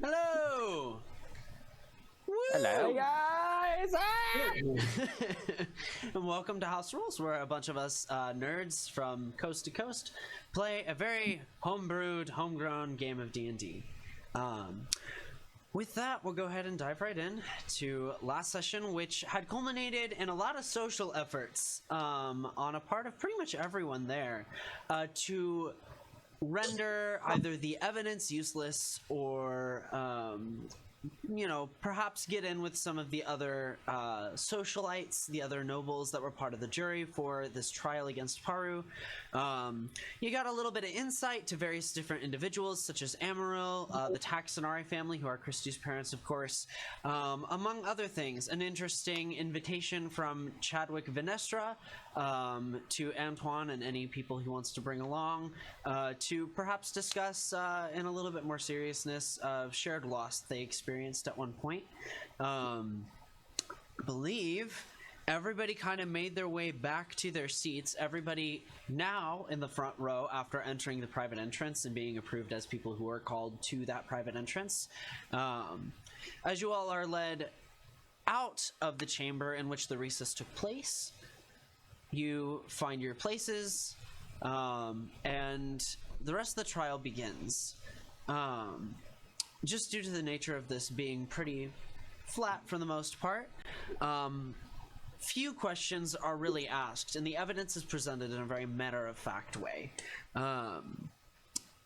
Hello! Hello. Woo! Hey guys! And welcome to House Rules, where a bunch of us nerds from coast to coast play a very homebrewed, homegrown game of D&D. With that, we'll go ahead and dive right in to last session, which had culminated in a lot of social efforts on a part of pretty much everyone there to render either the evidence useless or perhaps get in with some of the other socialites, the other nobles that were part of the jury for this trial against Paru. You got a little bit of insight to various different individuals, such as Amaryl, the Taxonari family, who are Christy's parents, of course, among other things. An interesting invitation from Chadwick Venestra to Antoine and any people he wants to bring along to perhaps discuss in a little bit more seriousness of shared loss they experienced at one point. Believe everybody kind of made their way back to their seats. Everybody now in the front row after entering the private entrance and being approved as people who are called to that private entrance. As you all are led out of the chamber in which the recess took place, you find your places, and the rest of the trial begins. Just due to the nature of this being pretty flat for the most part, few questions are really asked, and the evidence is presented in a very matter-of-fact way.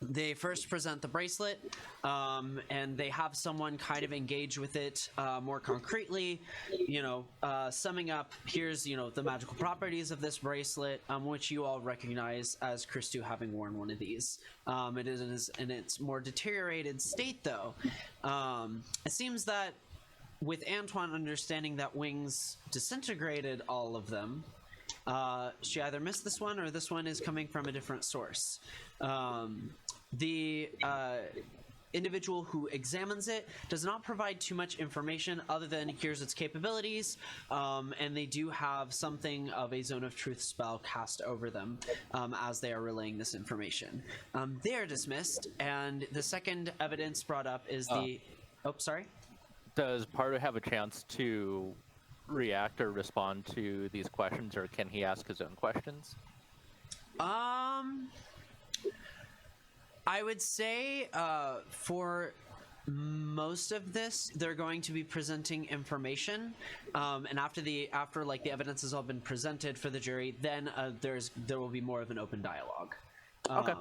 They first present the bracelet, and they have someone kind of engage with it more concretely, summing up, here's, the magical properties of this bracelet, which you all recognize as Christu having worn one of these. It is in its more deteriorated state, though. It seems that with Antoine understanding that Wings disintegrated all of them, she either missed this one or this one is coming from a different source. The individual who examines it does not provide too much information other than here's its capabilities, and they do have something of a Zone of Truth spell cast over them as they are relaying this information. They are dismissed, and the second evidence brought up is the... Oh, sorry? Does Pardo have a chance to react or respond to these questions, or can he ask his own questions? I would say for most of this, they're going to be presenting information, and after the evidence has all been presented for the jury, then there will be more of an open dialogue. Okay.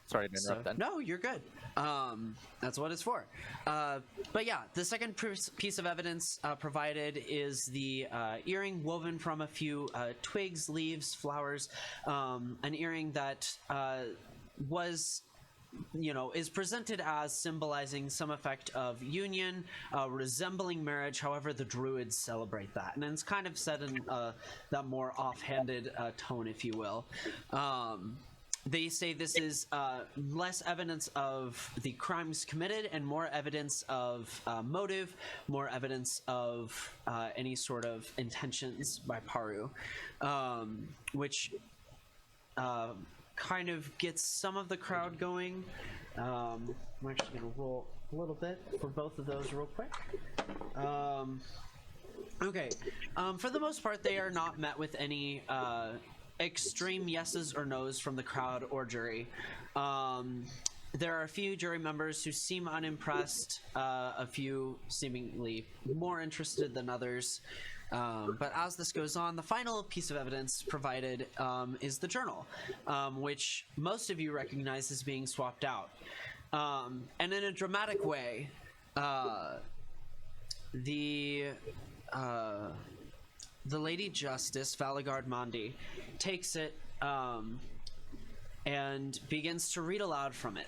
Sorry to interrupt then. No, you're good. That's what it's for. But yeah, the second piece of evidence provided is the earring woven from a few twigs, leaves, flowers, an earring that was... is presented as symbolizing some effect of union, resembling marriage. However, the druids celebrate that, and it's kind of said in that more offhanded tone, if you will. They say this is less evidence of the crimes committed and more evidence of motive, more evidence of any sort of intentions by Paru, which kind of gets some of the crowd going. I'm actually going to roll a little bit for both of those real quick. Okay. For the most part, they are not met with any extreme yeses or nos from the crowd or jury. There are a few jury members who seem unimpressed, a few seemingly more interested than others. But as this goes on, the final piece of evidence provided is the journal, which most of you recognize as being swapped out. And in a dramatic way, the Lady Justice, Valigard Mondi, takes it and begins to read aloud from it.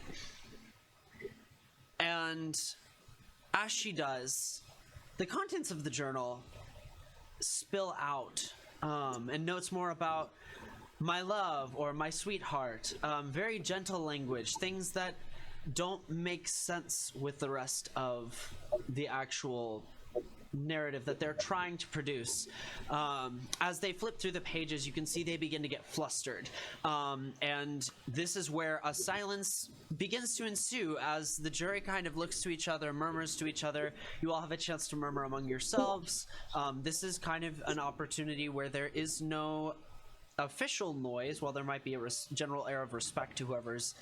And as she does, the contents of the journal spill out, and notes more about my love or my sweetheart, very gentle language, things that don't make sense with the rest of the actual narrative that they're trying to produce. As they flip through the pages, you can see they begin to get flustered. And this is where a silence begins to ensue as the jury kind of looks to each other, murmurs to each other. You all have a chance to murmur among yourselves. This is kind of an opportunity where there is no official noise. While there might be a general air of respect to whoever's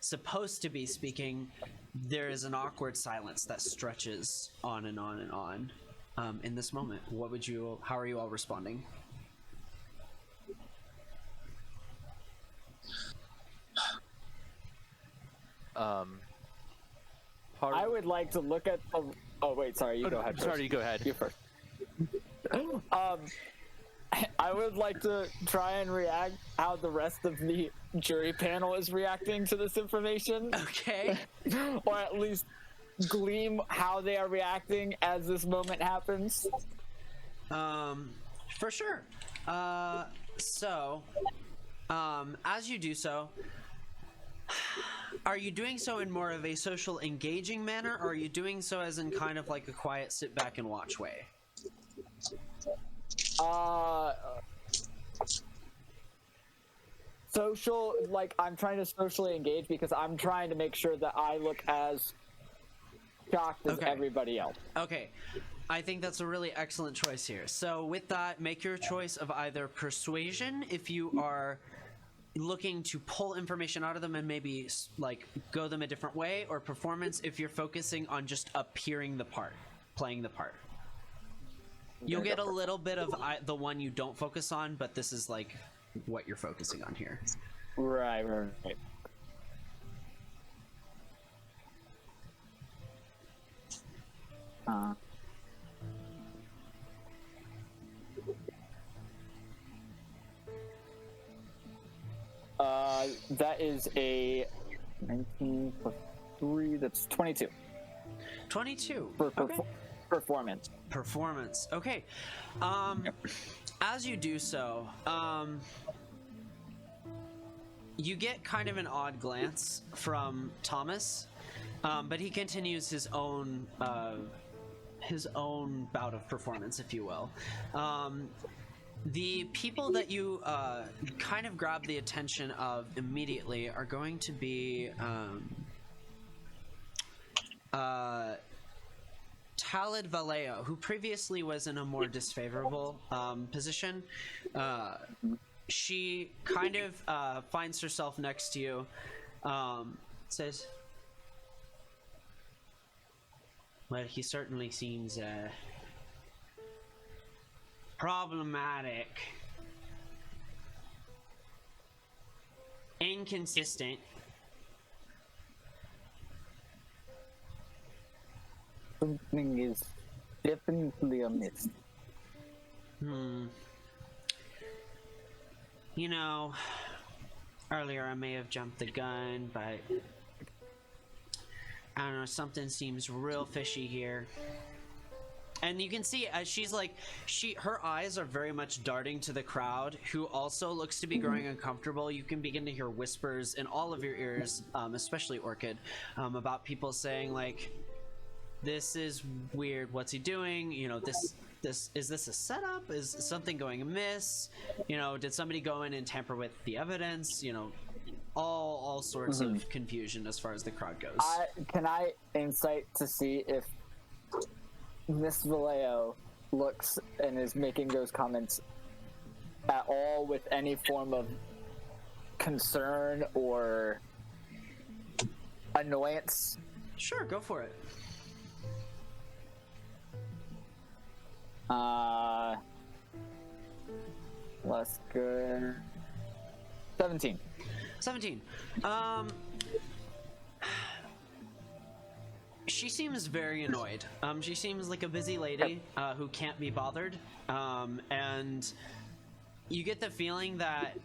supposed to be speaking, there is an awkward silence that stretches on and on and on. In this moment, how are you all responding? I would like to look at the. Oh wait, sorry. You go ahead. Sorry, you go ahead. You first. I would like to try and react how the rest of the jury panel is reacting to this information. Okay. Or at least glean how they are reacting as this moment happens. For sure. As you do so, are you doing so in more of a social engaging manner, or are you doing so as in kind of like a quiet sit back and watch way? Social, like I'm trying to socially engage because I'm trying to make sure that I look as shocked as everybody else. Okay. I think that's a really excellent choice here. So with that, make your choice of either persuasion if you are looking to pull information out of them and maybe like go them a different way, or performance if you're focusing on just appearing the part, playing the part. You'll get a little bit of the one you don't focus on, but this is like what you're focusing on here. Right. That is a 19 plus 3, that's 22. 22. For performance. Performance. Okay. As you do so, you get kind of an odd glance from Thomas, but he continues his own bout of performance, if you will. The people that you kind of grab the attention of immediately are going to be Talid Vallejo, who previously was in a more disfavorable position. She kind of finds herself next to you, says, well, he certainly seems problematic, inconsistent. Something is definitely amiss. You know, earlier I may have jumped the gun, but I don't know, something seems real fishy here. And you can see as she's like, her eyes are very much darting to the crowd, who also looks to be growing uncomfortable. You can begin to hear whispers in all of your ears, especially Orchid, about people saying like, this is weird, what's he doing? You know, this is this a setup? Is something going amiss? You know, did somebody go in and tamper with the evidence? You know, all sorts of confusion as far as the crowd goes. Can I insight to see if Miss Vallejo looks and is making those comments at all with any form of concern or annoyance? Sure, go for it. Less good. 17. 17. She seems very annoyed. She seems like a busy lady who can't be bothered. And you get the feeling that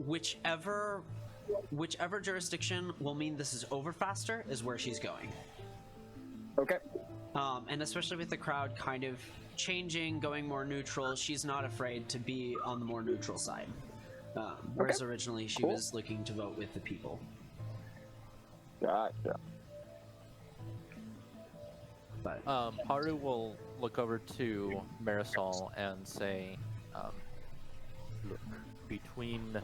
whichever jurisdiction will mean this is over faster is where she's going. Okay. And especially with the crowd kind of changing, going more neutral, she's not afraid to be on the more neutral side. Whereas originally she was looking to vote with the people. Gotcha. But Haru will look over to Marisol and say, look, between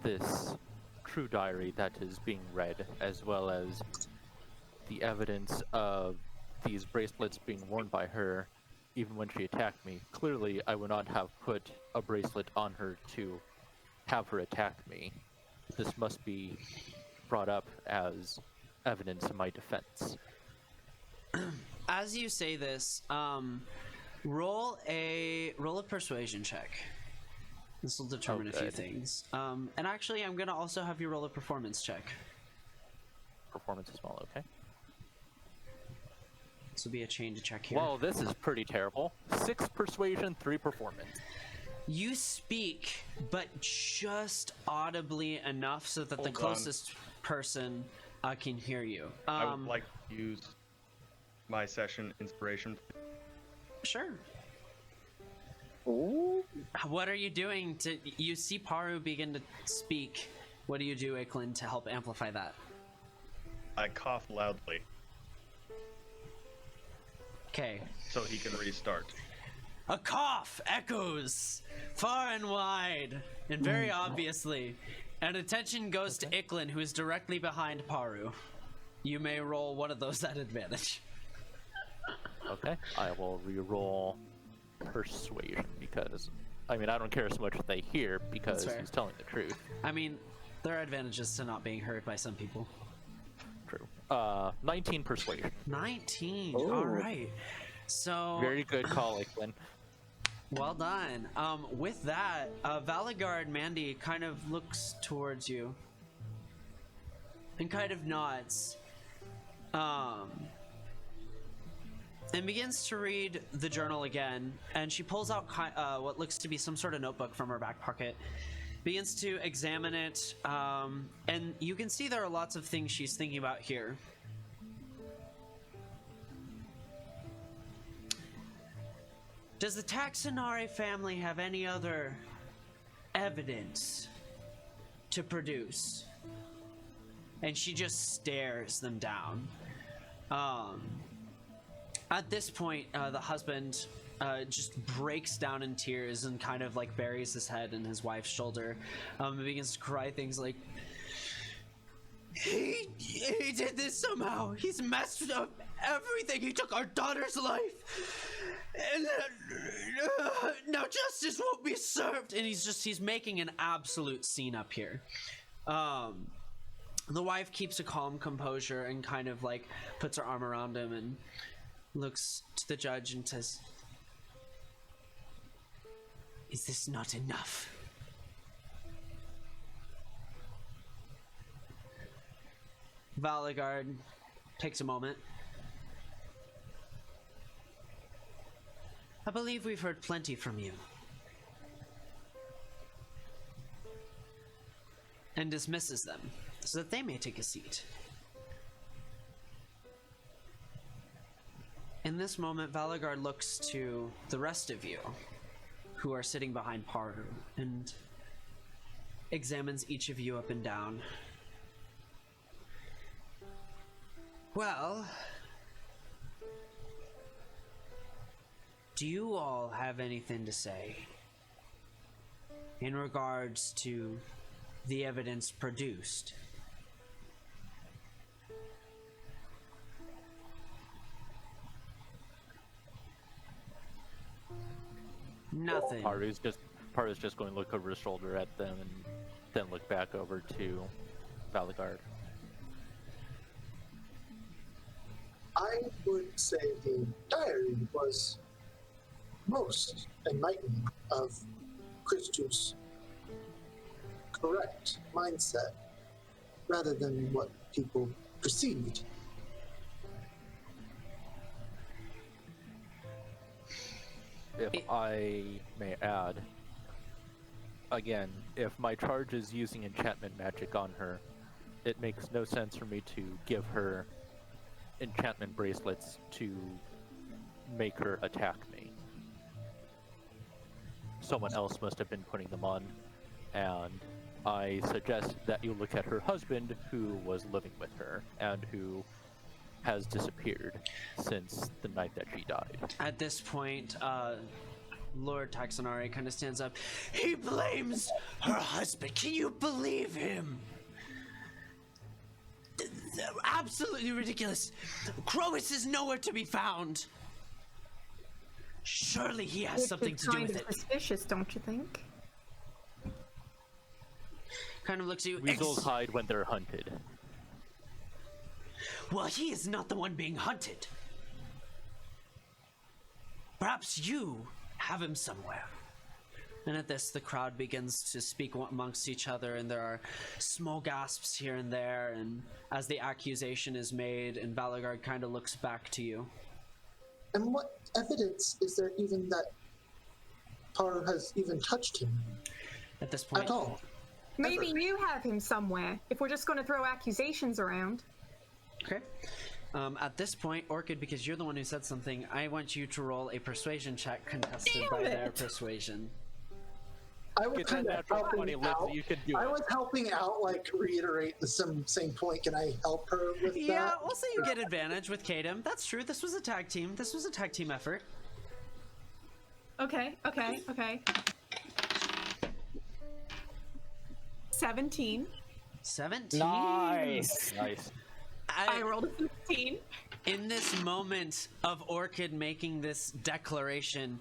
this true diary that is being read, as well as the evidence of these bracelets being worn by her, even when she attacked me, clearly I would not have put a bracelet on her to have her attack me. This must be brought up as evidence in my defense. as you say this, roll a persuasion check. This will determine a few good. things. And actually, I'm gonna also have you roll a performance check. Performance as well, okay. This will be a change check here. Well, this is pretty terrible. 6 persuasion, 3 performance. You speak, but just audibly enough so that the Hold on. closest person can hear you. I would like to use my session inspiration. Sure. Ooh. What are you doing to? You see Paru begin to speak. What do you do, Iklin, to help amplify that? I cough loudly Okay. so he can restart. A cough echoes far and wide, and very obviously. And attention goes to Iklin, who is directly behind Paru. You may roll one of those at advantage. Okay, I will re-roll persuasion because, I mean, I don't care so much what they hear because That's fair. he's telling the truth. I mean, there are advantages to not being heard by some people. True. 19 persuasion. 19. Ooh. All right. So Very good call, Iklin. well done. With that, Valagard Mandy kind of looks towards you and kind of nods. And begins to read the journal again, and she pulls out what looks to be some sort of notebook from her back pocket, begins to examine it, and you can see there are lots of things she's thinking about here. Does the Taxonari family have any other evidence to produce? And she just stares them down. At this point, the husband just breaks down in tears and kind of like buries his head in his wife's shoulder, and begins to cry things like, he did this somehow. He's messed up everything. He took our daughter's life. And now justice won't be served. And he's making an absolute scene up here. The wife keeps a calm composure and kind of like puts her arm around him and looks to the judge and says, "Is this not enough?" Valagard takes a moment. "I believe we've heard plenty from you." And dismisses them so that they may take a seat. In this moment, Valagard looks to the rest of you who are sitting behind Paru and examines each of you up and down. Well, do you all have anything to say in regards to the evidence produced? Nothing. Paru's just going to look over his shoulder at them and then look back over to Valagard. I would say the diary was most enlightening of Christu's correct mindset rather than what people perceived. If I may add, again, if my charge is using enchantment magic on her, it makes no sense for me to give her enchantment bracelets to make her attack me. Someone else must have been putting them on, and I suggest that you look at her husband, who was living with her, and who has disappeared since the night that she died. At this point, Lord Taxonari kind of stands up. He blames her husband. Can you believe him? Absolutely ridiculous. Crois is nowhere to be found. Surely he has something to do with it. Suspicious, don't you think? Kind of looks at you. Weasels hide when they're hunted. Well, he is not the one being hunted. Perhaps you have him somewhere. And at this, the crowd begins to speak amongst each other, and there are small gasps here and there, and as the accusation is made, and Valagard kind of looks back to you. And what evidence is there even that Paru has even touched him At this point, at all? Maybe you have him somewhere, if we're just going to throw accusations around. Okay. At this point, Orchid, because you're the one who said something, I want you to roll a persuasion check contested by their persuasion. I was Get kind that of natural 20, helping out. you can do I it. was helping out, like, reiterate the same point. Can I help her with that? Yeah, we'll say you get advantage with Kadem. That's true. This was a tag team. This was a tag team effort. Okay. 17. 17. Nice. Nice. I rolled a 15. In this moment of Orchid making this declaration,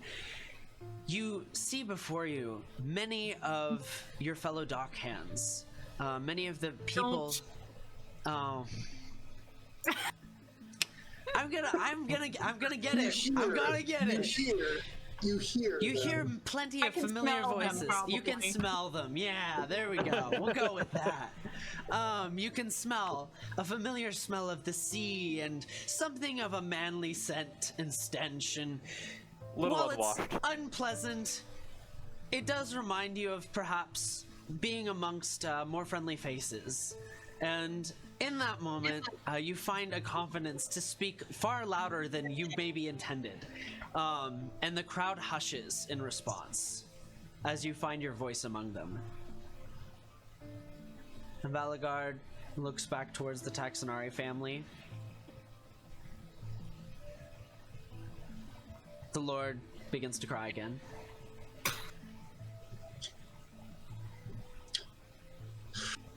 you see before you many of your fellow dock hands, many of the people. Oh, I'm gonna get it. I'm gonna get it. You hear You hear them. plenty I of can familiar smell them, voices. You can probably. smell them. Yeah, there we go. We'll go with that. You can smell a familiar smell of the sea and something of a manly scent and stench. And Little while it's unwashed. unpleasant, it does remind you of perhaps being amongst more friendly faces. And in that moment, you find a confidence to speak far louder than you maybe intended. And the crowd hushes in response as you find your voice among them. And Valagard looks back towards the Taxonari family. The Lord begins to cry again.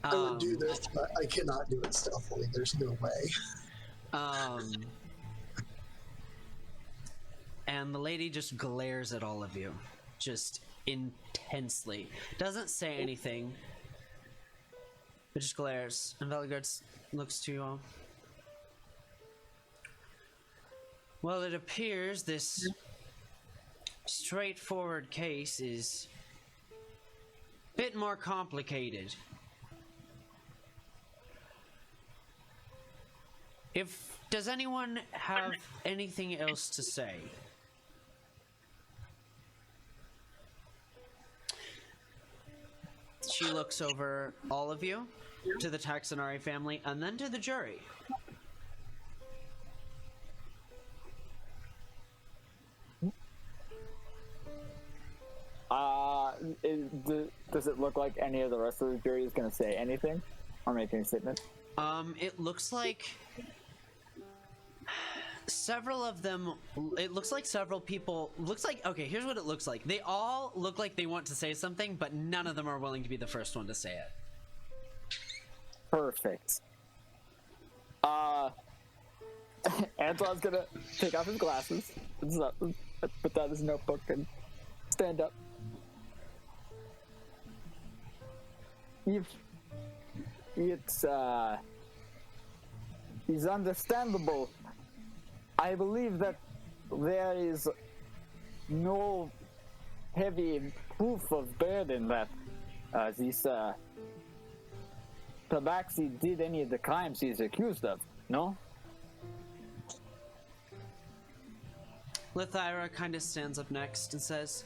I would do this, but I cannot do it stealthily. There's no way. And the lady just glares at all of you, just intensely. Doesn't say anything, but just glares. And Valagard looks to you all. Well, it appears this straightforward case is a bit more complicated. Does anyone have anything else to say? She looks over all of you, to the Taxonari family, and then to the jury. Does it look like any of the rest of the jury is going to say anything or make any statement? It looks like several of them, it looks like several people, okay, here's what it looks like. They all look like they want to say something, but none of them are willing to be the first one to say it. Perfect. Anton's gonna take off his glasses, put down his notebook, and stand up. It's understandable. I believe that there is no heavy proof of burden that this Tabaxi did any of the crimes he's accused of, no? Lithyra kind of stands up next and says,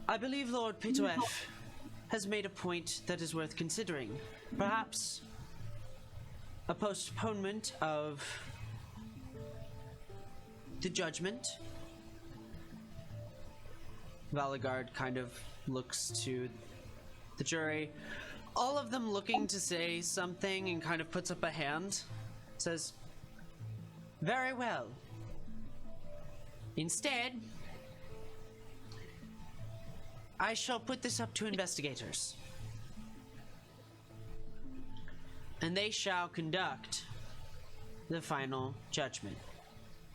I believe Lord Pitoef has made a point that is worth considering. Perhaps a postponement of the judgment. Valagard kind of looks to the jury, all of them looking to say something, and kind of puts up a hand says, "Very well. Instead, I shall put this up to investigators, and they shall conduct the final judgment,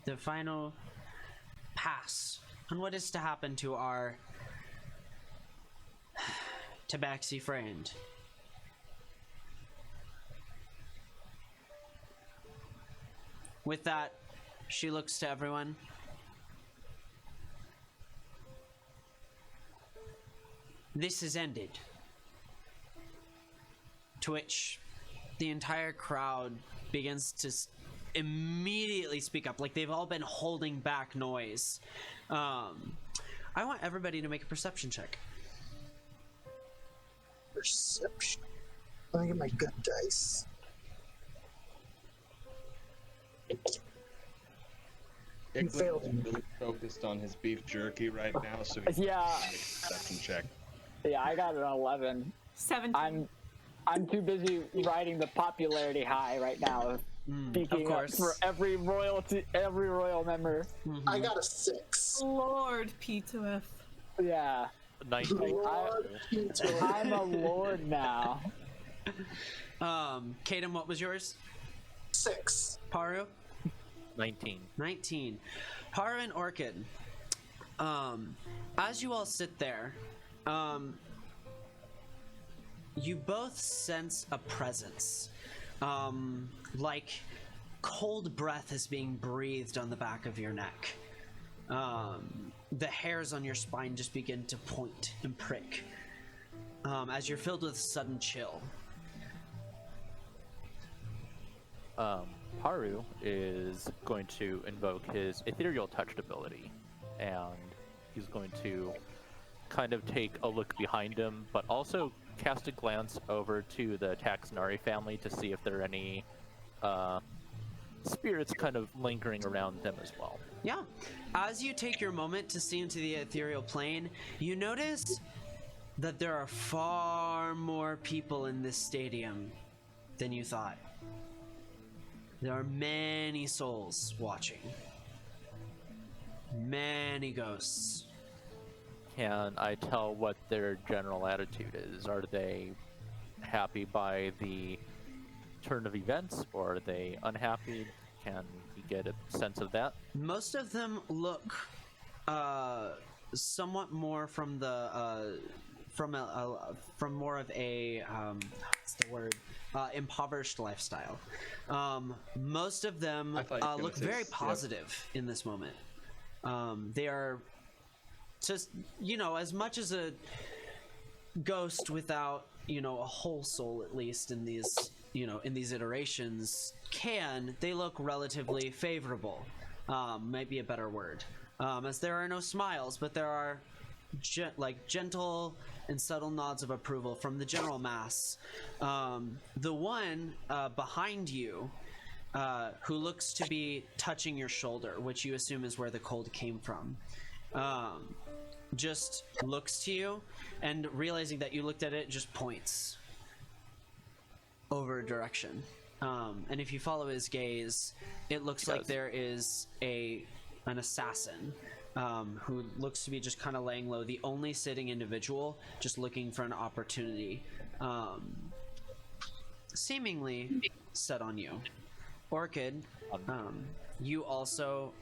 the final pass on what is to happen to our tabaxi friend." With that, she looks to everyone. "This is ended." To which the entire crowd begins to immediately speak up, like they've all been holding back noise. I want everybody to make a perception check. Perception. Let me get my good dice. Icklin's really focused on his beef jerky right now, so he's Yeah. gonna make a perception check. Yeah, I got an 11. 17. I'm too busy riding the popularity high right now. Speaking of up course. for every royal member. I got a 6. Lord P2F. Yeah. 19. I'm a lord now. Kaden, what was yours? 6. Paru? 19. 19. Paru and Orchid. As you all sit there, you both sense a presence. Like cold breath is being breathed on the back of your neck. The hairs on your spine just begin to point and prick as you're filled with sudden chill. Haru is going to invoke his ethereal touched ability, and he's going to kind of take a look behind him, but also cast a glance over to the Taxonari family to see if there are any spirits kind of lingering around them as well. Yeah. As you take your moment to see into the ethereal plane, you notice that there are far more people in this stadium than you thought. There are many souls watching. Many ghosts. Can I tell what their general attitude is? Are they happy by the turn of events, or are they unhappy? Can you get a sense of that? Most of them look somewhat more from the from more of a what's the word, impoverished lifestyle. Most of them I thought you were gonna look say very yep. positive in this moment. They are just, as much as a ghost without, a whole soul, at least in these, in these iterations, they look relatively favorable. Might be a better word. As there are no smiles, but there are gentle and subtle nods of approval from the general mass. The one behind you, who looks to be touching your shoulder, which you assume is where the cold came from, just looks to you, and realizing that you looked at it, just points over a direction. And if you follow his gaze, it looks like there is an assassin who looks to be just kind of laying low, the only sitting individual, just looking for an opportunity, seemingly set on you. Orchid, you also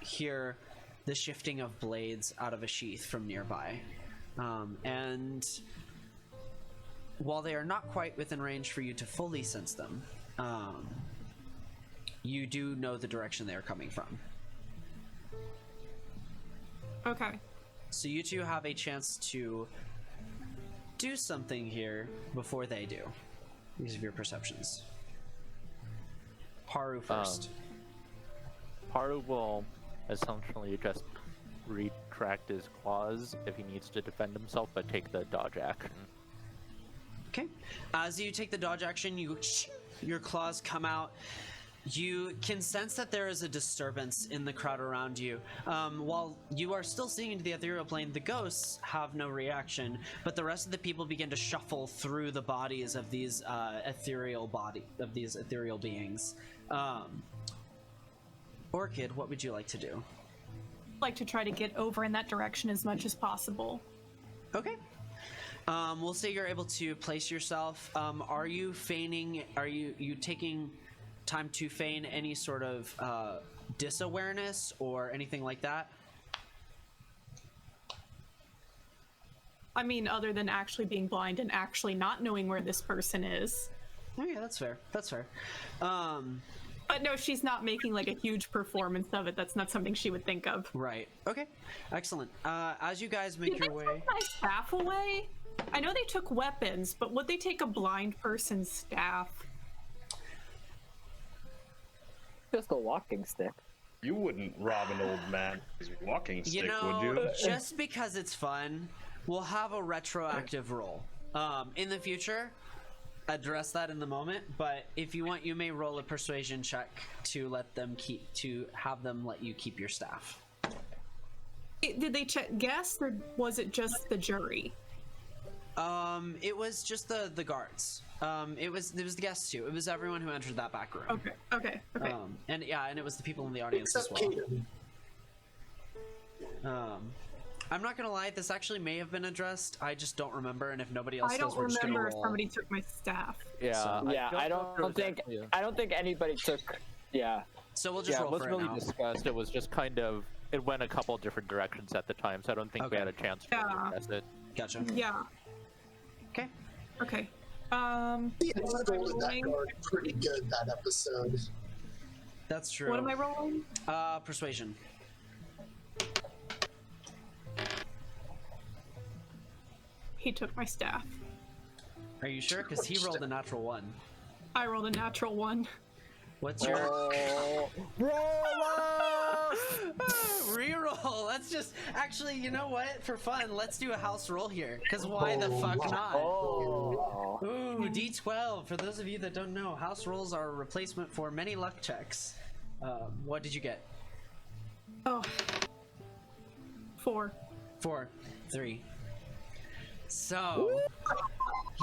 hear the shifting of blades out of a sheath from nearby. And while they are not quite within range for you to fully sense them, you do know the direction they are coming from. Okay. So you two have a chance to do something here before they do. These are your perceptions. Haru first. Haru will essentially just retract his claws if he needs to defend himself, but take the dodge action. Okay. As you take the dodge action, your claws come out. You can sense that there is a disturbance in the crowd around you. While you are still seeing into the ethereal plane, the ghosts have no reaction, but the rest of the people begin to shuffle through the bodies of these ethereal beings. Orchid, what would you like to do? Like to try to get over in that direction as much as possible. Okay. We'll say you're able to place yourself. Are you feigning? Are you taking time to feign any sort of disawareness or anything like that? I mean, other than actually being blind and actually not knowing where this person is. Oh yeah, that's fair. That's fair. But no, she's not making like a huge performance of it. That's not something she would think of. Right. Okay. Excellent. As you guys make your way. Did they take my staff away? I know they took weapons, but would they take a blind person's staff? Just a walking stick. You wouldn't rob an old man with his walking stick, You know, would you? just because it's fun, we'll have a retroactive roll. In the future, address that in the moment, but if you want, you may roll a persuasion check to have them let you keep your staff. Did they check guests, or was it just the jury? It was just the guards. It was the guests too. It was everyone who entered that back room. Okay. And it was the people in the audience Except as well. Kaden. I'm not gonna lie, this actually may have been addressed. I just don't remember, and if nobody else I does, don't we're just gonna remember if roll. somebody took my staff. Yeah, Yeah, I know if there don't was think actually a- I don't think anybody took. Yeah, So we'll just Yeah, it roll wasn't for it really now. discussed. It was just kind of, it went a couple different directions at the time, so I don't think we Okay. had a chance to really Yeah. address it. Gotcha. Yeah. Okay. Okay. Yeah, I scolded that guard pretty good that episode. That's true. What am I rolling? Persuasion. He took my staff. Are you sure? Because he rolled a natural 1. I rolled a natural 1. What's your oh, reroll? Let's just actually, you know what? For fun, let's do a house roll here. Because why the fuck not? oh. Ooh, D12. For those of you that don't know, house rolls are a replacement for many luck checks. What did you get? Oh. 4. 4, 3. So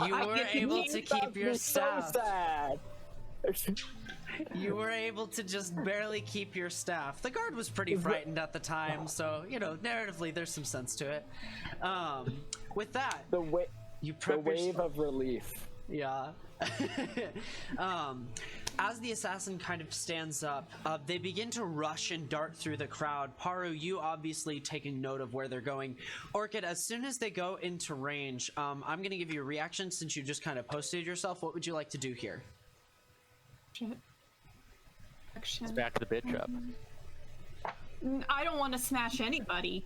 you I were get able to to That keep your makes me staff. So sad. You were able to just barely keep your staff. The guard was pretty frightened at the time, so you know, narratively, there's some sense to it. With that, The you the prep wave yourself- of relief. Yeah. As the assassin kind of stands up, they begin to rush and dart through the crowd. Paru, you obviously taking note of where they're going. Orchid, as soon as they go into range, I'm going to give you a reaction since you just kind of posted yourself. What would you like to do here? Shit. Action. Let's back the bitch up. I don't want to smash anybody.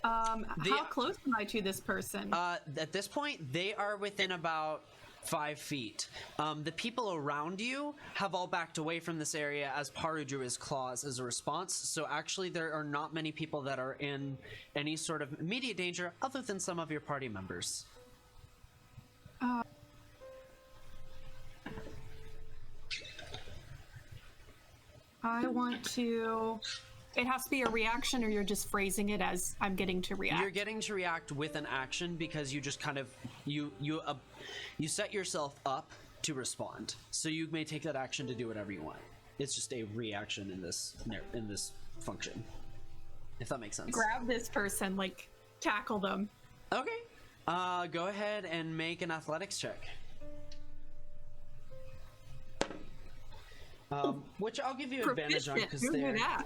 How close am I to this person? At this point, they are within about 5 feet. The people around you have all backed away from this area as Paru drew his claws as a response. So actually, there are not many people that are in any sort of immediate danger other than some of your party members. I want to... It has to be a reaction, or you're just phrasing it as I'm getting to react. You're getting to react with an action because you just kind of you set yourself up to respond. So you may take that action to do whatever you want. It's just a reaction in this function, if that makes sense. Grab this person, like, tackle them. Okay. Go ahead and make an athletics check. Which I'll give you advantage on because Who knew they're. that?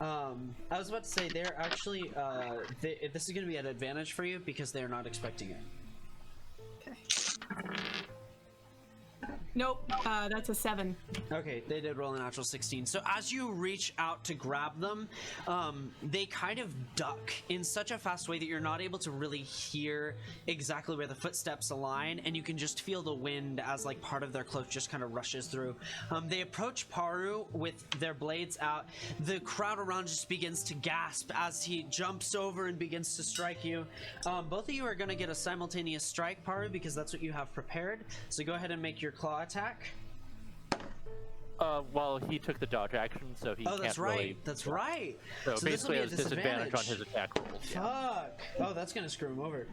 I was about to say they're actually. This is going to be an advantage for you because they're not expecting it. Okay. Nope, that's a 7. Okay, they did roll a natural 16. So as you reach out to grab them, they kind of duck in such a fast way that you're not able to really hear exactly where the footsteps align, and you can just feel the wind as like part of their cloak just kind of rushes through. They approach Paru with their blades out. The crowd around just begins to gasp as he jumps over and begins to strike you. Both of you are going to get a simultaneous strike, Paru, because that's what you have prepared. So go ahead and make your claw attack. Well, he took the dodge action, so he Oh, can't that's really... right. That's right. So, So this will basically, be a it was disadvantage on his attack rolls. Yeah. Fuck. Oh, that's gonna screw him over.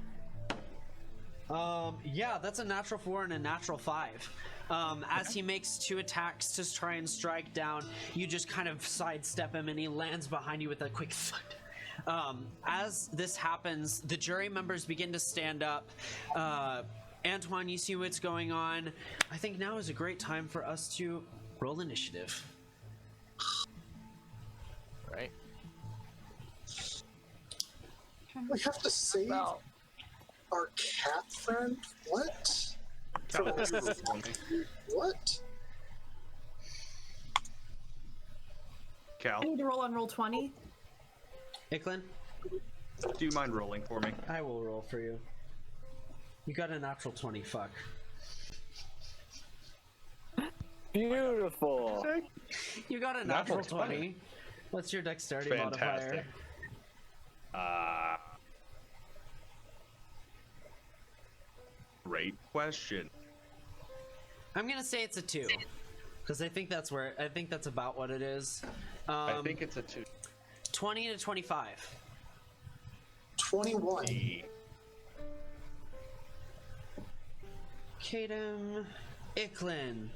Yeah, that's a natural 4 and a natural 5. As he makes 2 attacks to try and strike down, you just kind of sidestep him and he lands behind you with a quick thud. As this happens, the jury members begin to stand up. Antoine, you see what's going on. I think now is a great time for us to roll initiative. Right. We have to save our cat friend? What? Cal, would you roll for me? What? Cal, I need to roll on roll 20. Icklin, do you mind rolling for me? I will roll for you. You got a natural 20, fuck. Beautiful. You got a natural Natural 20. 20. What's your dexterity Fantastic. modifier? Great question. I'm gonna say it's a 2. Because I think that's about what it is. I think it's a 2. 20 to 25. 21. Kadem, Icklin.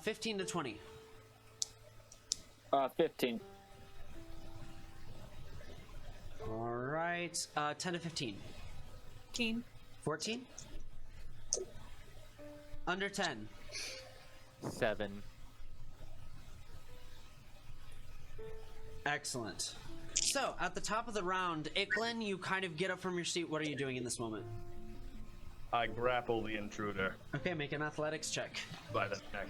15 to 20. 15. Alright. 10 to 15. 15. 14? Under 10. 7. Excellent. So, at the top of the round, Icklin, you kind of get up from your seat. What are you doing in this moment? I grapple the intruder Okay, make an athletics check. by the neck.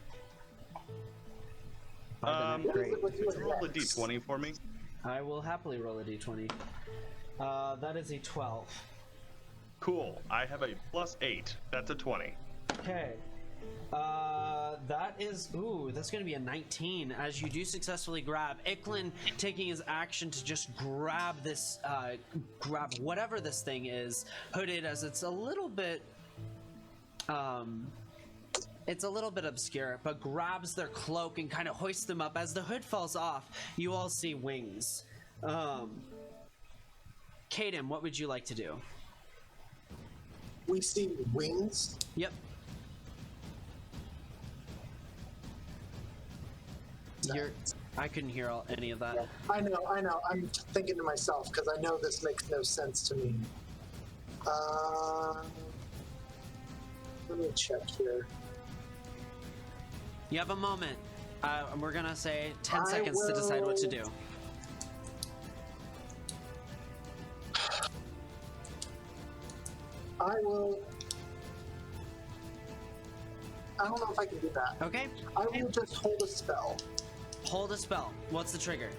By the neck, great. Roll a d20 for me. I will happily roll a d20. That is a 12. Cool. I have a +8. That's a 20. Okay. That is, that's gonna be a 19 as you do successfully grab. Icklin taking his action to just grab this, grab whatever this thing is, hooded, as it's a little bit obscure, but grabs their cloak and kind of hoists them up. As the hood falls off, you all see wings. Kadem, what would you like to do? We see wings. Yep. I couldn't hear any of that. I know. I'm thinking to myself because I know this makes no sense to me. Let me check here. You have a moment. We're gonna say 10 I seconds to decide what to will- do. I don't know if I can do that. Okay. I will just hold a spell. Hold a spell. What's the trigger?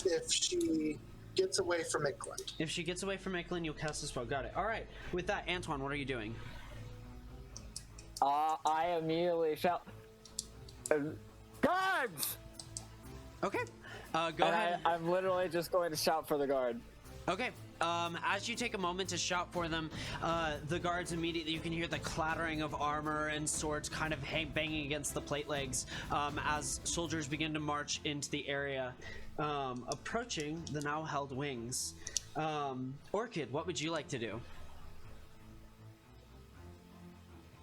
If she gets away from Ickland. If she gets away from Icklin, you'll cast a spell. Got it. All right. With that, Antoine, what are you doing? I immediately shout, guards! Okay. Go And ahead. I'm literally just going to shout for the guard. Okay. As you take a moment to shout for them, the guards immediately, you can hear the clattering of armor and swords kind of banging against the plate legs as soldiers begin to march into the area, approaching the now held wings. Orchid, what would you like to do?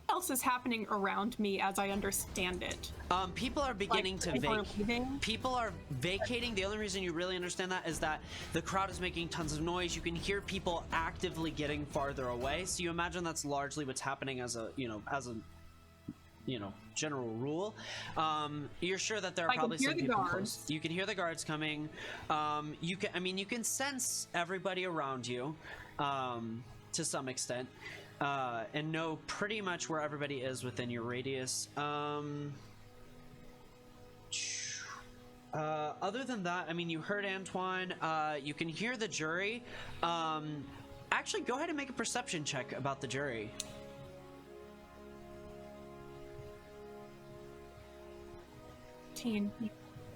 What else is happening around me as I understand it? People are beginning to people are leaving? People are vacating. The only reason you really understand that is that the crowd is making tons of noise. You can hear people actively getting farther away. So you imagine that's largely what's happening as a general rule. You're sure that there are I can probably hear some the people guards. close. You can hear the guards coming. You can sense everybody around you to some extent. And know pretty much where everybody is within your radius. Other than that, I mean, you heard Antoine. You can hear the jury. Actually, go ahead and make a perception check about the jury.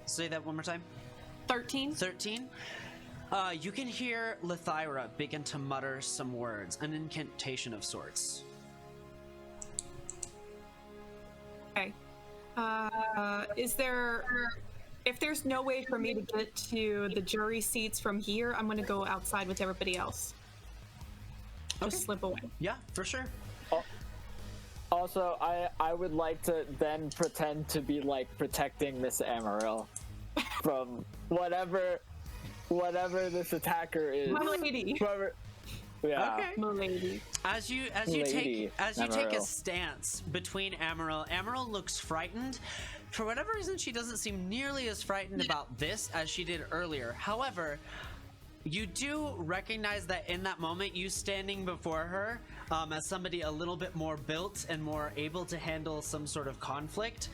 Say that one more time. 13. 13. You can hear Lithyra begin to mutter some words, an incantation of sorts. Okay. If there's no way for me to get to the jury seats from here, I'm going to go outside with everybody else. Just slip away. Yeah, for sure. Also, I would like to then pretend to be like protecting Miss Amaryl from whatever this attacker is. My lady. Yeah. Okay. My lady. As you Lady take a Amaryl. stance between Amaryl, Amaryl looks frightened. For whatever reason, she doesn't seem nearly as frightened about this as she did earlier. However, you do recognize that in that moment, you standing before her as somebody a little bit more built and more able to handle some sort of conflict,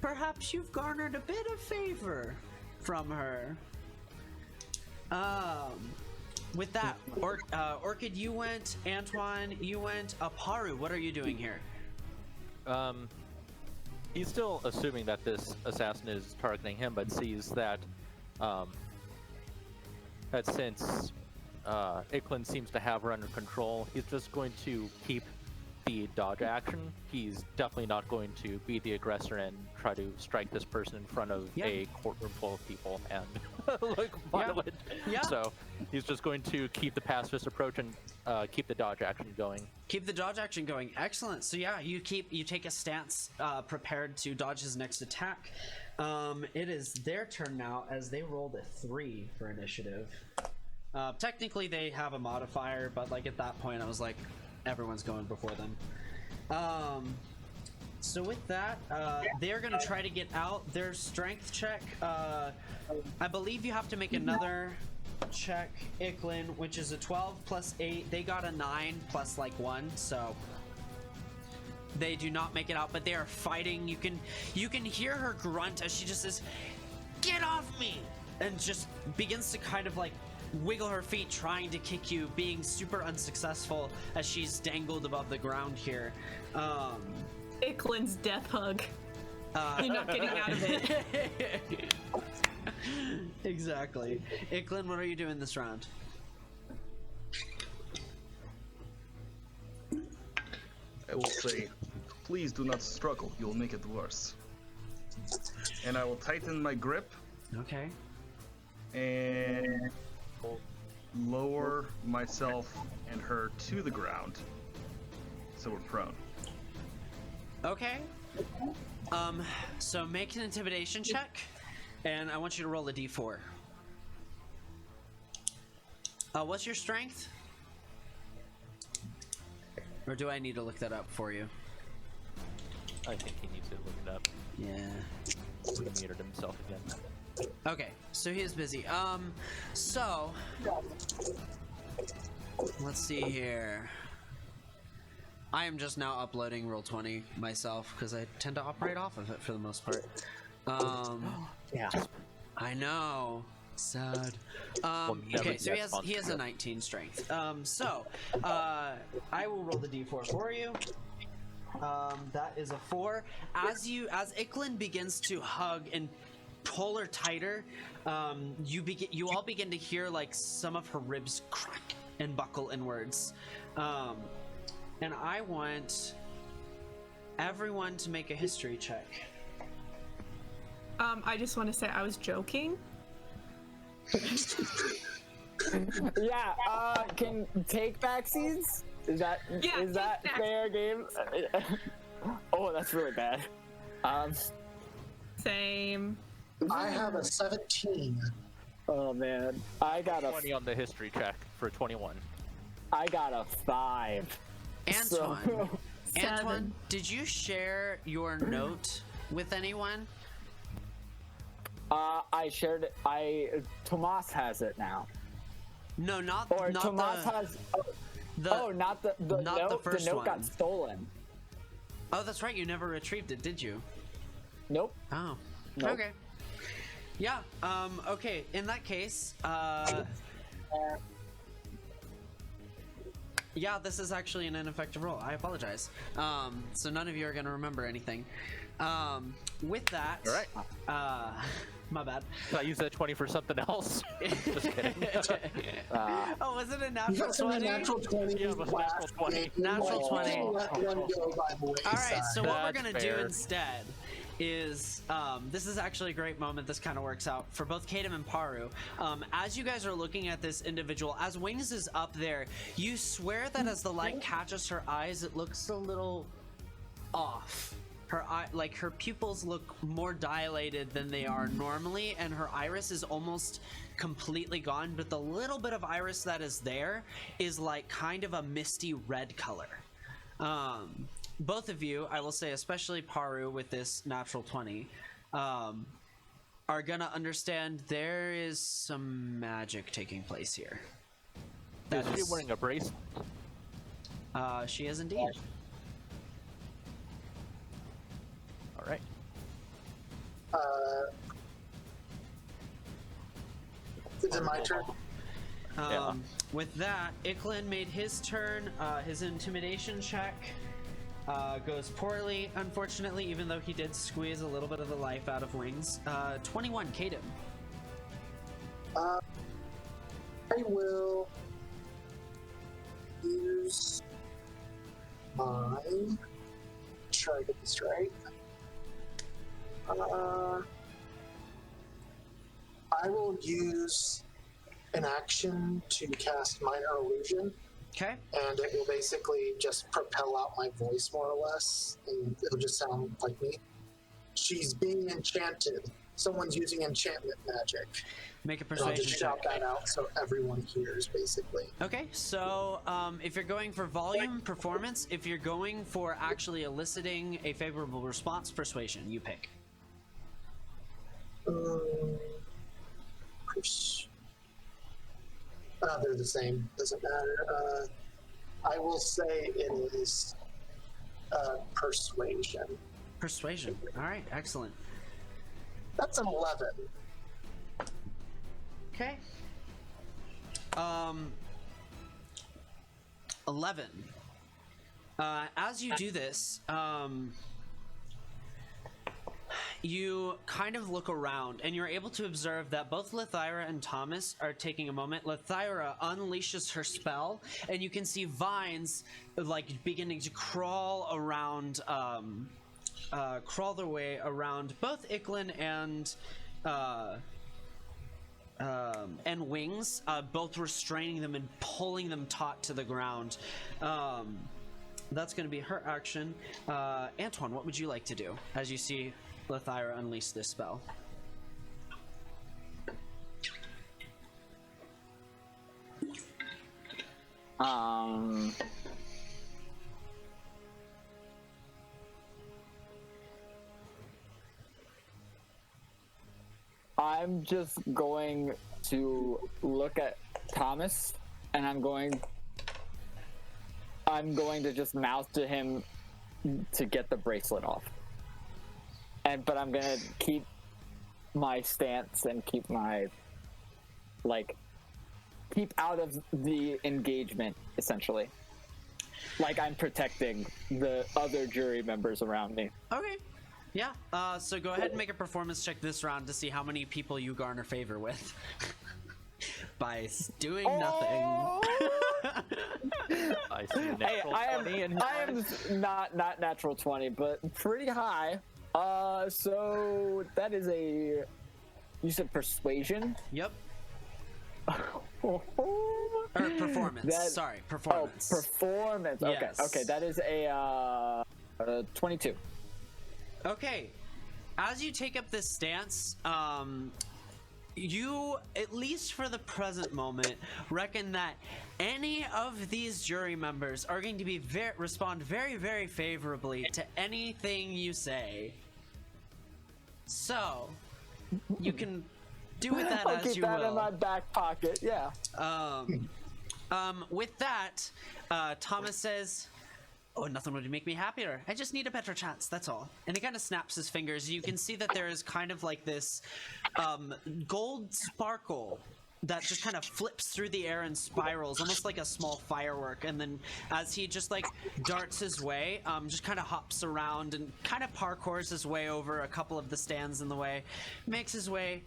perhaps you've garnered a bit of favor from her. With that, Orchid, you went. Antoine, you went. Aparu, what are you doing here? He's still assuming that this assassin is targeting him, but sees that that since Iklin seems to have her under control, he's just going to keep the dodge action. He's definitely not going to be the aggressor and try to strike this person in front of a courtroom full of people and look violent. Yeah. So he's just going to keep the pacifist approach and keep the dodge action going. Keep the dodge action going. Excellent. So yeah, you take a stance prepared to dodge his next attack. It is their turn now as they rolled a 3 for initiative. Technically they have a modifier, but like at that point I was like, everyone's going before them. So with that, they're gonna try to get out. Their strength check, I believe you have to make another check, Iklin, which is a 12 plus 8. They got a 9 plus like 1, so they do not make it out, but they are fighting. You can hear her grunt as she just says, "Get off me!" and just begins to kind of like wiggle her feet trying to kick you, being super unsuccessful as she's dangled above the ground here. Iklin's death hug. You're not getting out of it. Exactly. Iklin, what are you doing this round? I will say, please do not struggle, you'll make it worse. And I will tighten my grip Okay. and lower myself and her to the ground so we're prone. Okay. So make an intimidation check, and I want you to roll a d4. What's your strength? Or do I need to look that up for you? I think he needs to look it up. Yeah. He muted himself again. Okay, so he is busy. So let's see here. I am just now uploading Roll20 myself because I tend to operate off of it for the most part. Yeah. I know. Sad. never Okay, so guess he has a 19 strength. I will roll the d4 for you. That is a 4. As Iklin begins to hug and pull her tighter, you all begin to hear like some of her ribs crack and buckle inwards. And I want everyone to make a history check. I just want to say I was joking. Yeah, can take backsies? Is that Yeah, take fair game? Oh, that's really bad. Same. I have a 17. Oh man, I got a 20 on the history check for 21. I got a 5. Antoine, So- Antoine, 7. did you share your note with anyone? I shared it. Tomas has it now. No, not Or not Tomas the, has. the Not the not the note. first the note one. got stolen. Oh, that's right. You never retrieved it, did you? Nope. Oh. Nope. Okay. Yeah. Okay. In that case, yeah, this is actually an ineffective roll. I apologize. So none of you are gonna remember anything. With that, All right. my bad. Can I use that 20 for something else? Just kidding. Oh, was it a You natural got some 20? natural 20. Yeah, it was natural 20. Natural 20. Let one go by the wayside. All right, so what we're That's gonna do fair. instead is this is actually a great moment. This kind of works out for both Kadam and Paru. As you guys are looking at this individual, as Wings is up there, you swear that as the light catches her eyes, it looks a little off. Her eye, like her pupils look more dilated than they are normally, and her iris is almost completely gone, but the little bit of iris that is there is like kind of a misty red color. Both of you, I will say, especially Paru with this natural 20, are gonna understand there is some magic taking place here. Is she wearing a bracelet? She is indeed. All right. Is it my turn? Yeah. With that, Iklin made his turn. His intimidation check goes poorly, unfortunately, even though he did squeeze a little bit of the life out of Wings. 21, Kadam. I will use my... Try to get this right. I will use an action to cast Minor Illusion, Okay. and it will basically just propel out my voice more or less, and it'll just sound like me. She's being enchanted. Someone's using enchantment magic. Make a And I'll persuasion just check. shout that out so everyone hears, basically. Okay, so if you're going for volume, performance, if you're going for actually eliciting a favorable response, persuasion, you pick. They're the same. Doesn't matter. I will say it is persuasion. Persuasion. All right, excellent. That's an 11. Okay. 11. As you do this, you kind of look around and you're able to observe that both Lithyra and Thomas are taking a moment. Lithyra unleashes her spell and you can see vines like beginning to crawl around, crawl their way around both Iklin and Wings, both restraining them and pulling them taut to the ground. That's going to be her action. Antoine, what would you like to do as you see Lithyra unleash this spell? I'm just going to look at Thomas, and I'm going to just mouth to him to get the bracelet off. But I'm gonna keep my stance and keep my keep out of the engagement, essentially. Like I'm protecting the other jury members around me. Okay. Yeah, so go ahead and make a performance check this round to see how many people you garner favor with. By doing nothing. I see a natural 20 in I am not natural 20, but pretty high. So that is a... You said persuasion? Yep. Or Performance. Sorry, performance. Oh, performance. Yes. Okay, that is a 22. Okay, as you take up this stance, you, at least for the present moment, reckon that any of these jury members are going to be respond very, very favorably to anything you say. So, you can do with that I'll as keep you that will. in my back pocket, yeah. With that, Thomas says, "Oh, nothing would make me happier. I just need a better chance, that's all." And he kind of snaps his fingers. You can see that there is kind of like this gold sparkle that just kind of flips through the air and spirals, almost like a small firework. And then as he just like darts his way, just kind of hops around and kind of parkours his way over a couple of the stands in the way, makes his way,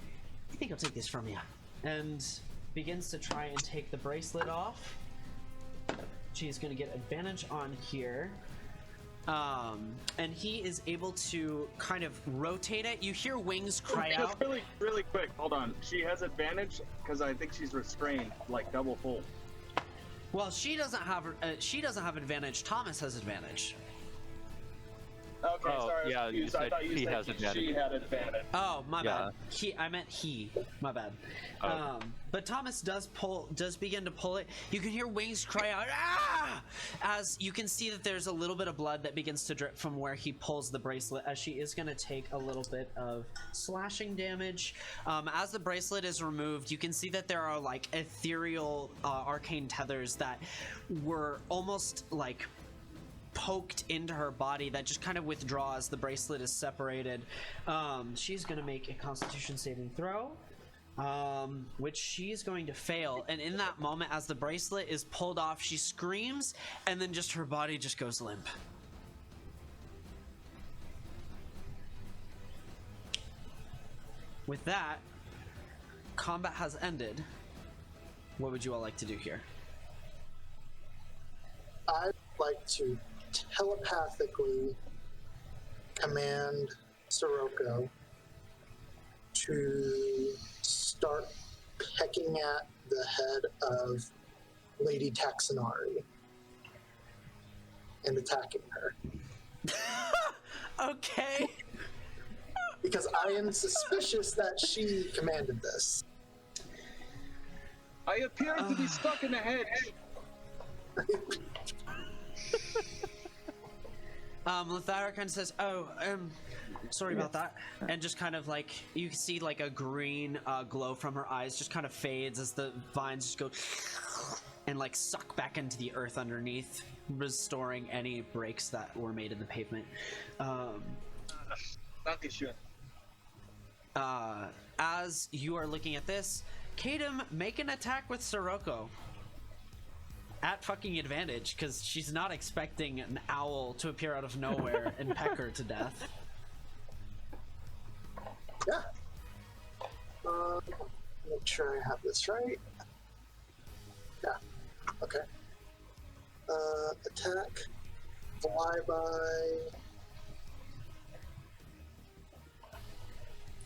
"I think I'll take this from you," and begins to try and take the bracelet off. She's going to get advantage on here. and he is able to kind of rotate it. You hear wings cry out. Just really quick, hold on. She has advantage because I think she's restrained, like double full. Well, she doesn't have advantage. Thomas has advantage. Okay, Oh, sorry. yeah, you I said thought you she said has advantage. she had advantage. Oh, my Yeah. bad. I meant he. My bad. Oh. But Thomas does begin to pull it. You can hear wings cry out, ah! As you can see that there's a little bit of blood that begins to drip from where he pulls the bracelet, as she is going to take a little bit of slashing damage. As the bracelet is removed, you can see that there are like ethereal arcane tethers that were almost like poked into her body that just kind of withdraw as the bracelet is separated. She's going to make a Constitution saving throw, which she's going to fail. And in that moment, as the bracelet is pulled off, she screams, and then just her body just goes limp. With that, combat has ended. What would you all like to do here? I'd like to telepathically command Sirocco to start pecking at the head of Lady Taxonari and attacking her. Okay. Because I am suspicious that she commanded this. I appear to be stuck in the hedge. Lithara kind of says, sorry about that, and just kind of like, you can see like a green glow from her eyes just kind of fades as the vines just go and like suck back into the earth underneath, restoring any breaks that were made in the pavement. Dankeschön. As you are looking at this, Kadem, make an attack with Sirocco. At fucking advantage, because she's not expecting an owl to appear out of nowhere and peck her to death. Yeah. Make sure I have this right. Yeah. Okay. Attack. Flyby.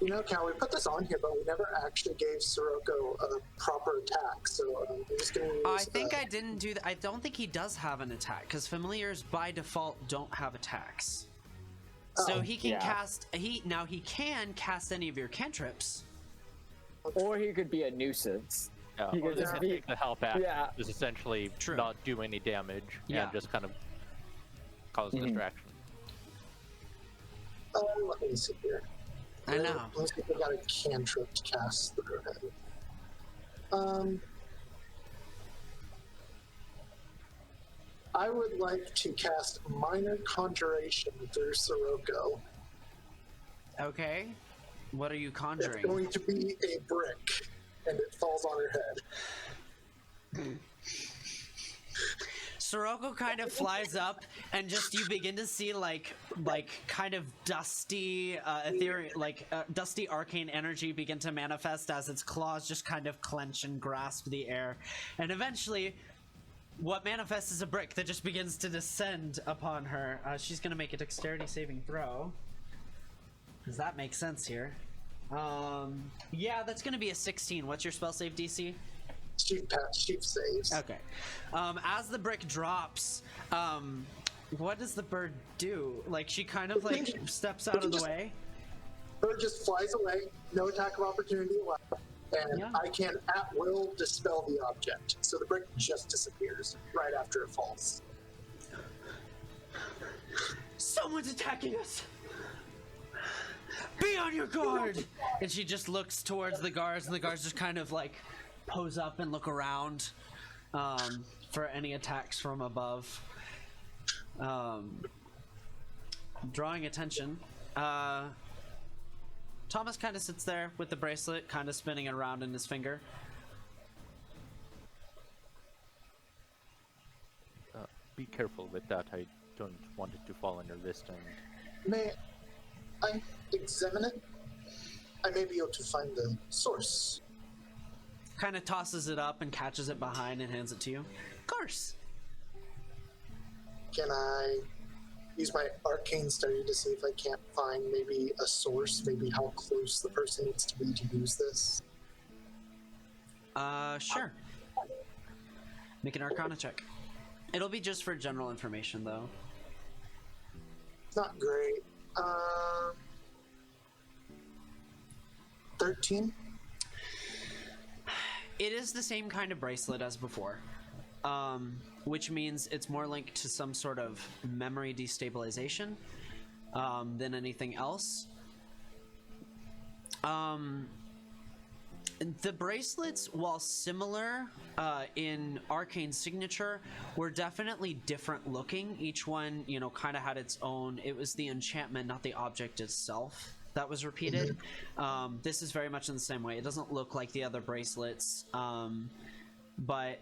You know, Cal, we put this on here, but we never actually gave Sirocco a proper attack, so I'm just going to use... I think I didn't do that. I don't think he does have an attack, because familiars by default don't have attacks. So he can cast... He can cast any of your cantrips. Or he could be a nuisance. Yeah, He or could they just can be- take the help action, yeah. just essentially True. not do any damage Yeah. and just kind of cause distraction. Let me see here. I know. Let me see if I got a cantrip to cast through him. I would like to cast Minor Conjuration through Sirocco. Okay. What are you It's conjuring? going to be a brick, and it falls on her head. Sirocco kind of flies up, and just you begin to see like kind of dusty ethereal, dusty arcane energy begin to manifest as its claws just kind of clench and grasp the air, and eventually, what manifests is a brick that just begins to descend upon her. She's gonna make a dexterity saving throw. Does that make sense here? Yeah, that's gonna be a 16. What's your spell save DC? Chief saves. Okay. As the brick drops, what does the bird do? Like, she kind of like steps out of the way. Bird just flies away, no attack of opportunity allowed, and Yeah. I can at will dispel the object. So the brick just disappears right after it falls. Someone's attacking us! Be on your guard! And she just looks towards the guards, and the guards just kind of like pose up and look around for any attacks from above. Drawing attention. Thomas kind of sits there with the bracelet kind of spinning around in his finger. Be careful with that. I don't want it to fall on your wrist. And May I examine it? I may be able to find the source. Kind of tosses it up and catches it behind and hands it to you. Of course. Can I use my arcane study to see if I can't find maybe a source, maybe how close the person needs to be to use this. Sure. Make an Arcana check. It'll be just for general information, though. It's not great. 13? It is the same kind of bracelet as before, which means it's more linked to some sort of memory destabilization than anything else. The bracelets, while similar in arcane signature, were definitely different looking. Each one, you know, kind of had its own. It was the enchantment, not the object itself, that was repeated. This is very much in the same way. It doesn't look like the other bracelets, but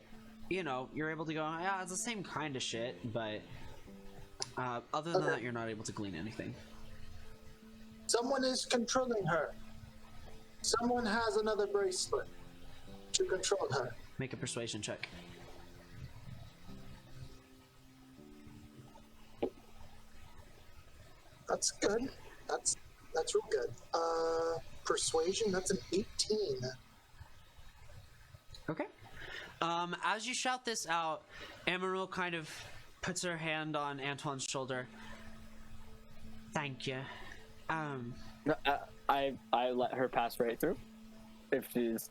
you know, you're able to go, yeah, it's the same kind of shit, but other than that, you're not able to glean anything. Someone is controlling her. Someone has another bracelet to control her. Make a persuasion check. That's good. That's real good. Persuasion, that's an 18. Okay. As you shout this out, Amaryl kind of puts her hand on Antoine's shoulder. Thank you. I let her pass right through if she's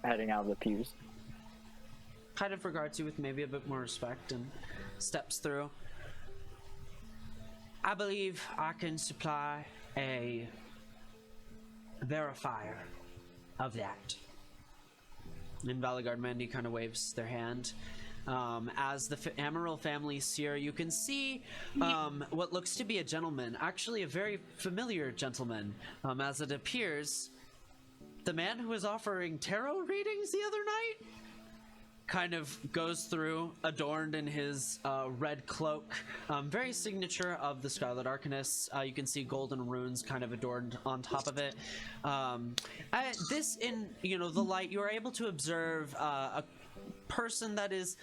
heading out of the pews. Kind of regards you with maybe a bit more respect and steps through. I believe I can supply a verifier of that. And Valagard Mandy kind of waves their hand. As the Amaryl family seer, you can see what looks to be a gentleman, actually a very familiar gentleman, as it appears the man who was offering tarot readings the other night kind of goes through, adorned in his red cloak, very signature of the Scarlet Arcanist. You can see golden runes kind of adorned on top of it. This, in the light, you are able to observe a person that is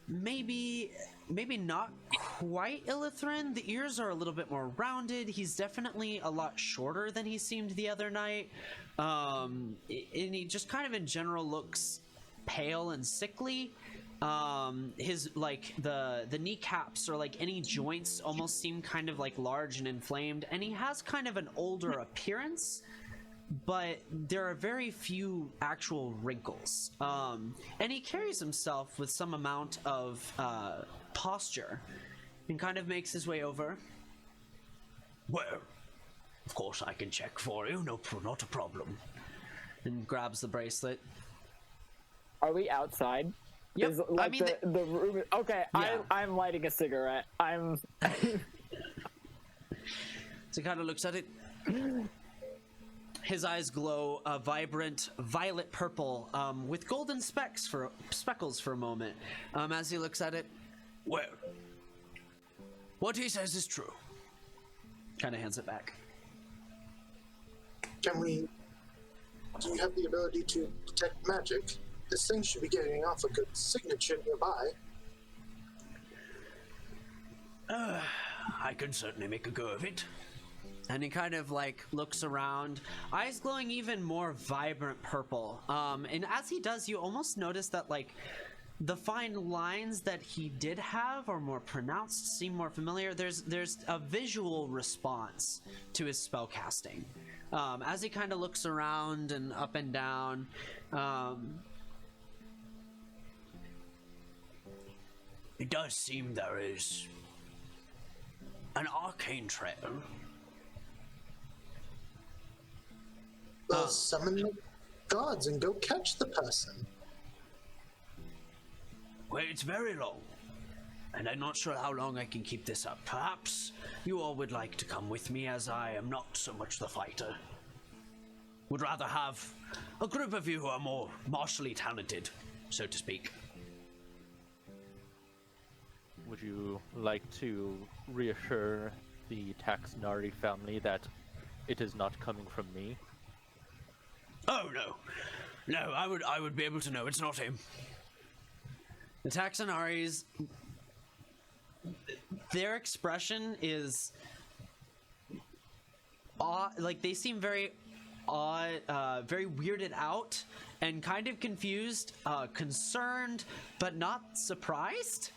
maybe not quite Illithrin. The ears are a little bit more rounded. He's definitely a lot shorter than he seemed the other night, and he just kind of in general looks pale and sickly. His the kneecaps or like any joints almost seem kind of like large and inflamed, and he has kind of an older appearance, but there are very few actual wrinkles. And he carries himself with some amount of posture and kind of makes his way over. Well, of course I can check for you, not a problem. And grabs the bracelet. Are we outside? Yep. Is, like, the room. Okay, yeah. I'm lighting a cigarette. So he kind of looks at it. His eyes glow a vibrant violet purple with golden speckles for a moment. As he looks at it, well, what he says is true. Kind of hands it back. Do you have the ability to detect magic? This thing should be getting off a good signature nearby. I can certainly make a go of it. And he kind of like looks around, eyes glowing even more vibrant purple. And as he does, you almost notice that like the fine lines that he did have are more pronounced, seem more familiar. There's a visual response to his spell casting. As he kind of looks around and up and down, it does seem there is an arcane trail. Well, summon the gods and go catch the person. Well, it's very long, and I'm not sure how long I can keep this up. Perhaps you all would like to come with me, as I am not so much the fighter. Would rather have a group of you who are more martially talented, so to speak. Would you like to reassure the Taxnari family that it is not coming from me? Oh no, I would be able to know it's not him. The Taxonaries, their expression is odd. Like, they seem very odd, very weirded out and kind of confused, concerned, but not surprised.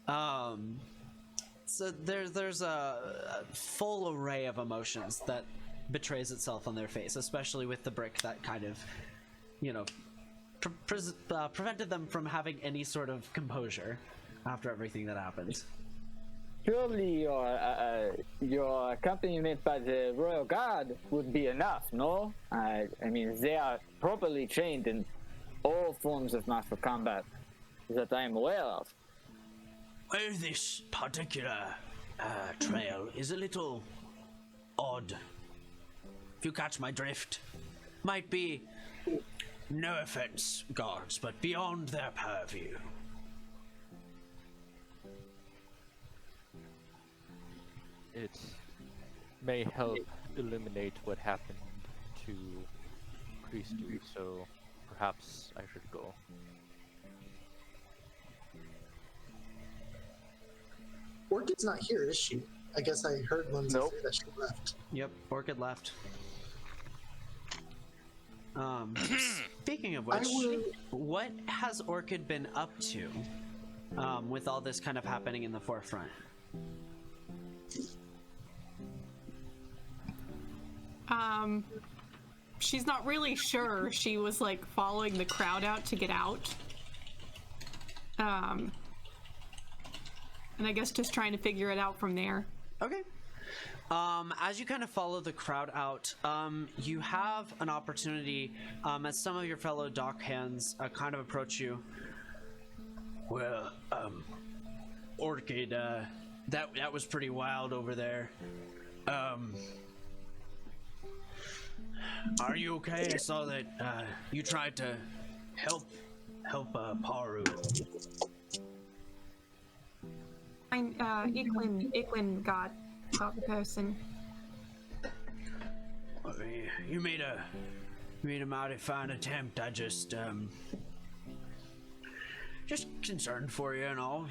So there's a full array of emotions that betrays itself on their face, especially with the brick that kind of, you know, prevented them from having any sort of composure after everything that happened. Surely your accompaniment by the Royal Guard would be enough, no? I mean, they are properly trained in all forms of martial combat that I am aware of. Well, this particular trail is a little odd, if you catch my drift. Might be, no offense, guards, but beyond their purview. It may help illuminate what happened to Christu, so perhaps I should go. Orchid's not here, is she? I guess I heard Lindsay say that she left. Yep, Orchid left. Speaking of which, what has Orchid been up to with all this kind of happening in the forefront? She's not really sure. She was like following the crowd out to get out. And I guess just trying to figure it out from there. Okay. As you kind of follow the crowd out, you have an opportunity as some of your fellow dock hands kind of approach you. Well, Orchid, that was pretty wild over there. Are you okay? I saw that you tried to help Paru. Iklin got the person. You made a mighty fine attempt. I just concerned for you and all.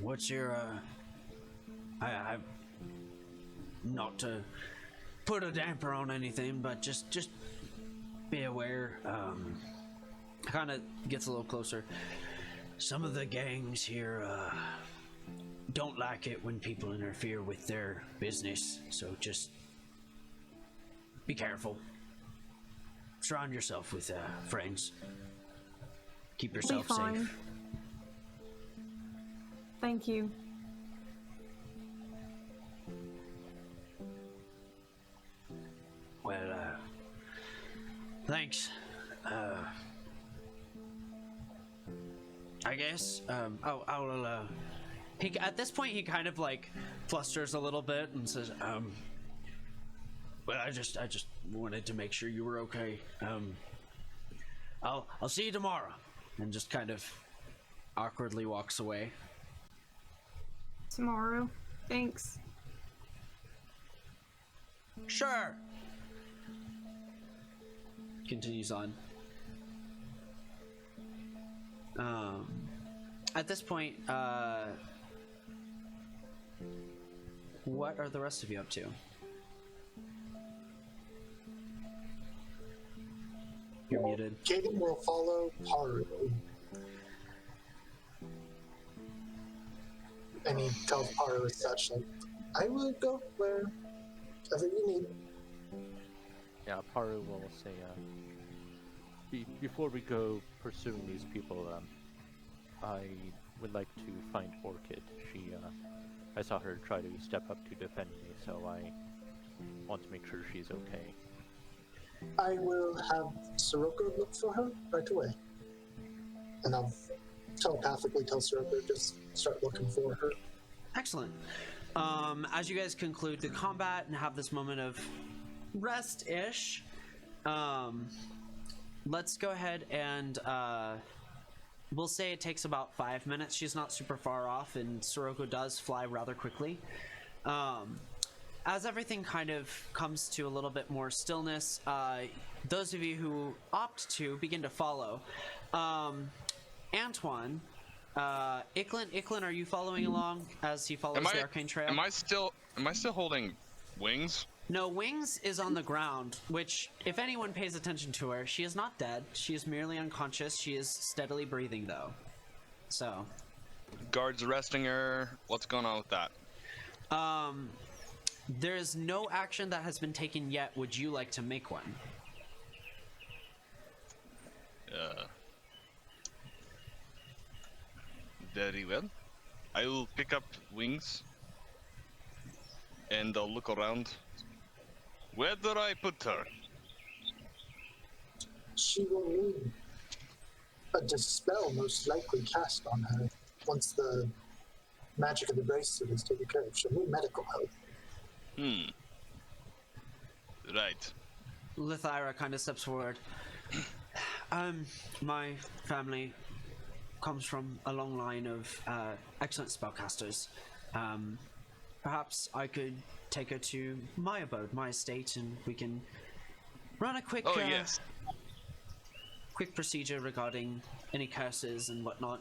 What's your I not to put a damper on anything, but just be aware. Kind of gets a little closer. Some of the gangs here don't like it when people interfere with their business, so just be careful. Surround yourself with friends. Keep yourself safe. Thank you. Well, thanks. I guess. I'll. At this point, he kind of like flusters a little bit and says, "Well, I just wanted to make sure you were okay. I'll see you tomorrow," and just kind of awkwardly walks away. Tomorrow. Thanks. Sure. Continues on. At this point, what are the rest of you up to? You're muted. Caden will follow Paru. And he tells Paru as such, like, I will go wherever you need. Yeah, Paru will say, before we go pursuing these people, I would like to find Orchid. I saw her try to step up to defend me, so I want to make sure she's okay. I will have Sirocco look for her right away. And I'll telepathically tell Sirocco to just start looking for her. Excellent. As you guys conclude the combat and have this moment of rest-ish, let's go ahead and we'll say it takes about 5 minutes. She's not super far off, and Sirocco does fly rather quickly. As everything kind of comes to a little bit more stillness, those of you who opt to begin to follow. Antoine, Iklin, are you following along as he follows the arcane trail? Am I still holding wings? No, Wings is on the ground, which, if anyone pays attention to her, she is not dead. She is merely unconscious. She is steadily breathing, though. So. Guards arresting her. What's going on with that? There's no action that has been taken yet. Would you like to make one? Very well. I will pick up Wings. And I'll look around. Where do I put her? She will need a dispel most likely cast on her once the magic of the bracelet is taken care of. She'll need medical help. Right. Lithyra kind of steps forward. My family comes from a long line of excellent spellcasters. Perhaps I could take her to my abode, my estate, and we can run a quick yes. quick procedure regarding any curses and whatnot.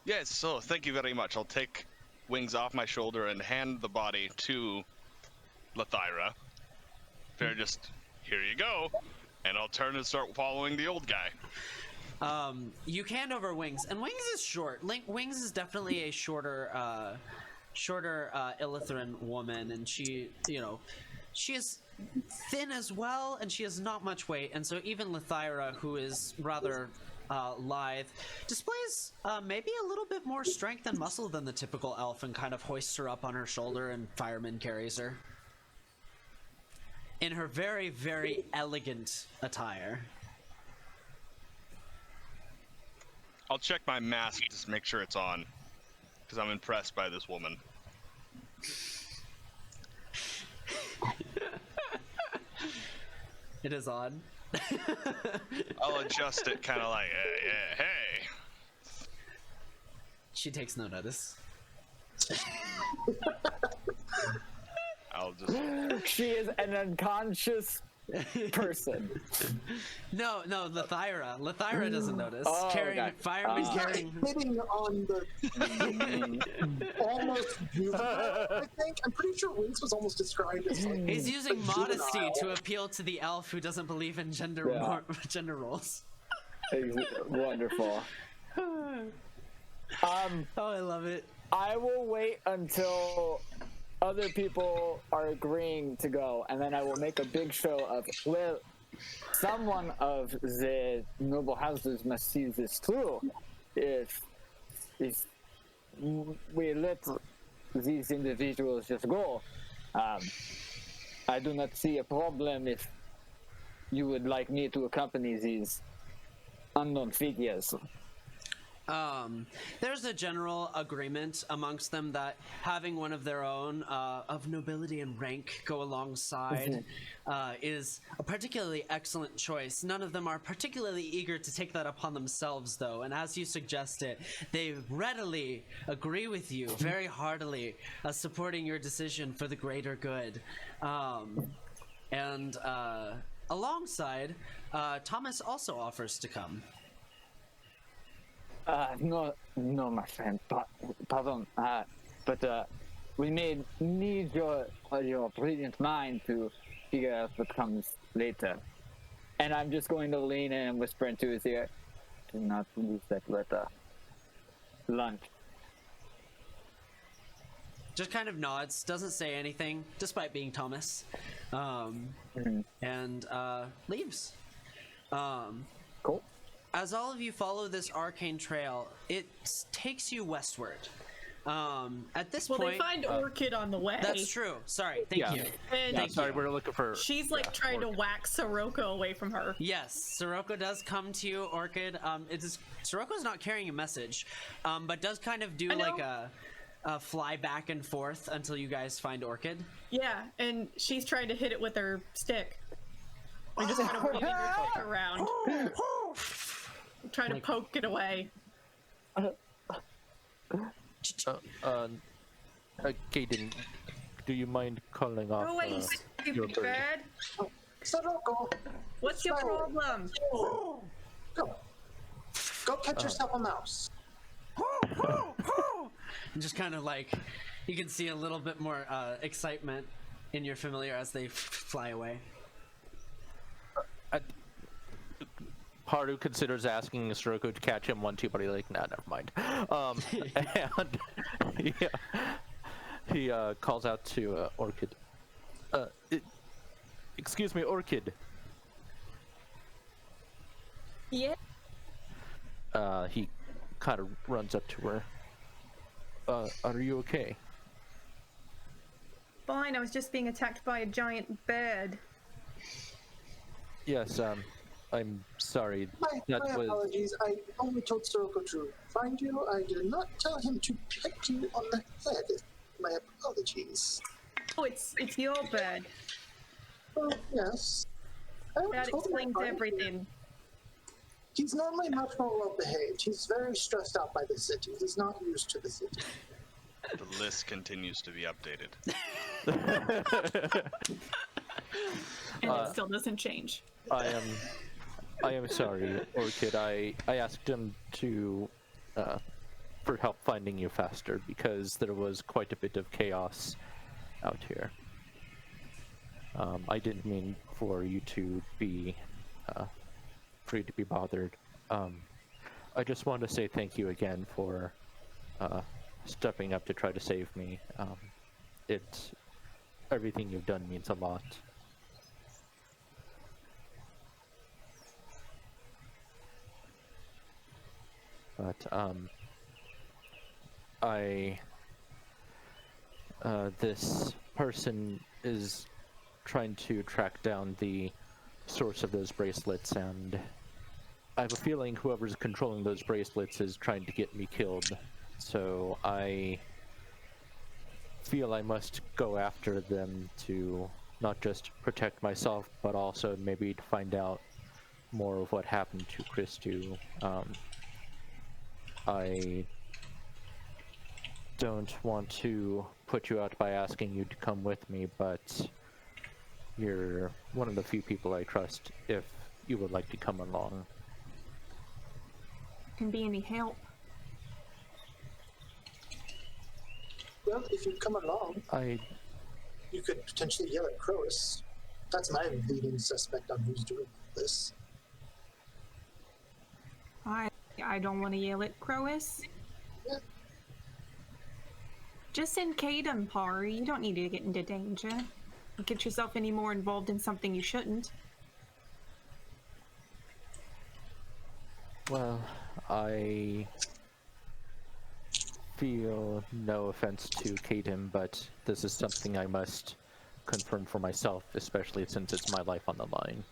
Yes, so thank you very much. I'll take Wings off my shoulder and hand the body to Lithyra. Fair, just, here you go. And I'll turn and start following the old guy. You hand over Wings, and Wings is short. Wings is definitely a shorter Illithran woman, and she is thin as well, and she has not much weight, and so even Lithyra, who is rather lithe, displays maybe a little bit more strength and muscle than the typical elf, and kind of hoists her up on her shoulder, and Fireman carries her in her very, very elegant attire. I'll check my mask just to make sure it's on, because I'm impressed by this woman. It is on. I'll adjust it kind of like, hey. She takes no notice. I'll just... She is an unconscious person. No, Lithyra. Lithyra doesn't notice. Oh, okay. Fireman carrying. Hitting on the almost juvenile, I think. I'm pretty sure Wings was almost described as like He's using a modesty juvenile. to appeal to the elf who doesn't believe in gender roles. Wonderful. Oh, I love it. I will wait until other people are agreeing to go, and then I will make a big show of, well, someone of the noble houses must see this through. If we let these individuals just go, I do not see a problem if you would like me to accompany these unknown figures. There's a general agreement amongst them that having one of their own of nobility and rank go alongside is a particularly excellent choice. None of them are particularly eager to take that upon themselves, though, and as you suggested, they readily agree with you very heartily, supporting your decision for the greater good. And alongside, Thomas also offers to come. No, my friend. Pardon. But we may need your brilliant mind to figure out what comes later. And I'm just going to lean in and whisper into his ear, "Do not lose that letter. Lunch." Just kind of nods, doesn't say anything, despite being Thomas, and leaves. Cool. As all of you follow this arcane trail, it takes you westward. At this Well, point, they find Orchid on the way. that's true. Sorry, thank you. And Thank Sorry, you. we're looking for. she's like trying to whack Sirocco away from her. Yes, Sirocco does come to you, Orchid. Sirocco's not carrying a message, but does kind of do I know. like a fly back and forth until you guys find Orchid. Yeah, and she's trying to hit it with her stick. Or just kind of waving her stick around. Trying to poke it away. Gaiden, do you mind calling off Go away, you your stupid bird? bird. Soroko, What's your problem? go catch yourself a mouse. just kind of like, you can see a little bit more excitement in your familiar as they fly away. Haru considers asking Sirocco to catch him 1-2, but he's like, nah, never mind. And he calls out to Orchid. Excuse me, Orchid. Yeah. He kind of runs up to her. Are you okay? Fine, I was just being attacked by a giant bird. Yes, I'm sorry. My apologies. I only told Sirocco to find you. I did not tell him to peck you on the head. My apologies. Oh, it's your bird. Oh, yes. That explains everything. He's normally much more well behaved. He's very stressed out by the city. He's not used to the city. The list continues to be updated. And it still doesn't change. I am sorry, Orchid. I asked him to for help finding you faster because there was quite a bit of chaos out here. I didn't mean for you to be free to be bothered. I just wanted to say thank you again for stepping up to try to save me. Everything you've done means a lot. But this person is trying to track down the source of those bracelets, and I have a feeling whoever's controlling those bracelets is trying to get me killed. So I feel I must go after them to not just protect myself, but also maybe to find out more of what happened to Christu. I don't want to put you out by asking you to come with me, but you're one of the few people I trust if you would like to come along. Can be any help. Well, if you come along, you could potentially yell at Crows. That's my leading suspect on who's doing this. I don't want to yell at Crows. Yeah. Just send Caden, Pari. You don't need to get into danger. Don't get yourself any more involved in something you shouldn't. Well, I feel no offense to Caden, but this is something I must confirm for myself, especially since it's my life on the line.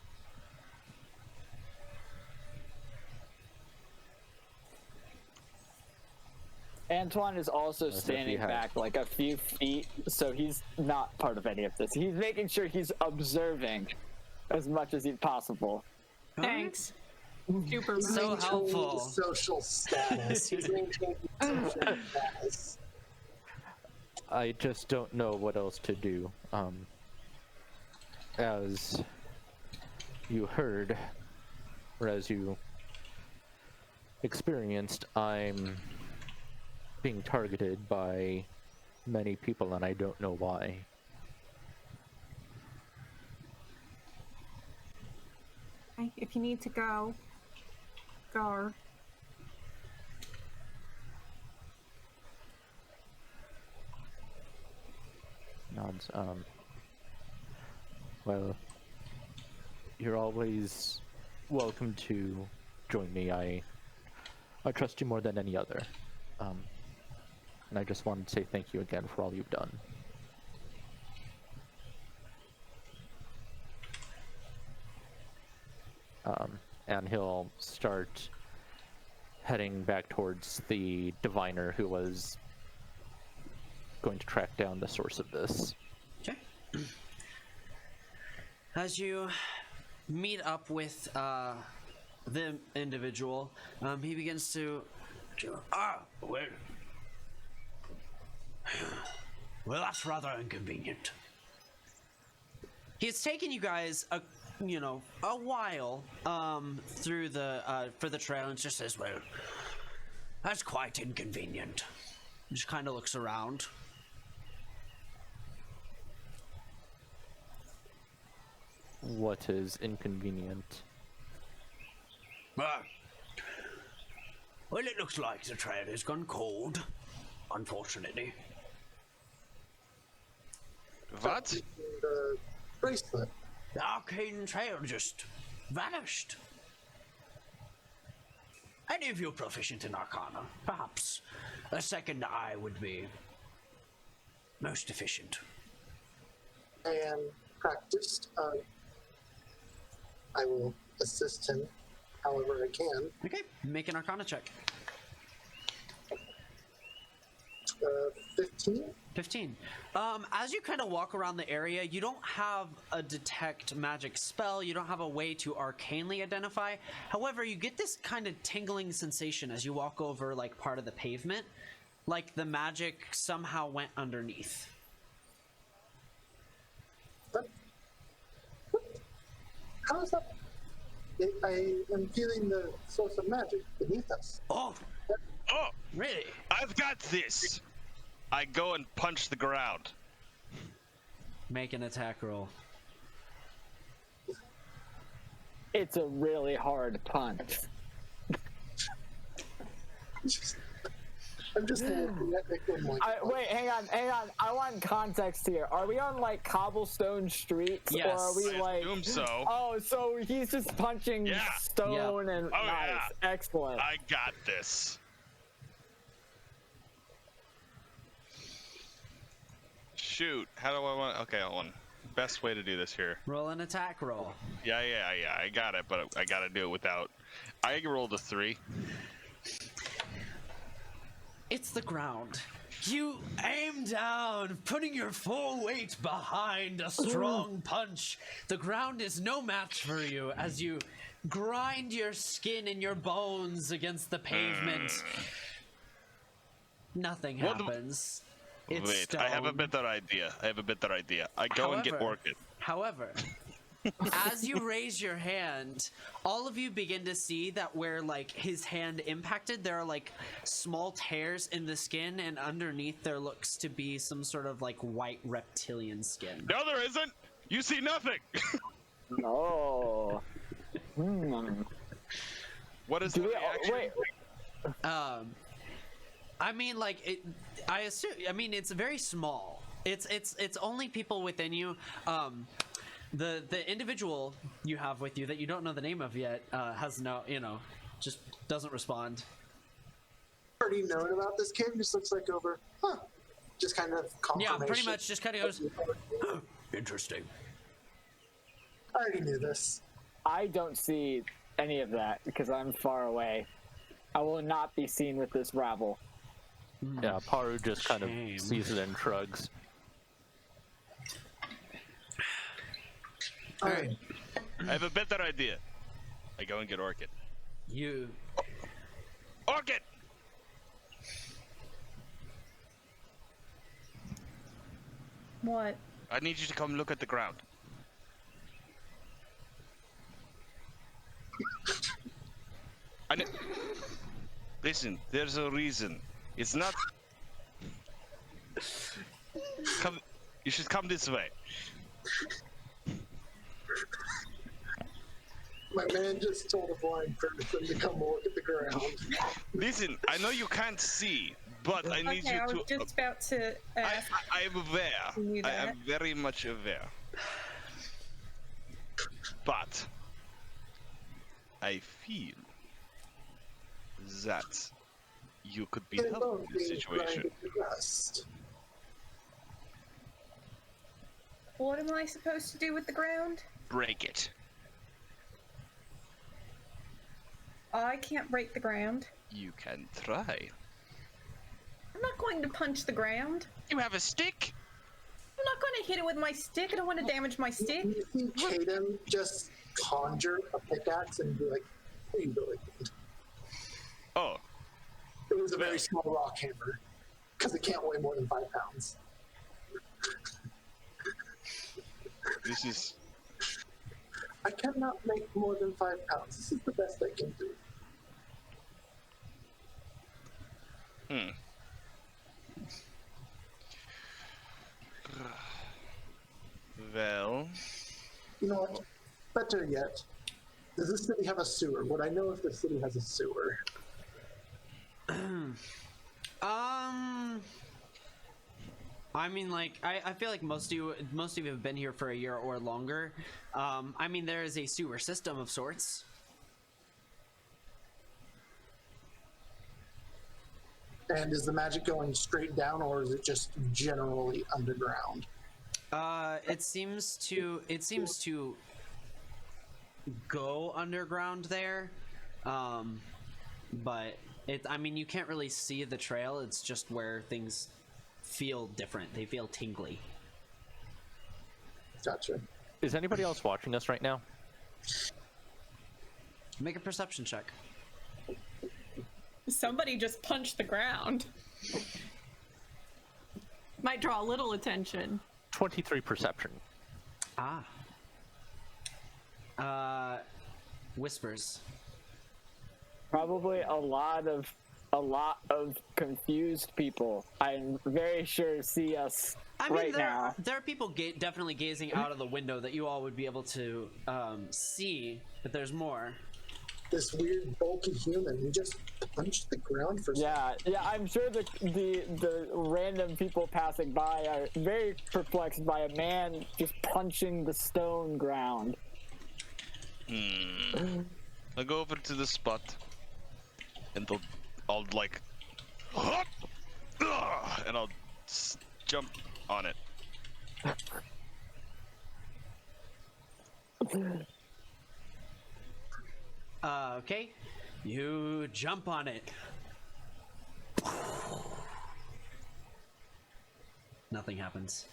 Antoine is also standing back like a few feet, so he's not part of any of this. He's making sure he's observing as much as he's possible. Thanks. Super So helpful. Social status. He's maintaining social status. I just don't know what else to do. As you heard, or as you experienced, I'm being targeted by many people, and I don't know why. If you need to go, go. Nods. Well, you're always welcome to join me. I trust you more than any other. And I just wanted to say thank you again for all you've done. And he'll start heading back towards the diviner who was going to track down the source of this. Okay. As you meet up with the individual, he begins to well, that's rather inconvenient. He's taken you guys a while through the for the trail, and just says, well, that's quite inconvenient. Just kind of looks around. What is inconvenient? Well, it looks like the trail has gone cold, unfortunately. What? The bracelet. The arcane trail just vanished. Any of you proficient in Arcana? Perhaps a second eye would be most efficient. And practiced. I will assist him however I can. Okay, make an Arcana check. 15. 15. As you kind of walk around the area, you don't have a detect magic spell. You don't have a way to arcanely identify. However, you get this kind of tingling sensation as you walk over like part of the pavement, like the magic somehow went underneath. But how is that? I am feeling the source of magic beneath us. Oh, really? I've got this. I go and punch the ground. Make an attack roll. It's a really hard punch. I'm just looking at Nick and like, Wait, hang on. I want context here. Are we on like cobblestone streets, Yes. or are we I like? assume so. Oh, so he's just punching stone and Oh, nice, yeah. excellent. I got this. Shoot. How do I want? Okay, hold on. Best way to do this here. Roll an attack roll. Yeah. I got it, but I gotta do it without. I rolled a 3. It's the ground. You aim down, putting your full weight behind a strong punch. The ground is no match for you as you grind your skin and your bones against the pavement. Nothing What the- happens. It's Wait, stone. I have a better idea. I go and get Orchid. However, as you raise your hand, all of you begin to see that where like his hand impacted, there are like small tears in the skin, and underneath there looks to be some sort of like white reptilian skin. No, there isn't. You see nothing. No. What is the reaction? Wait. I mean, like it. I assume. I mean, it's very small. It's only people within you. The individual you have with you that you don't know the name of yet has no, just doesn't respond. already known about this kid. Just looks like over, just kind of confirmation. Yeah, pretty much just kind of goes, interesting. I already knew this. I don't see any of that because I'm far away. I will not be seen with this rabble. Yeah, Paru just kind Shame. of sees it and shrugs. All right. I have a better idea. I go and get Orchid. You. Orchid! What? I need you to come look at the ground. Listen, there's a reason. It's not. Come. You should come this way. My man just told a blind person to come look at the ground. Listen, I know you can't see, but I need Okay, I you was to. just about to ask. I am aware. knew I am that. very much aware. But I feel that you could be It helpful won't in this be situation. blinded rest. What am I supposed to do with the ground? Break it. I can't break the ground. You can try. I'm not going to punch the ground. You have a stick? I'm not going to hit it with my stick. I don't want to damage my stick. You see Tatum just conjure a pickaxe and be like, "What are you doing?" Oh, It was a very small rock hammer because it can't weigh more than 5 pounds. this is. I cannot make more than 5 pounds. This is the best I can do. Well, You know what? Better yet, does this city have a sewer? Would I know if the city has a sewer? I mean, like, I feel like most of you have been here for a year or longer. I mean, there is a sewer system of sorts. And is the magic going straight down, or is it just generally underground? It seems to go underground there, but I mean, you can't really see the trail. It's just where things feel different. They feel tingly. Gotcha. Is anybody else watching us right now? Make a perception check. Somebody just punched the ground. Might draw a little attention. 23 perception. Whispers. Probably a lot of confused people. I'm very sure see us right now. There are people definitely gazing out of the window that you all would be able to see, but there's more. This weird bulky human who just punched the ground for Yeah, I'm sure the random people passing by are very perplexed by a man just punching the stone ground. I'll go over to the spot, and I'll like, and I'll jump on it. Okay, you jump on it. Nothing happens.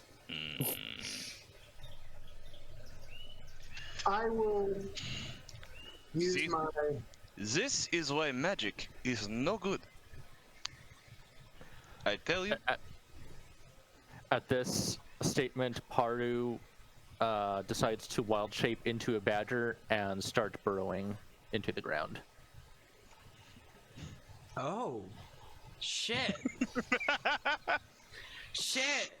I will use See? my... This is why magic is no good. I tell you. At this statement, Paru decides to wild shape into a badger and start burrowing into the ground. Oh, shit. Shit.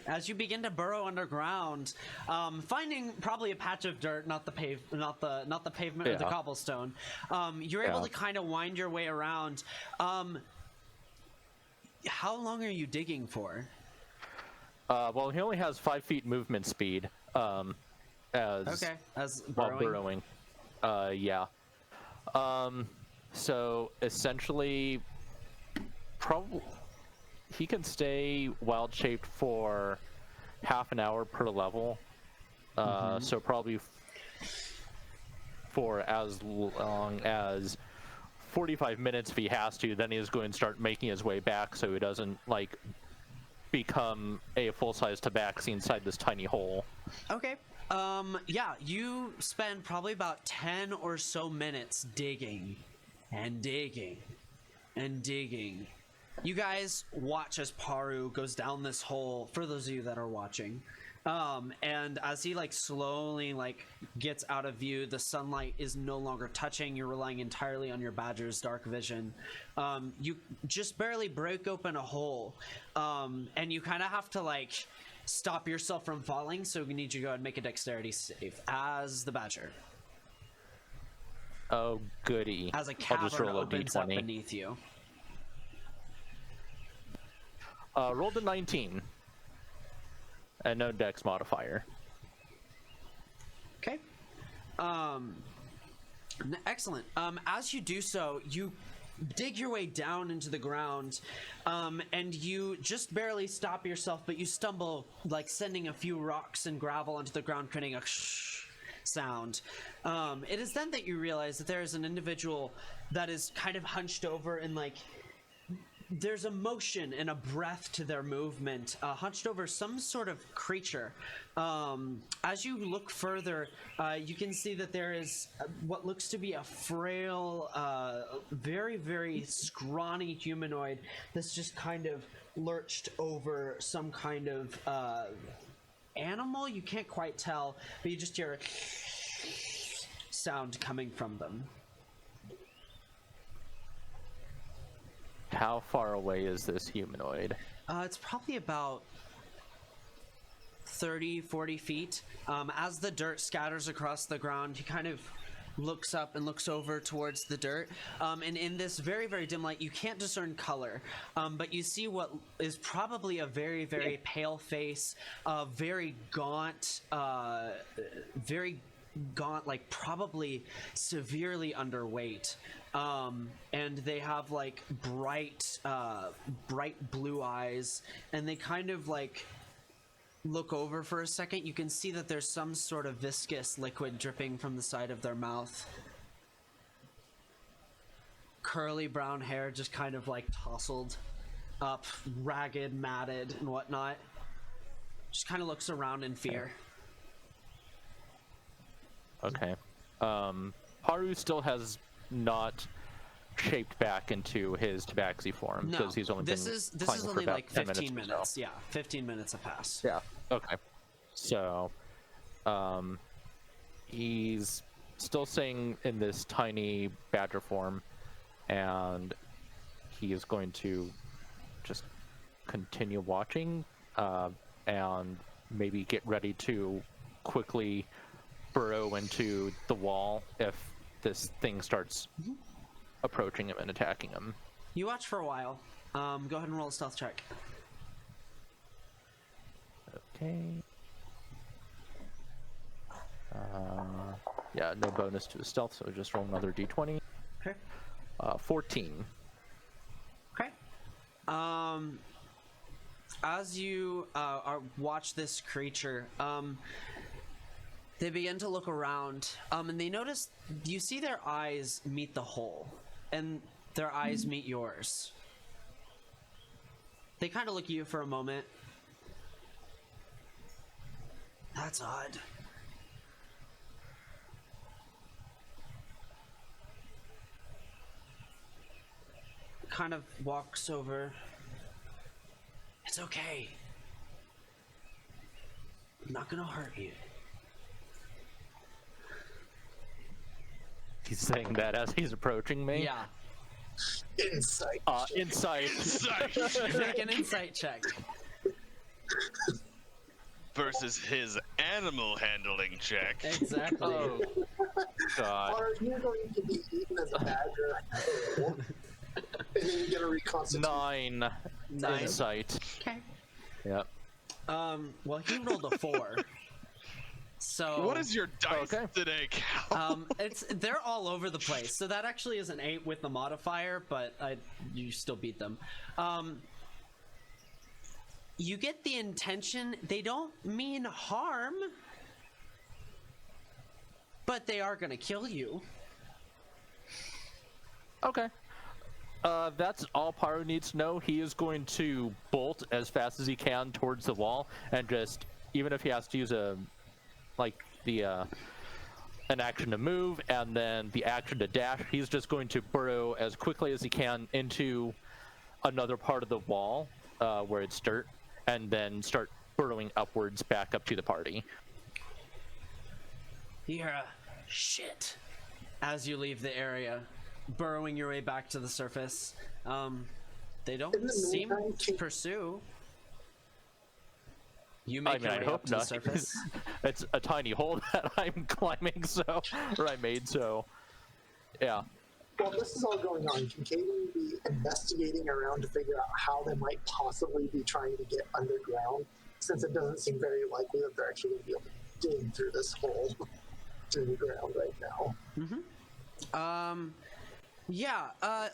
As you begin to burrow underground, finding probably a patch of dirt, not the pavement or the cobblestone, you're able to kind of wind your way around. How long are you digging for? Well, he only has 5 feet movement speed. As burrowing. While burrowing. So essentially, probably he can stay wild shaped for half an hour per level. So probably for as long as 45 minutes if he has to. Then he's going to start making his way back so he doesn't like become a full-size tabaxi inside this tiny hole. Okay. Yeah, you spend probably about 10 or so minutes digging and digging and digging. You guys watch as Paru goes down this hole, for those of you that are watching. And as he slowly gets out of view, the sunlight is no longer touching. You're relying entirely on your badger's dark vision. You just barely break open a hole, and you kind of have to stop yourself from falling. So we need you to go ahead and make a dexterity save as the badger. Oh goody! As a cavern opens up beneath you. Rolled a 19. And no dex modifier. Okay. Excellent. As you do so, you dig your way down into the ground, and you just barely stop yourself, but you stumble, sending a few rocks and gravel onto the ground, creating a sound. It is then that you realize that there is an individual that is kind of hunched over and there's a motion and a breath to their movement, hunched over some sort of creature. As you look further, you can see that there is what looks to be a frail, very, very scrawny humanoid that's just kind of lurched over some kind of animal. You can't quite tell, but you just hear a sound coming from them. how far away is this humanoid? It's probably about 30-40 feet. As the dirt scatters across the ground, he kind of looks up and looks over towards the dirt, and in this very, very dim light, you can't discern color, but you see what is probably a very, very pale face, very gaunt, like probably severely underweight, and they have like bright blue eyes, and they kind of like look over for a second. You can see that there's some sort of viscous liquid dripping from the side of their mouth. Curly brown hair just kind of like tousled up, ragged, matted, and whatnot. Just kind of looks around in fear. Okay. Haru still has not shaped back into his tabaxi form because he's only this been is climbing for only about like 10 15 minutes. minutes. Yeah, 15 minutes have passed. Yeah. Okay. So, he's still staying in this tiny badger form, and he is going to just continue watching, and maybe get ready to quickly burrow into the wall if this thing starts approaching him and attacking him. You watch for a while. Go ahead and roll a stealth check. Okay. Yeah, no bonus to his stealth, so just roll another d20. Okay. 14. Okay. As you watch this creature, they begin to look around, and they notice, you see their eyes meet the hole, and their eyes meet yours. They kind of look at you for a moment. That's odd. Kind of walks over. It's okay. I'm not gonna hurt you. He's saying that as he's approaching me? Yeah. Insight. Insight. Make an insight check. Versus his animal handling check. Exactly. Oh, God. Are you going to be eaten as a badger? And then you get a reconstitute. 9 insight. Okay. Yep. Well, he rolled a 4. So What is your dice today, Cal? they're all over the place. So that actually is an 8 with the modifier, but you still beat them. You get the intention. They don't mean harm, but they are gonna kill you. Okay. That's all Paru needs to know. He is going to bolt as fast as he can towards the wall, and just, even if he has to use an action to move and then the action to dash, he's just going to burrow as quickly as he can into another part of the wall where it's dirt, and then start burrowing upwards back up to the party. You hear a shit as you leave the area, burrowing your way back to the surface. They don't seem to pursue. You make your way up to the surface. It's a tiny hole that I'm climbing, I made, so yeah. While this is all going on, can Kaden be investigating around to figure out how they might possibly be trying to get underground, since it doesn't seem very likely that they're actually going to be able to dig through this hole to the ground right now?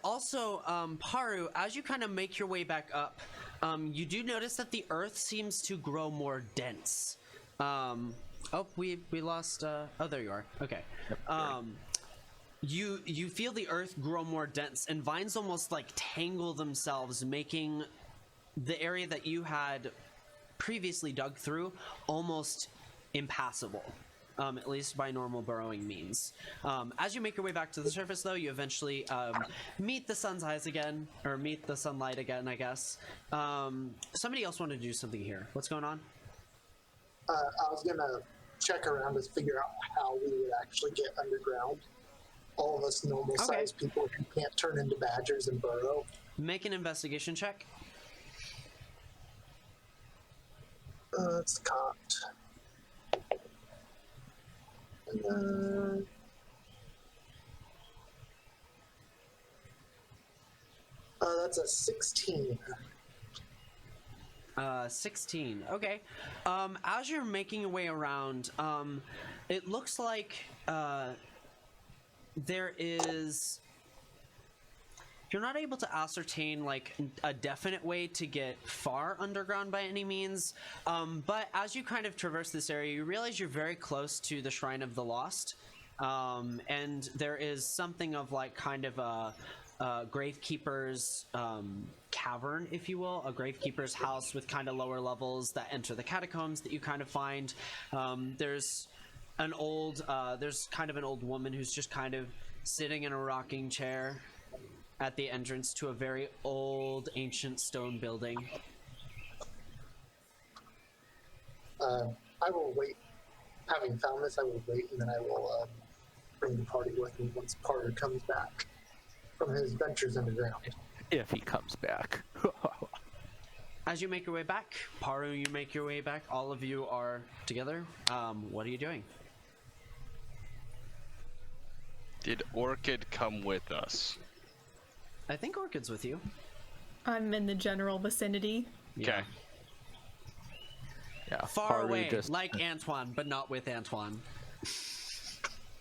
Also, Paru, as you kind of make your way back up, you do notice that the earth seems to grow more dense. We lost, oh, there you are. Okay. You feel the earth grow more dense, and vines almost like tangle themselves, making the area that you had previously dug through almost impassable. At least by normal burrowing means. As you make your way back to the surface, though, you eventually meet the sun's eyes again, or meet the sunlight again, I guess. Somebody else wanted to do something here. What's going on? I was going to check around to figure out how we would actually get underground. All of us normal-sized people who can't turn into badgers and burrow. Make an investigation check. It's cocked. And that's a 16. 16. Okay. As you're making your way around, it looks like there is. You're not able to ascertain like a definite way to get far underground by any means, but as you kind of traverse this area, you realize you're very close to the Shrine of the Lost, and there is something of like kind of a gravekeeper's cavern, if you will, a gravekeeper's house with kind of lower levels that enter the catacombs that you kind of find. There's an old, there's kind of an old woman who's just kind of sitting in a rocking chair at the entrance to a very old, ancient stone building. I will wait. Having found this, I will wait, and then I will bring the party with me once Parter comes back from his ventures underground. If he comes back. As you make your way back, Paru, you make your way back. All of you are together. What are you doing? Did Orchid come with us? I think Orchid's with you. I'm in the general vicinity. Okay. Yeah. Far Paru away, just- like Antoine, but not with Antoine.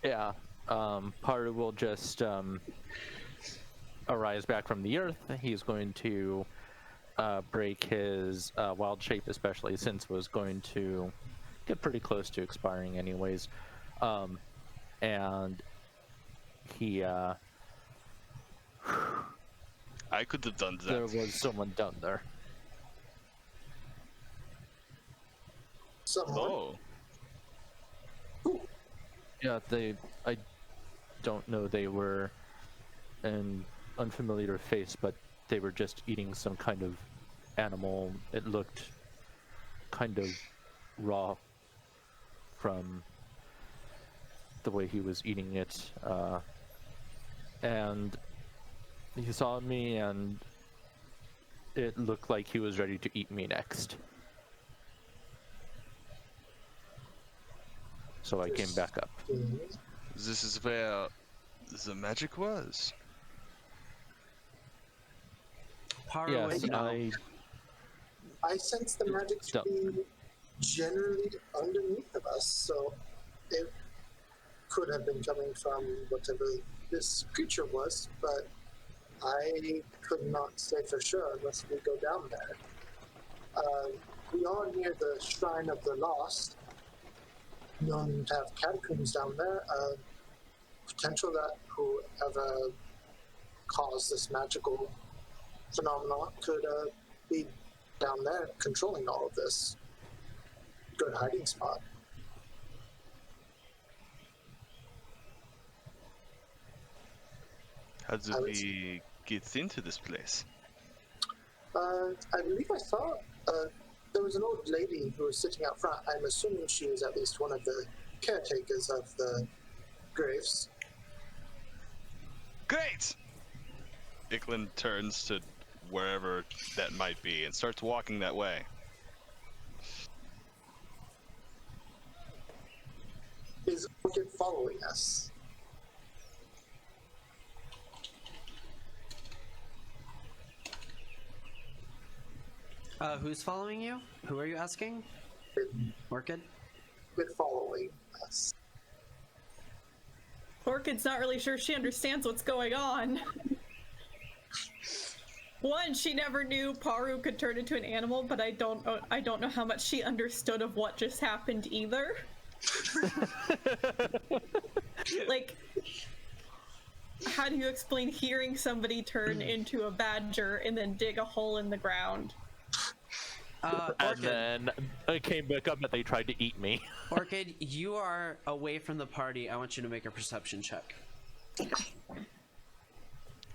Yeah. Paru will just arise back from the earth. He's going to break his wild shape, especially since it was going to get pretty close to expiring anyways. And he I could have done that. there was someone down there. Someone. Oh. Yeah, I don't know, they were an unfamiliar face, but they were just eating some kind of animal. It looked kind of raw from the way he was eating it. And he saw me, and it looked like he was ready to eat me next. So I came back up. This is where the magic was. Paru, Yes, no. I sense the magic to be generally underneath of us, so it could have been coming from whatever this creature was, but I could not say for sure unless we go down there. We are near the Shrine of the Lost, known to have catacombs down there. Potential that whoever caused this magical phenomenon could be down there controlling all of this. Good hiding spot. How did we get into this place? I believe I saw there was an old lady who was sitting out front. I'm assuming she was at least one of the caretakers of the graves. Great! Iklin turns to wherever that might be and starts walking that way. Is Orchid following us? Who's following you? Who are you asking? Orchid? Orchid following us. Orchid's not really sure she understands what's going on. One, she never knew Paru could turn into an animal, but I don't know how much she understood of what just happened either. Like, how do you explain hearing somebody turn into a badger and then dig a hole in the ground? And then I came back up and they tried to eat me. Orchid, you are away from the party. I want you to make a perception check.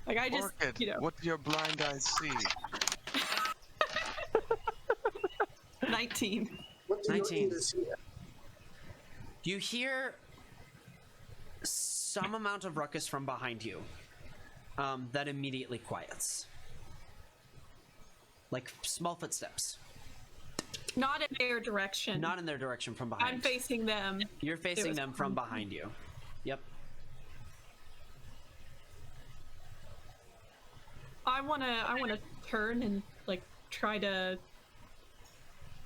Like, I just, Orchid, you know, what do your blind eyes see? 19. What do 19. your ears hear? You hear some amount of ruckus from behind you that immediately quiets. like small footsteps. Not in their direction. Not in their direction, from behind. I'm facing them. You're facing them from behind you. Yep. I wanna turn and like try to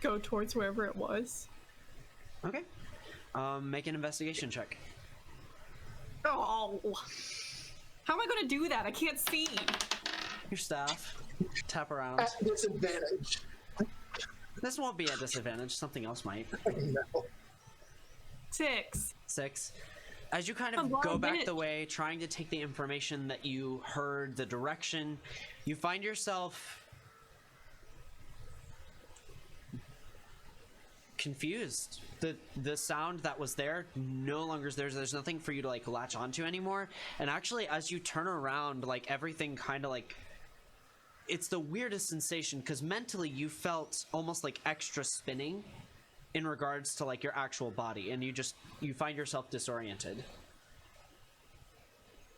go towards wherever it was. Okay. Make an investigation check. Oh, how am I gonna do that? I can't see. Your staff. Tap around. At disadvantage. This won't be a disadvantage. Something else might. No. 6. 6. As you kind A of lot go of back minutes. the way, trying to take the information that you heard, the direction, you find yourself confused. The sound that was there no longer is there. There's nothing for you to like latch onto anymore. And actually, as you turn around, like everything kind of like, it's the weirdest sensation because mentally you felt almost like extra spinning in regards to like your actual body, and you find yourself disoriented,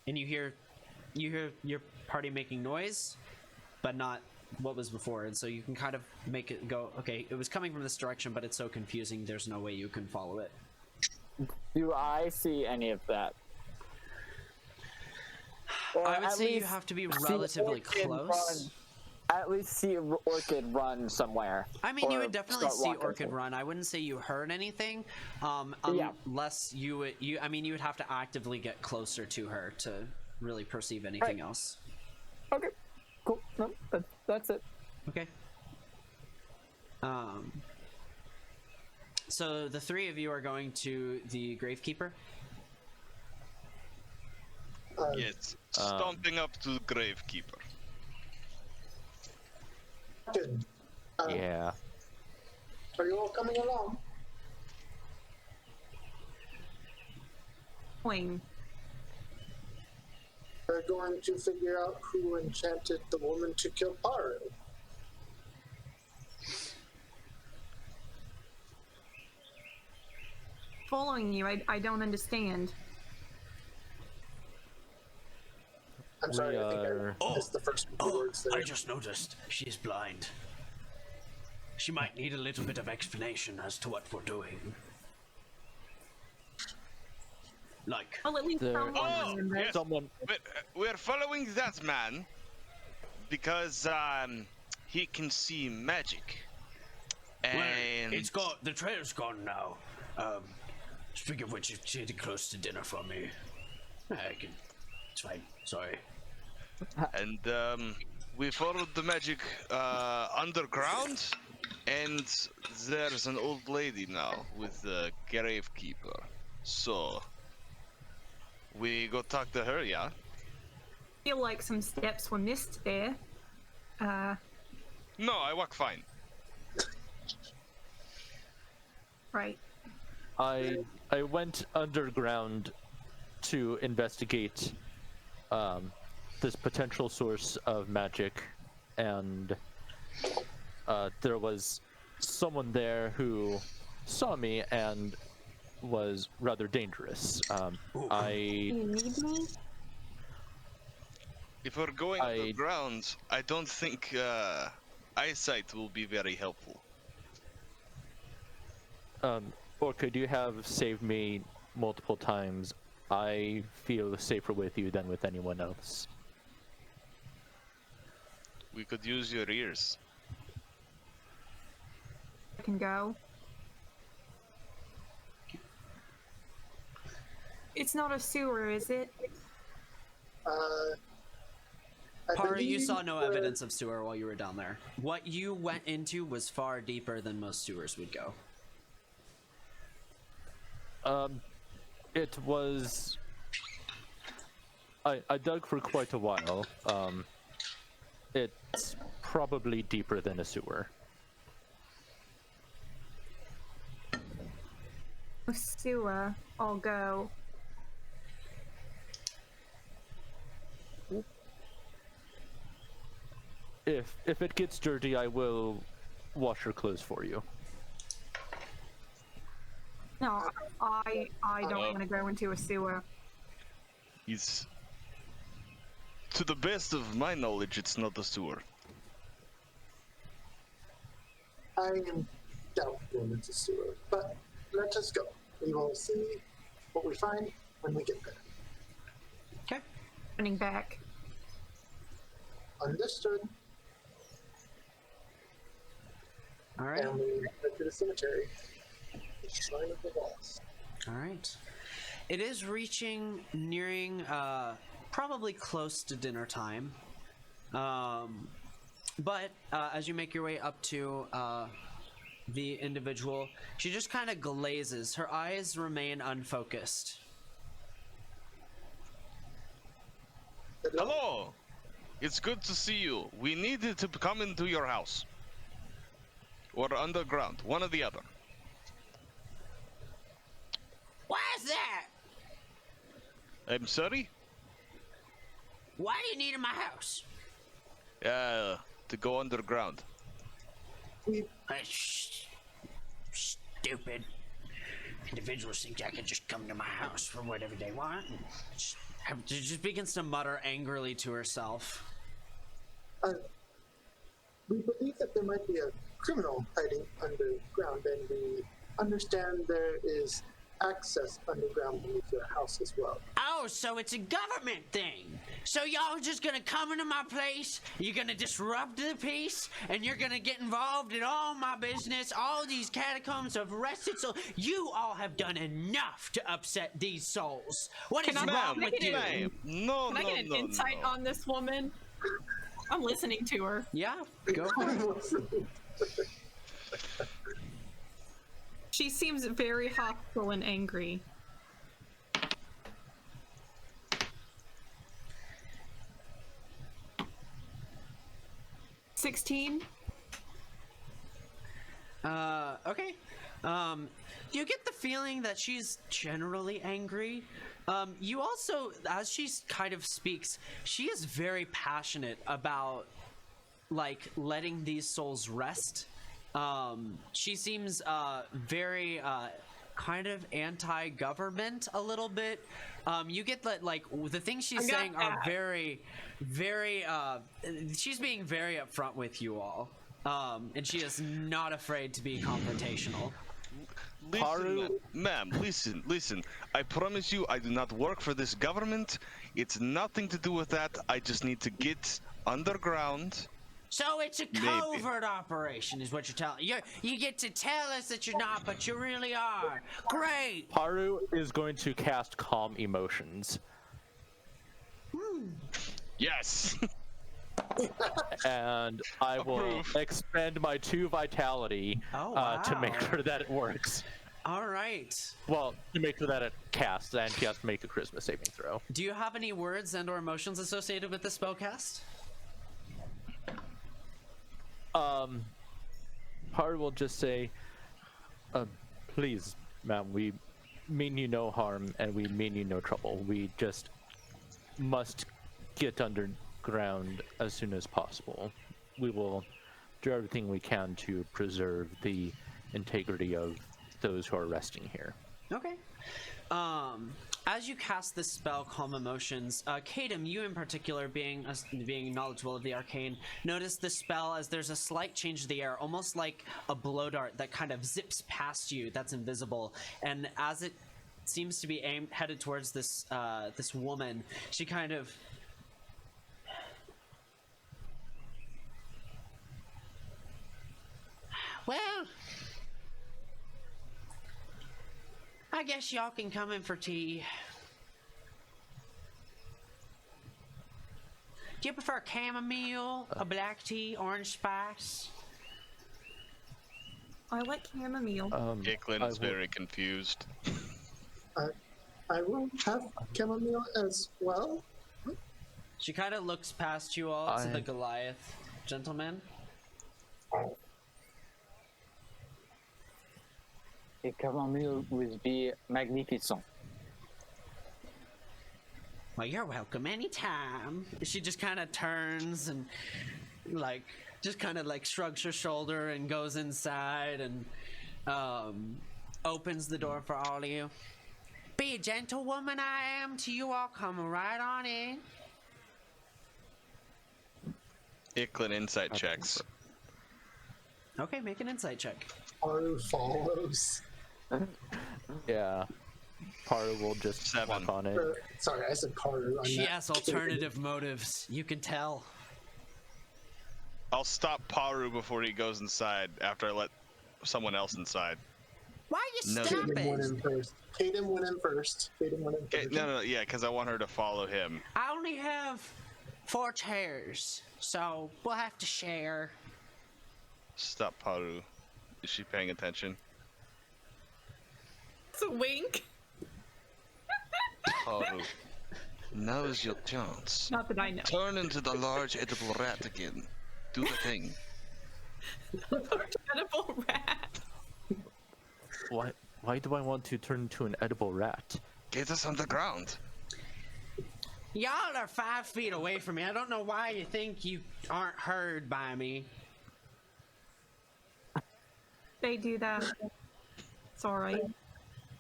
and you hear your party making noise, but not what was before, and so you can kind of make it go, okay, it was coming from this direction, but it's so confusing there's no way you can follow it. Do I see any of that? Or I would at say you least have to be see relatively Orchid close. At least see Orchid run somewhere. I mean, you or would definitely start see walking Orchid to- run. I wouldn't say you heard anything, Yeah. unless you would have to actively get closer to her to really perceive anything else. Okay, cool. No, that's it. Okay. So the three of you are going to the Gravekeeper. Yes, stomping up to the Gravekeeper. Good. Yeah. Are you all coming along? Wing. We're going to figure out who enchanted the woman to kill Paru. Following you, I don't understand. I'm sorry, I think are- I missed the first few words there. I just noticed she's blind. She might need a little bit of explanation as to what we're doing. Like, Well, at least There- someone Oh, remembers. yes. Someone. We're following that man because he can see magic. And the trail's gone now. Speaking of which, it's getting close to dinner for me. It's fine. Sorry. And we followed the magic underground, and there's an old lady now with the Gravekeeper. So we go talk to her, yeah? Feel like some steps were missed there. No, I walk fine. Right. I went underground to investigate this potential source of magic, and there was someone there who saw me and was rather dangerous. Do you need me? If we're going I- underground, I don't think eyesight will be very helpful. Orchid, you have saved me multiple times. I feel safer with you than with anyone else. We could use your ears. I can go. It's not a sewer, is it? I Paru, you believe saw no the- evidence of sewer while you were down there. What you went into was far deeper than most sewers would go. It was... I dug for quite a while. It's probably deeper than a sewer. A sewer. I'll go. If it gets dirty, I will wash your clothes for you. No, I don't want to go into a sewer. It's... To the best of my knowledge, it's not a sewer. I am doubtful it's a sewer, but let us go. We will see what we find when we get there. Okay. Running back. Understood. All right. And we head to the cemetery. The Shrine of the Lost. All right. It is nearing probably close to dinner time. But as you make your way up to the individual, she just kind of glazes. Her eyes remain unfocused. Hello! It's good to see you. We needed to come into your house. Or underground, one or the other. Why is that? I'm sorry? Why do you need in my house? To go underground. Stupid. Individuals think I can just come to my house for whatever they want. She just begins to mutter angrily to herself. We believe that there might be a criminal hiding underground, and we understand there is access underground beneath your house as well. Oh, so it's a government thing. So y'all just gonna come into my place, you're gonna disrupt the peace, and you're gonna get involved in all my business, all these catacombs of arrested souls. You all have done enough to upset these souls. What is wrong with you? No, Can I get an insight on this woman? I'm listening to her. Yeah, go for it. She seems very hostile and angry. $16. Okay. You get the feeling that she's generally angry. You also, as she kind of speaks, she is very passionate about, like, letting these souls rest. She seems very kind of anti-government a little bit. You get that, like, the things she's saying are very, very, she's being very upfront with you all. And she is not afraid to be confrontational. Listen, ma'am, listen. I promise you, I do not work for this government. It's nothing to do with that. I just need to get underground. So it's a covert operation, is what you're telling. You get to tell us that you're not, but you really are. Great. Haru is going to cast Calm Emotions. Yes. And I will expend my 2 vitality to make sure that it works. All right. Well, to make sure that it casts, and she has to make a charisma saving throw. Do you have any words and/or emotions associated with this spellcast? Haru will just say, please, ma'am, we mean you no harm, and we mean you no trouble. We just must get underground as soon as possible. We will do everything we can to preserve the integrity of those who are resting here. Okay. As you cast this spell, Calm Emotions, Kadam, you in particular, being knowledgeable of the arcane, notice the spell as there's a slight change to the air, almost like a blow dart that kind of zips past you that's invisible. And as it seems to be headed towards this this woman, she kind of... Well... I guess y'all can come in for tea. Do you prefer chamomile, a black tea, orange spice? I like chamomile. Iklin is very confused. I will have chamomile as well. She kind of looks past you all to the Goliath gentleman. A chamomile would be magnificent. Well, you're welcome anytime. She just kind of turns and, like, just kind of, like, shrugs her shoulder and goes inside and opens the door for all of you. Be a gentle woman I am to you all. Come right on in. Iklin insight checks. Okay, make an insight check. Haru follows. Yeah. Paru will just 7. walk on it. Sorry, I said Karu. I She meant has alternative motives. You can tell. I'll stop Paru before he goes inside after I let someone else inside. Why are you No. Kaden went stopping? in first. Kaden went in first. No, yeah, because I want her to follow him. I only have 4 chairs, so we'll have to share. Stop Paru. Is she paying attention? It's a wink. Paru. Now is your chance. Not that I know. Turn into the large edible rat again. Do the thing. Edible rat. Why do I want to turn into an edible rat? Get us on the ground. Y'all are 5 feet away from me. I don't know why you think you aren't heard by me. They do that. It's alright.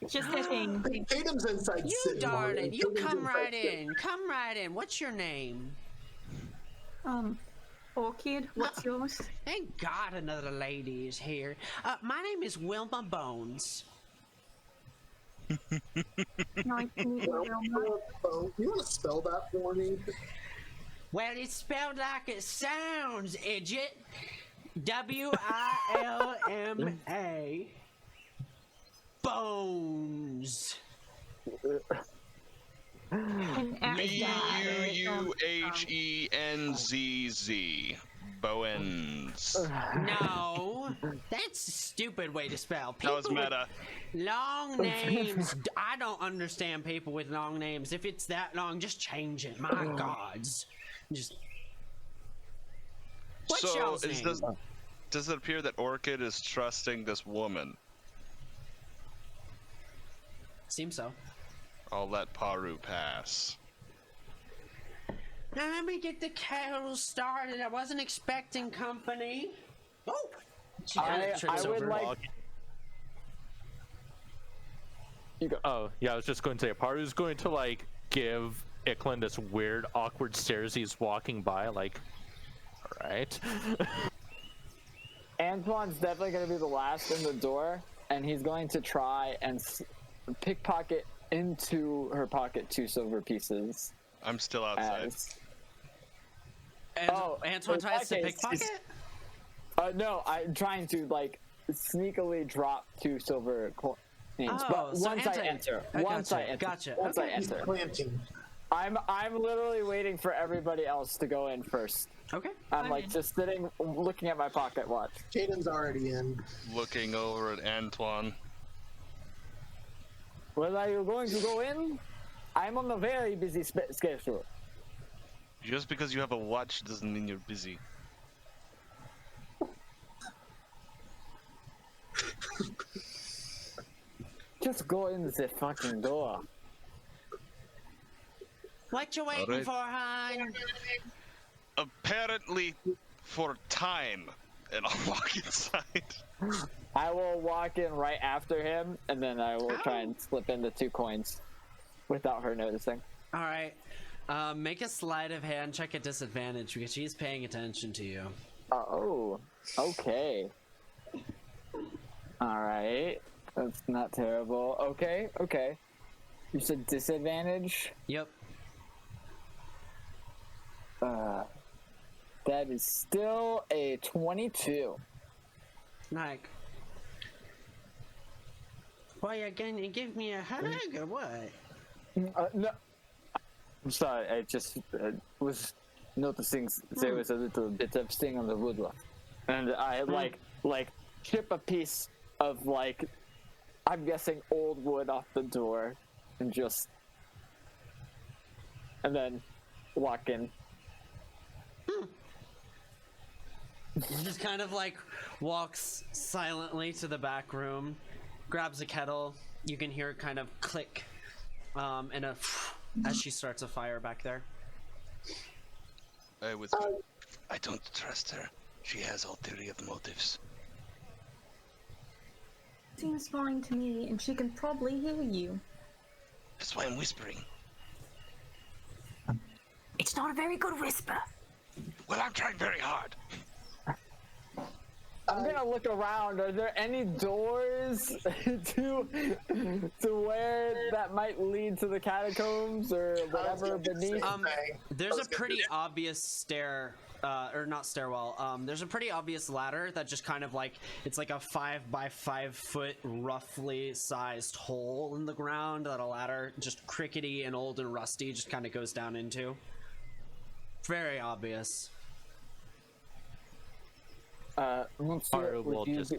Just hitting. Kaden's inside. You sitting on it, darling, and you Kaden's come inside right sitting. in. Come right in. What's your name? Orchid, what's yours? Thank God another lady is here. My name is Wilma Bones. Nice to meet you, Wilma. You want to spell that for me? Well, it's spelled like it sounds, idiot. W-I-L-M-A. Bones. An B-U-U-H-E-N-Z-Z. Bowens. No, that's a stupid way to spell. That was People with meta. long names. I don't understand people with long names. If it's that long, just change it. My gods. Just. What's So, y'all's name? does it appear that Orchid is trusting this woman? Seems so. I'll let Paru pass. Now let me get the kettle started. I wasn't expecting company. Oh, she kinda trips I would over. like. You go. Oh, yeah, I was just going to say, Paru's going to, like, give Iklin this weird, awkward stare as he's walking by, like, alright. Antoine's definitely going to be the last in the door, and he's going to try and pickpocket into her pocket 2 silver pieces. I'm still outside. And Oh, Antoine in tries that to case, pickpocket? No, I'm trying to, like, sneakily drop 2 silver coins. Oh, But so once I enter. Once I enter. Gotcha. Once Okay. I enter. Planting. I'm literally waiting for everybody else to go in first. Okay. I'm like just sitting, looking at my pocket watch. Kaden's already in. Looking over at Antoine. Well, are you going to go in? I'm on a very busy schedule. Just because you have a watch doesn't mean you're busy. Just go in the fucking door. What you waiting Alright. for, hon? Apparently for time. And I'll walk inside. I will walk in right after him, and then I will try and slip in the 2 coins without her noticing. All right. Make a sleight of hand check at disadvantage because she's paying attention to you. Oh, okay. Alright. That's not terrible. Okay, okay. You said disadvantage? Yep. That is still a 22. Like, why you gonna give me a hug or what? No. I'm sorry, I just was noticing there was a little bit of sting on the woodwork. And I like chip a piece of, like, I'm guessing old wood off the door and then walk in. Just kind of like walks silently to the back room, grabs a kettle. You can hear it kind of click, and as she starts a fire back there. I whisper. I don't trust her. She has ulterior motives. Seems fine to me, and she can probably hear you. That's why I'm whispering. It's not a very good whisper. Well, I'm trying very hard. I'm gonna look around. Are there any doors to where that might lead to the catacombs or whatever beneath? There's a pretty obvious stair, or not stairwell. There's a pretty obvious ladder that just kind of like, it's like a 5 by 5 foot roughly sized hole in the ground that a ladder, just crickety and old and rusty, just kind of goes down into. Very obvious. Monsieur, will would you just...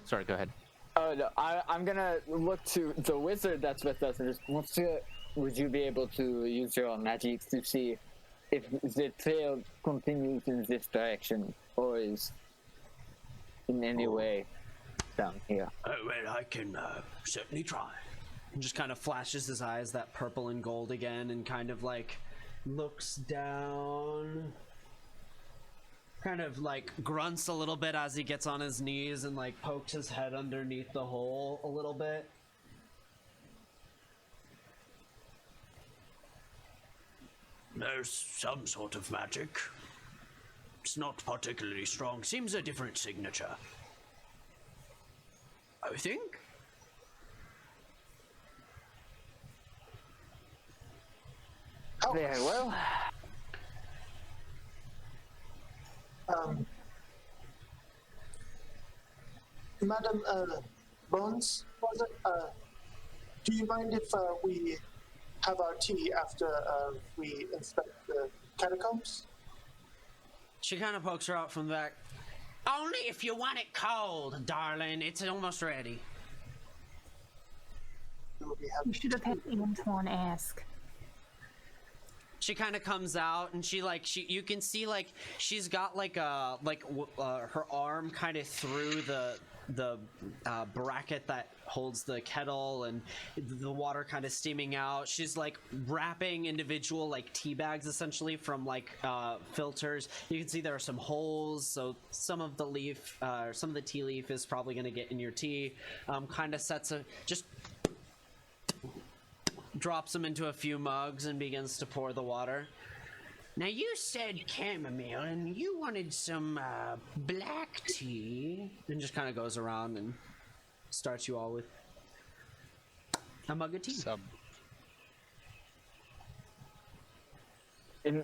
Sorry, go ahead. Oh no, I'm gonna look to the wizard that's with us and just, Monsieur, would you be able to use your magic to see if the trail continues in this direction or is in any way down here? Well, I can certainly try. And just kind of flashes his eyes that purple and gold again and kind of like looks down. Kind of like grunts a little bit as he gets on his knees and like pokes his head underneath the hole a little bit. There's some sort of magic. It's not particularly strong. Seems a different signature. I think. Very well. Madam Bones, was it? Do you mind if we have our tea after we inspect the catacombs? She kind of pokes her out from the back. Only if you want it cold, darling. It's almost ready. You should have had Antoine ask. She kind of comes out and you can see like she's got like her arm kind of through the bracket that holds the kettle and the water kind of steaming out. She's like wrapping individual like tea bags essentially from like filters. You can see there are some holes, so some of the tea leaf is probably going to get in your tea. Kind of drops them into a few mugs and begins to pour the water. Now you said chamomile and you wanted some black tea, and just kind of goes around and starts you all with a mug of tea.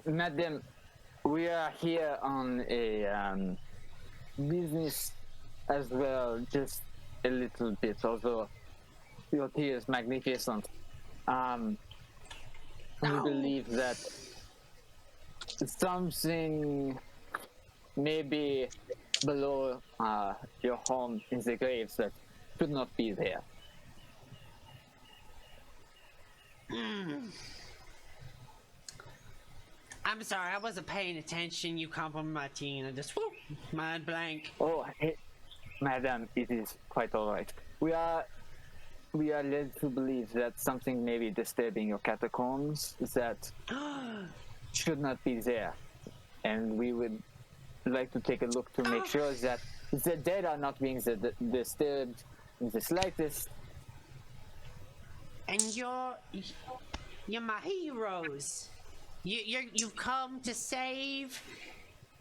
Madam, we are here on a business as well, just a little bit, although your tea is magnificent. We believe that something maybe below your home in the graves that should not be there. I'm sorry, I wasn't paying attention. You complimented my tea and I just mind blank. Oh, hey, madam, it is quite all right. We are led to believe that something may be disturbing your catacombs that should not be there. And we would like to take a look to make sure that the dead are not being disturbed in the slightest. And you're my heroes. You've come to save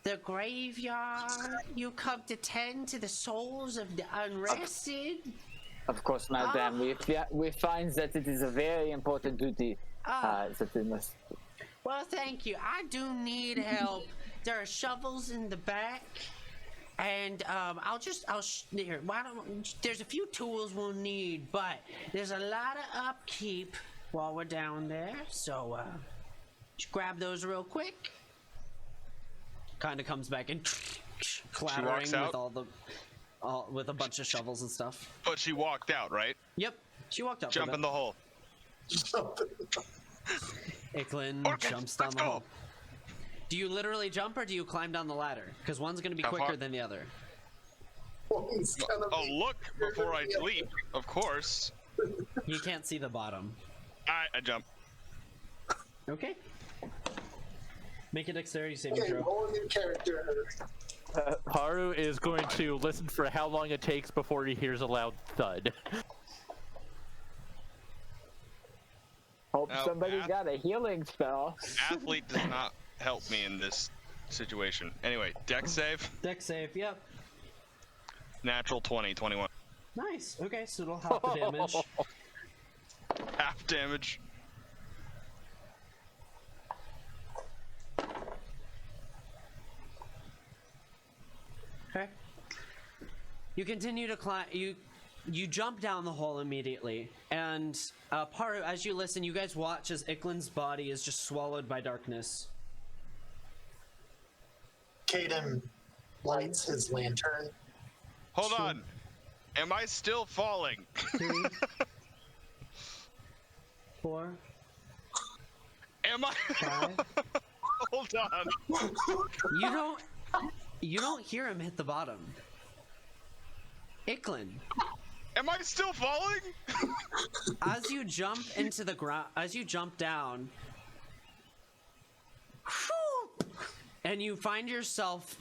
the graveyard. You come to tend to the souls of the unrested. Of course, madam. We find that it is a very important duty that we must. Well, thank you. I do need help. There are shovels in the back, and here. There's a few tools we'll need, but there's a lot of upkeep while we're down there. So, just grab those real quick. Kind of comes back and clattering with with a bunch of shovels and stuff. But she walked out, right? Yep, she walked up. Jump in the hole. Iklin jumps down the hole. Do you literally jump or do you climb down the ladder? Because one's going to be quicker than the other. Oh, look before I leap, of course. You can't see the bottom. I jump. Okay. Make a dexterity saving throw. Roll a new character. Haru is going to listen for how long it takes before he hears a loud thud. Hope somebody got a healing spell. Athlete does not help me in this situation. Anyway, deck save. Deck save. Yep. Natural 20, 21. Nice. Okay, so it'll half the damage. Half damage. Okay. You continue to climb. You jump down the hole immediately, and as you listen, you guys watch as Iklin's body is just swallowed by darkness. Caden lights his lantern. Hold on. Am I still falling? 3, 4. Am I? 5. Hold on. You don't hear him hit the bottom. Iklin. Am I still falling? As you jump into the ground, as you jump down, and you find yourself,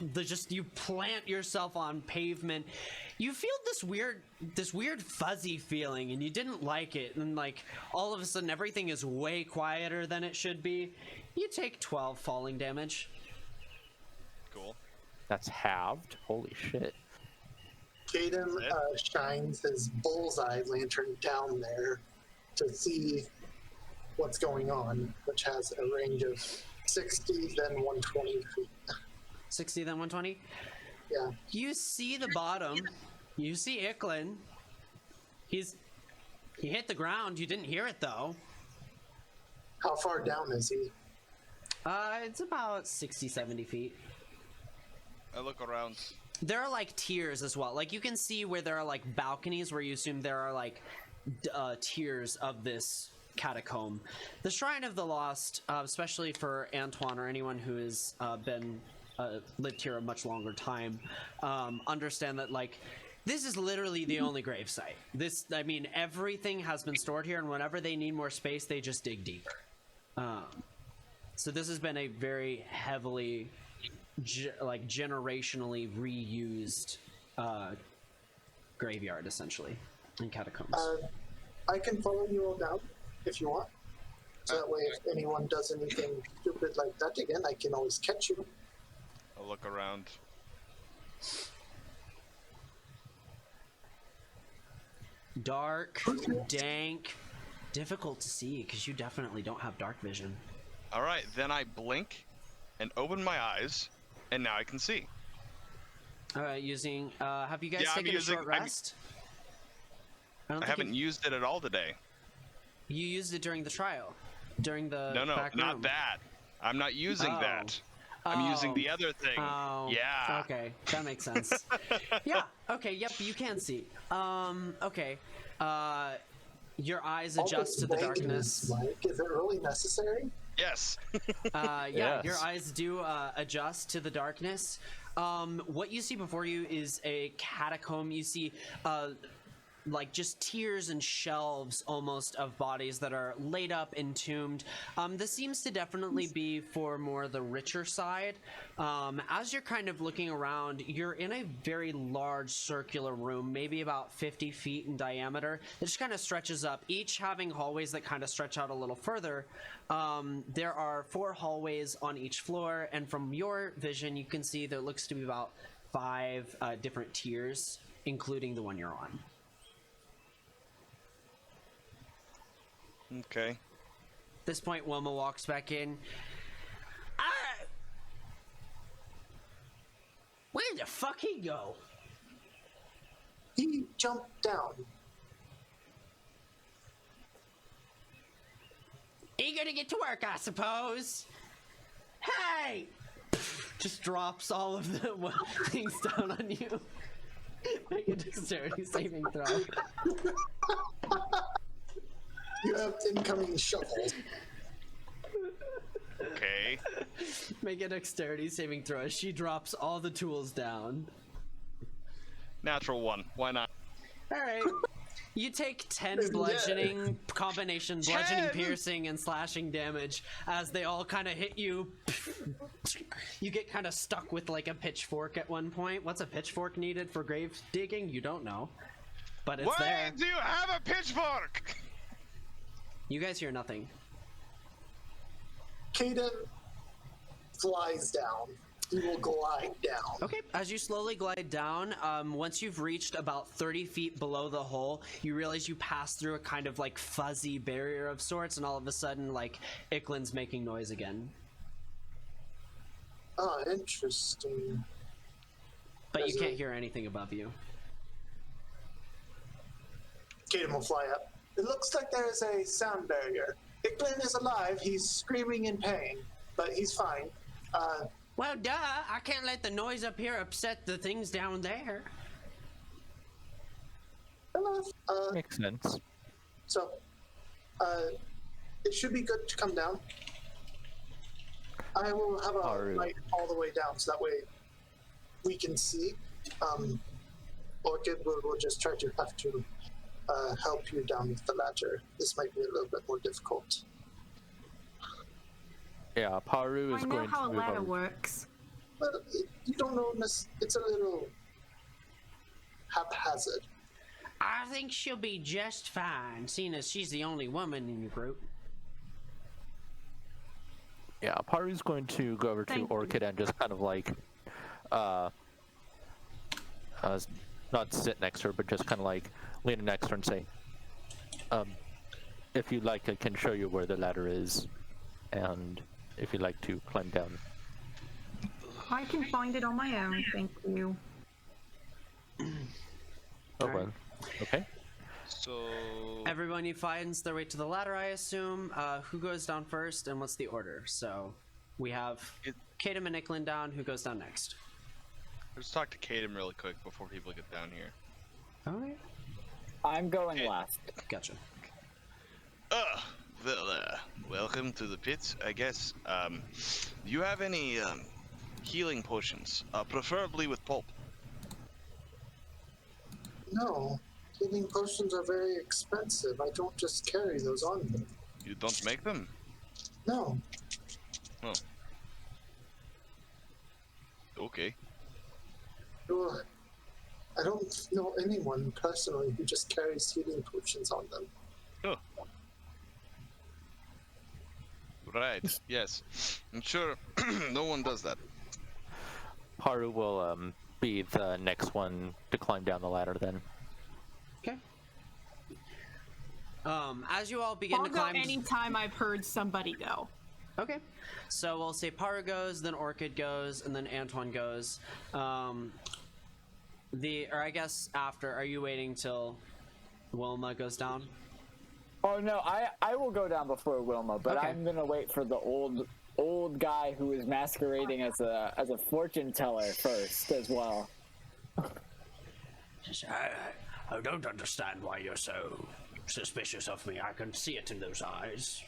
you plant yourself on pavement, you feel this weird fuzzy feeling, and you didn't like it, and like all of a sudden everything is way quieter than it should be. You take 12 falling damage. Cool. That's halved. Holy shit. Caden shines his bullseye lantern down there to see what's going on, which has a range of 60, then 120 feet. 60, then 120? Yeah. You see the bottom. You see Iklin. He hit the ground. You didn't hear it, though. How far down is he? It's about 60, 70 feet. I look around. There are like tiers as well. Like you can see where there are like balconies where you assume there are like tiers of this catacomb. The Shrine of the Lost, especially for Antoine or anyone who has been lived here a much longer time, understand that like this is literally the only grave site. I mean, everything has been stored here, and whenever they need more space, they just dig deeper. So this has been a very heavily generationally reused graveyard, essentially, in catacombs. I can follow you all down if you want. So that way, if anyone does anything stupid like that again, I can always catch you. I'll look around. Dark, dank, difficult to see because you definitely don't have dark vision. All right, then I blink and open my eyes, and now I can see. All right, using. Have you guys taken a short rest? I haven't used it at all today. You used it during the trial, during the No, back not room. that. I'm not using that. I'm using the other thing. Yeah. Okay, that makes sense. Yeah. Okay. Yep. You can see. Okay. Your eyes adjust to the darkness. Mike, is it really necessary? Yes. Yeah. Yes. Your eyes do adjust to the darkness. What you see before you is a catacomb. You see like just tiers and shelves almost of bodies that are laid up, entombed. This seems to definitely be for more the richer side. As you're kind of looking around, you're in a very large circular room, maybe about 50 feet in diameter. It just kind of stretches up, each having hallways that kind of stretch out a little further. There are 4 hallways on each floor, and from your vision, you can see there looks to be about 5 different tiers, including the one you're on. Okay. At this point, Wilma walks back in. Where the fuck he go? He jumped down. He gonna get to work, I suppose. Hey! Just drops all of the things down on you. Make a dexterity saving throw. You have incoming shovels. Okay. Make a dexterity saving throw as she drops all the tools down. Natural 1. Why not? Alright. You take 10 bludgeoning, combination bludgeoning, piercing, and slashing damage as they all kind of hit you. You get kind of stuck with like a pitchfork at one point. What's a pitchfork needed for grave digging? You don't know. But it's Why there. do you have a pitchfork? You guys hear nothing. Caden flies down. he will glide down. Okay, as you slowly glide down, once you've reached about 30 feet below the hole, you realize you pass through a kind of like fuzzy barrier of sorts, and all of a sudden, like, Icklin's making noise again. Oh, interesting. But you can't hear anything above you. Kaden will fly up. It looks like there is a sound barrier. Icklin is alive. He's screaming in pain, but he's fine. Well, duh! I can't let the noise up here upset the things down there. Hello. Makes sense. So, it should be good to come down. I will have a light all the way down, so that way we can see. Orchid will just try to have to help you down with the ladder. This might be a little bit more difficult. Yeah, Paru is I know going how to a move ladder over. works. Well, you don't know, it's a little haphazard. I think she'll be just fine, seeing as she's the only woman in your group. Yeah, Paru's going to go over to Thank you. Orchid and just kind of like, not sit next to her, but just kind of like lean next to her and say, if you'd like, I can show you where the ladder is, and if you'd like to climb down. I can find it on my own, thank you. Oh, well. Okay. So Everybody finds their way to the ladder, I assume. Who goes down first, and what's the order? So we have Kaden and Icklin down. Who goes down next? let's talk to Kaden really quick before people get down here. Okay. I'm going last. Gotcha. Well, welcome to the pits, I guess. Do you have any healing potions? Preferably with pulp. No, healing potions are very expensive. I don't just carry those on me. You don't make them? No. Oh. Okay. Well, I don't know anyone personally who just carries healing potions on them. Oh. Right, yes. I'm sure no one does that. Paru will be the next one to climb down the ladder then. Okay. As you all begin I'll to go climb. anytime I've heard somebody go. Okay. So we'll say Paru goes, then Orchid goes, and then Antoine goes. Or I guess after, are you waiting till Wilma goes down? Oh no, I will go down before Wilma, but Okay. I'm gonna wait for the old guy who is masquerading as a fortune teller first as well. I don't understand why you're so suspicious of me. I can see it in those eyes.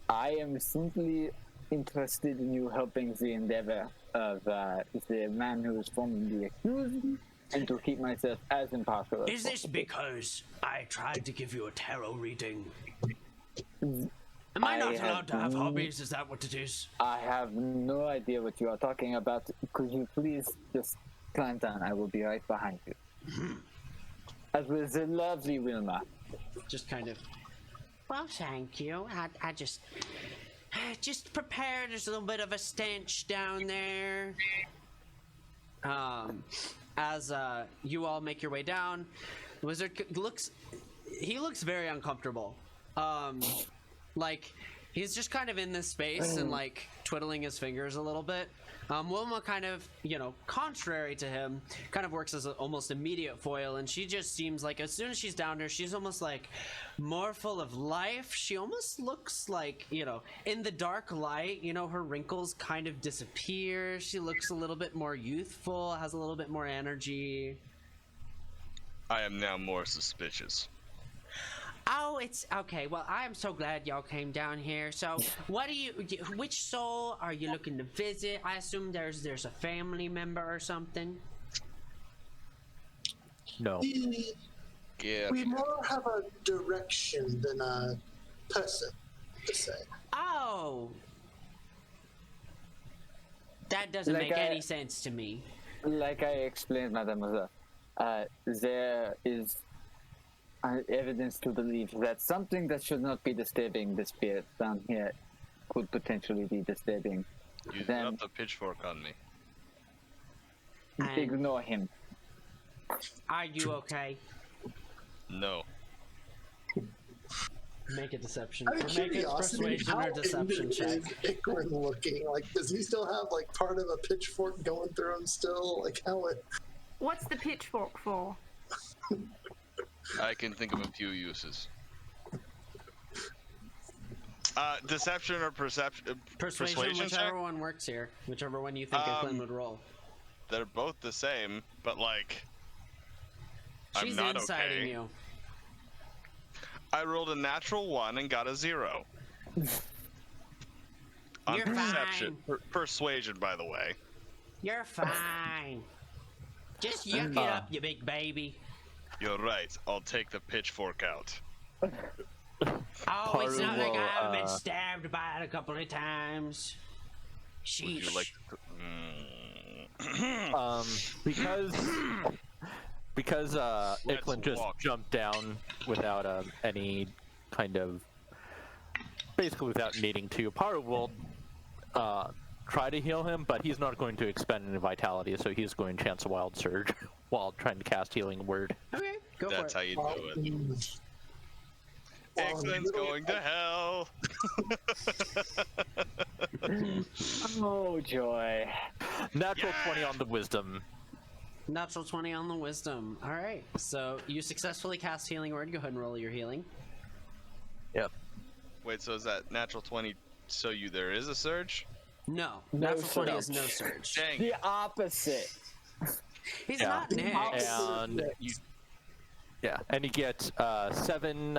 I am simply interested in you helping the endeavor of the man who is formerly accused, and to keep myself as impartial as Is this possible. because I tried to give you a tarot reading? Am I not I allowed to have have hobbies? Is that what it is? I have no idea what you are talking about. Could you please just climb down? I will be right behind you. As with the lovely Wilma. Just kind of. Well, thank you. I just prepared. There's a little bit of a stench down there. As you all make your way down, the wizard looks very uncomfortable. Like he's just kind of in this space and like twiddling his fingers a little bit. Wilma kind of, contrary to him, kind of works as an almost immediate foil, and she just seems like as soon as she's down there, she's almost like more full of life. She almost looks like, in the dark light, her wrinkles kind of disappear. She looks a little bit more youthful, has a little bit more energy. I am now more suspicious. Oh, it's okay. Well, I am so glad y'all came down here. So, which soul are you looking to visit? I assume there's a family member or something. No. Yeah. We more have a direction than a person, to say. Oh, that doesn't Like make any sense to me. Like I explained, mademoiselle, there is evidence to believe that something that should not be disturbing the spirit down here could potentially be disturbing You them. dropped a pitchfork on me. And Ignore him. are you okay? No. Make a deception. Out Or of make a curiosity, persuasion how or deception injured check. is Iquin looking? Like, does he still have like part of a pitchfork going through him still? Like, how it? What's the pitchfork for? I can think of a few uses. Deception or Persuasion, persuasion whichever check? one works here. Whichever one you think Glenn would roll. They're both the same, but like, She's I'm not inciting okay. you. I rolled a natural 1 and got a 0. On You're perception. fine. Persuasion, by the way. You're fine. Just yuck it up, you big baby. You're right. I'll take the pitchfork out. Oh, it's not like I will, haven't been stabbed by it a couple of times. Would you Sheesh. like because Let's Iklin just walk. jumped down without any kind of, basically without needing to. Paru will try to heal him, but he's not going to expend any vitality, so he's going to chance a wild surge while trying to cast healing word. Okay, go That's for how it. you do it. Excellent's going to hell. Oh, joy. Natural 20 on the wisdom. Natural 20 on the wisdom. Alright, so you successfully cast healing word. Go ahead and roll your healing. Yep. Wait, so is that natural 20 so there is a surge? No, No natural 20 surge. is no surge. Dang. The opposite. He's Yeah. not Nick. And you, yeah, and you get 7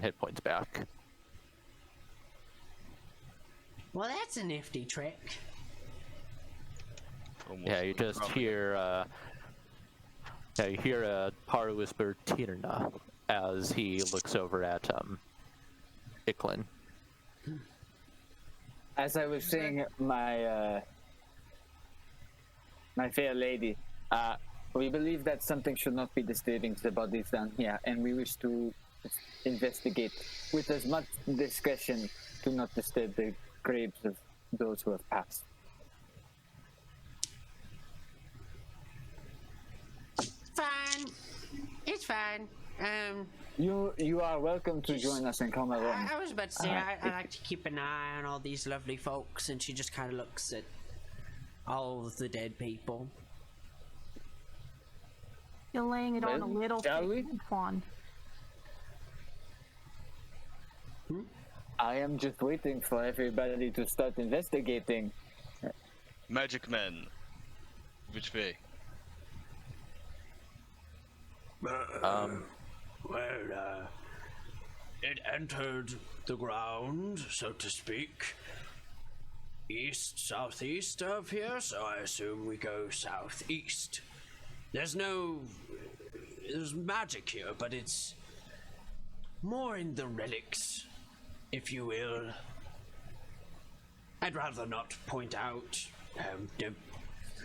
hit points back. Well, that's a nifty trick. Almost Yeah, you just probably. hear you hear Paru whisper Tirna as he looks over at Iklin. As I was saying, my fair lady, we believe that something should not be disturbing the bodies down here, and we wish to investigate with as much discretion to not disturb the graves of those who have passed. Fine. It's fine. You are welcome to join us and come along. I was about to say, I like to keep an eye on all these lovely folks, and she just kind of looks at all of the dead people. You're laying it on a Well, little shall we? thick, Juan. I am just waiting for everybody to start investigating. Magic men. Which way? It entered the ground, so to speak, southeast of here, so I assume we go southeast. There's magic here, but it's more in the relics, if you will. I'd rather not point out. The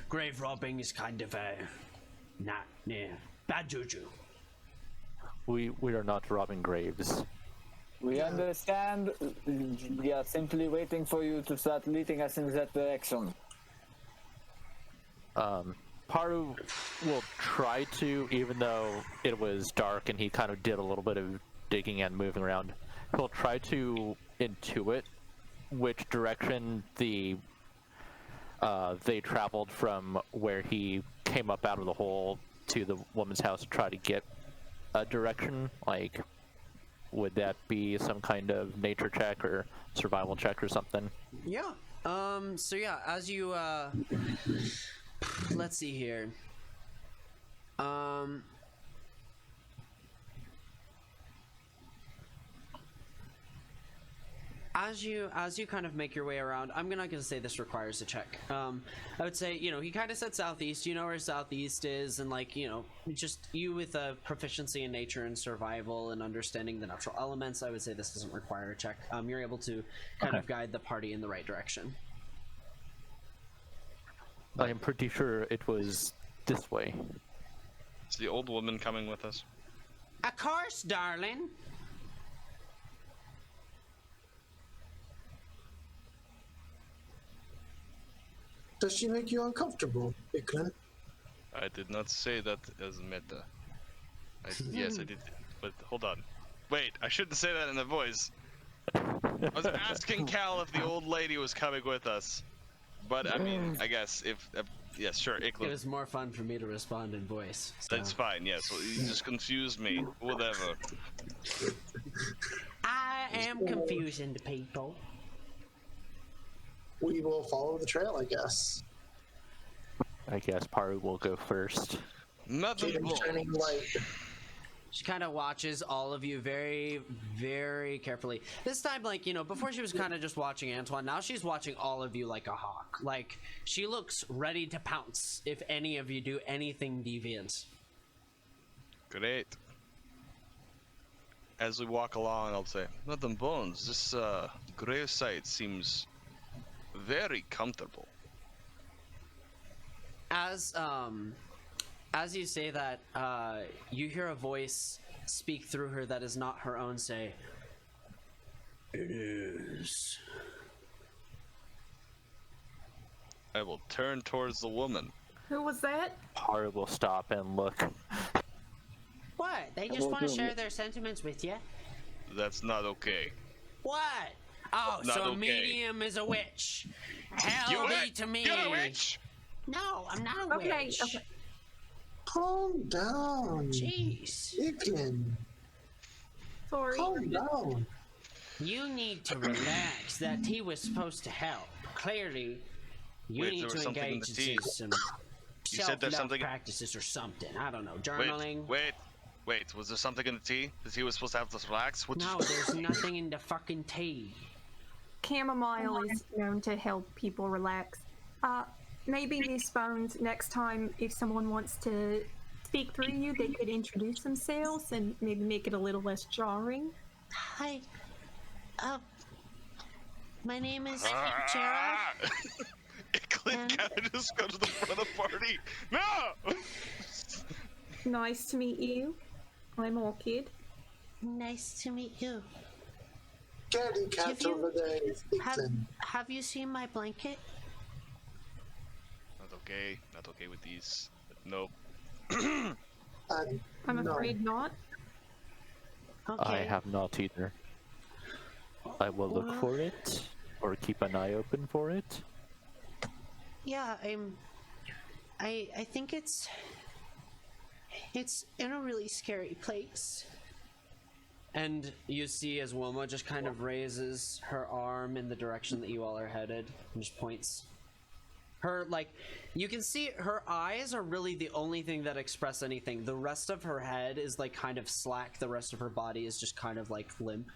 grave robbing is kind of bad juju. We are not robbing graves. We understand. We are simply waiting for you to start leading us in that direction. Paru will try to, even though it was dark and he kind of did a little bit of digging and moving around, he'll try to intuit which direction they traveled from where he came up out of the hole to the woman's house to try to get a direction. Like, would that be some kind of nature check or survival check or something? Yeah. So yeah, as you let's see here. As you kind of make your way around, I'm not gonna say this requires a check. I would say, he kind of said southeast. You know where southeast is, and just you with a proficiency in nature and survival and understanding the natural elements, I would say this doesn't require a check. You're able to kind of guide the party in the right direction. I am pretty sure it was this way. Is the old woman coming with us? Of course, darling. Does she make you uncomfortable? Iklin. I did not say that as meta. Yes, I did. But hold on. Wait, I shouldn't say that in the voice. I was asking Cal if the old lady was coming with us. But I mean, I guess if yes, sure, It Iklin. was more fun for me to respond in voice. So. That's fine. Yes, well, you just confused me. Whatever. I am confusing the people. We will follow the trail, I guess. I guess Paru will go first. Nothing. Jaden's shining light. She kind of watches all of you very, very carefully. This time, like, you know, before she was kind of just watching Antoine. Now she's watching all of you like a hawk. Like, she looks ready to pounce if any of you do anything deviant. Great. As we walk along, I'll say, Madam Bones, this grave site seems very comfortable. As you say that, you hear a voice speak through her that is not her own say, "It is." I will turn towards the woman. Who was that? Paru will stop and look. What? They just want to share their sentiments with you? That's not okay. What? Oh, Not so a okay. medium is a witch. You Hell be witch! to me. You're a witch! No, I'm not a Okay, witch. okay. Calm down. Jeez. Iklin, Sorry. calm down. You need to relax. That tea was supposed to help. Clearly, you Wait, need there to was something in engage the tea. in some You said there's self-love something- practices or something. I don't know. Journaling. Wait, was there something in the tea? The tea was supposed to have us relax? What No, there's nothing in the fucking tea. Chamomile is known to help people relax. Maybe Miss Bones, next time, if someone wants to speak through you, they could introduce themselves and maybe make it a little less jarring. Hi. My name is Ah! Iklin kind of just goes to the front of the party. No! Nice to meet you. I'm Orchid. Nice to meet you. Daddy cat's you- over there is Iklin. Have you seen my blanket? Not okay with these. Nope. I'm No. afraid not. I Okay. have not either. I will look for it, or keep an eye open for it. Yeah, I think it's in a really scary place. And you see as Wilma just kind of raises her arm in the direction that you all are headed and just points. Her, like, you can see her eyes are really the only thing that express anything. The rest of her head is like kind of slack. The rest of her body is just kind of like limp.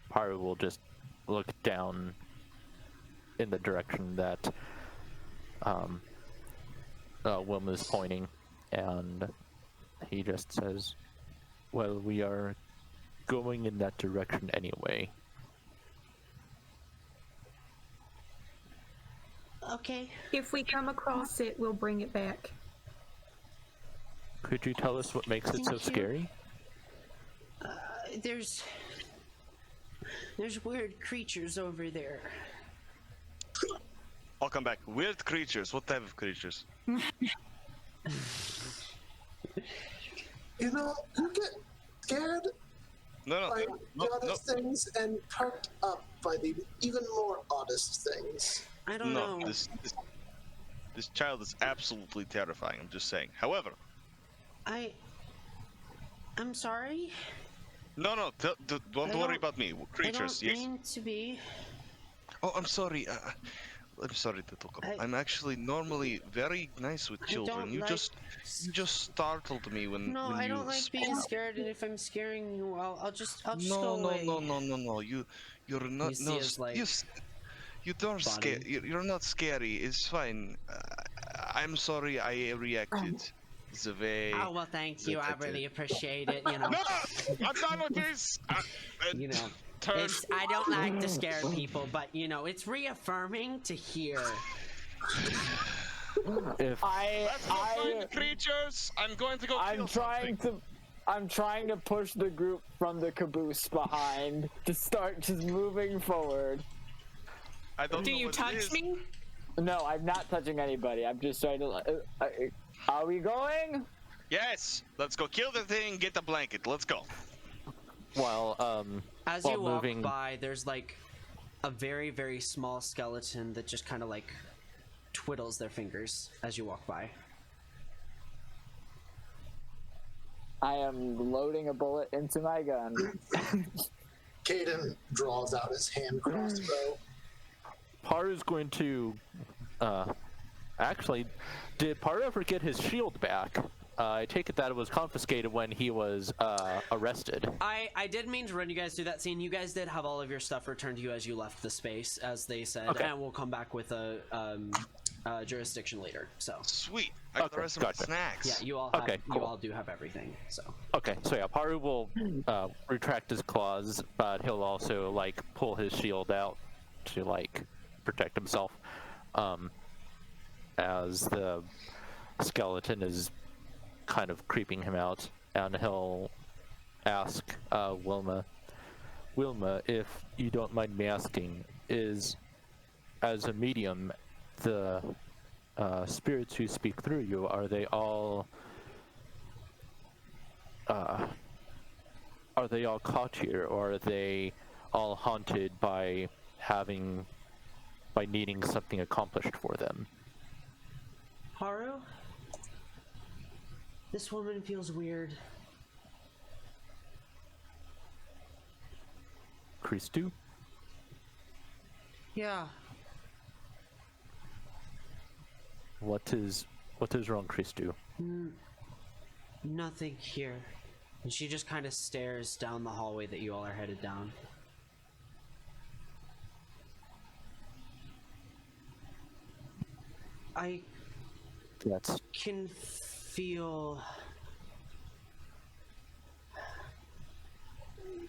Paru will just look down in the direction that Wilma's pointing, and he just says, "Well, we are going in that direction anyway." Okay. If we come across it, we'll bring it back. Could you tell us what makes it so Thank you. scary? There's weird creatures over there. I'll come back. Weird creatures. What type of creatures? You know, you get scared No, by no, the oddest things and perked up by the even more oddest things. I don't no. know. This child is absolutely terrifying. I'm just saying. However, I'm sorry. no. Don't worry about me. Creatures. I don't Yes. mean to be. Oh, I'm sorry. I'm sorry to talk about. I'm actually normally very nice with children. don't You like- just startled me when No, when I you don't like spoke. being scared, and if I'm scaring you, I'll just go No. away. You're not. You see no, his, like, you don't scare. body. You're not scary. It's fine. I'm sorry. I reacted the way. Oh well, thank you. I that I really did. appreciate it. You know, No, I'm done with this. you know. Turn. I don't like to scare people, but you know, it's reaffirming to hear. If Let's go find the creatures. I'm going to go. I'm kill trying something. I'm trying to push the group from the caboose behind to start just moving forward. I don't Do know you what it touch is. me? No, I'm not touching anybody. I'm just trying to. Are we going? Yes, let's go kill the thing. Get the blanket. Let's go. While As while you walk moving, by, there's like a very, very small skeleton that just kind of like twiddles their fingers as you walk by. I am loading a bullet into my gun. Caden draws out his hand crossbow. Paru's going to. Actually, did Paru ever get his shield back? I take it that it was confiscated when he was arrested. I did mean to run you guys through that scene. You guys did have all of your stuff returned to you as you left the space, as they said, Okay. and we'll come back with a jurisdiction later. So Sweet. I got the Okay, rest of gotcha. my snacks. yeah, you all have, Okay, you cool. all do have everything. So Okay, so yeah, Paru will retract his claws, but he'll also like pull his shield out to like protect himself. As the skeleton is kind of creeping him out, and he'll ask Wilma, if you don't mind me asking, is as a medium, the spirits who speak through you, are they all caught here, or are they all haunted by needing something accomplished for them? Haru, this woman feels weird. Christu? Yeah. What is wrong, Christu? Nothing here. And she just kind of stares down the hallway that you all are headed down. I That's can feel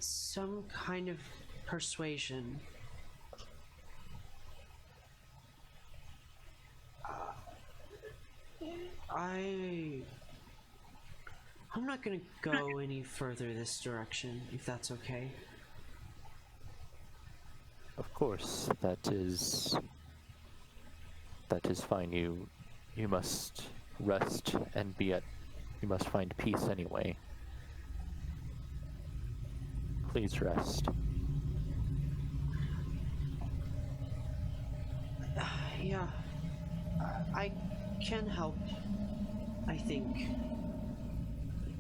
some kind of persuasion. I'm not gonna go any further this direction, if that's okay. of course that is fine. You must rest and you must find peace anyway. Please rest. Yeah, I can help, I think.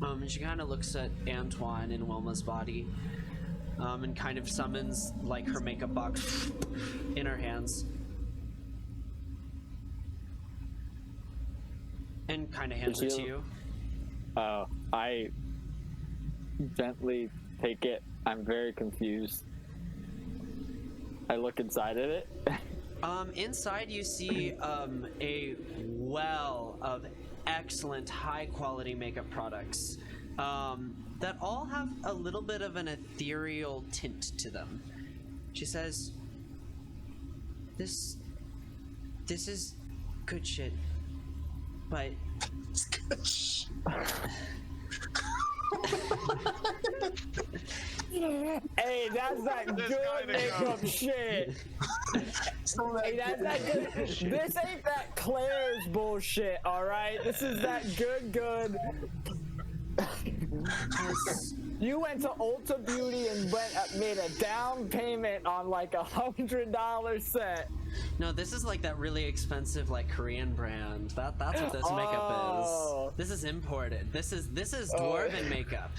And she kind of looks at Antoine in Wilma's body, and kind of summons like her makeup box in her hands, and kind of hands it to you. I gently take it. I'm very confused. I look inside of it. Inside you see a well of excellent high-quality makeup products that all have a little bit of an ethereal tint to them. She says, This is good shit, but Hey, that's that good makeup shit. Hey, that's that good. This ain't that Claire's bullshit, alright? This is that good. You went to Ulta Beauty and made a down payment on like $100 set. No, this is like that really expensive like Korean brand. That's what this makeup is. This is imported. This is dwarven makeup.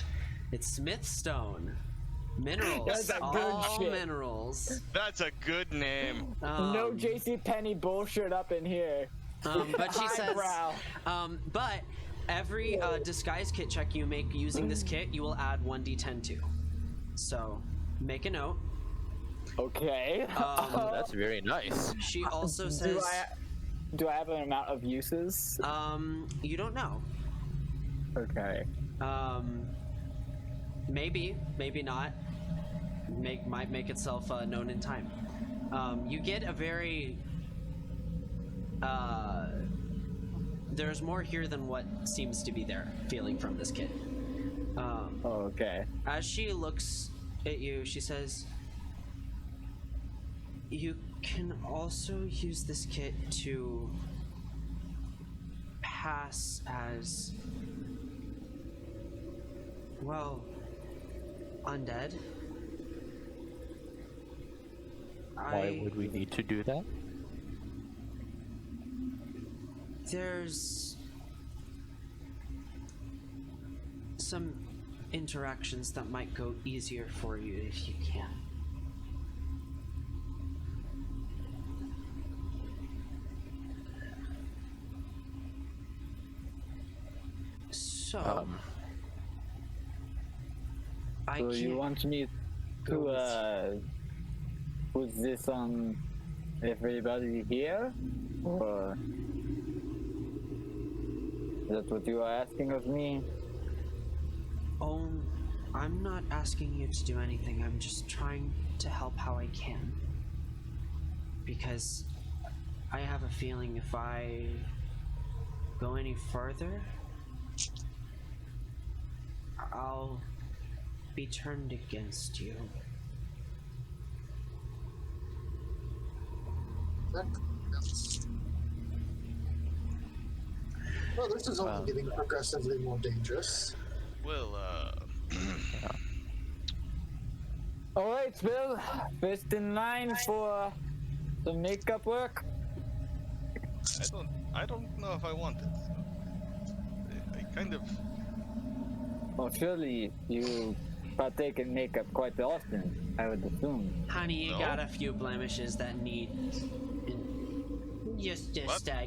It's Smith Stone. Minerals. That's that good all shit. minerals. That's a good name. No JCPenney bullshit up in here. But she says, Highbrow. but every disguise kit check you make using this kit, you will add 1d10 to. So, make a note. Okay. That's very nice. She also says, do I have an amount of uses? you don't know. Okay. Maybe not. Might make itself known in time. You get a very there's more here than what seems to be there feeling from this kid. Okay. As she looks at you, she says, you can also use this kit to pass as, well, undead. Why would we need to do that? There's some interactions that might go easier for you if you can. So, I So can't you want me go with to put this on everybody here, or is that what you are asking of me? Oh, I'm not asking you to do anything. I'm just trying to help how I can. Because I have a feeling if I go any further, I'll be turned against you. Well, this is only getting progressively more dangerous. Well, All right, Bill. First in line for the makeup work. I don't know if I want it. I kind of. Well, surely you partake in makeup quite often, I would assume. Honey, you No. got a few blemishes that need. Just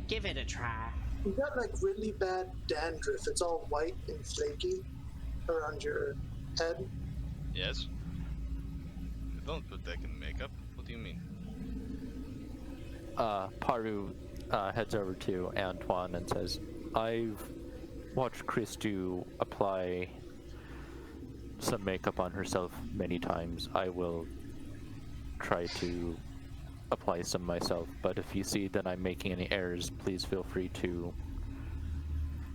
give it a try. You got like really bad dandruff. It's all white and flaky around your head. Yes. I don't put that in makeup. What do you mean? Paru heads over to Antoine and says, I've watched Christu apply some makeup on herself many times. I will try to apply some myself, but if you see that I'm making any errors, please feel free to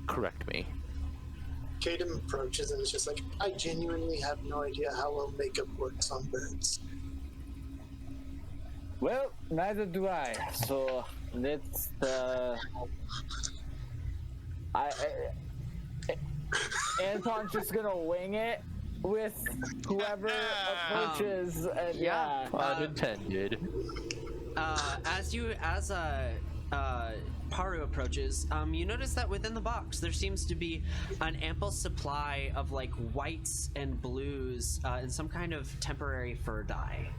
correct me. Kadam approaches and is just like, I genuinely have no idea how well makeup works on birds. Well, neither do I. So let's. Anton's just gonna wing it with whoever approaches. And yeah. Pun intended. As Paru approaches, you notice that within the box there seems to be an ample supply of like whites and blues and some kind of temporary fur dye.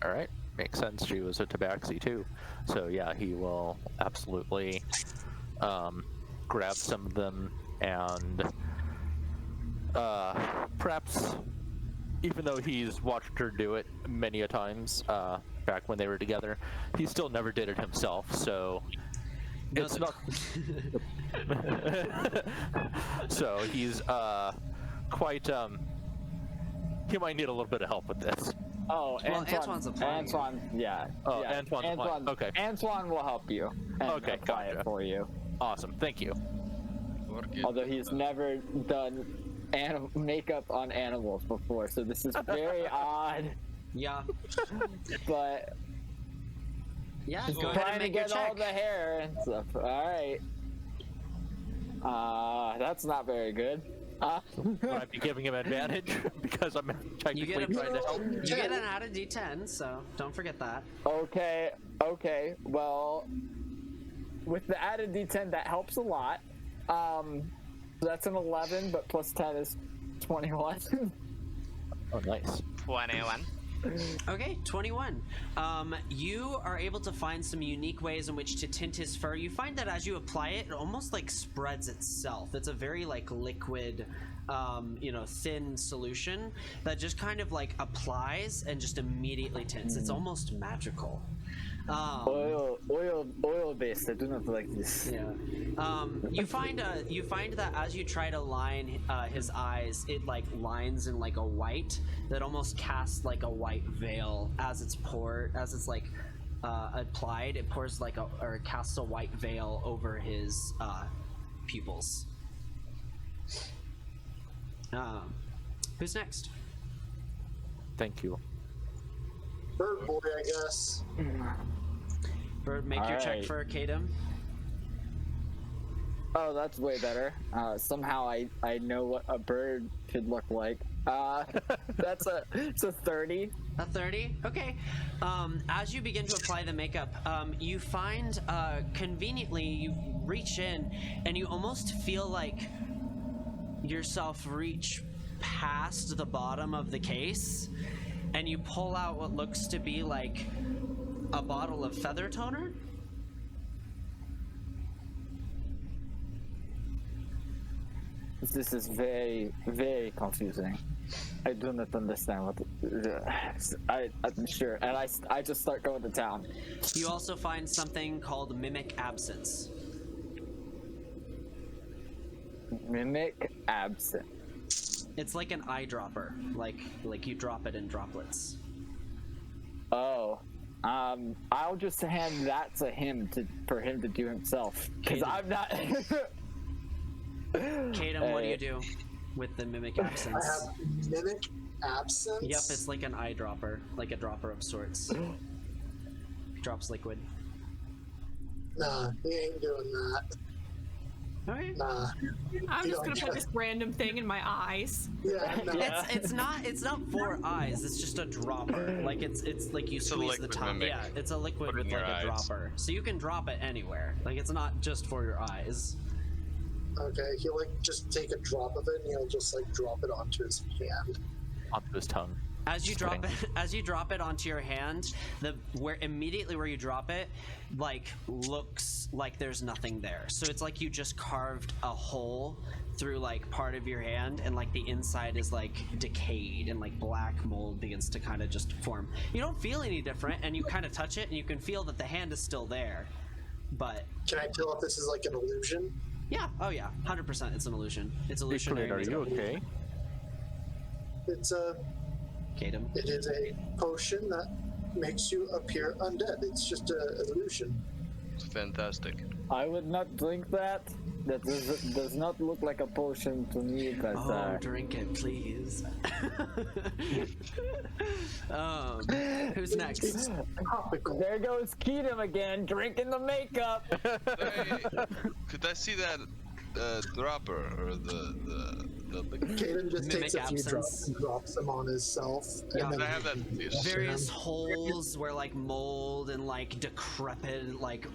All right, makes sense. She was a tabaxi too, so yeah, he will absolutely grab some of them and perhaps, even though he's watched her do it many a times back when they were together, he still never did it himself. So it's not. So he's quite. He might need a little bit of help with this. Oh, Well, Antoine's applying. Antoine, yeah. Oh, yeah. Antoine's applying. Okay. Antoine will help you. And Okay, apply gotcha. it for you. Awesome, thank you. Although he's never done makeup on animals before, so this is very odd. Yeah. But Yeah. he's Go ahead and trying to make your get all check. the hair and stuff. All right. That's not very good. Would I be giving him advantage because I'm You technically get trying to help? You get an added D10, so don't forget that. Okay. Well, with the added D10, that helps a lot. So that's an 11, but plus 10 is 21. Oh, nice. 21. Okay, 21. You are able to find some unique ways in which to tint his fur. You find that as you apply it, it almost like spreads itself. It's a very like liquid, thin solution that just kind of like applies and just immediately tints. It's almost magical. Oil based. I do not like this. Yeah. You find that as you try to line his eyes, it like lines in like a white that almost casts like a white veil as it's applied. It pours like or casts a white veil over his pupils. Who's next? Thank you. Bird boy, I guess. Bird, make your check Alright. for Kadem. Oh, that's way better. Somehow I know what a bird should look like. It's a 30. A 30? Okay. As you begin to apply the makeup, you find, conveniently, you reach in and you almost feel like yourself reach past the bottom of the case and you pull out what looks to be like a bottle of feather toner. This is very, very confusing. I do not understand what. I'm sure, and I just start going to town. You also find something called mimic absence. Mimic absent. It's like an eyedropper, like you drop it in droplets. Oh, I'll just hand that to him for him to do himself, because I'm not. Kadem, what do you do with the mimic absence? I have mimic absence. Yep, it's like an eyedropper, like a dropper of sorts. Drops liquid. Nah, he ain't doing that. Alright. Nah. I'm You just don't gonna put this random thing in my eyes. Yeah, no. It's not for eyes. It's just a dropper. Like it's like you It's a squeeze the liquid top. mimic. Yeah, it's a liquid Put it with in like your a eyes. dropper, so you can drop it anywhere. Like it's not just for your eyes. Okay, he'll like just take a drop of it and he'll just like drop it onto his hand. Onto his tongue. As you drop it onto your hand, immediately where you drop it, like looks like there's nothing there. So it's like you just carved a hole through like part of your hand, and like the inside is like decayed and like black mold begins to kind of just form. You don't feel any different, and you kind of touch it, and you can feel that the hand is still there. But Can I tell if this is like an illusion? yeah, oh yeah, 100%, it's an illusion. It's illusionary. Are you makeup. okay? It's a. Kadem? It is a potion that makes you appear undead. It's just an illusion. It's fantastic. I would not drink that. That does not look like a potion to me, but Oh, drink it, please. Who's next? Topical. there goes Keaton again, drinking the makeup. Hey, could I see that dropper or the liquid? Kaden just Mimic takes a few absence. drops and drops them on himself. Yeah, and Could I then have that? Various holes where like mold and like decrepit like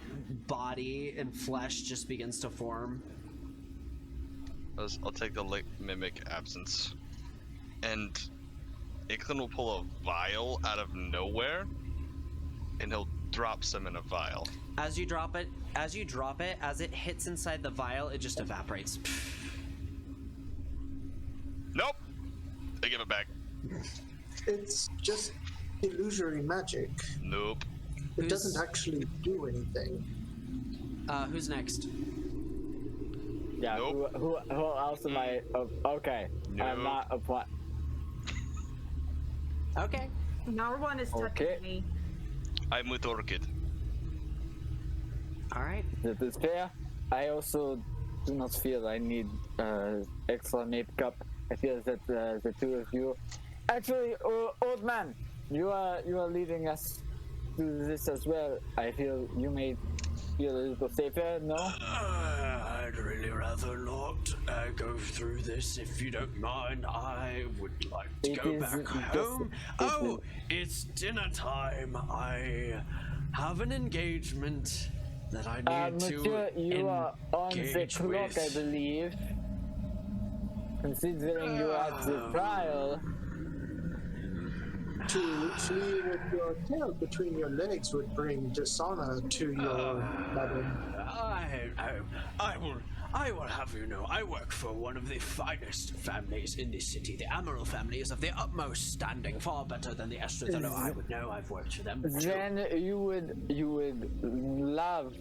body and flesh just begins to form. I'll take the mimic absence, and Iklin will pull a vial out of nowhere, and he'll drop some in a vial. As you drop it, as it hits inside the vial, it just evaporates. Nope. I give it back. it's just illusory magic. Nope. It doesn't actually do anything. Who's next? Yeah. Nope. Who else am I? Okay. I'm Nope. not applying. Okay. No one is touching Okay. me. I'm with Orchid. All right. That is fair. I also do not feel I need extra makeup. I feel that the two of you, actually, old man, you are leading us to this as well. I feel you may feel a little safer. No. I'd really rather not go through this if you don't mind. I would like to It go is back just- home. it Oh, it's dinner time. I have an engagement that I need Monsieur, to you are on the engage clock, with. I believe. Considering you are at the trial. To flee with your tail between your legs would bring dishonor to your madam. I will have you know, I work for one of the finest families in this city. The Amaral family is of the utmost standing, far better than the Esters, although I would know I've worked for them. too. Then you would love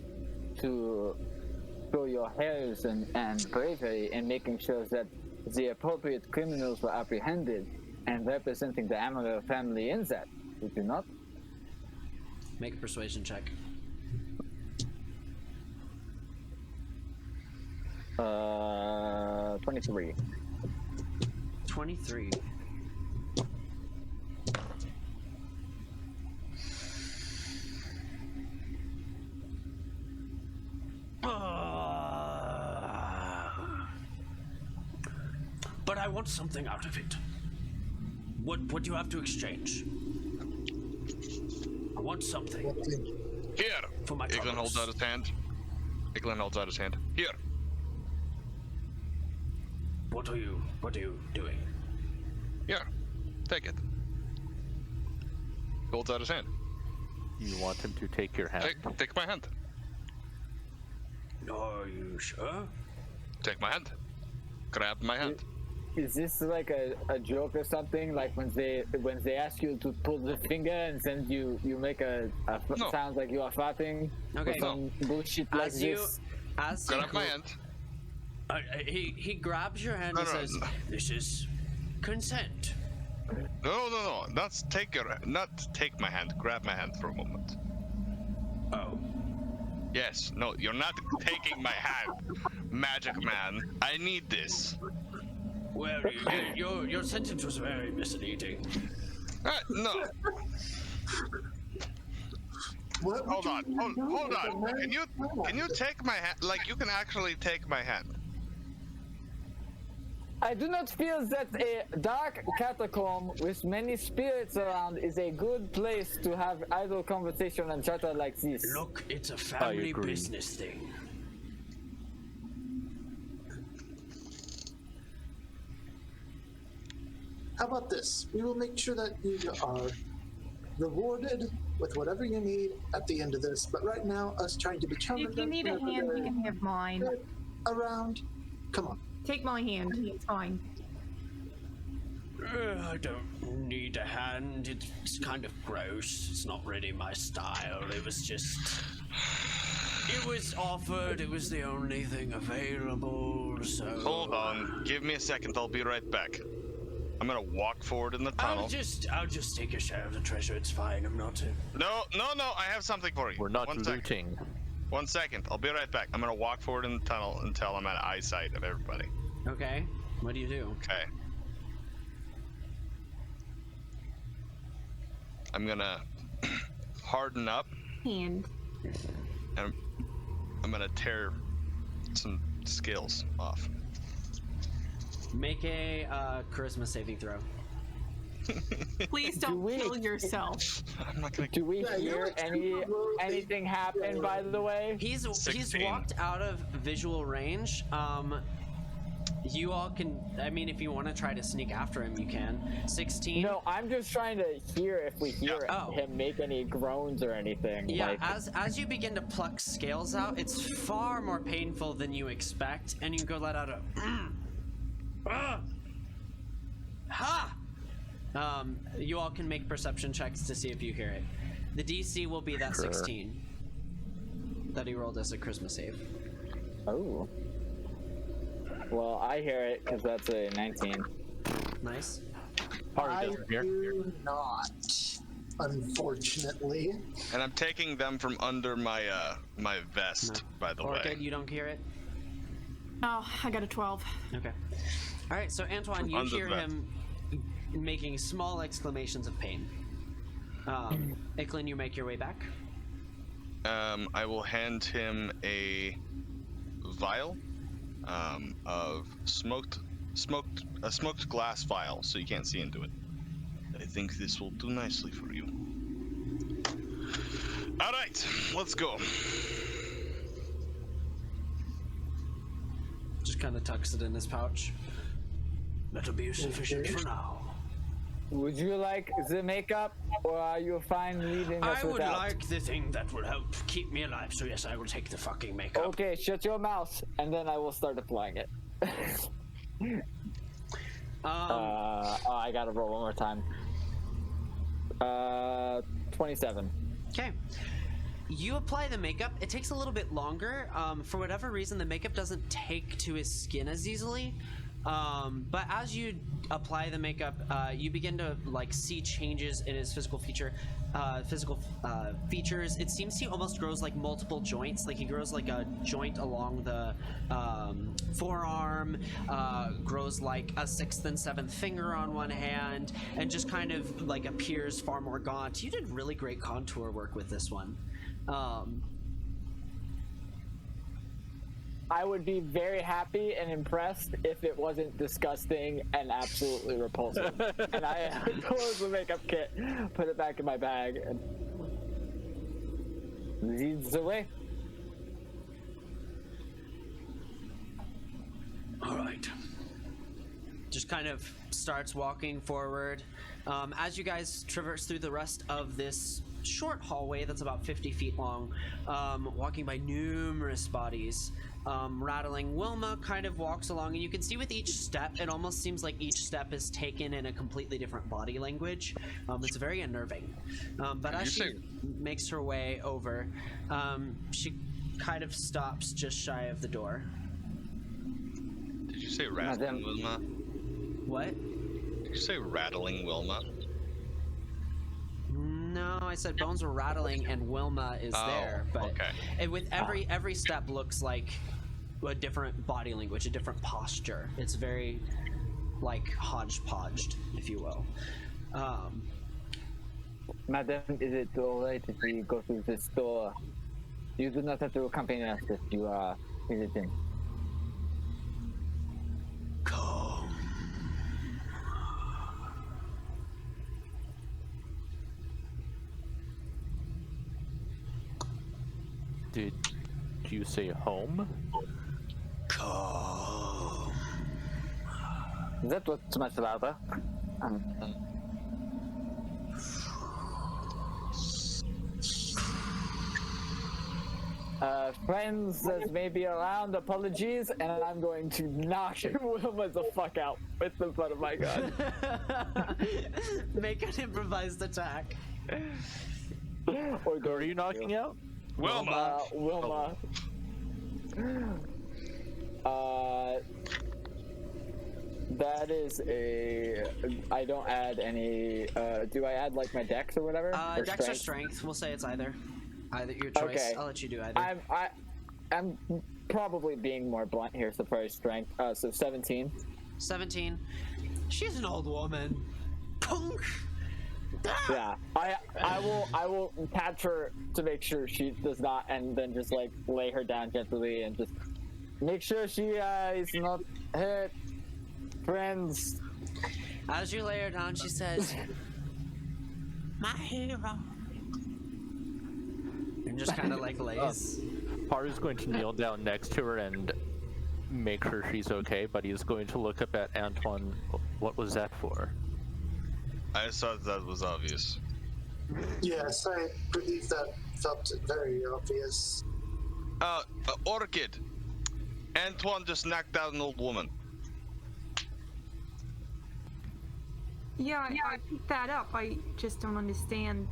to show your hairs and bravery in making sure that the appropriate criminals were apprehended and representing the Amaral family in that. Would you not? Make a persuasion check. 23. 23. I want something out of it. What do you have to exchange? I want something. Here. For my Eglin troubles. holds out his hand. Eglin holds out his hand. Here. What are you doing? Here. Take it. Holds out his hand. You want him to take your hand? Take my hand. Are you sure? Take my hand. Grab my hand. Is this like a joke or something? Like when they ask you to pull the finger and then you make a No. sound like you are farting? Okay. Or some bullshit like As you Grab my hand. he grabs your hand No, and no, says, no. "This is consent." No. Not take my hand. Grab my hand for a moment. Oh. Yes. No, you're not taking my hand, Magic Man. I need this. Well, your sentence was very misleading. No. What Hold on. would you Hold do on. with a Can you take my hand? Like you can actually take my hand. I do not feel that a dark catacomb with many spirits around is a good place to have idle conversation and chatter like this. Look, it's a family agree. business thing. How about this? We will make sure that you are rewarded with whatever you need at the end of this. But right now, us trying to determine If you need a hand, you can have mine. around. Come on. Take my hand. It's fine. I don't need a hand. It's kind of gross. It's not really my style. It was just... It was offered. It was the only thing available, so... Hold on. Give me a second. I'll be right back. I'm gonna walk forward in the tunnel. I'll just take a share of the treasure. It's fine. I'm not... No. I have something for you. We're not One second. looting. 1 second. I'll be right back. I'm gonna walk forward in the tunnel until I'm at eyesight of everybody. Okay. What do you do? Okay. I'm gonna harden up Hand. and I'm gonna tear some scales off. Make a charisma saving throw. Please don't we- kill yourself. I'm not gonna. Do we Yeah, hear anything happen, by the way? He's 16. walked out of visual range. You all can. I mean, if you want to try to sneak after him, you can. 16. No, I'm just trying to hear if we hear Oh. him make any groans or anything. Yeah, like, as you begin to pluck scales out, it's far more painful than you expect, and you go let out a ha. You all can make perception checks to see if you hear it. The DC will be that 16 that he rolled as a charisma save. Oh. Well, I hear it because that's a 19. Nice. I do not, unfortunately. And I'm taking them from under my my vest, by the Orchid, way. you don't hear it. Oh, I got a 12. Okay. All right. So Antoine, you Under hear the- him making small exclamations of pain. Iklin, you make your way back. I will hand him a vial of smoked glass vial, so you can't see into it. I think this will do nicely for you. All right, let's go. Just kind of tucks it in his pouch. That'll be sufficient for now. Would you like the makeup, or are you fine leaving us I would without? like the thing that will help keep me alive, so yes, I will take the fucking makeup. Okay, shut your mouth, and then I will start applying it. I gotta roll one more time. 27. Okay. You apply the makeup. It takes a little bit longer. For whatever reason, the makeup doesn't take to his skin as easily. But as you apply the makeup, you begin to see changes in his physical features. It seems he almost grows like multiple joints. Like he grows like a joint along the forearm, grows like a 6th and 7th finger on one hand, and just kind of appears far more gaunt. You did really great contour work with this one. I would be very happy and impressed if it wasn't disgusting and absolutely repulsive. And I close the makeup kit, put it back in my bag, and leads away. All right. Just kind of starts walking forward. As you guys traverse through the rest of this short hallway that's about 50 feet long, walking by numerous bodies, rattling, Wilma kind of walks along, and you can see with each step, it almost seems like each step is taken in a completely different body language. It's very unnerving. But as she makes her way over, she kind of stops just shy of the door. Did you say rattling Wilma? What? Did you say rattling Wilma? No, I said bones were rattling and Wilma is there, but okay. And with every step looks like a different body language, a different posture. It's very like hodgepodged, if you will. Madam, is it alright if we go to the store? You do not have to accompany us if you are visiting. Come. Did you say home? Come. That was much louder. Friends that may be around, apologies, and I'm going to knock Wilma the fuck out with the butt of my gun. Make an improvised attack. Or Who are you knocking out? Wilma! Wilma. That is a. I don't add any. Do I add like my dex or whatever? Dex or strength. We'll say it's either your choice. Okay. I'll let you do either. I'm probably being more blunt here, so probably strength. So 17. 17. She's an old woman. Punk. Yeah, I will catch her to make sure she does not, and then just like lay her down gently and just make sure she is not hurt. Friends. As you lay her down, she says, "My hero," and just kind of like lays. Haru's going to kneel down next to her and make sure she's okay, but he's going to look up at Antoine. What was that for? I thought that was obvious. Yes, I believe that felt very obvious. Orchid. Antoine just knocked out an old woman. Yeah, I picked that up. I just don't understand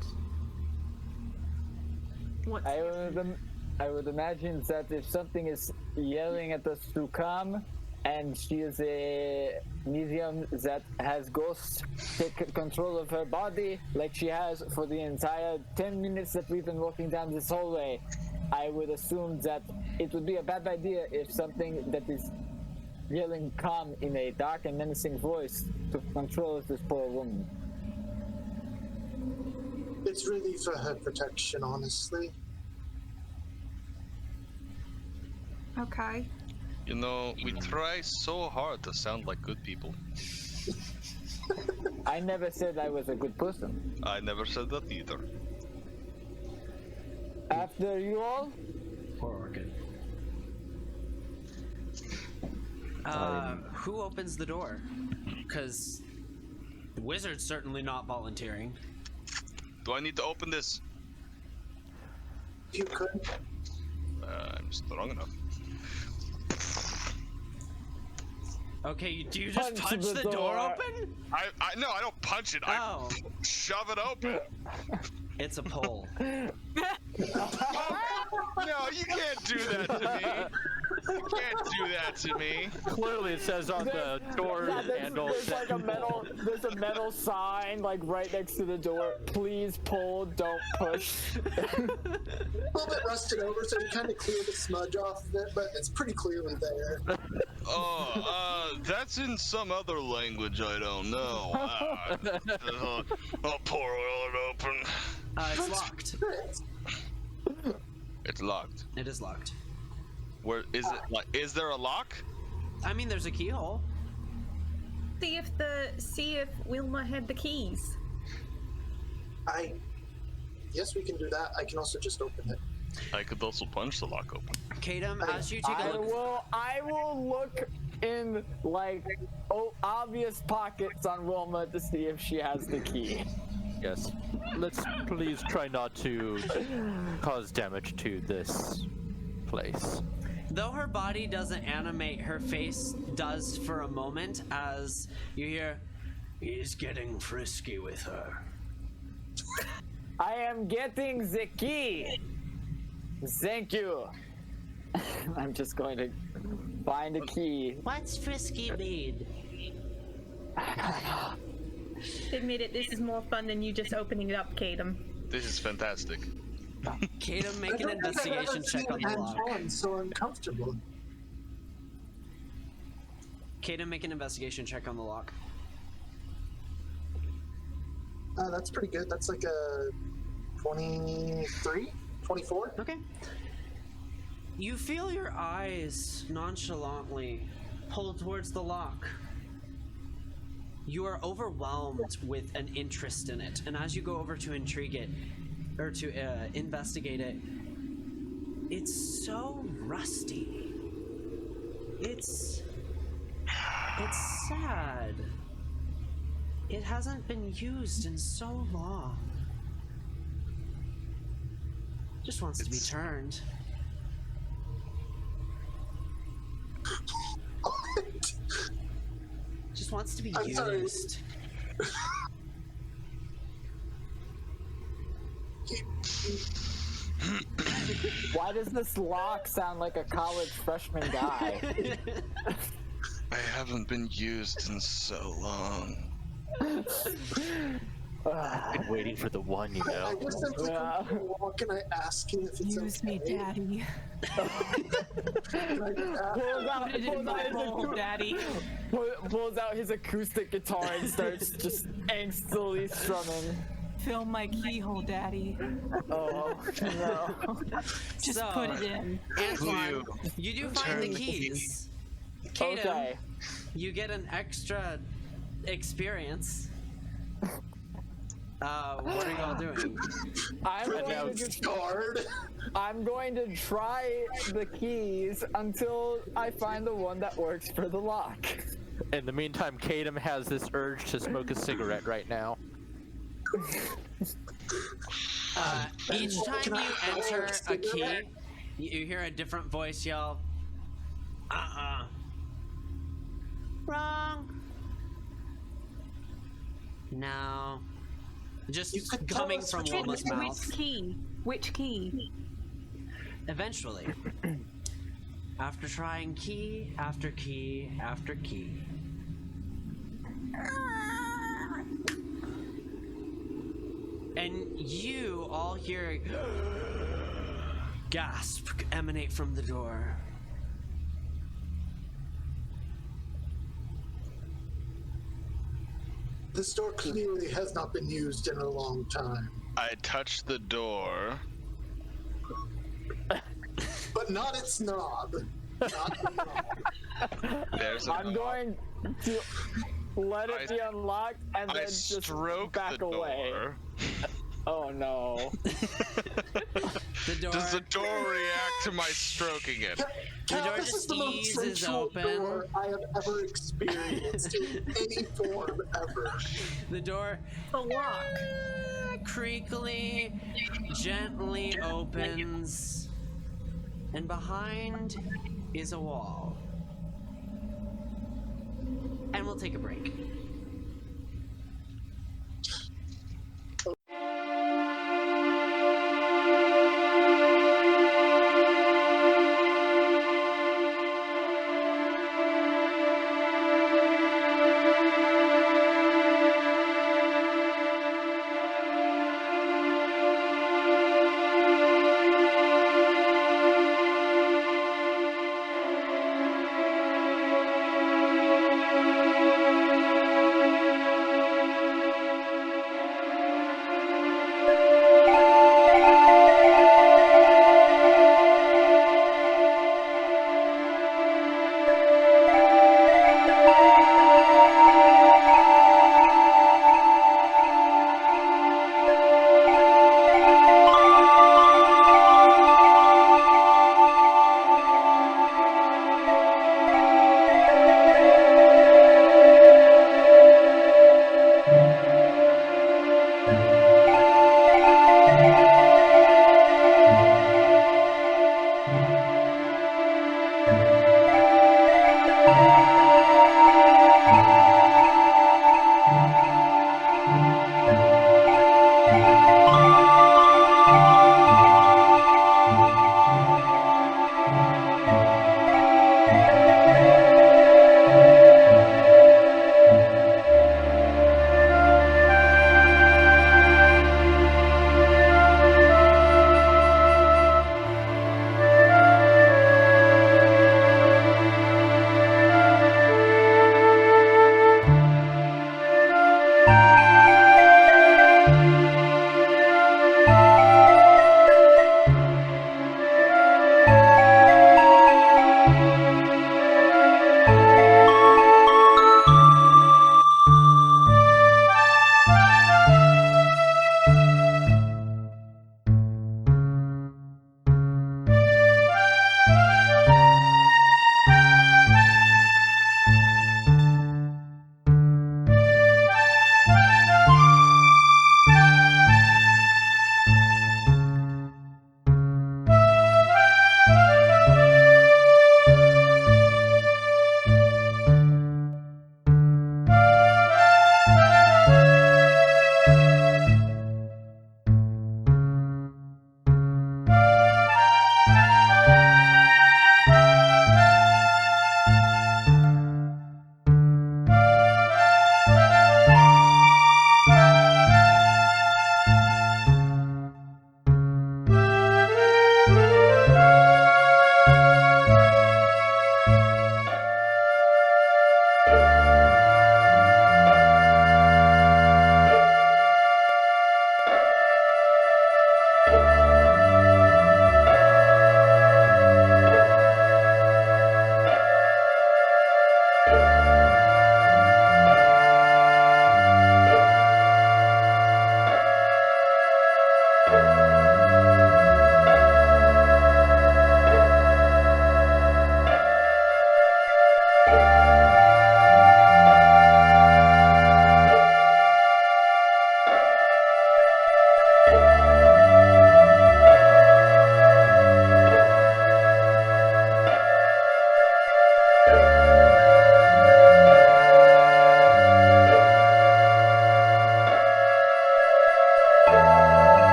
what's I would imagine that if something is yelling at us to come, and she is a medium that has ghosts take control of her body, like she has for the entire 10 minutes that we've been walking down this hallway, I would assume that it would be a bad idea if something that is yelling "come" in a dark and menacing voice to control this poor woman. It's really for her protection, honestly. Okay. You know, we try so hard to sound like good people. I never said I was a good person. I never said that either. After you all? Poor Orchid. Who opens the door? Because the wizard's certainly not volunteering. Do I need to open this? If you could. I'm strong enough. Okay, do you just punch the door open? No, I don't punch it. Oh. I shove it open. It's a pull. No, you can't do that to me. You can't do that to me. Clearly, it says on the door handle. There's like there's a metal sign like right next to the door. Please pull, don't push. A little bit rusted over, so you kind of clear the smudge off of it, but it's pretty clearly there. That's in some other language I don't know. I'll pour oil it open. It's locked. It's locked. It is locked. Where is it? Like, is there a lock? I mean, there's a keyhole. See if Wilma had the keys. Yes, we can do that. I can also just open it. I could also punch the lock open. Kadam, as you take a look, I will look in like obvious pockets on Wilma to see if she has the key. Yes. Let's please try not to cause damage to this place. though her body doesn't animate, her face does for a moment as you hear, "He's getting frisky with her." I am getting the key. Thank you. I'm just going to find a key. What's frisky mean? Admit it, this is more fun than you just opening it up, Kadam. This is fantastic. Kadam, make an investigation check on the lock. So uncomfortable. Kadam, make an investigation check on the lock. That's pretty good. That's like a 23, 24. Okay. You feel your eyes nonchalantly pulled towards the lock. You are overwhelmed with an interest in it, and as you go over to intrigue it, or to investigate it, it's so rusty. It's sad. It hasn't been used in so long. Just wants to be turned. Just wants to be I'm sorry. used. Why does this lock sound like a college freshman guy? I haven't been used in so long. I've been waiting for the one, you I know. just simply come to the walk and I ask him if it's Use okay. me, Daddy. Can I just ask? Put it in my bowl, Daddy. Pulls out his acoustic guitar and starts just angstily strumming. Fill my keyhole, Daddy. Oh, no. Just So, put it in. Antoine, you do find the keys. Kadam, Okay. you get an extra experience. What are you all doing? I'm going to try the keys until I find the one that works for the lock. In the meantime, Kadam has this urge to smoke a cigarette right now. Each time you enter a key, you hear a different voice yell, wrong. No. Just coming from Wilma's mouth. Which key? Which key? Eventually, after trying key after key after key, and you all hear a gasp emanate from the door. This door clearly has not been used in a long time. I touched the door. But not its knob. Not the knob. There's a I'm going to let it be unlocked and I then just stroke back the away. door. Oh no. The door. Does the door react to my stroking it? Cal, door this just is the most eases sensual open. door I have ever experienced in any form ever. The door The lock. creakily, gently opens, and behind is a wall. And we'll take a break.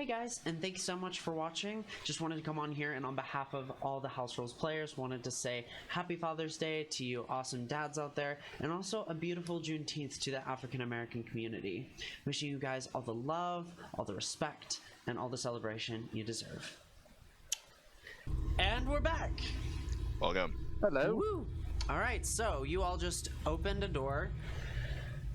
Hey guys, and thanks so much for watching. Just wanted to come on here and on behalf of all the House Rules players, wanted to say Happy Father's Day to you awesome dads out there, and also a beautiful Juneteenth to the African American community. Wishing you guys all the love, all the respect, and all the celebration you deserve. And we're back! Welcome. Hello. Woo! Alright, so you all just opened a door,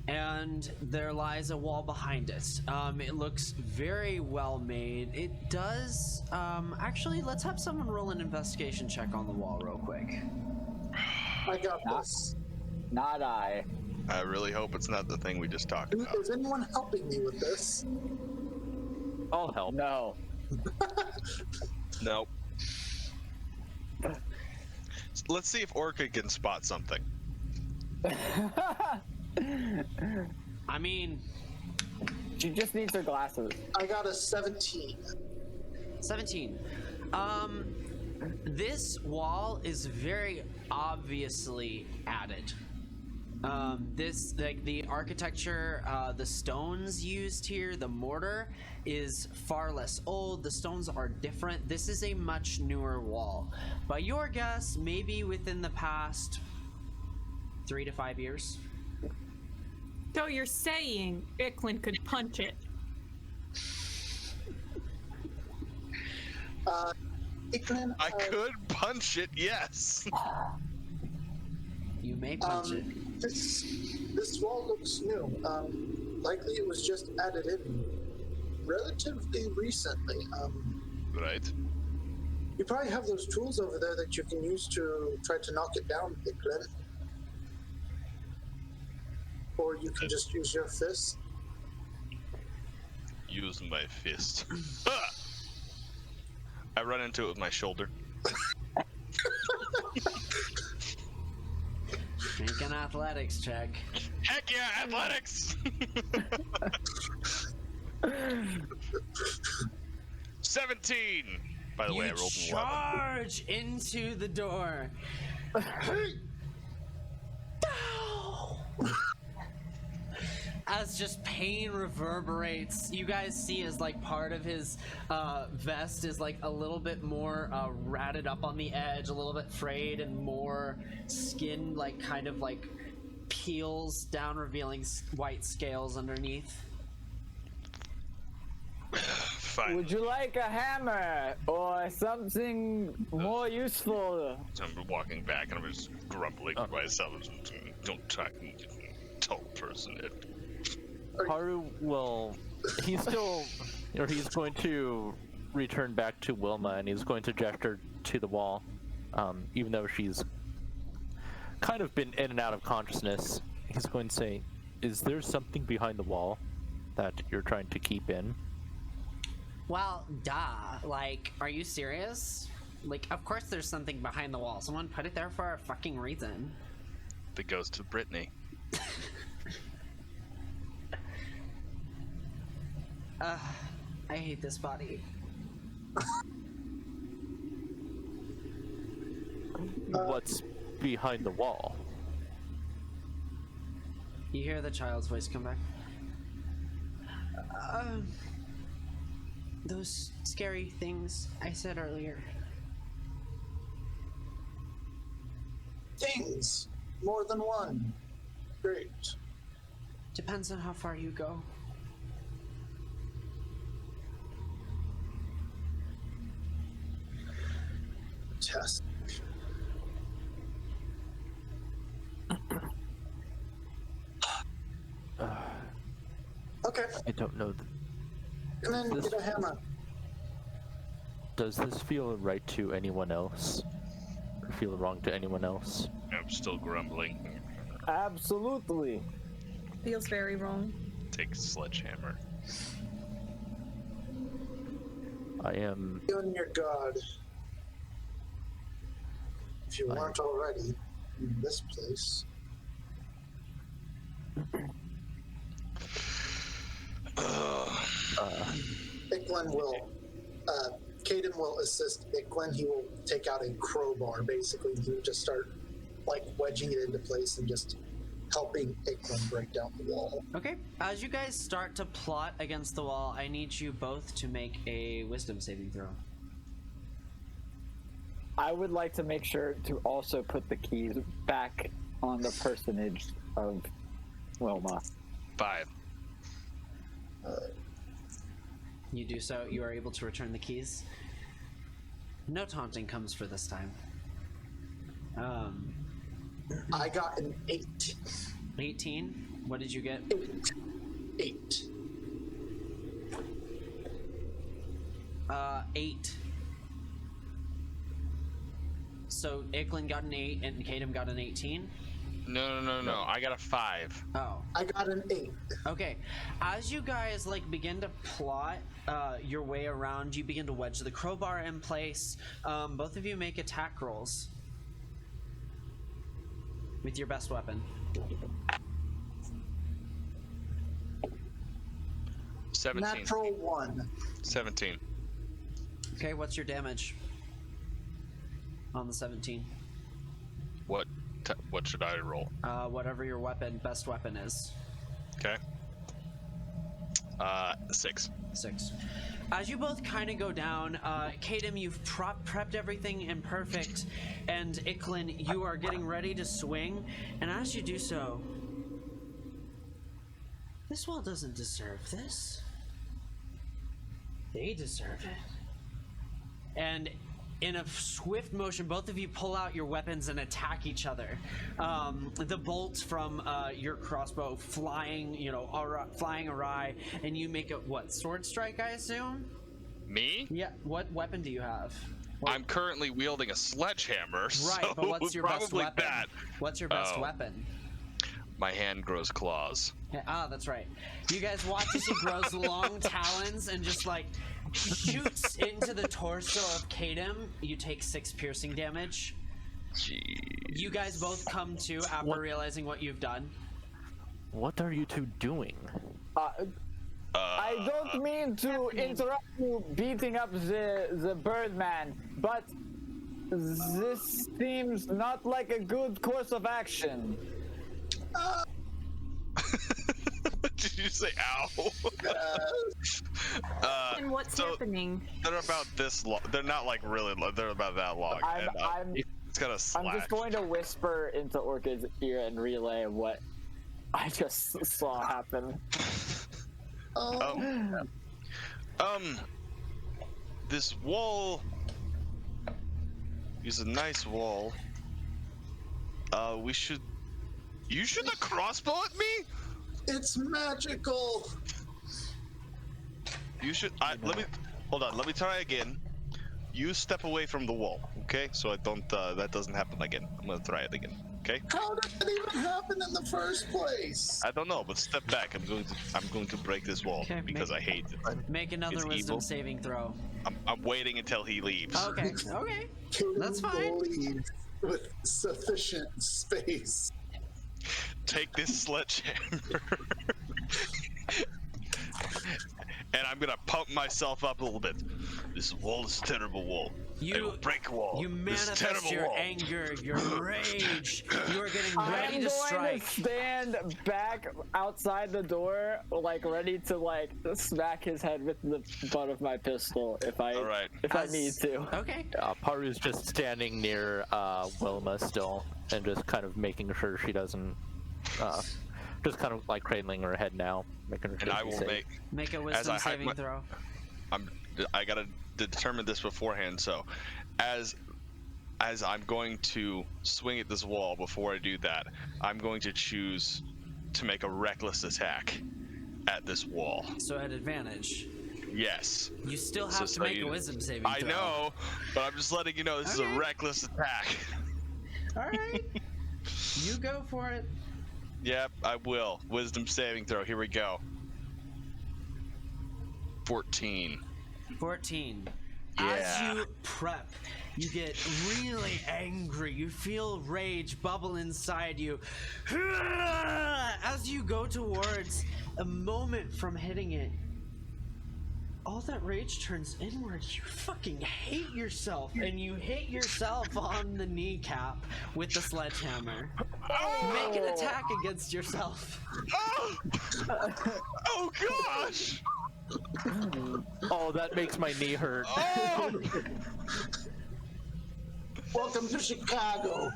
and there lies a wall behind it. It looks very well made. It does, actually, let's have someone roll an investigation check on the wall real quick. I got this. Not I. I really hope it's not the thing we just talked about. Is anyone helping me with this? I'll help. No. Nope. Let's see if Orca can spot something. I mean, She just needs her glasses. I got a 17. 17. This wall is very obviously added. This, like, the architecture, the stones used here, the mortar is far less old. The stones are different. This is a much newer wall. By your guess, maybe within the past 3 to 5 years. So you're saying Icklin could punch it? Icklin, I could punch it, yes. You may punch it. This wall looks new. Likely it was just added in relatively recently. Right. You probably have those tools over there that you can use to try to knock it down, Icklin. Or you can just use your fist. Use my fist. Ah! I run into it with my shoulder. Make an athletics check. Heck yeah, athletics! 17! By the way, I rolled an 11. Charge into the door. As just pain reverberates, you guys see as like part of his vest is like a little bit more ratted up on the edge, a little bit frayed, and more skin like kind of like peels down, revealing white scales underneath. Fine. Would you like a hammer or something more useful? I'm walking back and I'm just grumbling to myself. Don't track me, tall person. Haru will. He's still. Or he's going to return back to Wilma and he's going to gesture to the wall. Even though she's kind of been in and out of consciousness, he's going to say, "Is there something behind the wall that you're trying to keep in?" Well, duh. Like, are you serious? Like, of course there's something behind the wall. Someone put it there for a fucking reason. The ghost of Brittany. I hate this body. What's behind the wall? You hear the child's voice come back. Those scary things I said earlier. Things! More than one. Great. Depends on how far you go. Test. Okay, I don't know. and then This- get a hammer. Does this feel right to anyone else? Or feel wrong to anyone else? I'm still grumbling. Absolutely. Feels very wrong. Take sledgehammer. I am. You and your god. If you weren't already in this place. Icklin will, Caden will assist Icklin. He will take out a crowbar, basically. He will just start, like, wedging it into place and just helping Iglin break down the wall. Okay. As you guys start to plot against the wall, I need you both to make a wisdom saving throw. I would like to make sure to also put the keys back on the personage of Wilma. 5. You do so. You are able to return the keys. No taunting comes for this time. I got an 8. 18. What did you get? 8. 8. So Iglin got an 8 and Kadam got an 18? No. I got a 5. Oh. I got an 8. Okay. As you guys like begin to plot your way around, you begin to wedge the crowbar in place. Both of you make attack rolls with your best weapon. 17. Natural 1. 17. Okay, what's your damage on the 17? What should I roll? Whatever your best weapon is. Okay. 6. 6. As you both kind of go down, Kadam, you've prepped everything in perfect, and Iglin, you are getting ready to swing, and as you do so, this wall doesn't deserve this. They deserve it. And in a swift motion, both of you pull out your weapons and attack each other. The bolts from your crossbow flying, flying awry, and you make a sword strike, I assume? Me? Yeah. What weapon do you have? I'm currently wielding a sledgehammer. Right, so but what's your best probably weapon? that. What's your best weapon? My hand grows claws. That's right. You guys watch as he grows long talons and just like shoots into the torso of Kadam. You take 6 piercing damage. Jeez. You guys both come to after realizing what you've done. What are you two doing? I don't mean to interrupt you beating up the Birdman, but this seems not like a good course of action. Did you say ow? And what's happening? They're about this long. They're not like really long. They're about that long. It's got a slash. I'm just going to whisper into Orchid's ear and relay what I just saw happen. This wall is a nice wall. You should have crossbow at me? It's magical. You should. Hold on. Let me try again. You step away from the wall, okay? So I don't. That doesn't happen again. I'm gonna try it again, okay? How did that even happen in the first place? I don't know, but step back. I'm going to break this wall because I hate it. Make another It's wisdom evil. saving throw. I'm waiting until he leaves. Okay. That's fine. With sufficient space. Take this sledgehammer. And I'm gonna pump myself up a little bit. This wall is a terrible wall. I will break a wall. You This is a manifest terrible your wall. anger, your rage. You are getting ready I'm to going strike. to stand back outside the door, like ready to like smack his head with the butt of my pistol if I need to. Okay. Paru's just standing near Wilma still, and just kind of making sure she doesn't, just kind of like cradling her head now, making sure And I she's will safe. Make a wisdom saving throw. I gotta determine this beforehand. So, as I'm going to swing at this wall, before I do that, I'm going to choose to make a reckless attack at this wall. So at advantage. Yes. You still have to make a wisdom saving throw. I know, but I'm just letting you know this is a reckless attack. All right. You go for it. Yep, I will. Wisdom saving throw. Here we go. 14. 14. Yeah. As you prep, you get really angry. You feel rage bubble inside you. As you go towards a moment from hitting it, all that rage turns inward. You fucking hate yourself, and you hit yourself on the kneecap with the sledgehammer. Make an attack against yourself. Oh gosh! Oh, that makes my knee hurt. Oh! Welcome to Chicago.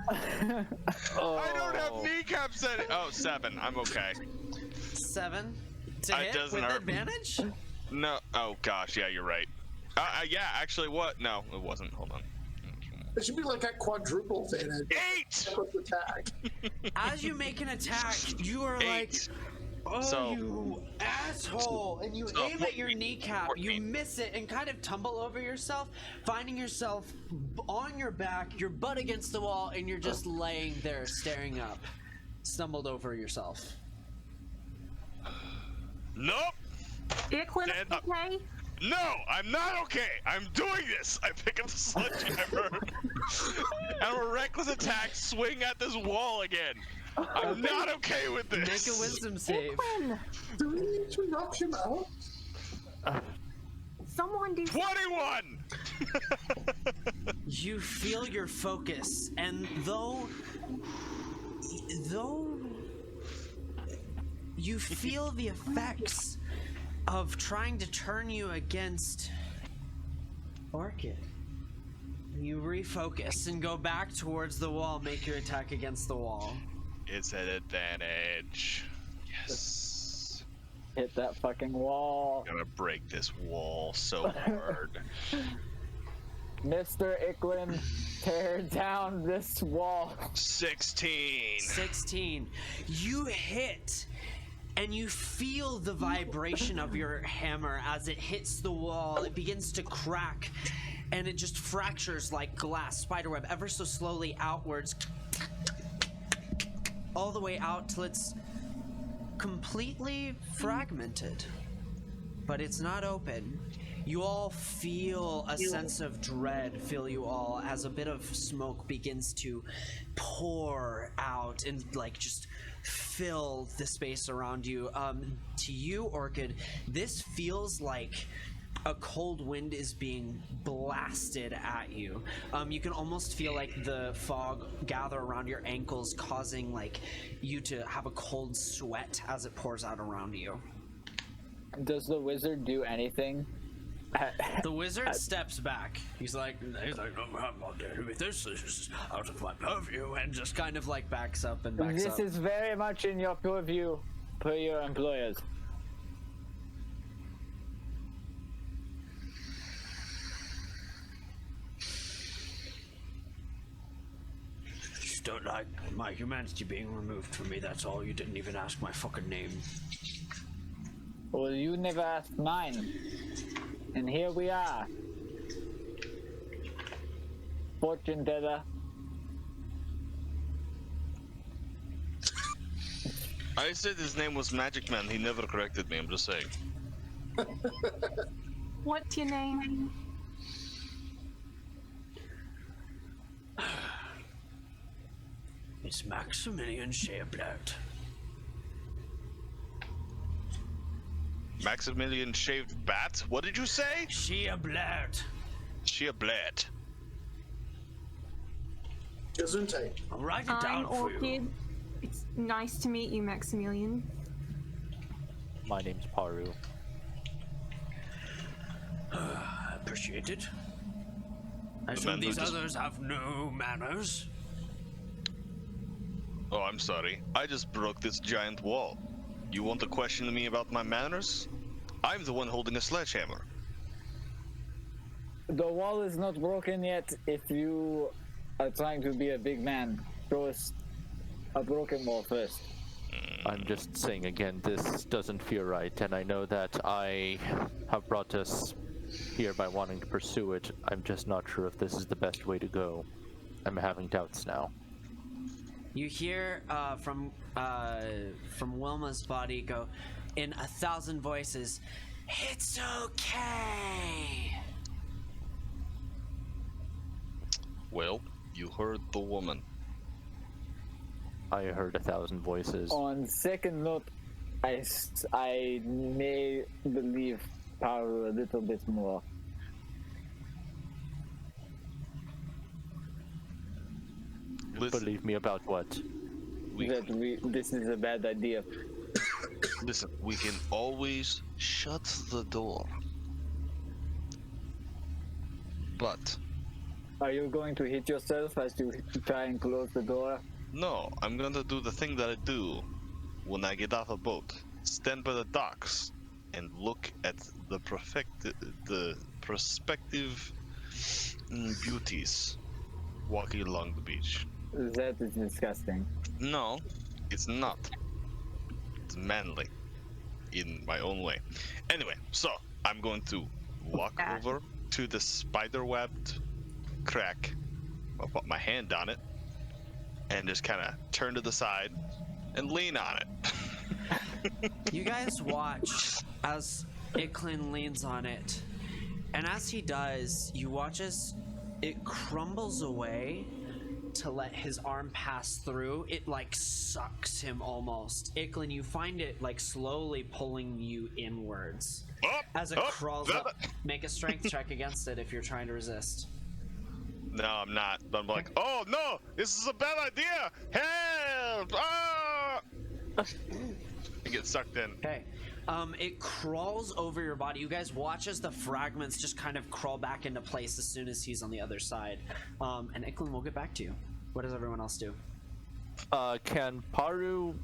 I don't have kneecaps any. Oh, 7. I'm okay. 7 to It hit doesn't with hurt. advantage? No. Oh gosh, yeah, you're right. Yeah, actually, what? No, it wasn't. Hold on. It should be like a quadruple advantage. 8. Attack. As you make an attack, you are like, 8. oh, So- you asshole! And you So, aim at your kneecap, you 14. miss it, and kind of tumble over yourself, finding yourself on your back, your butt against the wall, and you're just laying there staring up. Stumbled over yourself. Nope. Icklin, Stand up. okay? No, I'm not okay. I'm doing this. I pick up the sledgehammer and a reckless attack swing at this wall again. I'm not okay with this. Make a wisdom save. Icklin, Do we need to knock him out? someone do 21. You feel your focus, and though you feel the effects of trying to turn you against Orchid, you refocus and go back towards the wall. Make your attack against the wall. It's an advantage. Yes. Hit that fucking wall. Gonna break this wall so hard. Mr. Icklin, tear down this wall. 16. 16. You hit, and you feel the vibration of your hammer as it hits the wall. It begins to crack, and it just fractures like glass spiderweb ever so slowly outwards, all the way out till it's completely fragmented. But it's not open. You all feel a sense of dread fill you all as a bit of smoke begins to pour out and like just fill the space around you. To you, Orchid, this feels like a cold wind is being blasted at you. You can almost feel like the fog gather around your ankles, causing like you to have a cold sweat as it pours out around you. Does the wizard do anything? The wizard steps back. He's like, no, I'm not dealing with this. This is out of my purview, and just kind of like backs up and backs This up. is very much in your purview, per your employers. Just don't like my humanity being removed from me. That's all. You didn't even ask my fucking name. Well, you never asked mine. And here we are. Fortune teller. I said his name was Magic Man. He never corrected me. I'm just saying. What's your name? It's Maximilian Sherblatt. Maximilian Shaved Bat? What did you say? Sherblatt. Sherblatt. Gesundheit. I'll write it I'm down for you. Orchid. It's nice to meet you, Maximilian. My name's Paru. Appreciate it. I man assume who these just- others have no manners. Oh, I'm sorry. I just broke this giant wall. You want to question me about my manners? I'm the one holding a sledgehammer. The wall is not broken yet. If you are trying to be a big man, show us a broken wall first. I'm just saying again, this doesn't feel right, and I know that I have brought us here by wanting to pursue it. I'm just not sure if this is the best way to go. I'm having doubts now. You hear from Wilma's body go in 1,000 voices, "It's okay." Well, you heard the woman. I heard 1,000 voices. On second note, I may believe Paru a little bit more. Believe me about what? This is a bad idea. Listen, we can always shut the door. But Are you going to hit yourself as you try and close the door? no, I'm gonna do the thing that I do when I get off a boat. Stand by the docks and look at the prospective beauties walking along the beach. That is disgusting. No, it's not. It's manly in my own way. Anyway, so I'm going to walk over to the spider-webbed crack. I'll put my hand on it and just kind of turn to the side and lean on it. You guys watch as Iklin leans on it, and as he does, you watch as it crumbles away to let his arm pass through. It like sucks him almost. Iklin, you find it like slowly pulling you inwards as it crawls up. Make a strength check against it if you're trying to resist. No, I'm not. I'm like, oh no, this is a bad idea. Help! Ah! I get sucked in. Okay. It crawls over your body. You guys watch as the fragments just kind of crawl back into place as soon as he's on the other side. And Iklin, we'll get back to you. What does everyone else do? Can Paru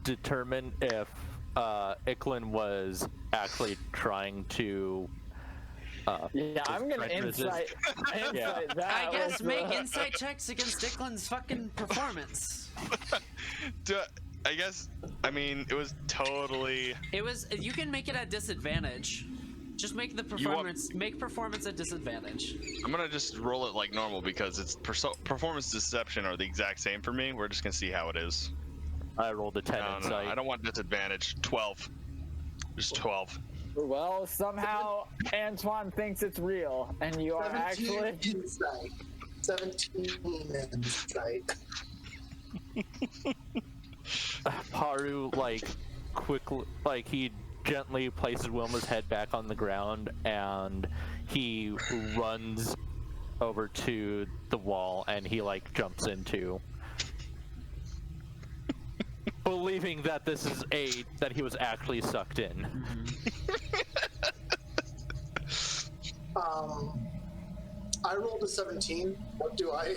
determine if Iklin was actually trying to yeah, I'm gonna insight that. I guess make insight checks against Iklin's fucking performance. I mean, it was totally... You can make it at disadvantage. Just make the performance, make performance at disadvantage. I'm gonna just roll it like normal because it's performance deception are the exact same for me. We're just gonna see how it is. I rolled a 10 insight. No, I don't want disadvantage. 12. Just 12. Well, somehow Antoine thinks it's real, and you are actually... Insight. 17 insight. Paru, quickly, he gently places Wilma's head back on the ground, and he runs over to the wall, and he, jumps into... believing that this is that he was actually sucked in. I rolled a 17. What do I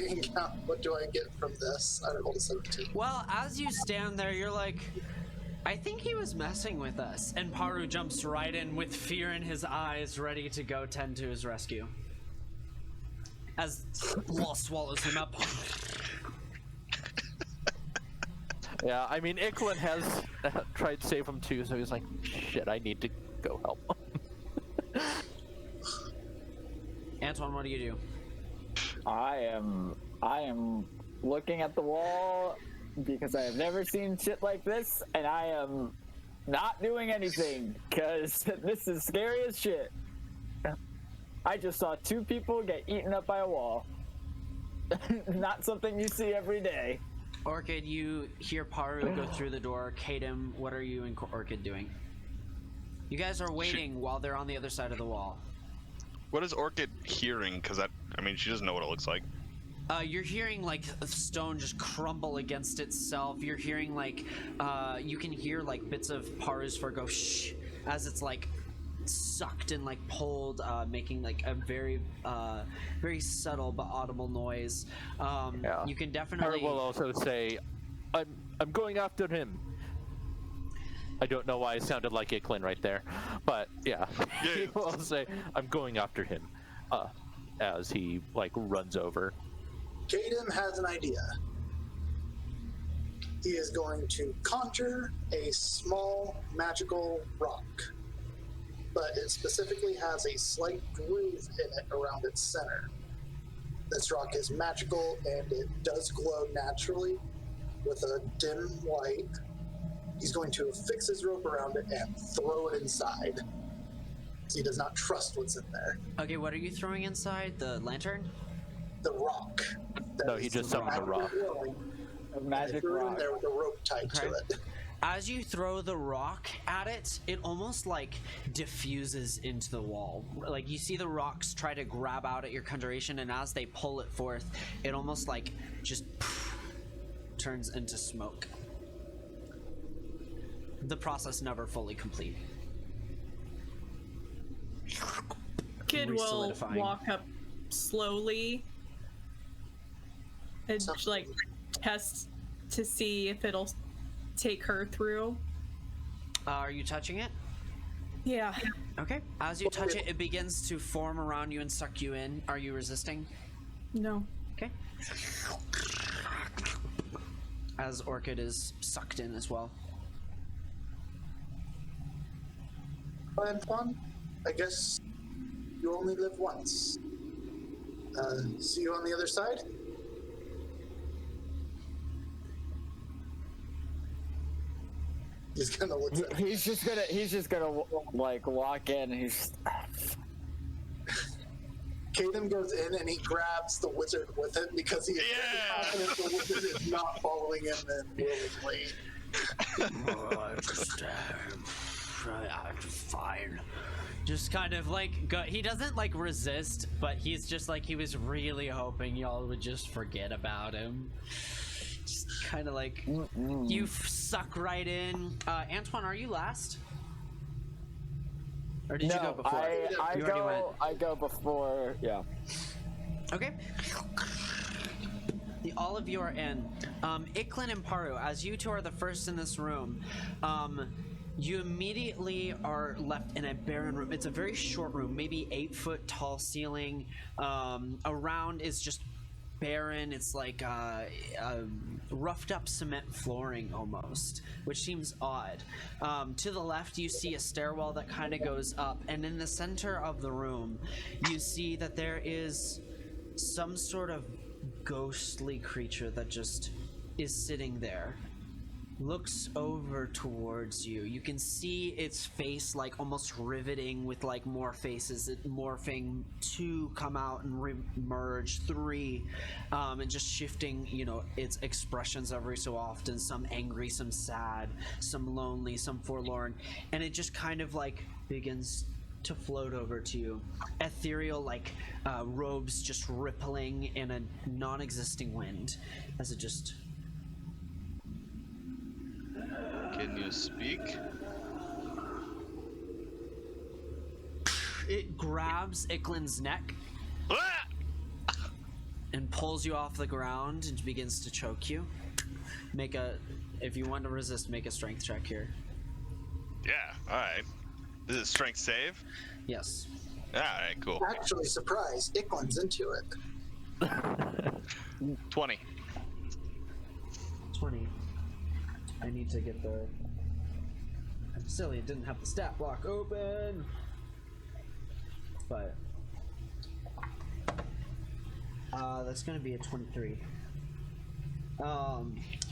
get from this? I rolled a 17. Well, as you stand there, you're like, I think he was messing with us. And Paru jumps right in with fear in his eyes, ready to go tend to his rescue. As Wall swallows him up. Yeah, I mean, Iklin has tried to save him too, so he's like, shit, I need to go help him. Antoine, what do you do? I am looking at the wall because I have never seen shit like this, and I am not doing anything because this is scary as shit. I just saw 2 people get eaten up by a wall. Not something you see every day. Orchid, you hear Paru go through the door. Kadim, what are you and Orchid doing? You guys are waiting while they're on the other side of the wall. What is Orchid hearing? Because she doesn't know what it looks like. You're hearing stone just crumble against itself. You're hearing you can hear bits of Paru's fur go shh as it's sucked and pulled, making a very very subtle but audible noise. Yeah. You can definitely. Paru will also say, "I'm going after him." I don't know why it sounded like Iklin right there, but yeah, he will say, "I'm going after him," as he runs over. Kadim has an idea. He is going to conjure a small magical rock, but it specifically has a slight groove in it around its center. This rock is magical and it does glow naturally with a dim light. He's going to fix his rope around it and throw it inside. He does not trust what's in there. Okay, what are you throwing inside? The lantern? The rock. No, he just summoned a rock. A magic threw it rock. in there with a rope tied to it. As you throw the rock at it, it almost like diffuses into the wall. Like you see the rocks try to grab out at your conjuration, and as they pull it forth, it almost like just turns into smoke. The process never fully complete. Kid will Re-solidifying. walk up slowly and like test to see if it'll take her through. Are you touching it? Yeah. Okay. As you touch it, it begins to form around you and suck you in. Are you resisting? No. Okay. As Orchid is sucked in as well. Antoine, I guess you only live once. See you on the other side? He's gonna look at He's just gonna like walk in and he's Caden goes in and he grabs the wizard with it because he is very confident the wizard is not following him in willingly. Fine. Just kind of like he doesn't like resist, but he's just like he was really hoping y'all would just forget about him. Just kind of like you suck right in. Antoine, are you last? Or did you go before? I go before. Yeah. Okay. All of you are in. Iklin and Paru, as you two are the first in this room, you immediately are left in a barren room. It's a very short room, maybe 8-foot tall ceiling. Around is just barren. It's like roughed up cement flooring almost, which seems odd. To the left, you see a stairwell that kind of goes up, and in the center of the room, you see that there is some sort of ghostly creature that just is sitting there. Looks over towards you. You can see its face like almost riveting with like more faces, it morphing, 2 come out and re-merge, 3, and just shifting, you know, its expressions every so often, some angry, some sad, some lonely, some forlorn, and it just kind of like begins to float over to you. Ethereal like robes just rippling in a non-existing wind as it just... Can you speak? It grabs Iklin's neck and pulls you off the ground and begins to choke you. If you want to resist, make a strength check here. Yeah, alright. Is it strength save? Yes. Alright, cool. Actually, surprise, Iklin's into it. 20. 20. I need to get the... I'm silly, it didn't have the stat block open! But... that's gonna be a 23.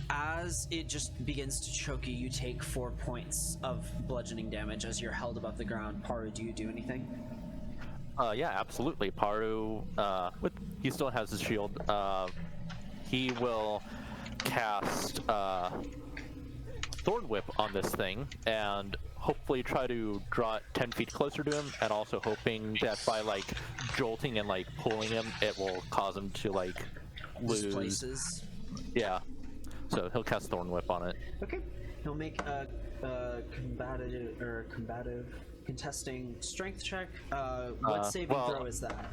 As it just begins to choke you, you take 4 points of bludgeoning damage as you're held above the ground. Paru, do you do anything? Yeah, absolutely. Paru, he still has his shield. He will cast Thorn Whip on this thing and hopefully try to draw it 10 feet closer to him, and also hoping that by like jolting and like pulling him, it will cause him to like lose places. Yeah. So he'll cast Thorn Whip on it. Okay. He'll make a combative contesting strength check. What saving throw is that?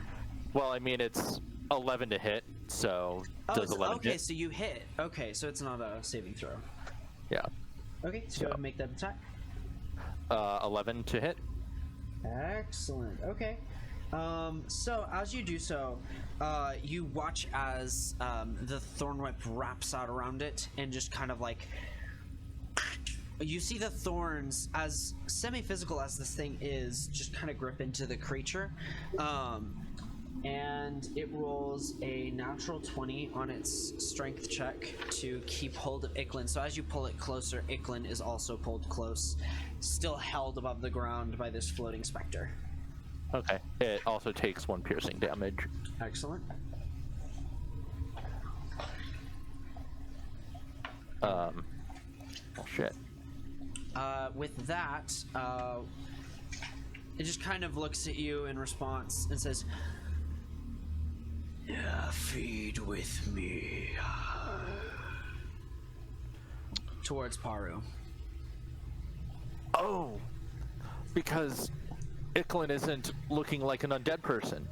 Well, I mean, it's 11 to hit, so does 11 okay, hit? so you hit. Okay, so it's not a saving throw. Yeah. Okay, so go ahead and make that attack. 11 to hit. Excellent. Okay. So as you do so, you watch as the thorn whip wraps out around it and just kind of like you see the thorns, as semi-physical as this thing is, just kind of grip into the creature. And it rolls a natural 20 on its strength check to keep hold of Iklin. So as you pull it closer, Iklin is also pulled close, still held above the ground by this floating specter. Okay. It also takes 1 piercing damage. Excellent. Oh shit. with that, it just kind of looks at you in response and says, "Yeah, feed with me." Towards Paru. Oh, because Iklin isn't looking like an undead person.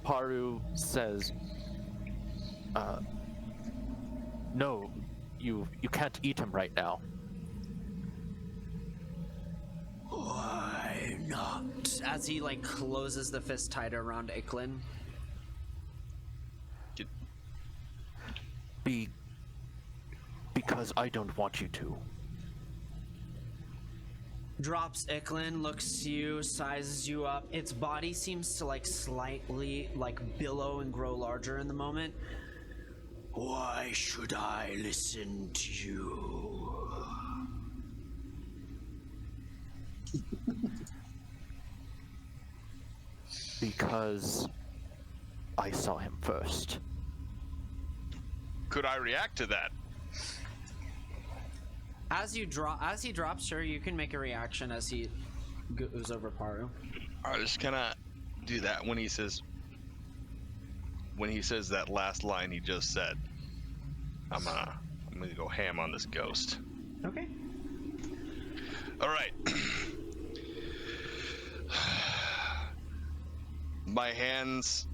Paru says, "No, you can't eat him right now." Why not? As he like closes the fist tighter around Iklin. Because I don't want you to. Drops Iklin, looks to you, sizes you up. Its body seems to like slightly like billow and grow larger in the moment. Why should I listen to you? Because I saw him first. Could I react to that? As he drops, sure, you can make a reaction as he goes over Paru. I'm just gonna do that when he says that last line he just said. I'm gonna go ham on this ghost. Okay. All right. My hands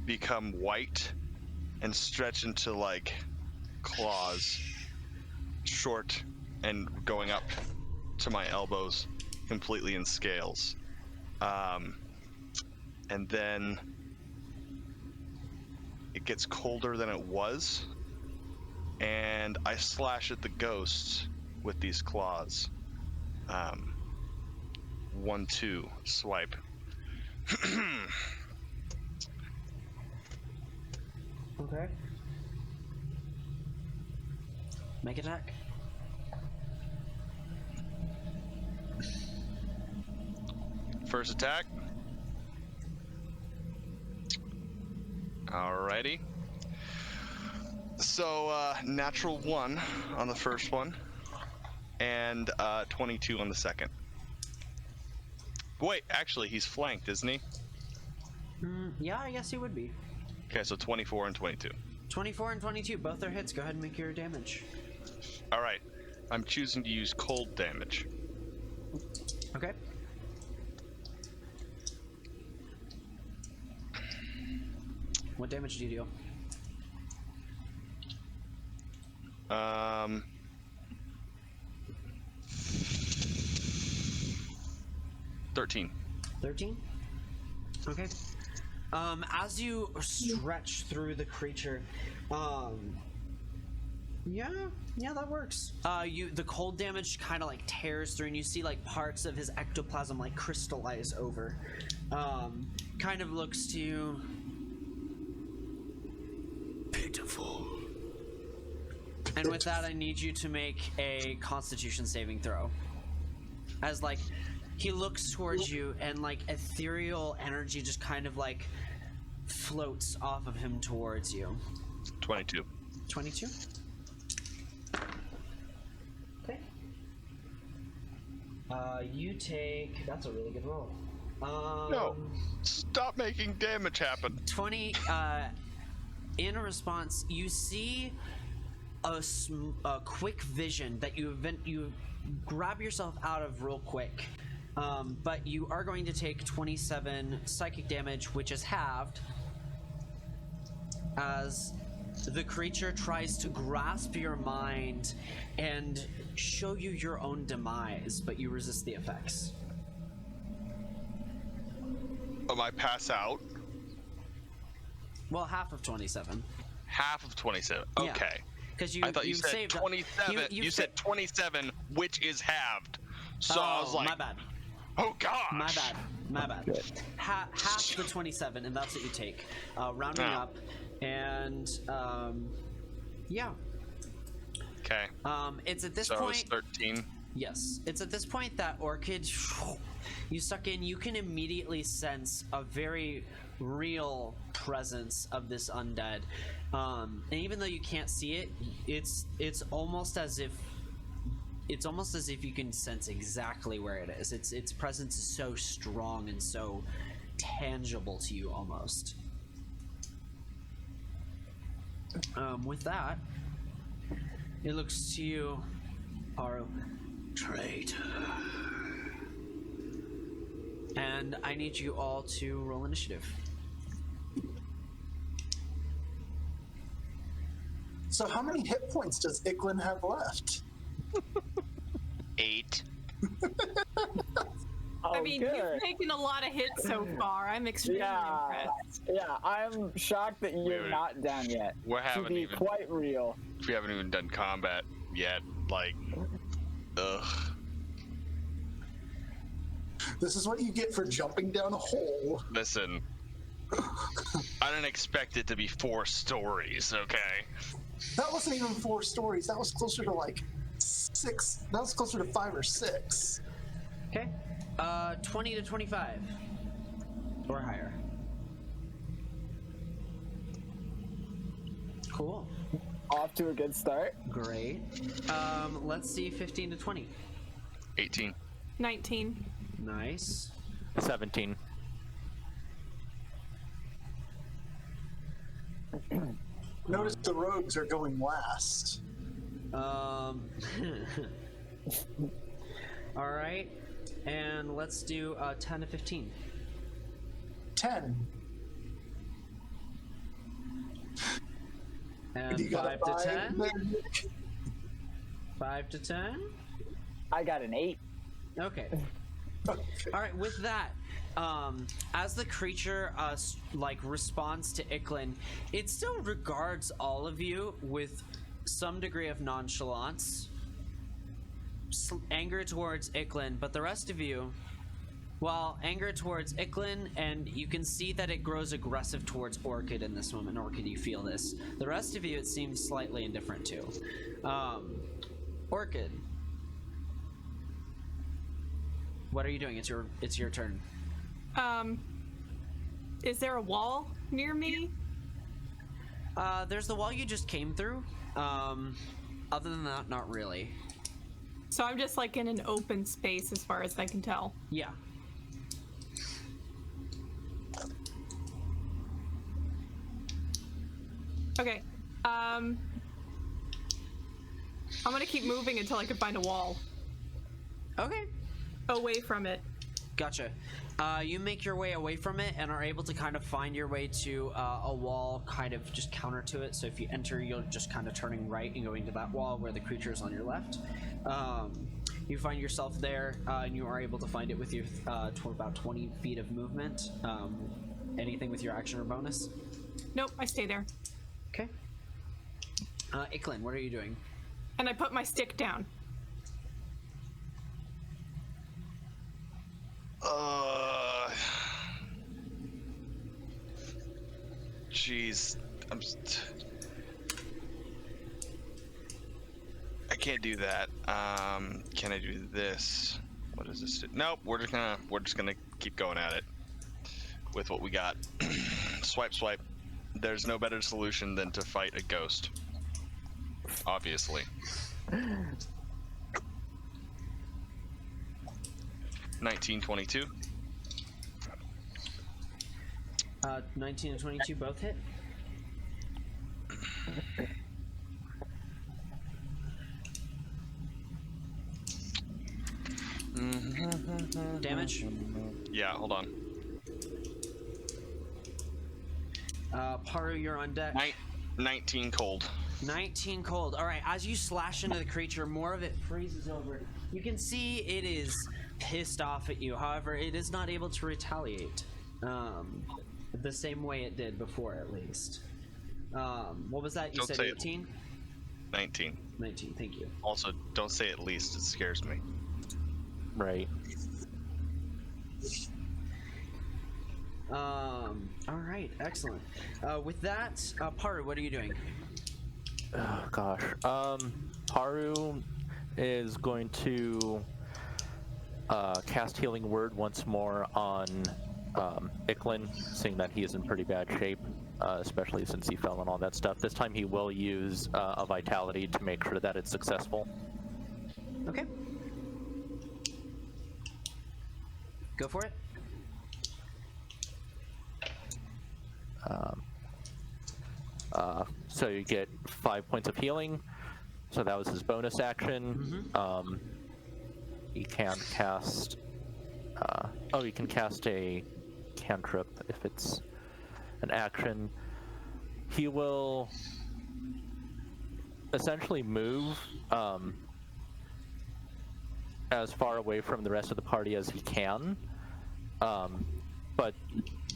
become white and stretch into like claws, short and going up to my elbows, completely in scales. And then it gets colder than it was, and I slash at the ghost with these claws. 1-2 swipe. Okay. Make attack. First attack. Alrighty. So, natural 1 on the first one, and 22 on the second. Wait, actually, he's flanked, isn't he? Yeah, I guess he would be. Okay, so 24 and 22. 24 and 22, both are hits. Go ahead and make your damage. Alright, I'm choosing to use cold damage. Okay. What damage do you deal? 13. 13? Okay. As you stretch through the creature, yeah, that works. The cold damage kind of like tears through, and you see like parts of his ectoplasm like crystallize over. Kind of looks to you. Pitiful. And with that, I need you to make a Constitution saving throw. As like he looks towards you, and like ethereal energy just kind of like floats off of him towards you. 22. 22? Okay. You take. That's a really good roll. No! Stop making damage happen! 20. In response, you see a quick vision that you grab yourself out of real quick. But you are going to take 27 psychic damage, which is halved, as the creature tries to grasp your mind and show you your own demise, but you resist the effects. I pass out? Well, half of 27. Half of 27. Yeah. Okay. Because I thought you said saved 27. You said 27, which is halved. So I was like, my bad. Oh gosh. My bad. Half the 27, and that's what you take. Rounding up, and yeah. Okay. It's at this so point. it's 13. Yes, it's at this point that Orchid, you suck in, you can immediately sense a very real presence of this undead. And even though you can't see it, it's almost as if you can sense exactly where it is. Its presence is so strong and so tangible to you almost. With that, it looks to you, Paru. Traitor. And I need you all to roll initiative. So how many hit points does Iklin have left? 8. I mean, good. you've taken a lot of hits so far. I'm extremely impressed. Yeah, I'm shocked that you're Wait. not down yet. We To haven't be even quite real. we haven't even done combat yet. Like, ugh. This is what you get for jumping down a hole. Listen, I didn't expect it to be 4 stories. Okay. That wasn't even 4 stories. That was closer to like 6. That was closer to 5 or 6. Okay. 20 to 25 or higher. Cool. Off to a good start. Great. Let's see, 15 to 20. 18. 19. Nice. 17. Notice the rogues are going last. All right. And let's do 10 to 15. 10. And You got a 5 to 10. then? 5 to 10. I got an 8. Okay. All right. With that, as the creature responds to Iklin, it still regards all of you with some degree of nonchalance, anger towards Iklin, but the rest of you, well, anger towards Iklin, and you can see that it grows aggressive towards Orchid in this moment. Orchid, you feel this. The rest of you, it seems slightly indifferent to. Orchid, what are you doing? It's your turn. Is there a wall near me? There's the wall you just came through. Other than that, not really. So I'm just like in an open space as far as I can tell. Yeah. Okay. I'm gonna keep moving until I can find a wall. Okay. Away from it. Gotcha. You make your way away from it and are able to kind of find your way to a wall kind of just counter to it. So if you enter, you're just kind of turning right and going to that wall where the creature is on your left. You find yourself there, and you are able to find it with your about 20 feet of movement. Anything with your action or bonus? Nope, I stay there. Okay. Iklin, what are you doing? And I put my stick down. Jeez, I can't do that. Can I do this? What does this do? Nope. We're just gonna keep going at it with what we got. Swipe, swipe. There's no better solution than to fight a ghost. Obviously. 1922. 19 and 22 both hit. Damage? Yeah, hold on. Paru, you're on deck. 19 cold. 19 cold. All right, as you slash into the creature, more of it freezes over. You can see it is pissed off at you. However, it is not able to retaliate the same way it did before, at least. What was that? You Don't said say 18? 19. 19, thank you. Also, don't say at least. It scares me. Right. All right, excellent. With that, Paru, what are you doing? Oh gosh. Haru is going to cast Healing Word once more on Icklin, seeing that he is in pretty bad shape, especially since he fell and all that stuff. This time he will use a Vitality to make sure that it's successful. Okay. Go for it. So you get 5 points of healing. So that was his bonus action. You can cast. You can cast a cantrip if it's an action. He will essentially move as far away from the rest of the party as he can. But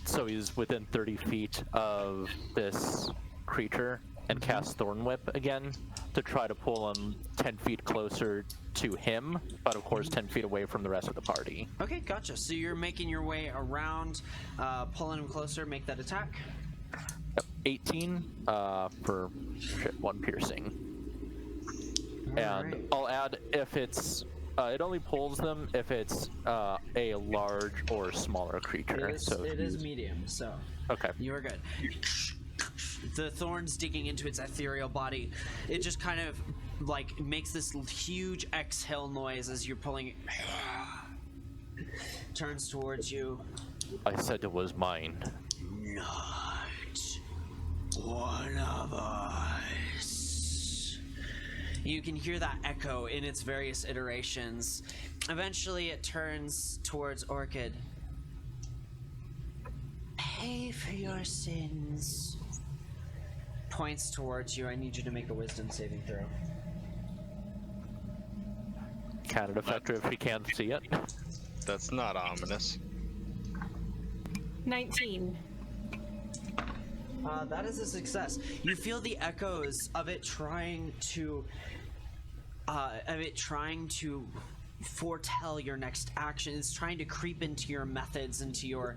so he's within 30 feet of this creature and cast Thorn Whip again to try to pull him 10 feet closer to him, but of course 10 feet away from the rest of the party. Okay, gotcha. So you're making your way around, pulling him closer, make that attack. Yep, 18 for 1 piercing. And right. I'll add if it's it only pulls them if it's a large or smaller creature. It is medium, so okay. You are good. The thorns digging into its ethereal body, it just kind of like makes this huge exhale noise as you're pulling it. Turns towards you. I said it was mine. Not one of us. You can hear that echo in its various iterations. Eventually it turns towards Orchid. Pay for your sins. Points towards you. I need you to make a wisdom saving throw. Kind of effective if you can't see it. That's not ominous. 19. That is a success. You feel the echoes of it trying to foretell your next action. It's trying to creep into your methods, into your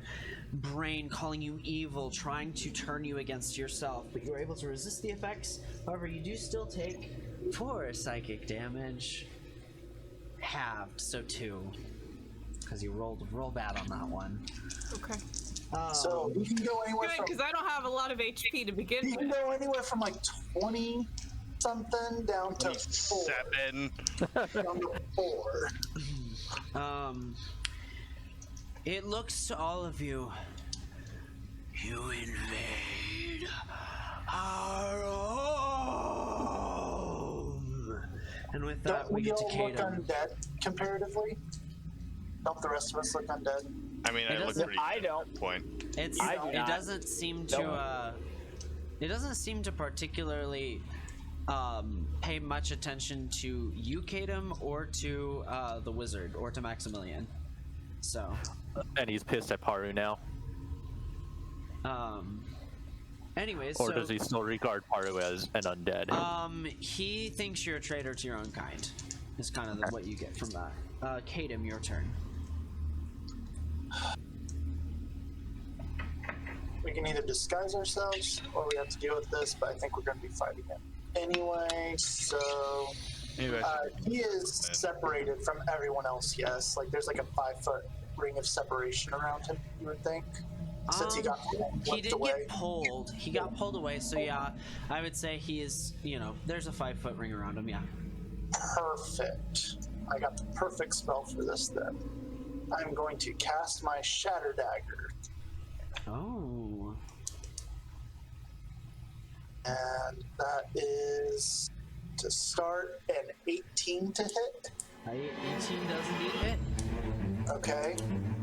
brain, calling you evil, trying to turn you against yourself. But you were able to resist the effects. However, you do still take 4 psychic damage. Halved, so 2. Because you rolled bad on that one. Okay. So you can go anywhere Good, from. because I don't have a lot of HP to begin You can with. go anywhere from like 20 something down to 4. 7. Down to 4. It looks to all of you. You invade our home. And with that, Don't we get to all look Kato. undead comparatively? Don't the rest of us look undead? I mean, I look pretty I good don't. at that point. It doesn't seem to it doesn't seem to particularly pay much attention to you, Kadam, or to the wizard, or to Maximilian. So And he's pissed at Paru now. anyways, Or so, does he still regard Paru as an undead? he thinks you're a traitor to your own kind. Is kind of what you get from that. Kadam, your turn. We can either disguise ourselves or we have to deal with this, but I think we're going to be fighting it anyway. So Anyway, he is separated from everyone else. Yes, like there's like a 5-foot ring of separation around him. You would think, since he got He flipped did away. get pulled. He got pulled away. So yeah, I would say he is. There's a 5-foot ring around him. Yeah. Perfect. I got the perfect spell for this then. I'm going to cast my Shatter Dagger. Oh. And that is to start an 18 to hit. 18 does indeed hit. Okay.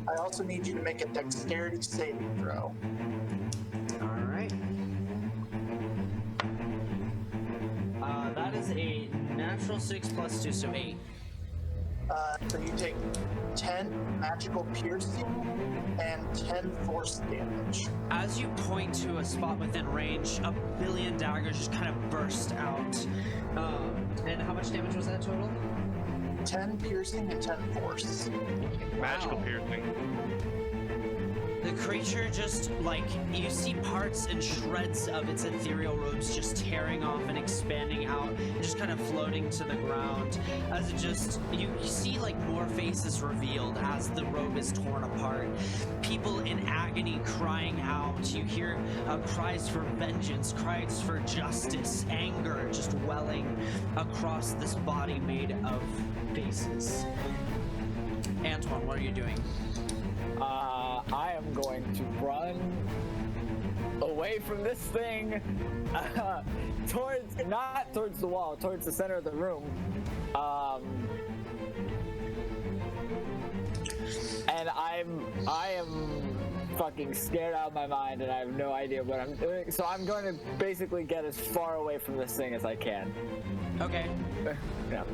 I also need you to make a dexterity saving throw. All right. That is a natural 6 plus 2, so 8. So you take 10 magical piercing and 10 force damage. As you point to a spot within range, a billion daggers just kind of burst out. And how much damage was that total? 10 piercing and 10 force. magical Wow. piercing. The creature just, like, you see parts and shreds of its ethereal robes just tearing off and expanding out, and just kind of floating to the ground. As it just, you see, like, more faces revealed as the robe is torn apart. People in agony crying out. You hear cries for vengeance, cries for justice, anger just welling across this body made of faces. Antoine, what are you doing? I am going to run away from this thing, not towards the wall, towards the center of the room. And I am fucking scared out of my mind, and I have no idea what I'm doing. So I'm going to basically get as far away from this thing as I can. Okay. Yeah.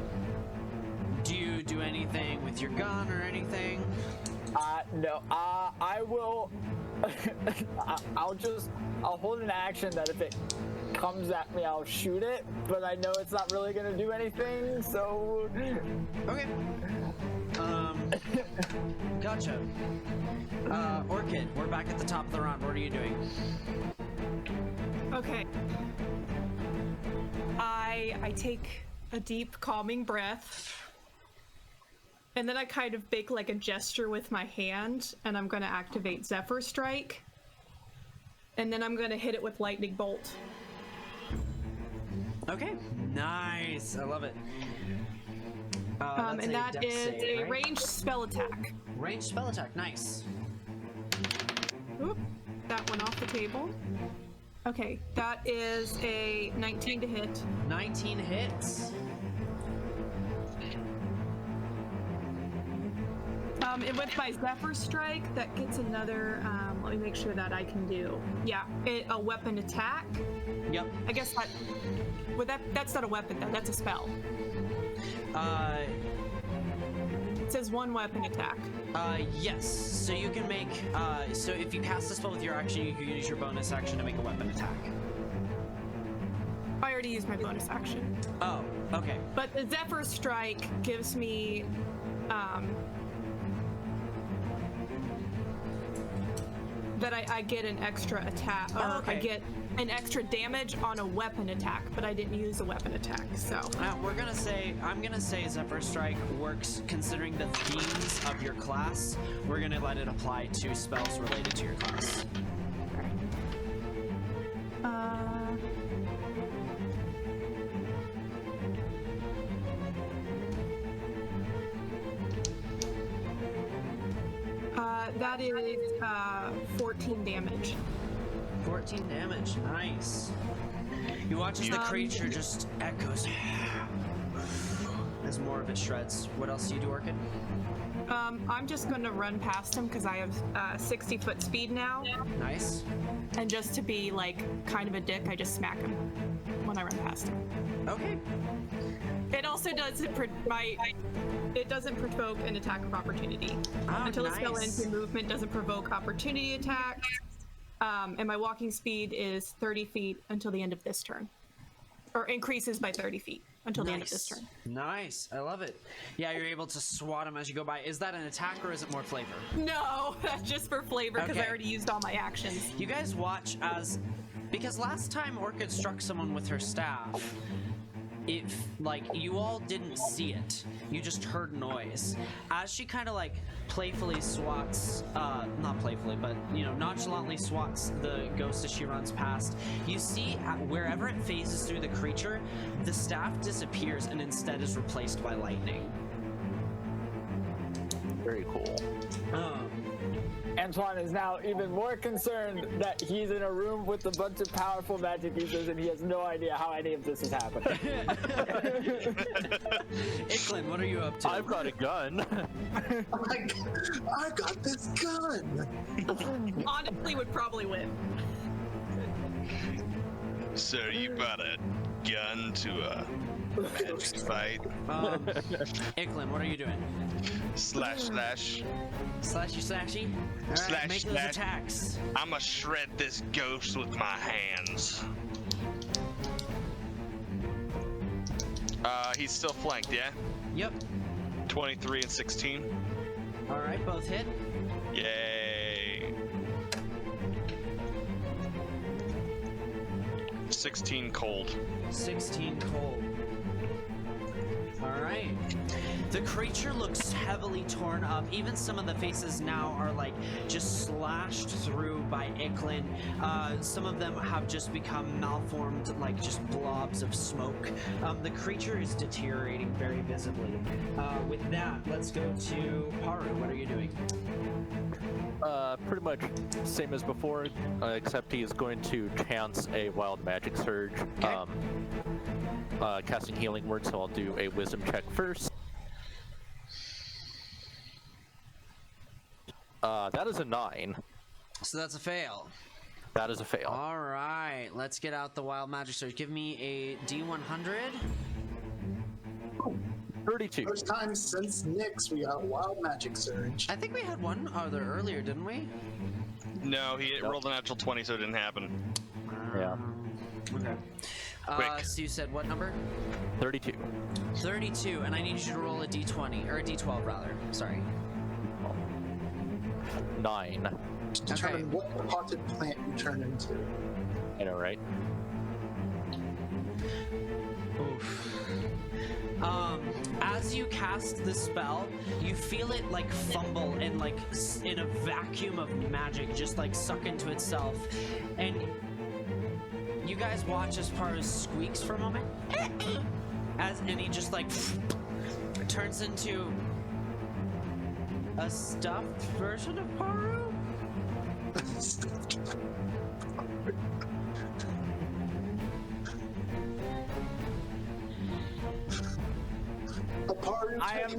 Do you do anything with your gun or anything? No. I will. I'll hold an action that if it comes at me, I'll shoot it. But I know it's not really gonna do anything. So. Okay. Gotcha. Orchid, we're back at the top of the round. What are you doing? Okay. I take a deep, calming breath. And then I kind of make like a gesture with my hand, and I'm going to activate Zephyr Strike. And then I'm going to hit it with Lightning Bolt. Okay. Nice. I love it. And that dex is save, a right? ranged spell attack. Ranged spell attack. Nice. Oop, that went off the table. Okay, that is a 19 to hit. 19 hits. And with my Zephyr Strike, that gets another, let me make sure that I can do, a weapon attack. Yep. I guess that's not a weapon though, that's a spell. It says one weapon attack. Yes. So you can make, so if you cast a spell with your action, you can use your bonus action to make a weapon attack. I already used my bonus action. Oh, okay. But the Zephyr Strike gives me, that I get an extra attack, or okay. I get an extra damage on a weapon attack, but I didn't use a weapon attack, so. I'm gonna say Zephyr Strike works considering the themes of your class. We're gonna let it apply to spells related to your class. That is 14 damage. 14 damage. Nice. You watch as the creature just echoes as more of it shreds. What else do you do, Orchid? I'm just going to run past him because I have 60-foot speed now. Nice. And just to be like kind of a dick, I just smack him when I run past him. Okay. It also doesn't it doesn't provoke an attack of opportunity. Until the spell ends, your movement doesn't provoke opportunity attacks. And my walking speed is 30 feet until the end of this turn. Or increases by 30 feet until the end of this turn. Nice. I love it. Yeah, you're able to swat him as you go by. Is that an attack or is it more flavor? No, that's just for flavor because I already used all my actions. You guys watch as... Because last time Orchid struck someone with her staff, you all didn't see it. You just heard noise. As she kind of like playfully swats, not playfully, but nonchalantly swats the ghost as she runs past, you see wherever it phases through the creature, the staff disappears and instead is replaced by lightning. Very cool. Antoine is now even more concerned that he's in a room with a bunch of powerful magic users and he has no idea how any of this is happening. Icklin, what are you up to? I've got a gun. I got this gun. Honestly, would probably win. Sir, you brought a gun to a magic fight? Icklin, what are you doing? Slash. Slashy slashy? Alright, Slash, make those slash. attacks. I'ma shred this ghost with my hands. He's still flanked, yeah? Yep. 23 and 16. Alright, both hit. Yay. 16 cold. 16 cold. Alright. The creature looks heavily torn up. Even some of the faces now are like just slashed through by Icklin. Some of them have just become malformed, like just blobs of smoke. The creature is deteriorating very visibly. With that, let's go to Paru. What are you doing? Pretty much same as before, except he is going to chance a wild magic surge. Okay. Casting healing word, so I'll do a wisdom check first. That is a 9. So that's a fail. That is a fail. All right, let's get out the wild magic surge. Give me a D100. 32. First time since Nyx we got a wild magic surge. I think we had one other earlier, didn't we? No, he rolled a natural 20, so it didn't happen. Yeah. Okay. Quick. So you said what number? 32. 32, and I need you to roll a D20, or a D12 rather. Sorry. 9. To determine what potted plant you turn into. I know, right? Oof. As you cast the spell, you feel it like fumble and like in a vacuum of magic just like suck into itself. And you guys watch as Paru squeaks for a moment. And he just like turns into a stuffed version of Paru? A Paru I am.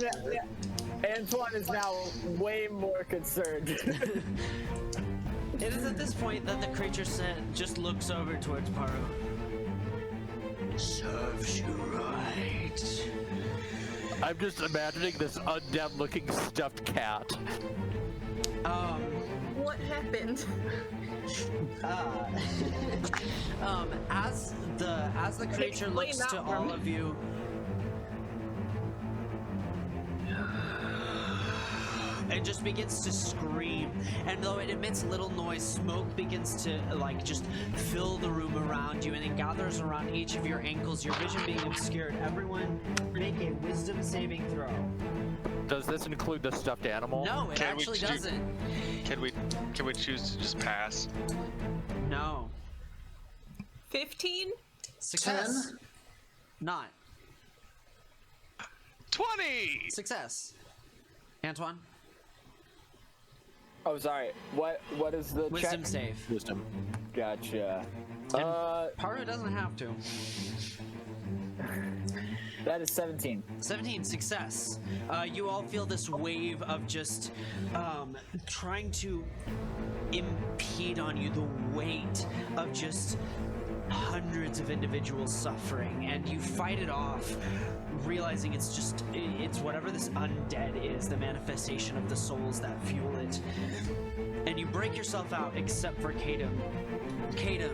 Antoine is now way more concerned. It is at this point that the creature just looks over towards Paru. Serves you right. I'm just imagining this undead-looking stuffed cat. What happened? As the creature Explain looks that to for all me. of you, it just begins to scream, and though it emits little noise, smoke begins to like just fill the room around you, and it gathers around each of your ankles, your vision being obscured. Everyone, make a wisdom saving throw. Does this include the stuffed animal? No, it Can we actually do- doesn't. Can we choose to just pass? No. 15? Success. 10? Not. 20! Success. Antoine? Oh, sorry. What is the Wisdom check? save. Wisdom. Gotcha. Paru doesn't have to. That is 17. 17, success. You all feel this wave of just trying to impede on you the weight of just hundreds of individuals suffering, and you fight it off, realizing it's whatever this undead is, the manifestation of the souls that fuel it. And you break yourself out, except for Kadam. Kadam,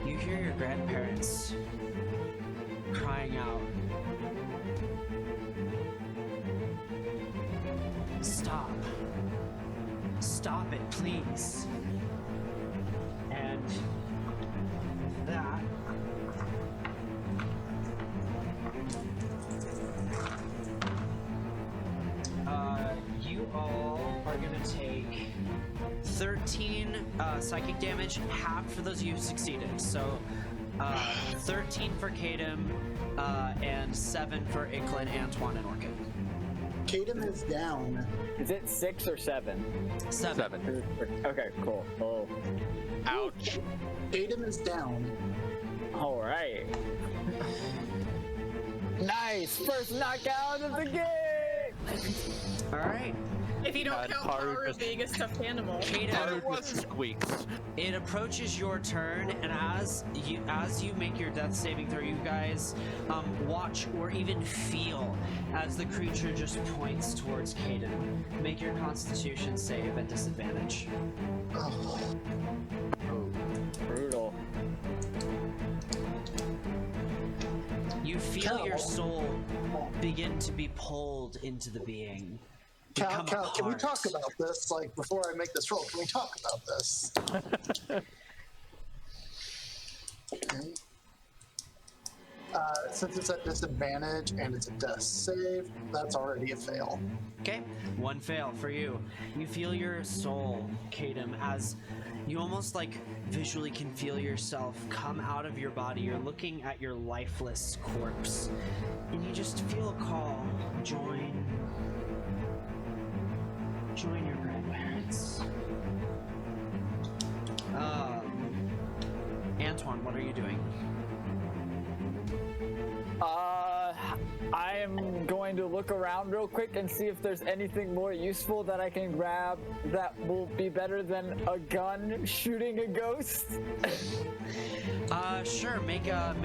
you hear your grandparents crying out, "Stop. Stop it, please." And with that, you all are going to take 13 psychic damage, half for those of you who succeeded. So 13 for Kadam, and 7 for Icklin, Antoine, and Orchid. Caden is down. Is it 6 or 7? 7. Okay, cool. Oh. Ouch. Caden is down. All right. Nice! First knockout of the game! All right. If you don't God, count Paru Paru just- being a stuffed animal. Kadam, Paru just squeaks. it approaches your turn, and as you make your death saving throw, you guys watch or even feel as the creature just points towards Kadam. Make your Constitution save at disadvantage. Oh, Brutal. You feel Cal. your soul begin to be pulled into the being. Cal, Become a can we part. talk about this? Like, before I make this roll, can we talk about this? since it's at disadvantage and it's a death save, that's already a fail. Okay, one fail for you. You feel your soul, Kadam, as you almost like visually can feel yourself come out of your body. You're looking at your lifeless corpse, and you just feel a call. Join your grandparents. Antoine, what are you doing? I am going to look around real quick and see if there's anything more useful that I can grab that will be better than a gun shooting a ghost. Sure. Make a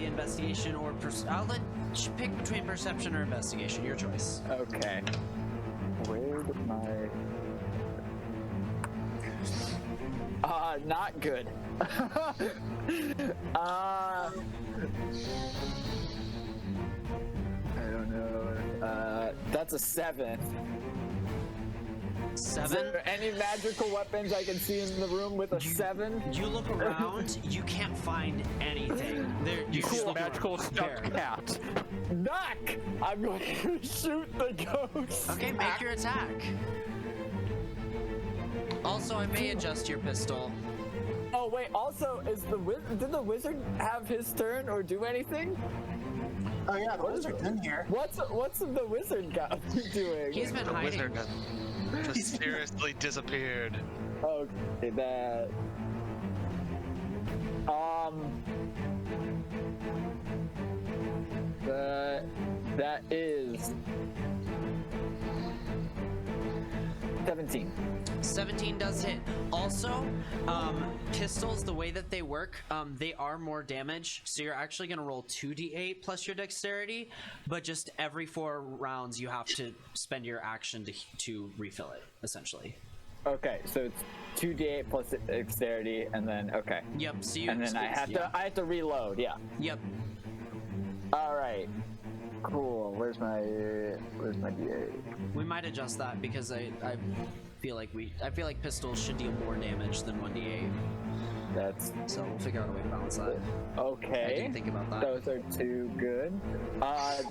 investigation or I'll let you pick between perception or investigation. Your choice. Okay. Where did my... not good. I don't know. That's a 7. 7? Is there any magical weapons I can see in the room with a 7? You look around, you can't find anything. You just look magical stuffed cat. Knock! I'm going to shoot the ghost. Okay, make your attack. Also, I may adjust your pistol. Oh wait, also, did the wizard have his turn or do anything? Oh yeah, the wizard's in here. What's the wizard guy doing? He's been hiding. Wizard has mysteriously disappeared. Okay, that is 17. 17 does hit. Also, pistols, the way that they work, they are more damage, so you're actually going to roll 2d8 plus your dexterity, but just every 4 rounds you have to spend your action to refill it, essentially. Okay, so it's 2d8 plus dexterity, and then okay. Yep. So you and then I have to reload. Yeah. Yep. All right. Cool. Where's my d8? We might adjust that because I feel like pistols should deal more damage than 1d8. So we'll figure out a way to balance that. Okay. I didn't think about that. Those are too good.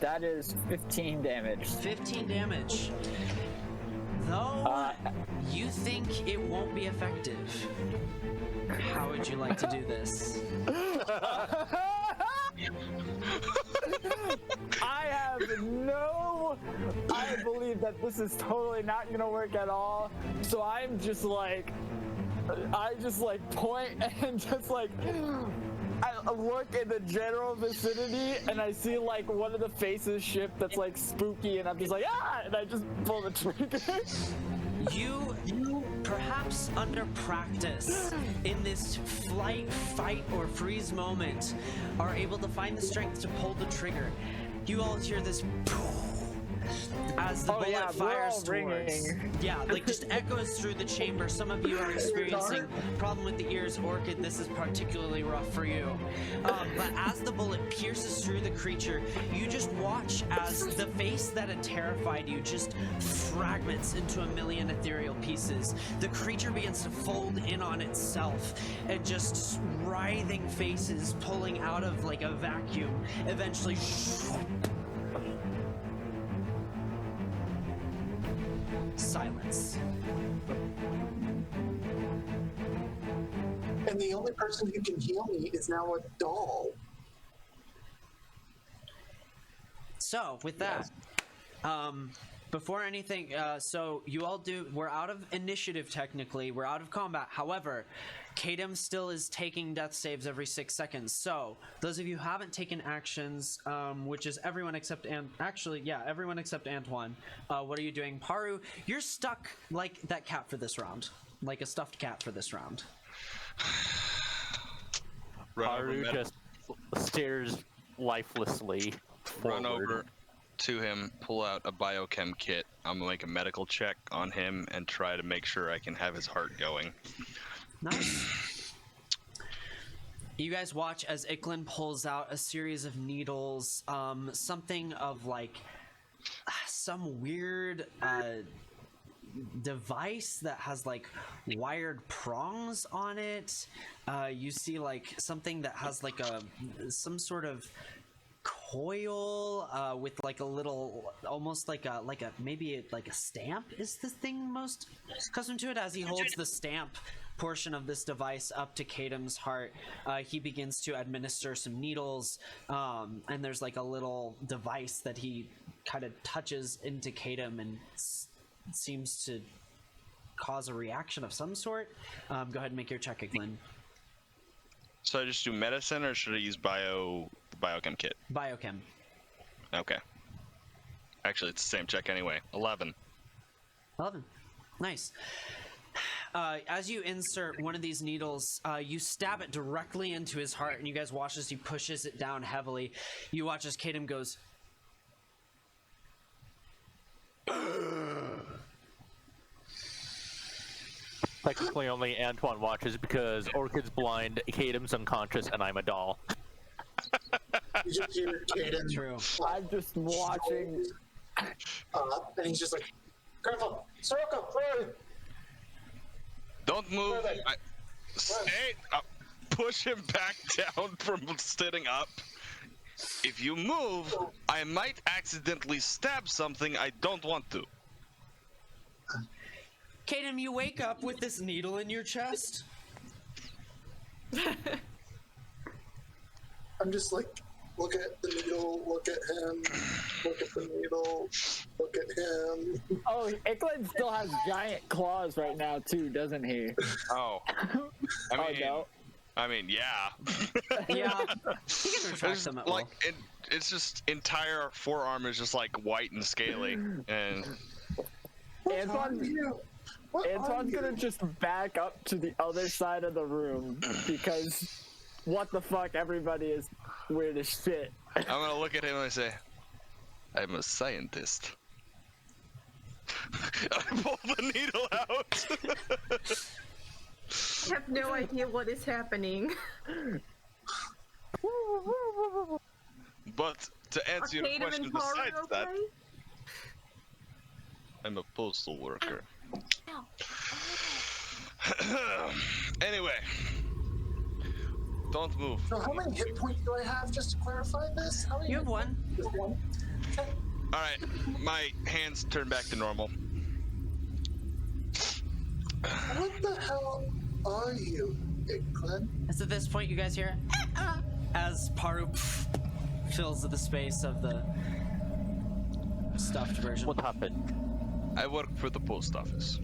That is 15 damage. 15 damage. Though you think it won't be effective, how would you like to do this? I believe that this is totally not gonna work at all. So I just point and just like I look in the general vicinity and I see like one of the faces shift that's like spooky, and I'm just like and I just pull the trigger. You perhaps under practice in this flight, fight, or freeze moment are able to find the strength to pull the trigger. You all hear this as the bullet fires towards. Yeah, like just echoes through the chamber. Some of you are experiencing problem with the ears. Orchid, this is particularly rough for you. But as the bullet pierces through the creature, you just watch as the face that had terrified you just fragments into a million ethereal pieces. The creature begins to fold in on itself, and just writhing faces pulling out of like a vacuum. Eventually, silence. And the only person who can heal me is now a doll. So, with that, before anything, so you all we're out of initiative technically, we're out of combat. However, Kadam still is taking death saves every 6 seconds. So, those of you who haven't taken actions, which is everyone except everyone except Antoine, what are you doing? Paru, you're stuck like that cat for this round. Like a stuffed cat for this round. Paru just stares lifelessly forward. Run over to him, pull out a biochem kit. I'm gonna make a medical check on him and try to make sure I can have his heart going. Nice. You guys watch as Iklin pulls out a series of needles, something of like some weird device that has like wired prongs on it. You see like something that has like some sort of coil with like a little, almost like a maybe like a stamp is the thing most accustomed to it. As he holds the stamp portion of this device up to Kadam's heart, he begins to administer some needles, and there's like a little device that he kind of touches into Kadam and seems to cause a reaction of some sort. Go ahead and make your check, Glenn. So I just do medicine, or should I use biochem kit? Biochem. Okay. Actually, it's the same check anyway. 11. 11. Nice. As you insert one of these needles, you stab it directly into his heart, and you guys watch as he pushes it down heavily. You watch as Kadam goes... Technically, only Antoine watches because Orchid's blind, Kadam's unconscious, and I'm a doll. You just hear Caden. True. I'm just watching. And he's just like, careful, Soroka, forward. Don't move. Stay up. Push him back down from sitting up. If you move, I might accidentally stab something I don't want to. Kadam, you wake up with this needle in your chest. I'm just like, look at the needle, look at him, look at the needle, look at him. Oh, Ickland still has giant claws right now too, doesn't he? Oh. I mean, yeah. Yeah. You can retract them at will. It's just entire forearm is just like white and scaly, and Antoine's gonna just back up to the other side of the room because what the fuck, everybody is weird as shit. I'm gonna look at him and I say, I'm a scientist. I pull the needle out. I have no idea what is happening. But to answer your question besides that, I'm a postal worker. Anyway, don't move. So how many hit points do I have, just to clarify this? How many You have one. Just one? Okay. Alright, my hands turn back to normal. What the hell are you, Ickland? As at this point, you guys hear as Paru fills the space of the stuffed version. What happened? I work for the post office.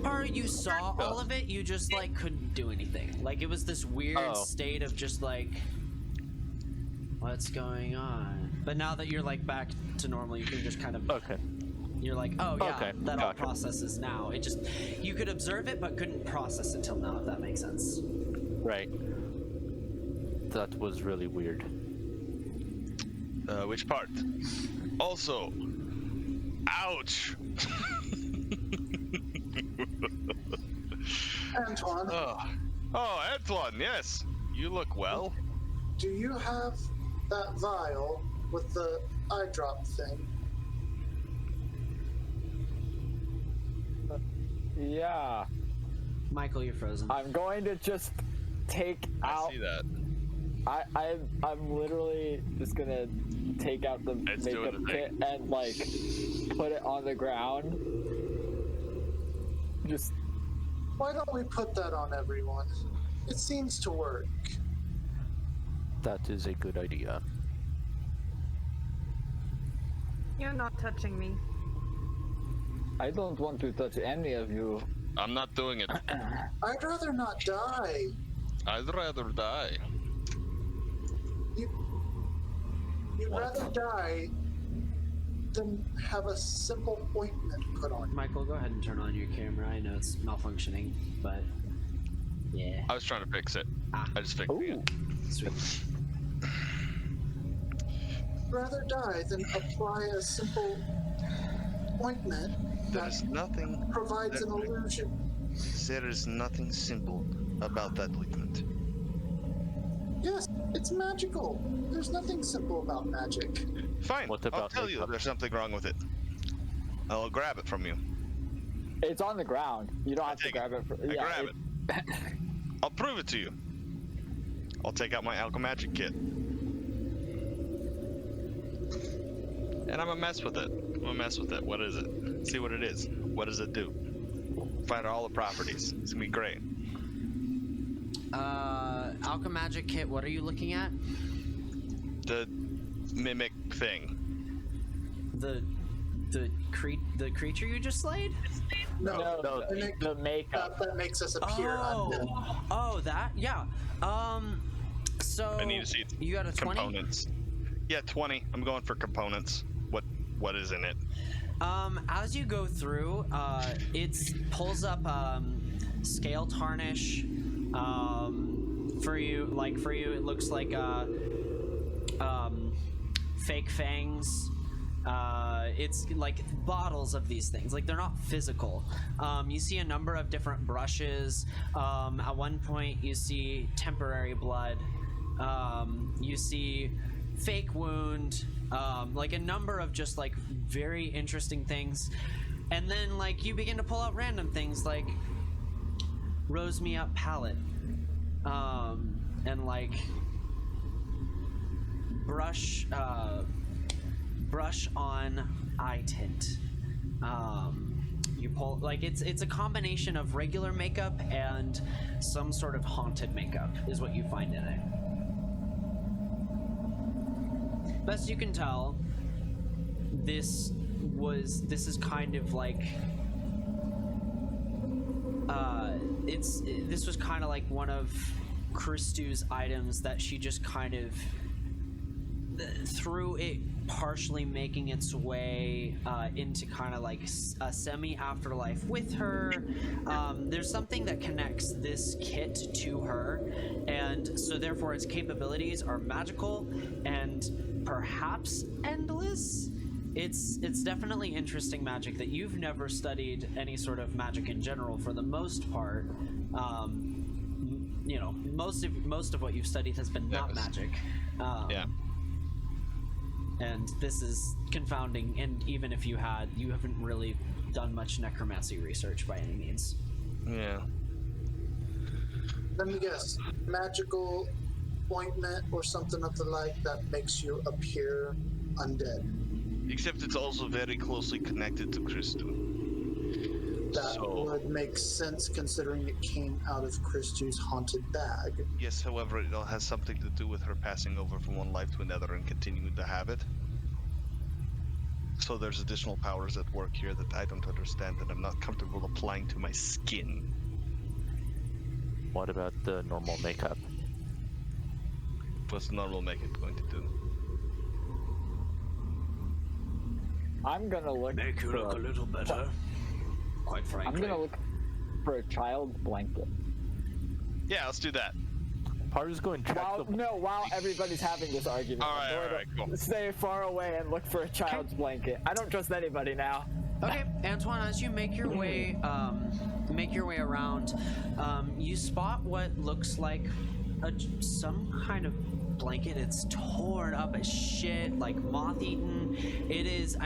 Paru, you saw all of it, you just like couldn't do anything. Like it was this weird state of just like, what's going on? But now that you're like back to normal, you can just kind of you're like, oh yeah, that all processes now. It just, you could observe it but couldn't process it till now, if that makes sense. Right. That was really weird. Which part? Also, ouch! Antoine. Oh, Antoine, yes. You look well. Do you have that vial with the eye drop thing? Yeah. Michael, you're frozen. I'm going to just take out. I see that. I'm literally just gonna take out the makeup kit and like put it on the ground. Just. Why don't we put that on everyone? It seems to work. That is a good idea. You're not touching me. I don't want to touch any of you. I'm not doing it. I'd rather not die. I'd rather die. You'd rather die than have a simple ointment put on. Michael, go ahead and turn on your camera. I know it's malfunctioning, but yeah. I was trying to fix it. I just fixed it. Sweet. Rather die than apply a simple ointment There's nothing. provides an illusion. There is nothing simple about that ointment. Yes, it's magical. There's nothing simple about magic. Fine. What I'll about tell you makeup? there's something wrong with it. I'll grab it from you. It's on the ground. You don't have to take grab it. I grab it. I'll prove it to you. I'll take out my alchemagic kit. And I'm gonna mess with it. What is it? See what it is. What does it do? Find out all the properties. It's gonna be great. Alchemagic kit, what are you looking at? The mimic thing. The creature you just slayed? No, the makeup. that makes us appear undead. Oh, that? Yeah. So I need to see you got a 20? components. Yeah, 20. I'm going for components. What is in it? As you go through, it pulls up scale tarnish. For you, it looks like fake fangs. It's like bottles of these things. Like, they're not physical. You see a number of different brushes. At one point, you see temporary blood. You see fake wound. Like a number of just like very interesting things. And then like you begin to pull out random things like rose me up palette. And like brush on eye tint. You pull like it's a combination of regular makeup and some sort of haunted makeup is what you find in it. Best you can tell, this is kind of like this was kind of like one of Christu's items that she just kind of through it partially making its way into kind of like a semi-afterlife with her. There's something that connects this kit to her, and so therefore its capabilities are magical and perhaps endless. It's definitely interesting magic that you've never studied any sort of magic in general for the most part. You know, most of what you've studied has been not magic. Yeah. And this is confounding, and even if you haven't really done much necromancy research by any means. Yeah. Let me guess. Magical ointment or something of the like that makes you appear undead. Except it's also very closely connected to Christu. That would make sense considering it came out of Christu's haunted bag. Yes, however, it all has something to do with her passing over from one life to another and continuing to have it. So there's additional powers at work here that I don't understand and I'm not comfortable applying to my skin. What about the normal makeup? What's normal makeup going to do? I'm gonna look. Make you look a little better. Quite frankly. I'm gonna look for a child's blanket. Yeah, let's do that. Paru's going to check while everybody's having this argument. All right, cool. Stay far away and look for a child's blanket. I don't trust anybody now. Okay, Antoine, as you make your way around, you spot what looks like some kind of blanket. It's torn up as shit, like moth-eaten. It is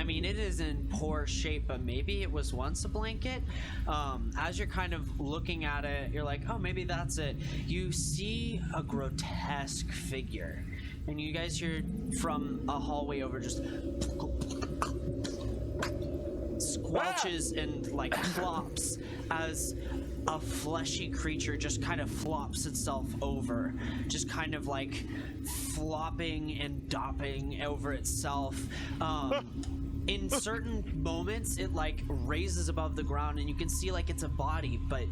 in poor shape, but maybe it was once a blanket. As you're kind of looking at it, you're like, oh, maybe that's it. You see a grotesque figure, and you guys hear from a hallway over just squelches and like flops as a fleshy creature just kind of flops itself over, just kind of like flopping and dopping over itself. In certain moments it like raises above the ground and you can see like it's a body, but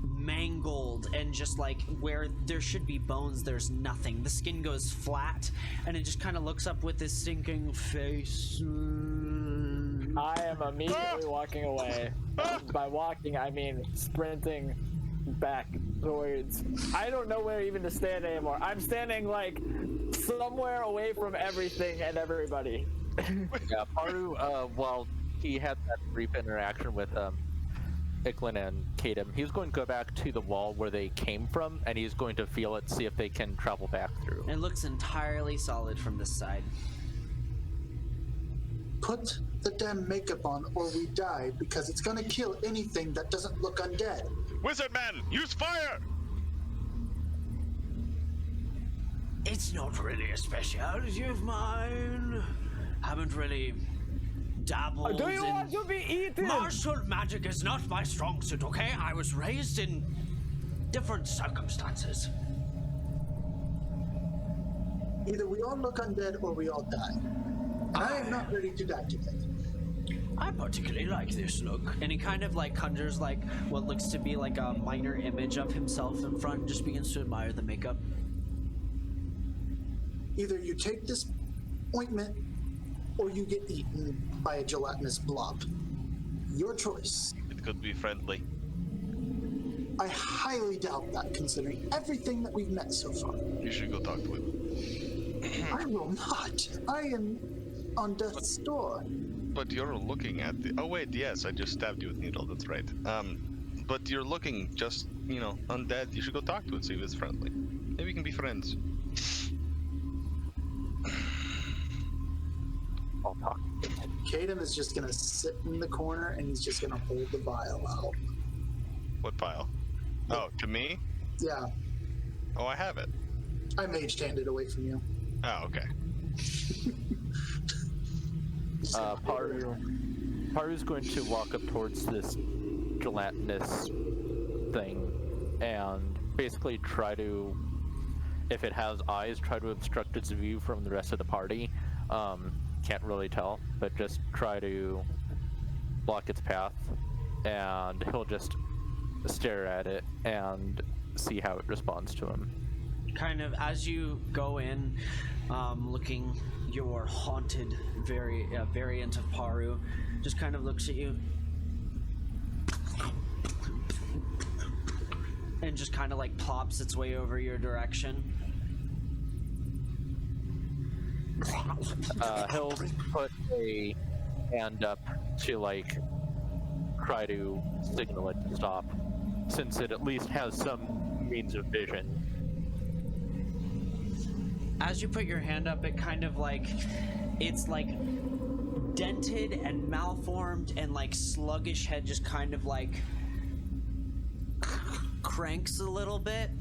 mangled, and just like where there should be bones, there's nothing. The skin goes flat and it just kind of looks up with this sinking face. I am immediately walking away. By walking, I mean sprinting back towards... I don't know where even to stand anymore. I'm standing like somewhere away from everything and everybody. Yeah, Paru, while he had that brief interaction with Icklin and Kadem, he's going to go back to the wall where they came from, and he's going to feel it, see if they can travel back through. It looks entirely solid from this side. Put the damn makeup on or we die, because it's gonna kill anything that doesn't look undead. Wizard man, use fire! It's not really a speciality of mine. Haven't really dabbled Do you in... want to be eaten? Martial magic is not my strong suit, okay? I was raised in different circumstances. Either we all look undead or we all die. And I am not ready to die today. I particularly like this look. And he kind of like conjures like what looks to be like a minor image of himself in front and just begins to admire the makeup. Either you take this ointment or you get eaten by a gelatinous blob. Your choice. It could be friendly. I highly doubt that, considering everything that we've met so far. You should go talk to him. I will not. I am on death's door. But you're looking at the... Oh wait, yes, I just stabbed you with needle, that's right. But you're looking just, you know, undead. You should go talk to it, see if it's friendly. Maybe we can be friends. I'll talk. Caden is just gonna sit in the corner and he's just gonna hold the vial out. What file? Oh, to me? Yeah, Oh, I have it. I mage-handed it away from you. Oh, okay. Paru's going to walk up towards this gelatinous thing and basically try to, if it has eyes, try to obstruct its view from the rest of the party. Can't really tell, but just try to block its path, and he'll just stare at it and see how it responds to him. Kind of as you go in, looking your haunted variant of Paru, just kind of looks at you and just kind of like plops its way over your direction. He'll put a hand up to like try to signal it to stop, since it at least has some means of vision. As you put your hand up, it kind of like, it's like dented and malformed, and like sluggish head just kind of like cranks a little bit,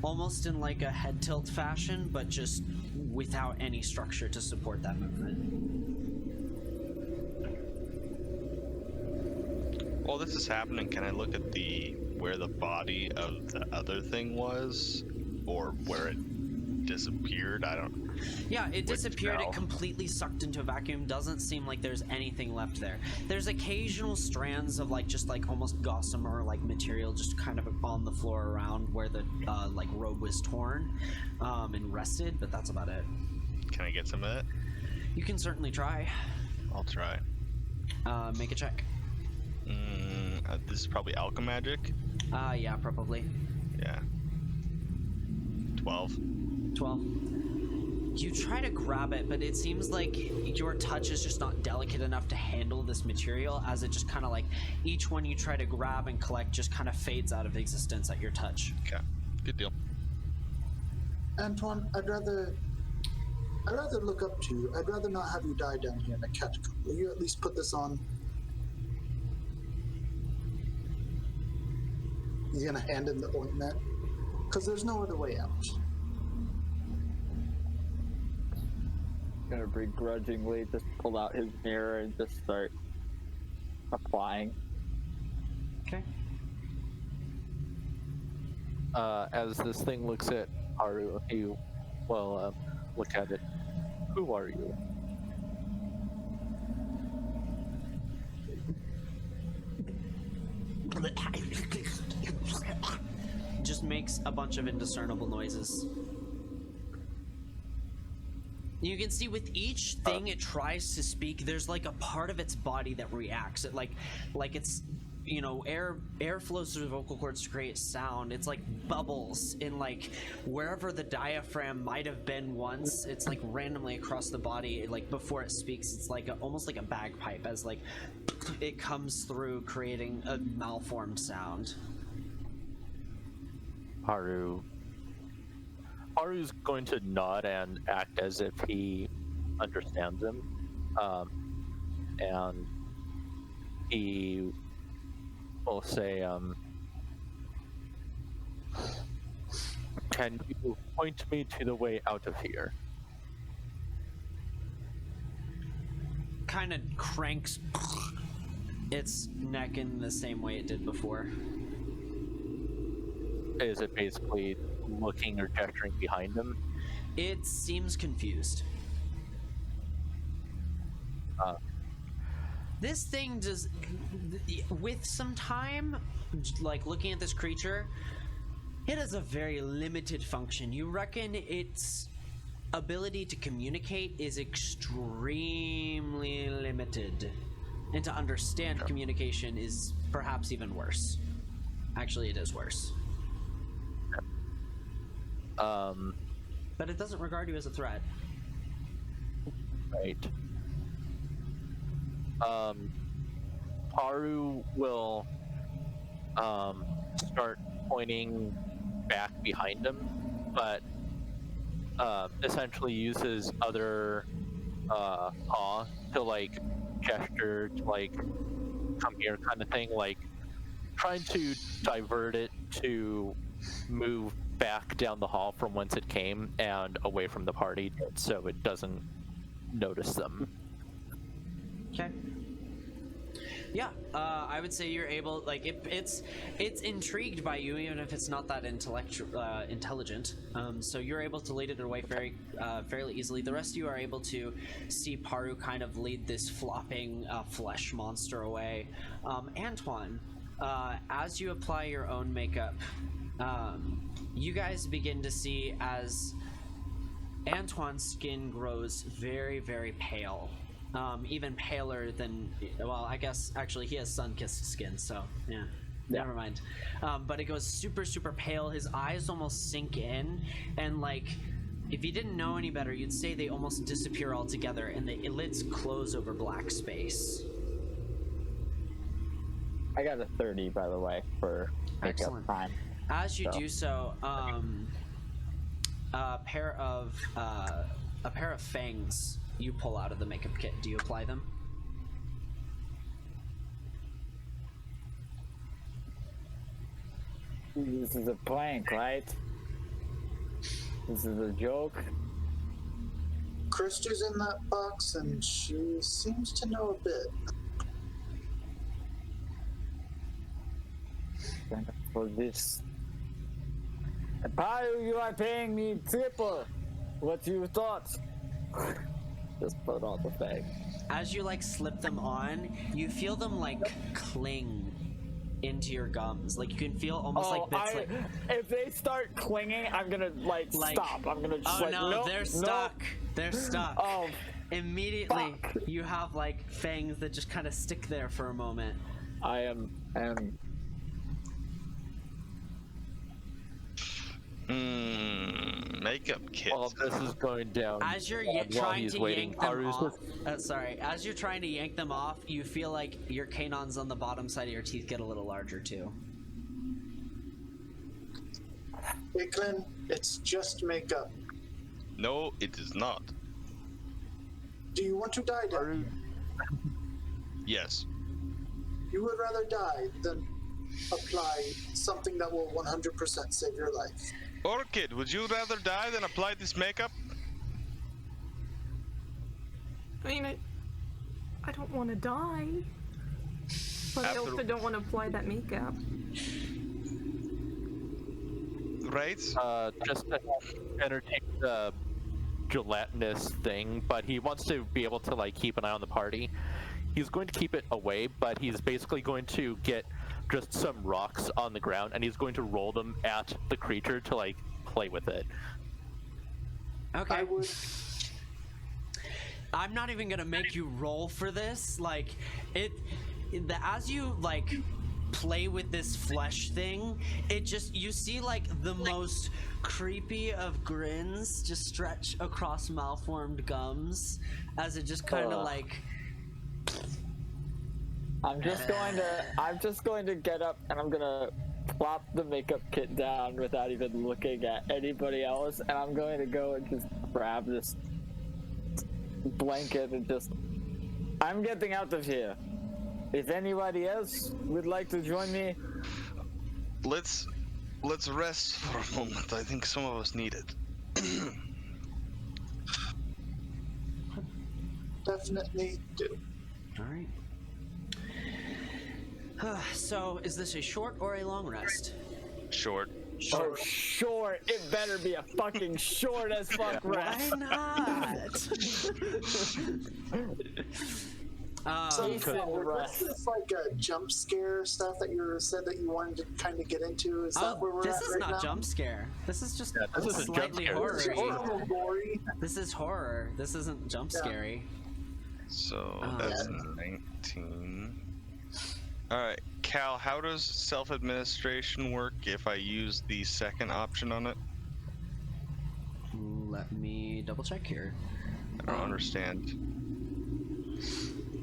almost in like a head tilt fashion, but just without any structure to support that movement. While this is happening, can I look at where the body of the other thing was, or where it disappeared? I don't. Yeah, it disappeared. tell. It completely sucked into a vacuum. Doesn't seem like there's anything left there. There's occasional strands of like just like almost gossamer like material just kind of on the floor around where the like robe was torn and rested, but that's about it. Can I get some of that? You can certainly try. I'll try. Make a check. This is probably alchemagic. Yeah, probably. Yeah. 12. 12. You try to grab it, but it seems like your touch is just not delicate enough to handle this material, as it just kind of like each one you try to grab and collect just kind of fades out of existence at your touch. Okay. Good deal. Antoine, I'd rather look up to you. I'd rather not have you die down here in the catacomb. Will you at least put this on? He's gonna hand him the ointment, because there's no other way out. Gonna begrudgingly just pull out his mirror and just start applying. Okay. As this thing looks at Haru, you will look at it. Who are you? Just makes a bunch of indiscernible noises. You can see with each thing it tries to speak, there's like a part of its body that reacts. It like it's, you know, air flows through the vocal cords to create sound. It's like bubbles in like wherever the diaphragm might have been once. It's like randomly across the body. Like before it speaks, it's like almost like a bagpipe as like it comes through, creating a malformed sound. Haru's going to nod and act as if he understands him, and he will say, Can you point me to the way out of here? Kind of cranks its neck in the same way it did before. Is it basically looking or gesturing behind him? It seems confused. This thing does, with some time, like looking at this creature, it has a very limited function. You reckon its ability to communicate is extremely limited, and to understand communication is perhaps even worse. Actually, it is worse. But it doesn't regard you as a threat. Right. Paru will start pointing back behind him, but essentially use his other paw to like gesture to like come here kind of thing, like trying to divert it to move back down the hall from whence it came and away from the party so it doesn't notice them. Okay. Yeah, I would say you're able, like, it's intrigued by you, even if it's not that intelligent. So you're able to lead it away fairly easily. The rest of you are able to see Paru kind of lead this flopping flesh monster away. Antoine, as you apply your own makeup, you guys begin to see as Antoine's skin grows very, very pale. Even paler than, well, I guess actually he has sun-kissed skin, so yeah, never mind. But it goes super, super pale. His eyes almost sink in, and like, if you didn't know any better, you'd say they almost disappear altogether, and the lids close over black space. I got a 30, by the way, for Excellent. Time. As you do so, a pair of fangs you pull out of the makeup kit. Do you apply them? This is a prank, right? This is a joke. Christy's in that box, and she seems to know a bit. For this, Paru, you are paying me triple what you thought. Just put on the bag. As you like slip them on, you feel them like cling into your gums. Like you can feel almost like bits. If they start clinging, I'm gonna like stop. I'm gonna just no, they're stuck. They're stuck. Oh, immediately fuck. You have like fangs that just kind of stick there for a moment. I am. Makeup kit. Well, this is going down. As you're trying to yank them off, as you're trying to yank them off, you feel like your canines on the bottom side of your teeth get a little larger too. Iklin, it's just makeup. No, it is not. Do you want to die, Dan? Yes. You would rather die than apply something that will 100% save your life. Orchid, would you rather die than apply this makeup? I mean, I don't want to die, but I also don't want to apply that makeup. Right? Just to entertain the gelatinous thing, but he wants to be able to like keep an eye on the party. He's going to keep it away, but he's basically going to get just some rocks on the ground and he's going to roll them at the creature to like play with it. Okay. I'm not even gonna make you roll for this. Like as you like play with this flesh thing, it just, you see like the most creepy of grins just stretch across malformed gums as it just kind of like. I'm just going to get up and I'm gonna plop the makeup kit down without even looking at anybody else, and I'm going to go and just grab this blanket and just, I'm getting out of here. If anybody else would like to join me, Let's let's rest for a moment. I think some of us need it. Definitely do. All right. So, is this a short or a long rest? Short. Oh, short. It better be a fucking short as fuck rest. Why not? So Decent rest. this is like a jump scare stuff that you said that you wanted to kind of get into. Is that where we're this at is right not now? jump scare. This is just this isn't jump slightly scare. This is just a horror. little gory. This is horror. This isn't jump scary. So that's 19. Alright, Cal, how does self-administration work if I use the second option on it? Let me double check here. I don't understand.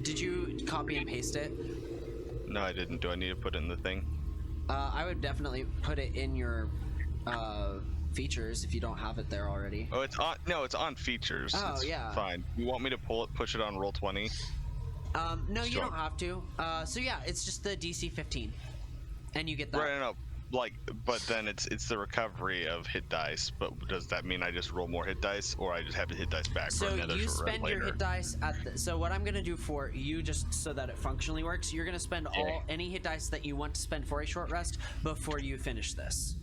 Did you copy and paste it? No, I didn't. Do I need to put it in the thing? I would definitely put it in your features if you don't have it there already. Oh, it's on. No, it's on features. Oh, It's yeah. Fine. You want me to push it on Roll20? No, you Sure. don't have to. So yeah, it's just the DC 15, and you get that. Right, no, like, but then it's the recovery of hit dice. But does that mean I just roll more hit dice, or I just have the hit dice back for So another you short rest spend your later? hit dice at the, so what I'm gonna do for you, just so that it functionally works, you're gonna spend any hit dice that you want to spend for a short rest before you finish this.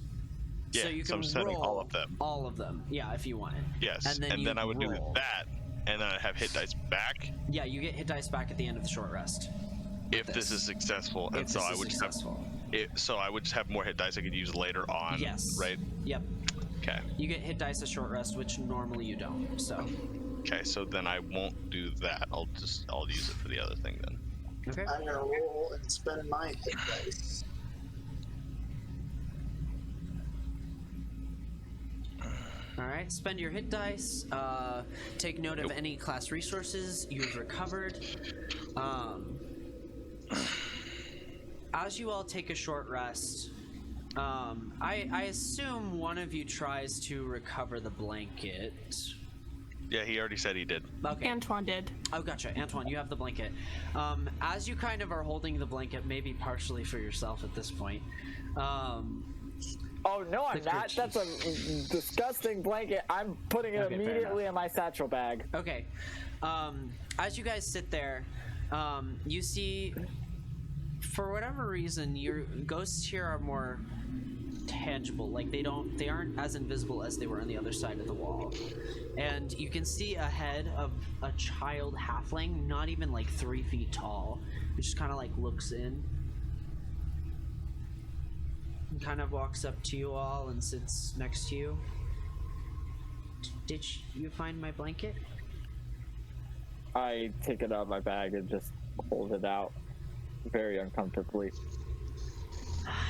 Yeah, so you so can I'm spending roll all of them. All of them, yeah, if you want it. Yes, and then, I would roll. do that, and then I have hit dice back Yeah, you get hit dice back at the end of the short rest. if this is successful, and If so this I is would just successful. so I would just have more hit dice I could use later on. Yes. Right. Yep. Okay. You get hit dice at short rest, which normally you don't. So. Okay, so then I won't do that. I'll use it for the other thing then. Okay. I'm gonna roll and spend my hit dice. All right, spend your hit dice. Take note of any class resources you've recovered. As you all take a short rest, I assume one of you tries to recover the blanket. Yeah, he already said he did. Okay. Antoine did. Oh, gotcha. Antoine, you have the blanket. As you kind of are holding the blanket, maybe partially for yourself at this point. Oh, no, I'm not. That's a disgusting blanket. I'm putting it Okay, fair immediately in my satchel bag. Okay. As you guys sit there, you see, for whatever reason, your ghosts here are more tangible. Like they aren't as invisible as they were on the other side of the wall. And you can see a head of a child halfling, not even like 3 feet tall, who just kind of like looks in. And kind of walks up to you all and sits next to you. Did you find my blanket? I take it out of my bag and just hold it out very uncomfortably.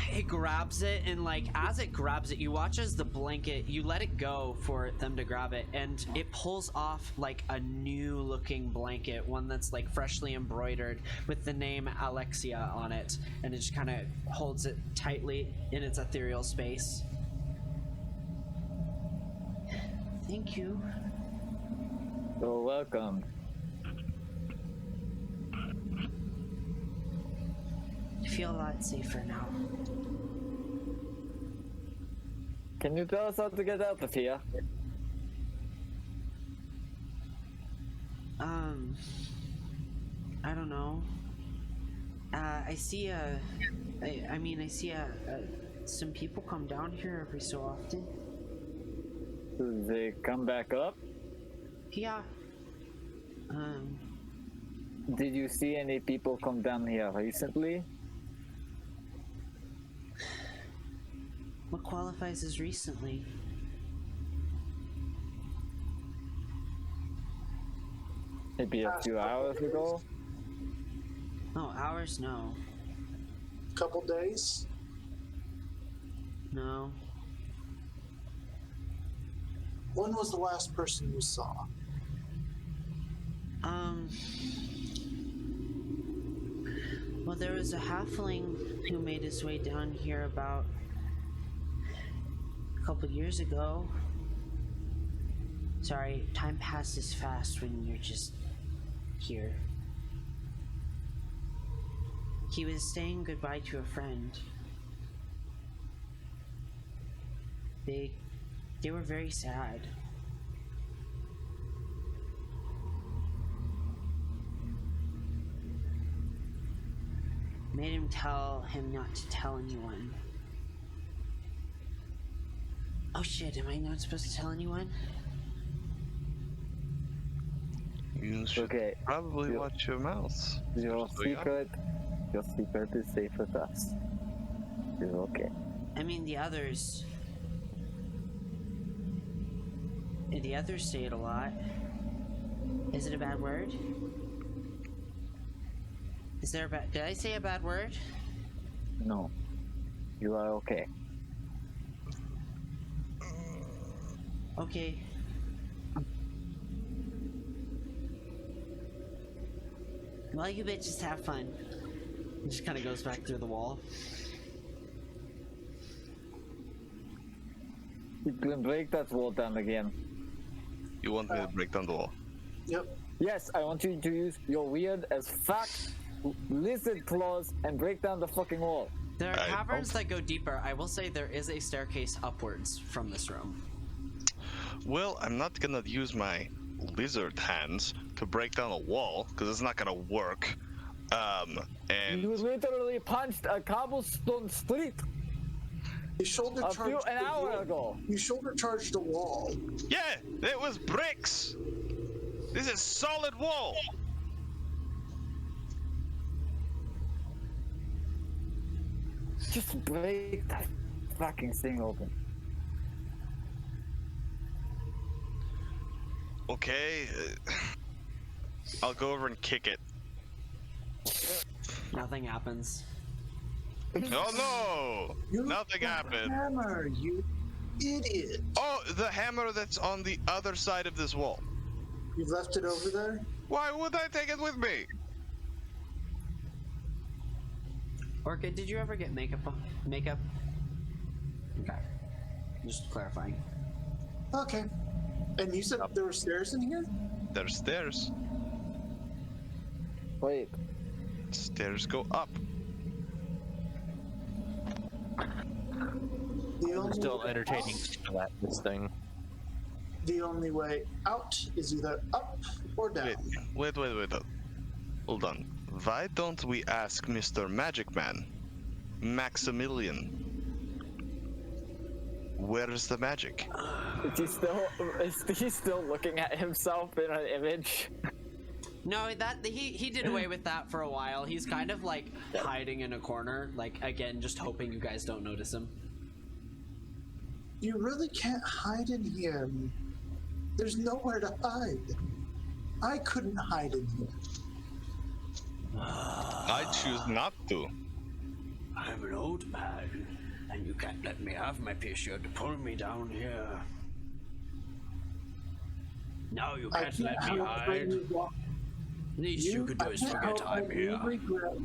It grabs it, and like as it grabs it, you watch as the blanket, you let it go for them to grab it, and it pulls off like a new looking blanket, one that's like freshly embroidered with the name Alexia on it, and it just kind of holds it tightly in its ethereal space. Thank you. You're welcome. I feel a lot safer now. Can you tell us how to get out of here? I don't know. I see some people come down here every so often. Do they come back up? Yeah. Did you see any people come down here recently? What qualifies as recently? Maybe a few hours ago? Oh, hours? No. Couple days. No. When was the last person you saw? Well, there was a halfling who made his way down here about a couple years ago. Sorry, time passes fast when you're just here. He was saying goodbye to a friend. They were very sad. Made him tell him not to tell anyone. Oh shit, am I not supposed to tell anyone? You should probably watch your mouth. Your secret is safe with us. It's okay. I mean, the others say it a lot. Is it a bad word? Is there a bad... Did I say a bad word? No. You are okay. Okay. Well, you bitches have fun. He just kind of goes back through the wall. You can break that wall down again. You want me to break down the wall? Yep. Yes, I want you to use your weird as fuck lizard claws and break down the fucking wall. There are caverns that go deeper. I will say there is a staircase upwards from this room. Well, I'm not gonna use my lizard hands to break down a wall, because it's not gonna work. And you literally punched a cobblestone street You shoulder charged an hour ago. You shoulder charged a wall. yeah, it was bricks. This is solid wall. Just break that fucking thing open. Okay, I'll go over and kick it. Nothing happens. Oh no! Nothing happened. Hammer, you idiot! Oh, the hammer that's on the other side of this wall. You've left it over there? Why would I take it with me? Orchid, did you ever get makeup? Makeup? Okay. Just clarifying. Okay. And you said there were stairs in here? There's stairs. Wait. Stairs go up. I'm still entertaining this thing. The only way out is either up or down. Wait. Hold on. Why don't we ask Mr. Magic Man, Maximilian? Where is the magic? Is he still looking at himself in an image? No, he did away with that for a while. He's kind of like hiding in a corner, like again, just hoping you guys don't notice him. You really can't hide in here. There's nowhere to hide. I couldn't hide in here. I choose not to. I'm an old man, and you can't let me have my patio to pull me down here. Now you can't let me hide. Least you could do is forget I'm here. You regret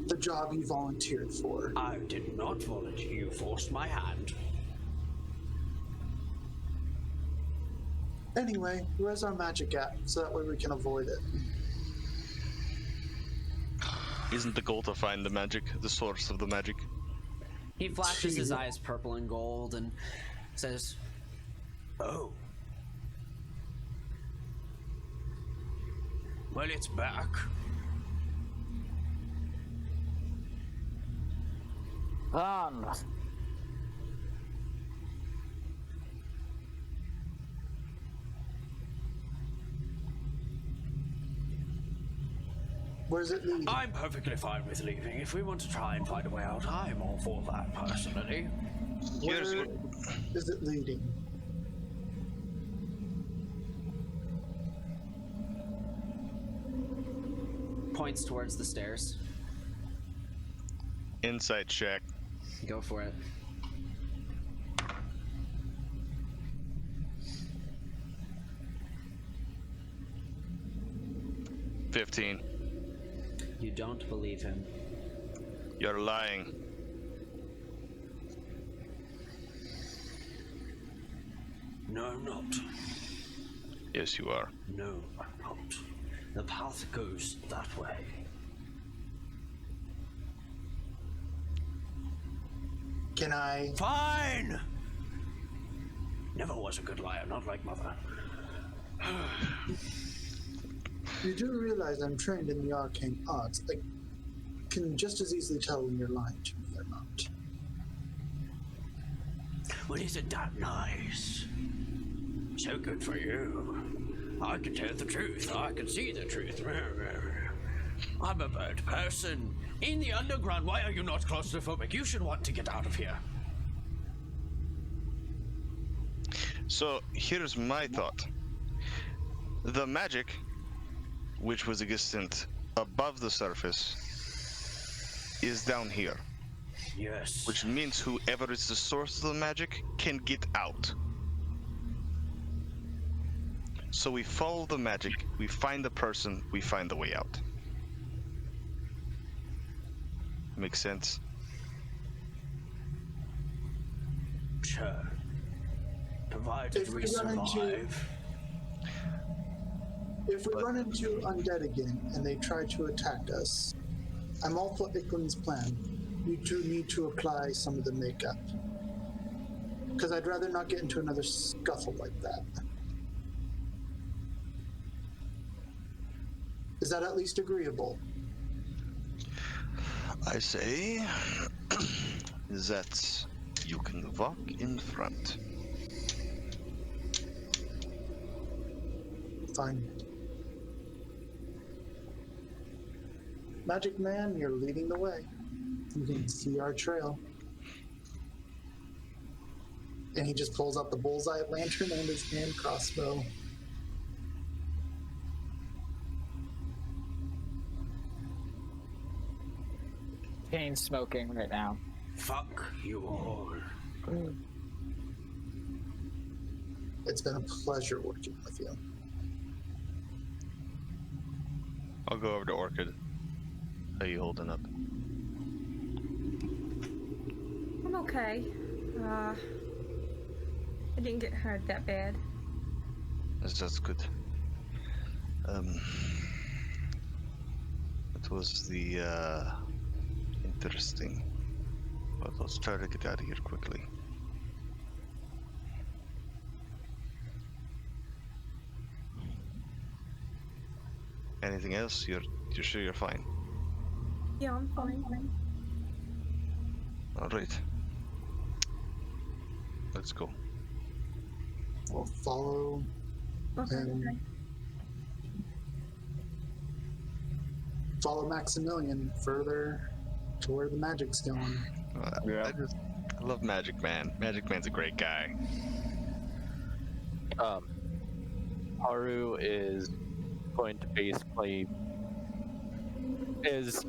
the job you volunteered for. I did not volunteer. You forced my hand. Anyway, where's our magic at? So that way we can avoid it. Isn't the goal to find the magic, the source of the magic? He flashes his eyes purple and gold and says, "Oh. Well, it's back." Run! Where's it leading? I'm perfectly fine with leaving. If we want to try and find a way out, I'm all for that personally. Where is it leading? Points towards the stairs. Insight check. Go for it. $15. You don't believe him. You're lying. No, I'm not. Yes, you are. No, I'm not. The path goes that way. Can I? Fine! Never was a good liar, not like mother. You do realize I'm trained in the arcane arts. I can just as easily tell when you're lying to me or not. Well, isn't that nice? So good for you. I can tell the truth. I can see the truth. I'm a bad person. In the underground, why are you not claustrophobic? You should want to get out of here. So here's my thought. The magic, which was existent above the surface, is down here. Yes. Which means whoever is the source of the magic can get out. So we follow the magic, we find the person, we find the way out. Makes sense? Sure. Provided If we we run into- survive. If we run into undead again and they try to attack us, I'm all for Iklin's plan. You do need to apply some of the makeup. Because I'd rather not get into another scuffle like that. Is that at least agreeable? I say that you can walk in front. Fine. Magic Man, you're leading the way. You can see our trail. And he just pulls out the bullseye lantern and his hand crossbow. Chain smoking right now. Fuck you all. It's been a pleasure working with you. I'll go over to Orchid. How you holding up? I'm okay. I didn't get hurt that bad. That's good. It was the interesting. But let's try to get out of here quickly. Anything else? You're sure you're fine? Yeah, I'm fine. All right. Let's go. We'll follow Okay. and follow Maximilian further to where the magic's going. I love Magic Man. Magic Man's a great guy. Haru is going to basically is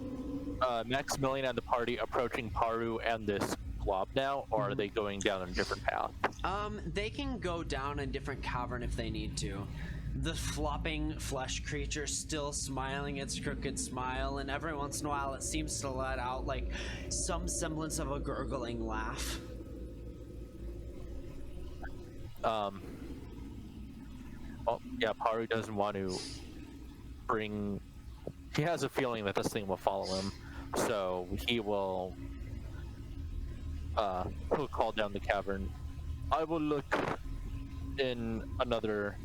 Maximilian and the party approaching Paru and this blob now, or are they going down a different path? They can go down a different cavern if they need to. The flopping flesh creature still smiling its crooked smile, and every once in a while it seems to let out like some semblance of a gurgling laugh. Well, yeah, Paru doesn't want to bring. He has a feeling that this thing will follow him, so he'll call down the cavern. I will look in another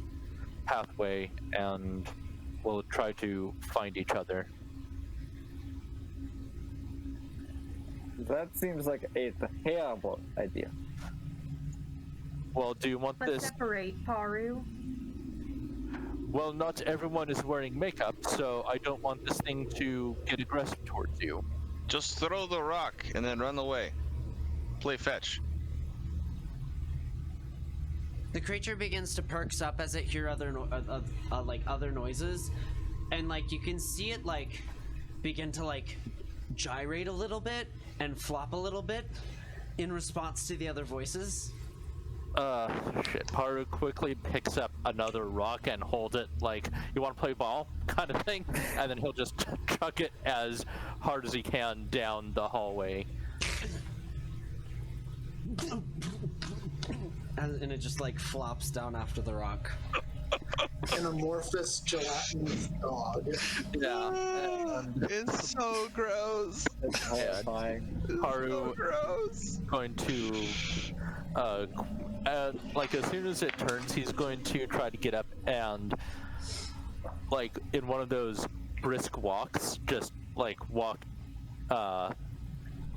pathway, and we'll try to find each other. That seems like a terrible idea. Well, do you want Let's this? separate, Paru. Well, not everyone is wearing makeup, so I don't want this thing to get aggressive towards you. Just throw the rock and then run away. Play fetch. The creature begins to perks up as it hears other noises, and like you can see it like begin to like gyrate a little bit and flop a little bit in response to the other voices. Shit. Paru quickly picks up another rock and holds it like, you want to play ball kind of thing, and then he'll just chuck it as hard as he can down the hallway. And it just like flops down after the rock. An amorphous gelatinous dog. Yeah. It's so gross. It's horrifying. Haru Gross. going to like as soon as it turns, he's going to try to get up and, like, in one of those brisk walks, just like walk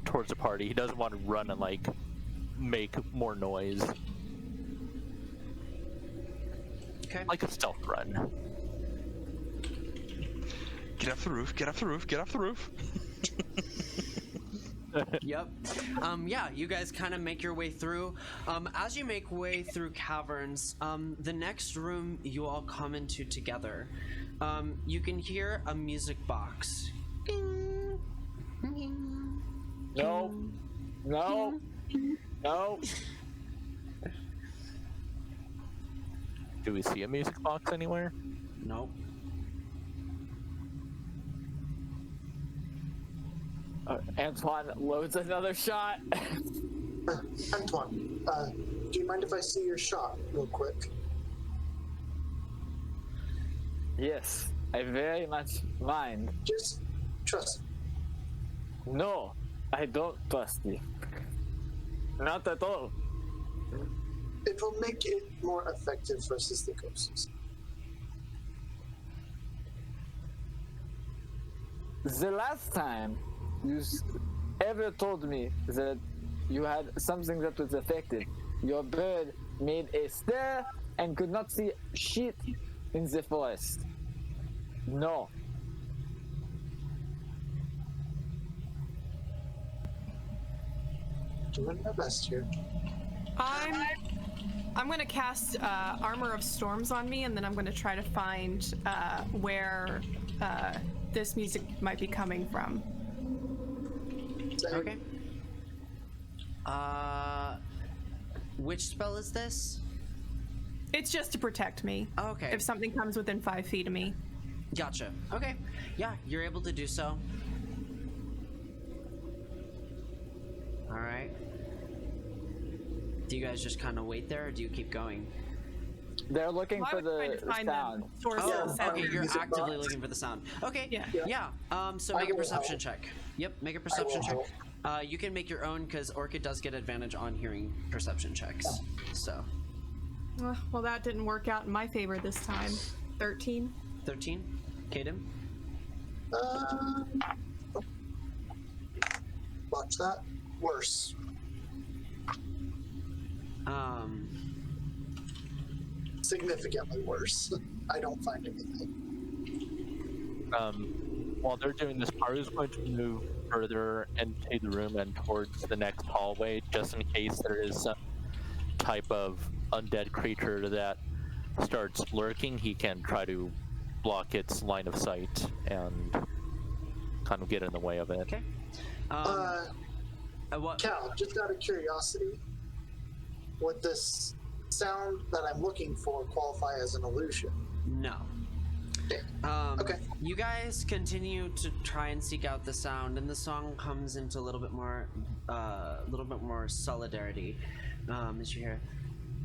towards the party. He doesn't want to run and like make more noise. Okay. Like a stealth run. Get off the roof, get off the roof, get off the roof. Yep. Yeah, you guys kind of make your way through. As you make way through caverns, the next room you all come into together, you can hear a music box. No. No. No. Do we see a music box anywhere? Nope. Antoine loads another shot. Antoine, do you mind if I see your shot real quick? Yes, I very much mind. Just trust me. No, I don't trust you. Not at all. It will make it more effective versus the ghosts. The last time you ever told me that you had something that was affected, your bird made a stir and could not see shit in the forest. No. Doing my best here. I'm gonna cast Armor of Storms on me, and then I'm gonna try to find where this music might be coming from. Okay. Which spell is this? It's just to protect me. Okay. If something comes within 5 feet of me. Gotcha. Okay. Yeah, you're able to do so. All right. Do you guys just kind of wait there, or do you keep going? They're looking Well, I for was trying to the find sound. the source Oh, of the sound. okay. You're Music actively box. looking for the sound. Okay. Yeah. Yeah. So I make a will perception help. check. Yep. Make a perception will check. help. You can make your own because Orchid does get advantage on hearing perception checks. So Well, that didn't work out in my favor this time. 13. 13. Kaden. Watch that. Worse. Significantly worse. I don't find anything. While they're doing this, Paru's going to move further into the room and towards the next hallway, just in case there is some type of undead creature that starts lurking. He can try to block its line of sight and kind of get in the way of it. Okay. What? Cal, just out of curiosity, would this sound that I'm looking for qualify as an illusion? No. Okay. You guys continue to try and seek out the sound, and the song comes into a little bit more solidarity. As you hear,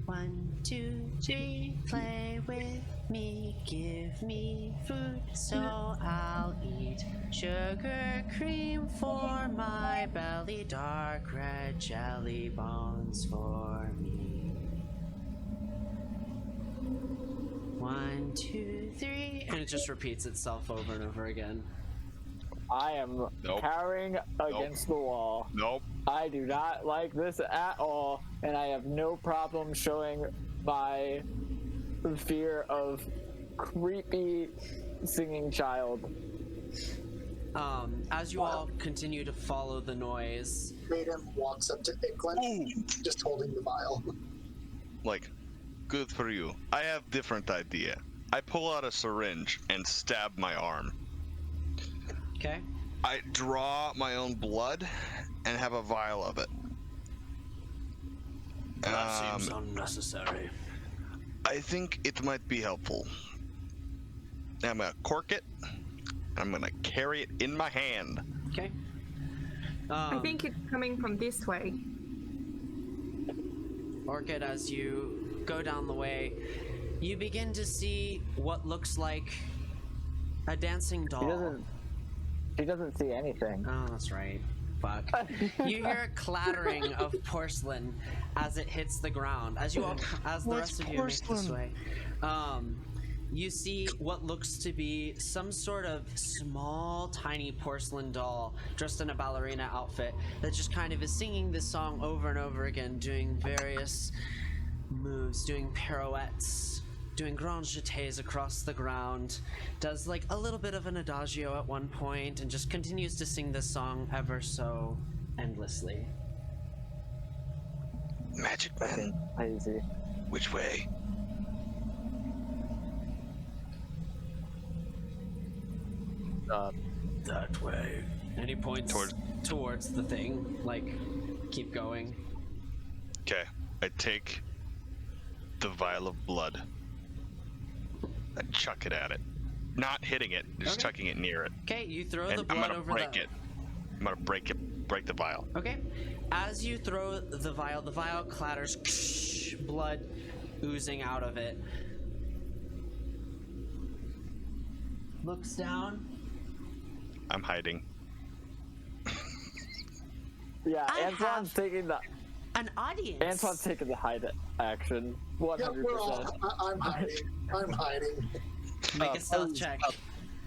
1, 2, 3, play with me, give me food, so I'll eat. Sugar cream for my belly, dark red jelly bones for me. 1, 2, 3, and it just repeats itself over and over again. I am Nope. cowering against the wall. Nope. I do not like this at all, and I have no problem showing my fear of creepy singing child. As you all continue to follow the noise, Maiden walks up to Iklin, just holding the vial. Like, good for you. I have different idea. I pull out a syringe and stab my arm. okay? I draw my own blood and have a vial of it. That seems unnecessary. I think it might be helpful. I'm gonna cork it. I'm gonna carry it in my hand. Okay. I think it's coming from this way. Orchid, as you go down the way, you begin to see what looks like a dancing doll. She doesn't see anything. Oh, that's right. fuck. You hear a clattering of porcelain as it hits the ground. As you all, as the rest of you make this way, you see what looks to be some sort of small, tiny porcelain doll dressed in a ballerina outfit that just kind of is singing this song over and over again, doing various moves, doing pirouettes, doing grand jetés across the ground, does like a little bit of an adagio at one point, and just continues to sing this song ever so endlessly. Magic man. Crazy. Which way? That way. And he points towards the thing, like, keep going. Okay, I take the vial of blood. I chuck it at it. Not hitting it, just chucking it near it. Okay, you throw And the blood over break it. I'm gonna break the vial. Okay. As you throw the vial clatters, blood oozing out of it. Looks down. I'm hiding. Yeah, I Antoine's have taking the audience. Antoine's taking the hide action. 100%. Yeah, we're all, I'm hiding. I'm hiding. Make a stealth check.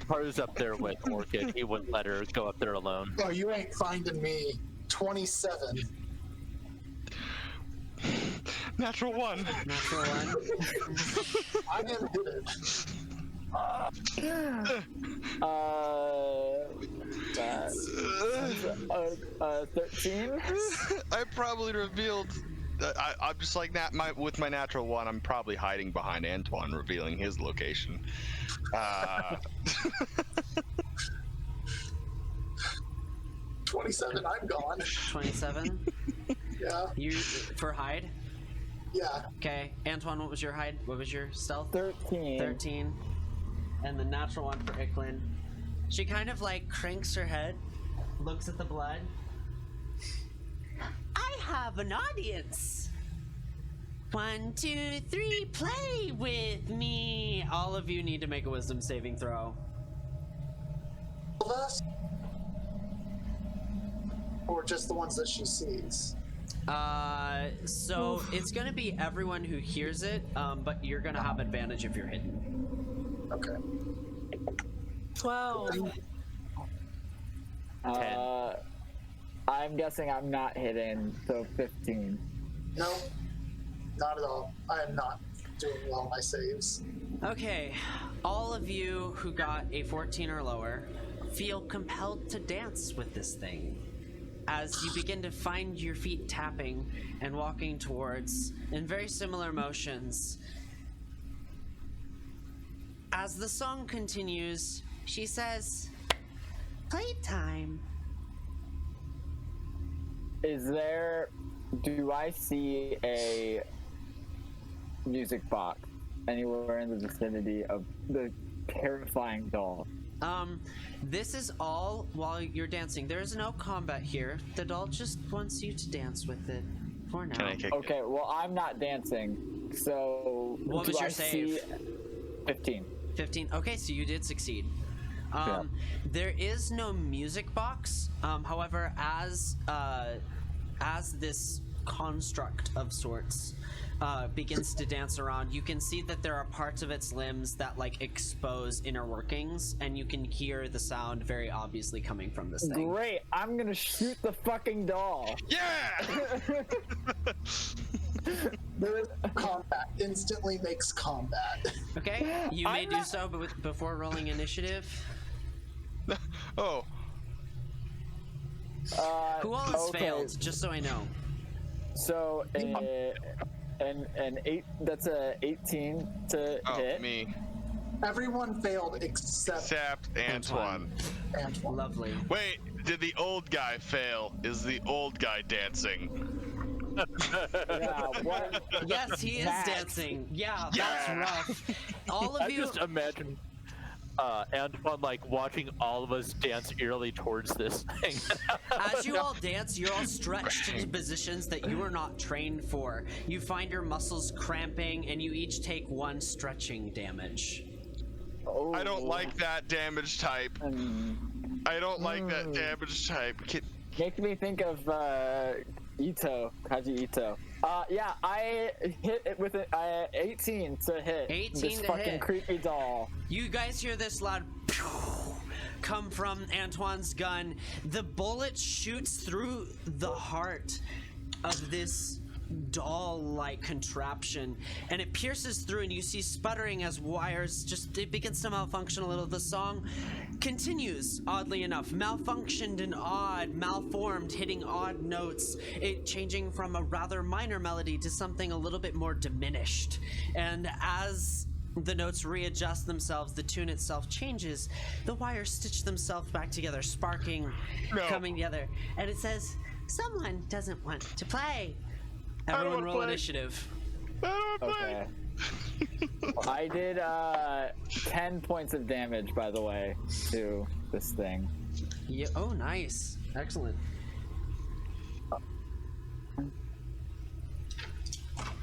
Haru's up there with Orchid. He wouldn't let her go up there alone. Oh, you ain't finding me. 27. Natural 1. Natural 1. I didn't hit it. 13. I probably revealed. I'm just like that. With my natural 1, I'm probably hiding behind Antoine, revealing his location. 27, I'm gone. 27. Yeah. You for hide? Yeah. Okay. Antoine, what was your hide? What was your stealth? 13. 13. And the natural 1 for Icklin. She kind of like cranks her head, looks at the blood. I have an audience. 1, 2, 3, play with me. All of you need to make a wisdom saving throw. All of us? Or just the ones that she sees? So it's gonna be everyone who hears it, but you're gonna have advantage if you're hidden. Okay. 12. 10. I'm guessing I'm not hidden, so 15. No, not at all. I am not doing well on my saves. Okay, all of you who got a 14 or lower feel compelled to dance with this thing. As you begin to find your feet tapping and walking towards in very similar motions. As the song continues, she says, "Playtime." Do I see a music box anywhere in the vicinity of the terrifying doll? This is all while you're dancing. There is no combat here. The doll just wants you to dance with it for now. Can I kick Okay, well, I'm not dancing, so What was your save? 15. 15. Okay, so you did succeed. Yeah. There is no music box. However, as this construct of sorts begins to dance around, you can see that there are parts of its limbs that like expose inner workings, and you can hear the sound very obviously coming from this thing. Great, I'm gonna shoot the fucking doll. Yeah! There is combat. Instantly makes combat. Okay, you may do so, but before rolling initiative. Oh. Who all has okay. failed? Just so I know. So an 8. That's a 18 to hit. Me. Everyone failed except Antoine. Antoine. Lovely. Wait, did the old guy fail? Is the old guy dancing? Yeah, what? Yes, he is dancing. Yeah, that's rough. All of I you. just imagine Antoine like watching all of us dance eerily towards this thing. As you all dance, you're all stretched into positions that you are not trained for. You find your muscles cramping, and you each take 1 stretching damage. I don't like that damage type. I don't like that damage type. Make me think of Ito, Kaji Ito. Yeah, I hit it with 18 to hit. 18 this to fucking hit. creepy doll. You guys hear this loud come from Antoine's gun. The bullet shoots through the heart of this doll-like contraption, and it pierces through, and you see sputtering as wires it begins to malfunction a little. The song continues, oddly enough, malfunctioned and odd, malformed, hitting odd notes, it changing from a rather minor melody to something a little bit more diminished. And as the notes readjust themselves, the tune itself changes, the wires stitch themselves back together, sparking, coming together, and it says, "Someone doesn't want to play." Everyone roll initiative. Okay. I did 10 points of damage, by the way, to this thing. Yeah. Oh, nice. Excellent.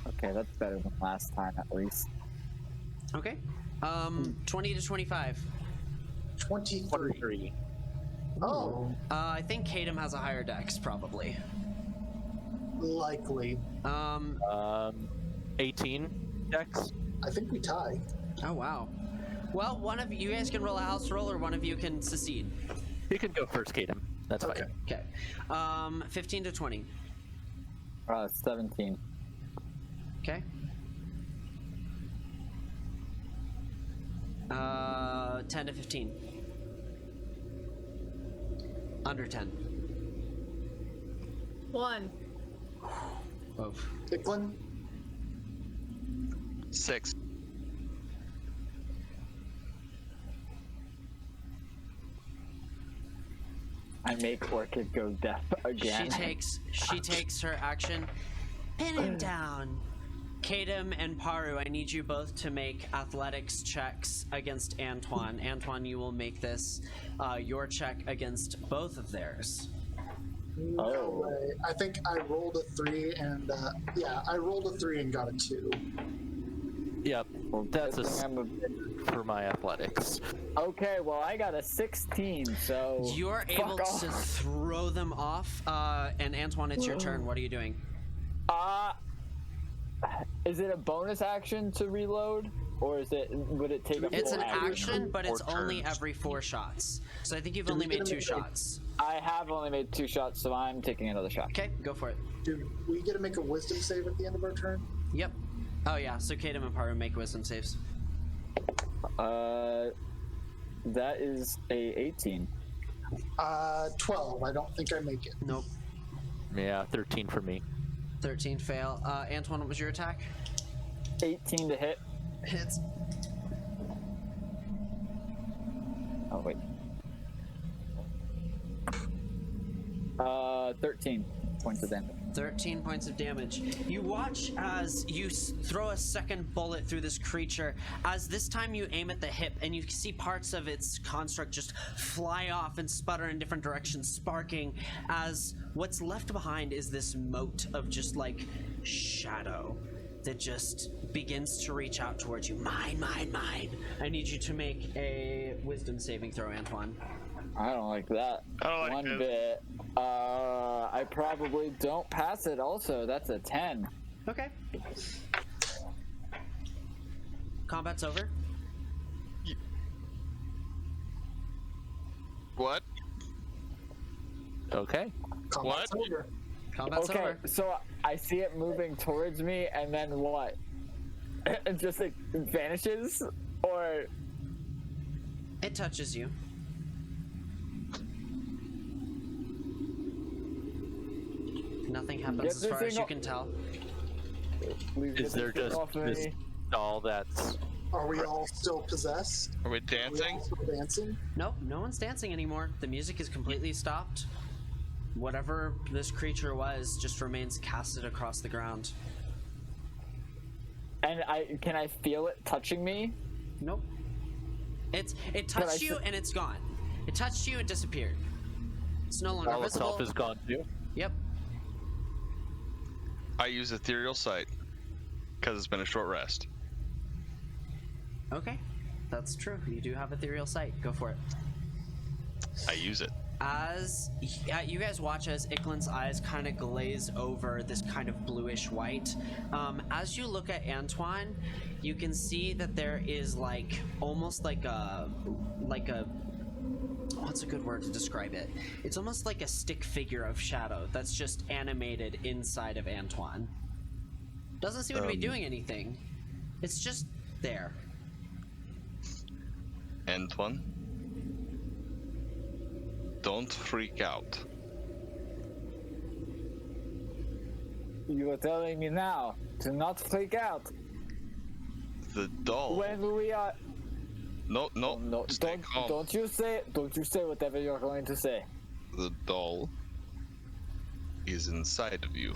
Okay, that's better than last time, at least. Okay. 20 to 25. 23. Oh, I think Kadam has a higher dex, probably. likely. 18 dex. I think we tie. Oh, wow. Well, one of you guys can roll a house roll, or one of you can secede. You can go first, Kadam. That's Okay. fine. Okay. 15 to 20. 17. Okay. 10 to 15. Under 10. 1. Oh. Pick one. 6. I make Orchid go deaf again. She takes her action. Pin him down. Kadam and Paru, I need you both to make athletics checks against Antoine. Antoine, you will make this your check against both of theirs. No way. I think I rolled a 3 and I rolled a 3 and got a 2. Yep. Well, That's a I'm for my athletics. Okay, well, I got a 16, so You're fuck able off. to throw them off, and Antoine, it's your turn. What are you doing? Is it a bonus action to reload, or would it take a It's full an action, but it's Four only turns. every 4 shots. So I think you've only made 2 shots. I have only made 2 shots, so I'm taking another shot. Okay, go for it. Do we get to make a wisdom save at the end of our turn? Yep. Oh yeah, so Kadam and Paru make wisdom saves. That is a 18. 12. I don't think I make it. Nope. Yeah, 13 for me. 13 fail. Antoine, what was your attack? 18 to hit. Hits. Oh, wait. 13 points of damage. 13 points of damage. You watch as you throw a second bullet through this creature. As this time you aim at the hip, and you see parts of its construct just fly off and sputter in different directions, sparking, as what's left behind is this moat of just like shadow that just begins to reach out towards you. Mine, mine, mine. I need you to make a wisdom saving throw, Antoine. I don't like that. I don't like one this. bit. I probably don't pass it also. That's a 10. Okay. Combat's over. What? Okay. Combat's What? over. Combat's Okay, over. so I see it moving towards me, and then what? It just like vanishes? Or It touches you. Nothing happens Get as this far as thing you off- can tell. Is there just off of this me? doll that's... Are we all still possessed? Are we Are we dancing? all still dancing? Nope, no one's dancing anymore. The music is completely stopped. Whatever this creature was just remains casted across the ground. And can I feel it touching me? Nope. It I touched you s- and it's gone. It touched you and disappeared. It's no longer Doll visible. itself is gone too? Yep. I use ethereal sight because it's been a short rest. Okay. That's true. You do have ethereal sight. Go for it. I use it. as you guys watch as Iklin's eyes kind of glaze over this kind of bluish white, as you look at Antoine, you can see that there is like almost like a what's a good word to describe it? It's almost like a stick figure of shadow that's just animated inside of Antoine. Doesn't seem to be doing anything. It's just there. Antoine, don't freak out. You are telling me now to not freak out The doll. when we are. No, stay calm. Don't you say whatever you're going to say. The doll is inside of you.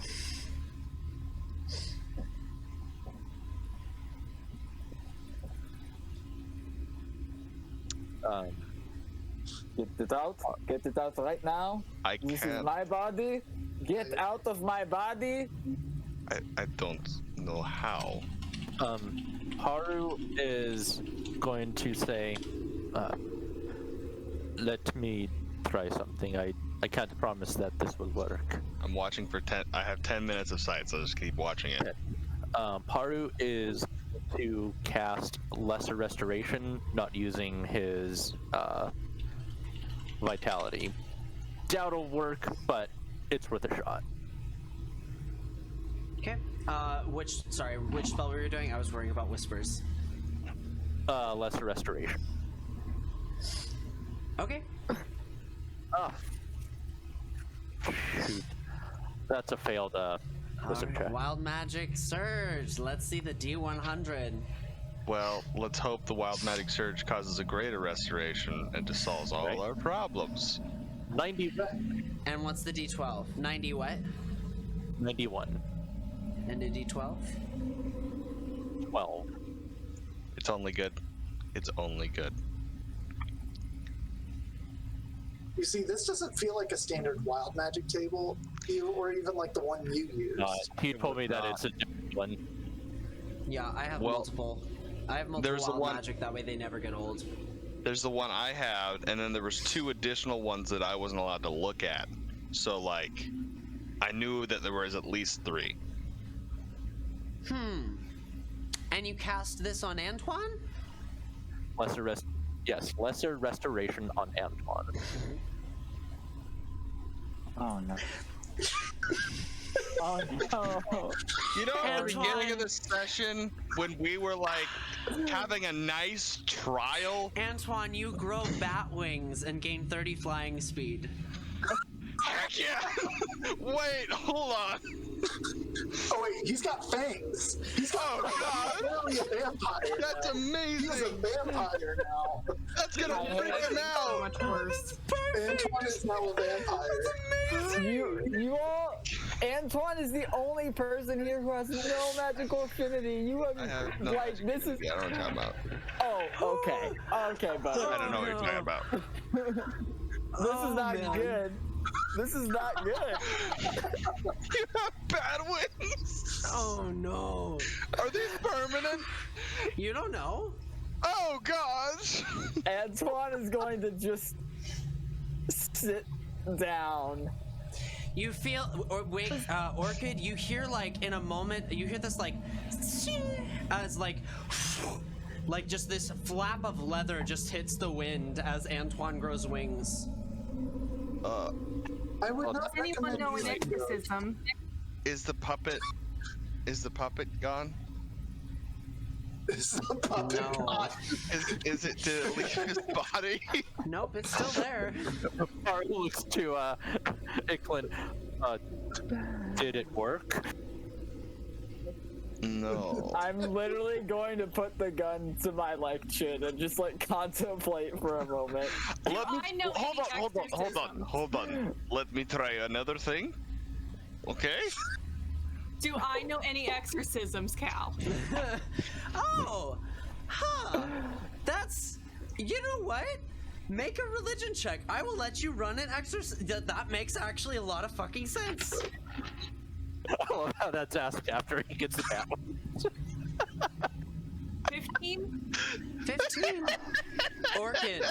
Get it out. Get it out right now. I This is can't. my body. Get out of my body. I don't know how. Haru is going to say, let me try something. I can't promise that this will work. I'm watching for 10. I have 10 minutes of sight, so just keep watching it. Haru is to cast Lesser Restoration, not using his Vitality. Doubt it'll work, but it's worth a shot. Okay. Which spell were you doing? I was worrying about whispers. Lesser Restoration. Okay. Ah. Shoot. That's a failed wisdom check. Wild magic surge. Let's see the D100. Well, let's hope the wild magic surge causes a greater restoration and just solves all our problems. 90. And what's the D12? 90 what? 91. And a D12? 12. It's only good. It's only good. You see, this doesn't feel like a standard wild magic table, or even like the one you used. He told me that it's a different one. Yeah, I have Well, multiple. I have multiple there's the wild one- magic. That way they never get old. There's the one I have, and then there was 2 additional ones that I wasn't allowed to look at. So, like, I knew that there was at least 3. And you cast this on Antoine? Lesser Restoration on Antoine. Oh no. Oh no. You know, at the beginning Antoine. of the session, when we were, like, having a nice trial? Antoine, you grow bat wings and gain 30 flying speed. Heck yeah! Wait, hold on. Oh wait, he's got fangs. He's got literally a vampire. That's now. amazing. He's a vampire now. That's gonna freak him So out. much worse. Antoine is now a vampire. You all. Antoine is the only person here who has no magical affinity. You have, I have no like this is. Yeah, I don't know what you're talking about. Oh, okay, okay, but I don't know what you're talking about. this is not good. This is not good. You have bad wings. Oh no. Are these permanent? You don't know? Oh gosh. Antoine is going to just sit down. You feel, Orchid, you hear like in a moment, you hear this like, as like just this flap of leather just hits the wind as Antoine grows wings. I would not Anyone recommend know an using those. exorcism? Is the puppet gone? Is the puppet No. gone? Is it did it leave his body? Nope, it's still there. Haru looks to Iklin. Did it work? No. I'm literally going to put the gun to my chin and just contemplate for a moment. Let me I know hold any on. exorcisms. Hold on. Let me try another thing. Okay? Do I know any exorcisms, Cal? Oh, huh. That's, you know what? Make a religion check. I will let you run an exorcism. That makes actually a lot of fucking sense. I love how that's asked after he gets it out. 15? 15. Orchid.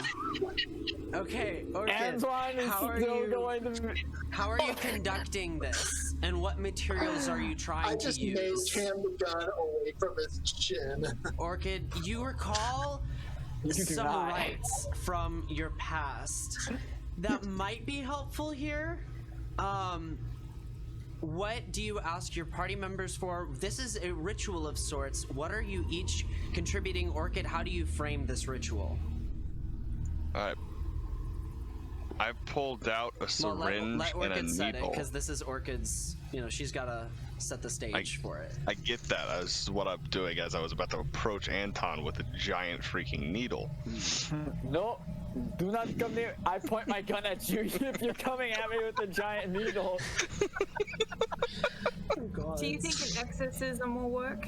Okay, Orchid, Antoine is how are still you? going to. How are you conducting this? And what materials are you I trying to just use? mage hand the gun away from his chin. Orchid, you recall You do some not. rites from your past that might be helpful here. What do you ask your party members for? This is a ritual of sorts. What are you each contributing? Orchid, how do you frame this ritual? Alright. I pulled out a syringe let and a Orchid set it, needle. because this is Orchid's, she's got to set the stage for it. I get that. That's what I'm doing as I was about to approach Anton with a giant freaking needle. No, do not come near. I point my gun at you if you're coming at me with a giant needle. Do you think an exorcism will work?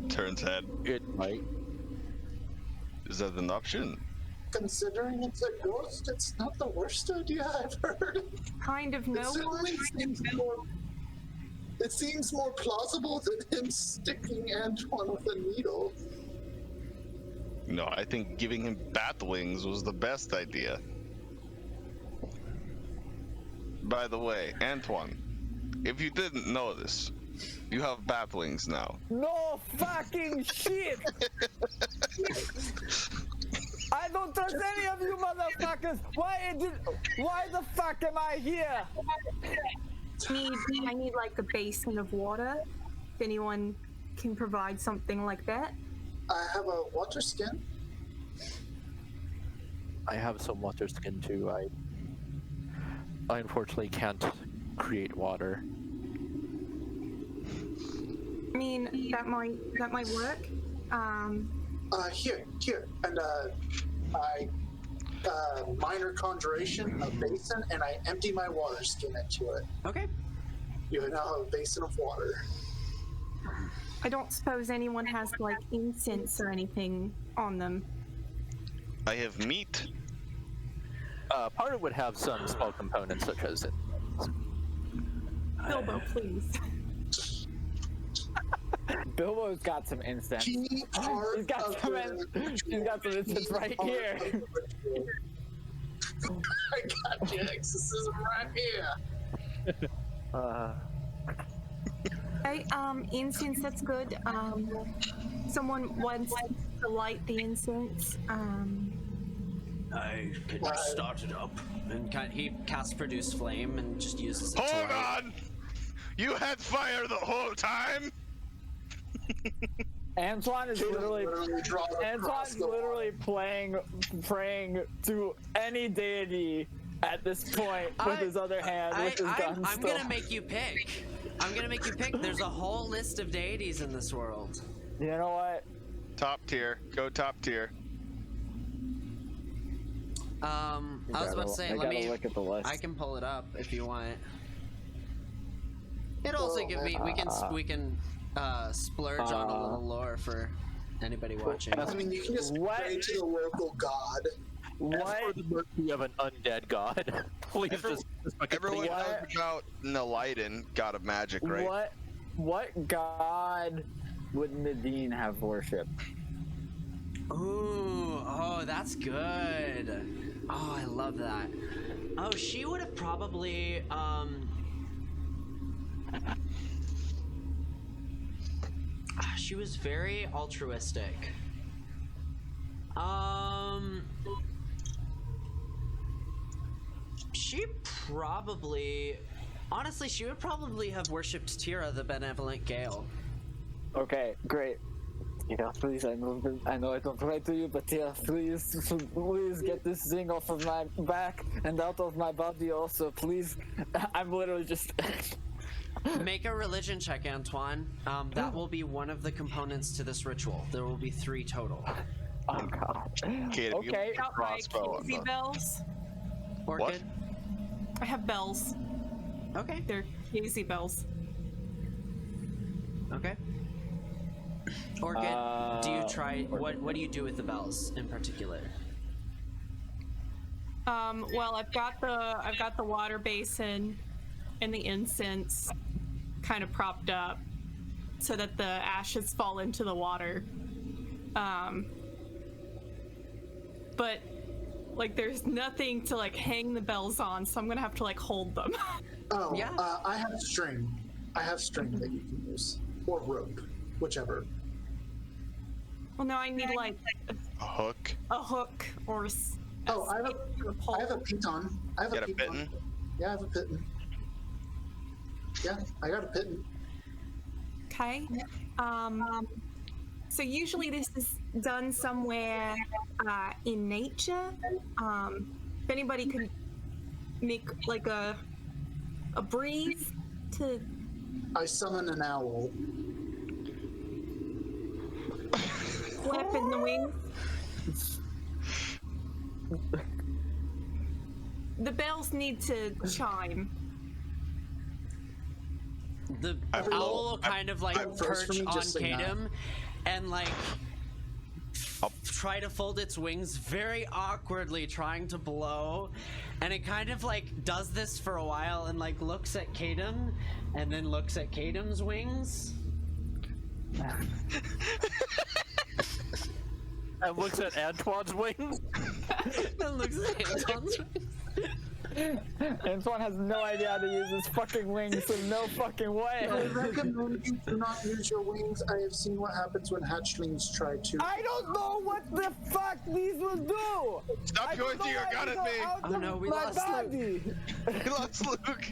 Turns head. It might. Is that an option? Considering it's a ghost, it's not the worst idea I've heard. Kind of It no certainly one. it seems more plausible than him sticking Antoine with a needle. No, I think giving him bat wings was the best idea. By the way, Antoine, if you didn't know this, you have bat wings now. No fucking shit! I don't trust any of you motherfuckers! Why the fuck am I here? I need like a basin of water. If anyone can provide something like that. I have a water skin. I have some water skin too. I unfortunately can't create water. I mean, that might work. Here, and I minor conjuration, a basin, and I empty my water skin into it. Okay. You now have a basin of water. I don't suppose anyone has like incense or anything on them. I have meat. Part of it would have some small components such as it. Bilbo, please. Bilbo's got some incense. Key part He's got of some. the He's got some incense key right part here. of the ritual. I got you, exorcism right here. Okay, incense, that's good. Someone wants to light the incense. I can start it up. And he casts Produce Flame and just uses it to Hold light. on! You had fire the whole time? Antoine is literally Antoine's literally praying to any deity at this point with his other hand with his gun I'm still. gonna make you pick. There's a whole list of deities in this world. You know what? Top tier. Go top tier. I was about to say, I let gotta me. look at the list. I can pull it up if you want. It'll also give me. We can splurge on a little lore for anybody watching. I mean, you can just pray to the local god. As for the mercy of an undead god, please just Everyone knows What? about Nalaiden, god of magic, right? What god would Nadine have worshipped? Ooh, oh, that's good. Oh, I love that. Oh, she would have probably, she was very altruistic. She probably, honestly, she would probably have worshipped Tira, the benevolent Gale. Okay, great. Yeah, please, I know I don't write to you, but yeah, please get this thing off of my back and out of my body also, please. I'm literally just... Make a religion check, Antoine. That will be one of the components to this ritual. There will be 3 total. Oh god. Kid, if you Okay. put a Got my crossbow on Casey the- bells. Orchid? I have bells. Okay. They're Casey bells. Okay. Orchid, do you try, what do you do with the bells in particular? Well, I've got the water basin and the incense kind of propped up so that the ashes fall into the water. But Like, there's nothing to like hang the bells on, so I'm gonna have to like hold them. Oh, Yeah. I have string. I have string that you can use, or rope, whichever. Well, no, I need like A hook. a hook or Oh, I have a piton. I have Get a piton. bitten. Yeah, I have a piton. Yeah, I got a piton. Okay. So usually this is done somewhere in nature. If anybody could make like a breeze to. I summon an owl. Flap in the wings. The bells need to chime. The Every owl roll- will kind of like first for perch me, on just say no. Kadem and like try to fold its wings very awkwardly, trying to blow. And it kind of like does this for a while and like looks at Kadem and then looks at Kadem's wings. And looks at Antoine's wings. And looks at Anton's wings. Antoine has no idea how to use his fucking wings, so no fucking way. I recommend you do not use your wings. I have seen what happens when hatchlings try to. I don't know what the fuck these will do. Stop pointing your gun at me! Oh no, we lost Luke. We lost Luke!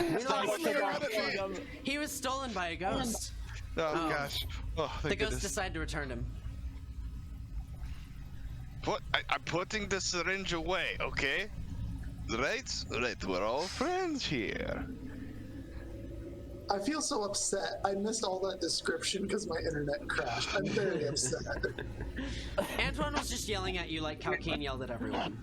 We lost pointing your Luke. gun at me! He was stolen by a ghost. Oh gosh. Oh, The thank ghost goodness. decided to return him. I'm putting the syringe away, okay? Right? Right, we're all friends here. I feel so upset. I missed all that description because my internet crashed. I'm very upset. Antoine was just yelling at you like Calcane yelled at everyone.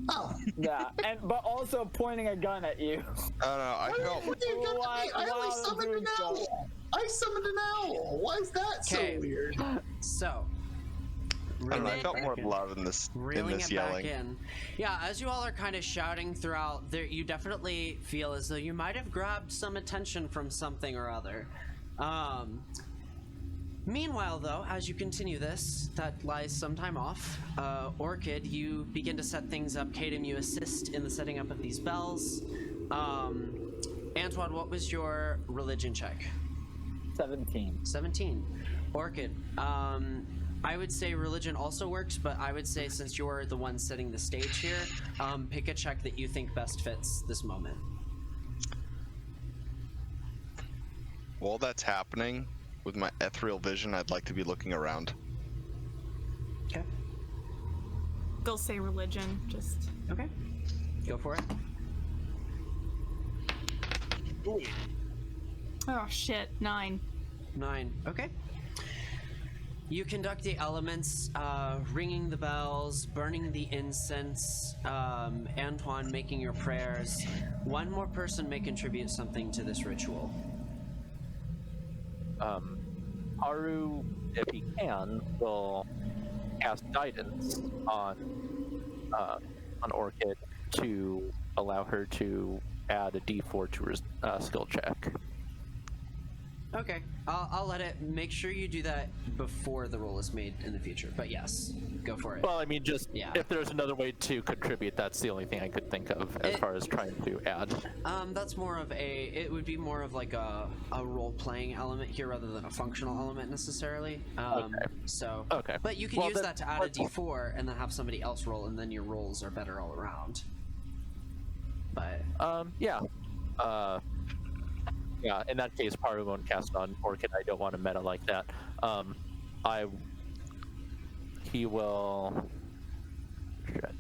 Oh. Yeah, but also pointing a gun at you. I don't know, I felt... What you got to me? I only summoned an owl. I summoned an owl. Why is that so Okay. weird? So, I don't know, I felt more love in this reeling it yelling. back in. Yeah, as you all are kind of shouting throughout, there you definitely feel as though you might have grabbed some attention from something or other. Meanwhile, though, as you continue this, that lies some time off. Orchid, you begin to set things up. Kadem, you assist in the setting up of these bells. Antoine, what was your religion check? 17. 17. Orchid, I would say religion also works, but I would say since you're the one setting the stage here, pick a check that you think best fits this moment. While that's happening, with my ethereal vision, I'd like to be looking around. Okay. They'll say religion, just. Okay. Go for it. Oh shit, 9. 9. Okay. You conduct the elements, ringing the bells, burning the incense, Antoine making your prayers. One more person may contribute something to this ritual. Haru, if he can, will cast guidance on Orchid to allow her to add a D4 to her skill check. Okay, I'll let it. Make sure you do that before the roll is made in the future. But yes, go for it. Well, I mean, just Yeah. if there's another way to contribute, that's the only thing I could think of as far as trying to add. That's more of a. It would be more of like a role-playing element here rather than a functional element necessarily. Okay. So. Okay. But you can Well, use then- that to add a D4 and then have somebody else roll, and then your rolls are better all around. But. Yeah. Yeah, in that case, Paru won't cast on Orchid. I don't want to meta like that. He will... Shit.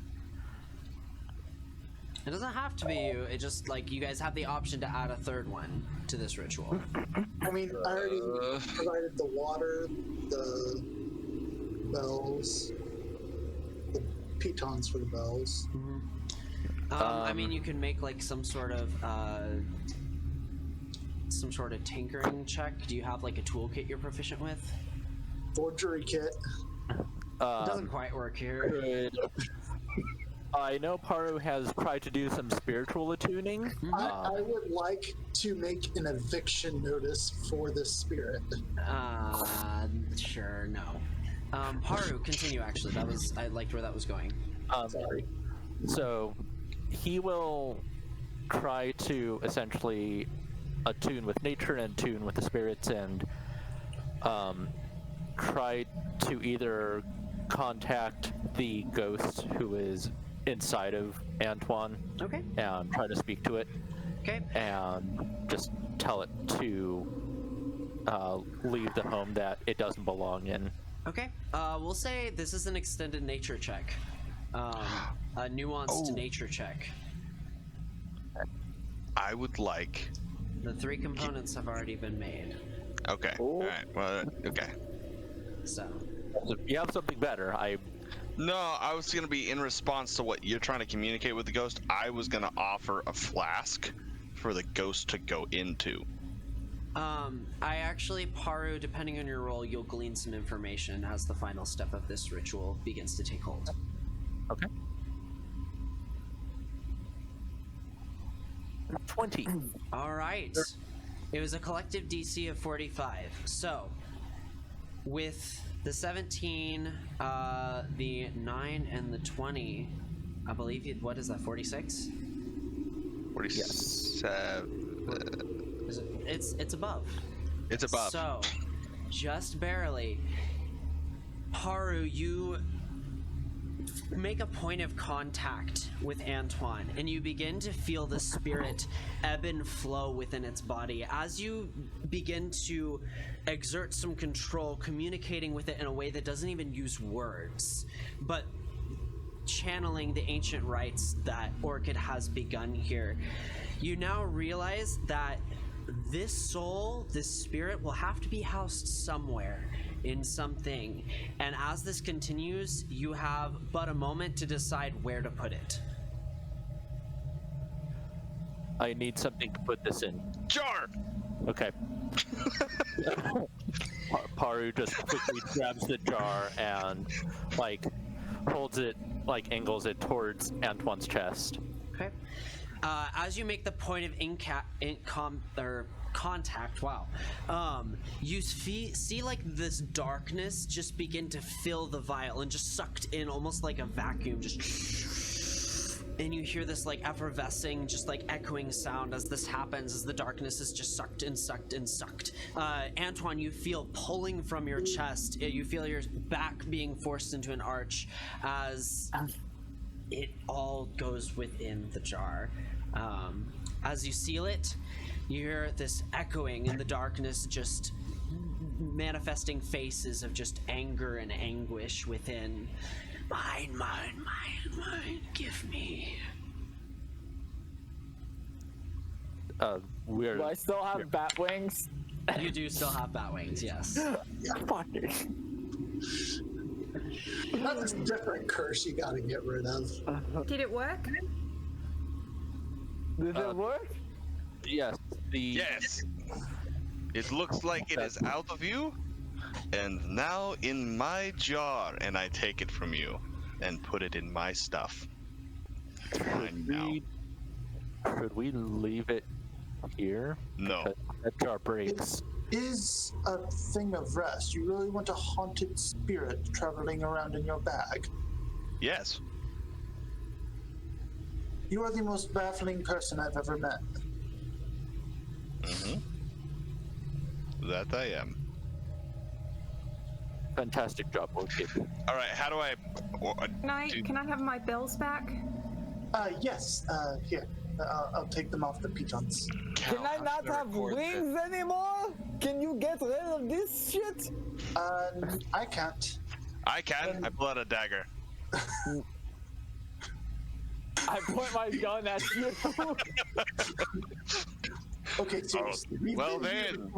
It doesn't have to be you. It just, like, you guys have the option to add a third one to this ritual. I mean, I already provided the water, the bells, the pitons for the bells. I mean, you can make, like, some sort of tinkering check. Do you have, like, a toolkit you're proficient with? Forgery kit. It doesn't quite work here. Good. I know Paru has tried to do some spiritual attuning. I would like to make an eviction notice for this spirit. Sure, no. Paru, continue, actually. I liked where that was going. Sorry. So he will try to essentially attune with nature and tune with the spirits and try to either contact the ghost who is inside of Antoine Okay. and try to speak to it Okay. and just tell it to leave the home that it doesn't belong in. Okay. We'll say this is an extended nature check. A nuanced nature check. I would like. The 3 components have already been made. Okay. All right. Well, okay. So. So if you have something better, No, I was gonna be in response to what you're trying to communicate with the ghost. I was gonna offer a flask for the ghost to go into. I actually, Paru, depending on your role, you'll glean some information as the final step of this ritual begins to take hold. okay. 20. All right. It was a collective DC of 45. So, with the 17, the 9, and the 20, I believe what is that? 46? 47. Is it? It's above. It's above. So, just barely. Haru, you make a point of contact with Antoine, and you begin to feel the spirit ebb and flow within its body as you begin to exert some control, communicating with it in a way that doesn't even use words, but channeling the ancient rites that Orchid has begun here. You now realize that this soul, this spirit, will have to be housed somewhere in something, and as this continues, you have but a moment to decide where to put it. I need something to put this in. Jar! Okay. Paru just quickly grabs the jar and, like, holds it, like, angles it towards Antoine's chest. Okay. As you make the point of contact, wow, you see like this darkness just begin to fill the vial and just sucked in almost like a vacuum, just, and you hear this like effervescing, just like echoing sound as this happens, as the darkness is just sucked and sucked and sucked. Antoine, you feel pulling from your chest, you feel your back being forced into an arch as it all goes within the jar. As you seal it, you hear this echoing in the darkness, just manifesting faces of just anger and anguish within. Mine, mine, mine, mine, give me. We're. Do I still have bat wings? You do still have bat wings, yes. Fucking. That's a different curse you gotta get rid of. Did it work? Did it work? Yes. Yes! It looks like it is out of you, and now in my jar, and I take it from you, and put it in my stuff. Mine now. Should we leave it here? No. Because that jar breaks. Is a thing of rest. You really want a haunted spirit traveling around in your bag? Yes. You are the most baffling person I've ever met. That I am. Fantastic job, Orchid. All right, how do I... Can I have my bells back? Yes. Here. I'll take them off the pitons. Can I not have wings anymore? Can you get rid of this shit? I can't. I can. I pull out a dagger. I point my gun at you. Okay, seriously. Well then,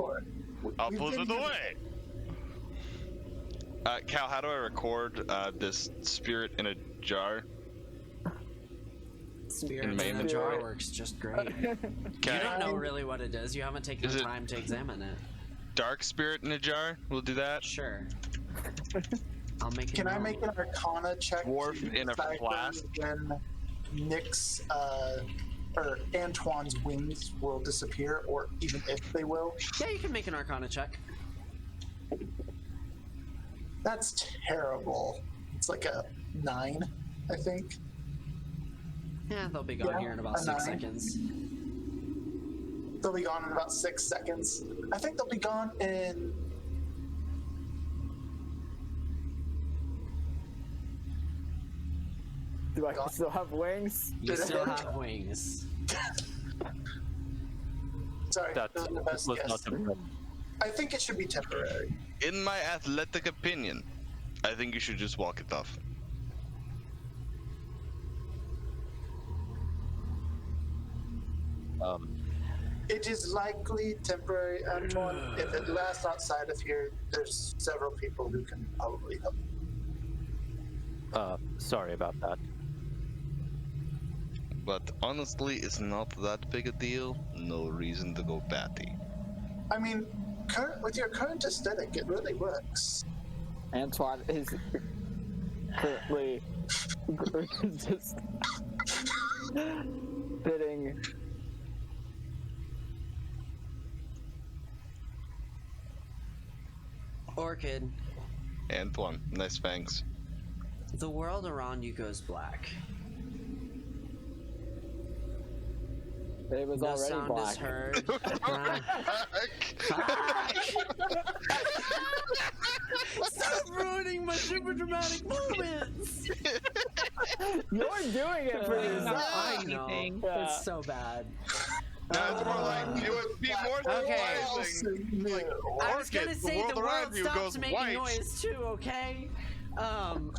I'll put it away. Cal, how do I record this spirit in a jar? Spirit in main a jar inventory? works just great. You don't know really what it is. You haven't taken Is the it- time to examine it. Dark spirit in a jar? We'll do that. Sure. I'll make it. Can I make an Arcana check? Dwarf to in a decipher flask? When Nick's or Antoine's wings will disappear, or even if they will. Yeah, you can make an Arcana check. That's terrible. It's like a 9, I think. Yeah, they'll be gone here in about a 6 9. seconds. They'll be gone in about 6 seconds. I think they'll be gone in. Do I still have wings? You still have wings. Sorry, That those are the best was guess. not temporary. I think it should be temporary. In my athletic opinion, I think you should just walk it off. It is likely temporary, Antoine. If it lasts outside of here, there's several people who can probably help. Sorry about that. But honestly, it's not that big a deal. No reason to go batty. I mean, with your current aesthetic, it really works. Antoine is currently just bidding. Orchid, Antoine, nice fangs. the world around you goes black. It was No already sound black. is heard. Stop ruining my super dramatic moments! You're doing it for yourself. I know. Yeah. It's so bad. No, it's more like, it would be more surprising. Like, I was gonna Orchid, say the world around you stops goes making white. noise too, okay?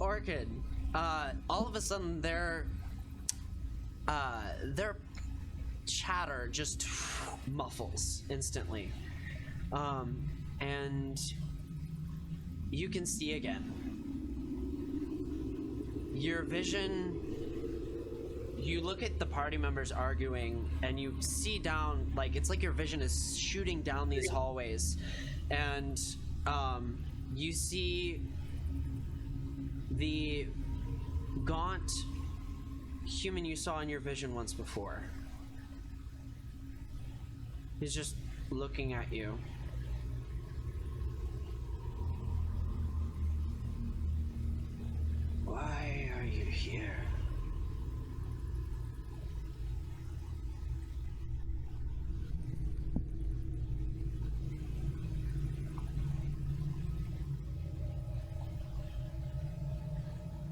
Orchid. All of a sudden their chatter just muffles instantly. And you can see again. Your vision, you look at the party members arguing and you see down, like, it's like your vision is shooting down these hallways, and you see the gaunt human you saw in your vision once before. He's just looking at you. Why are you here?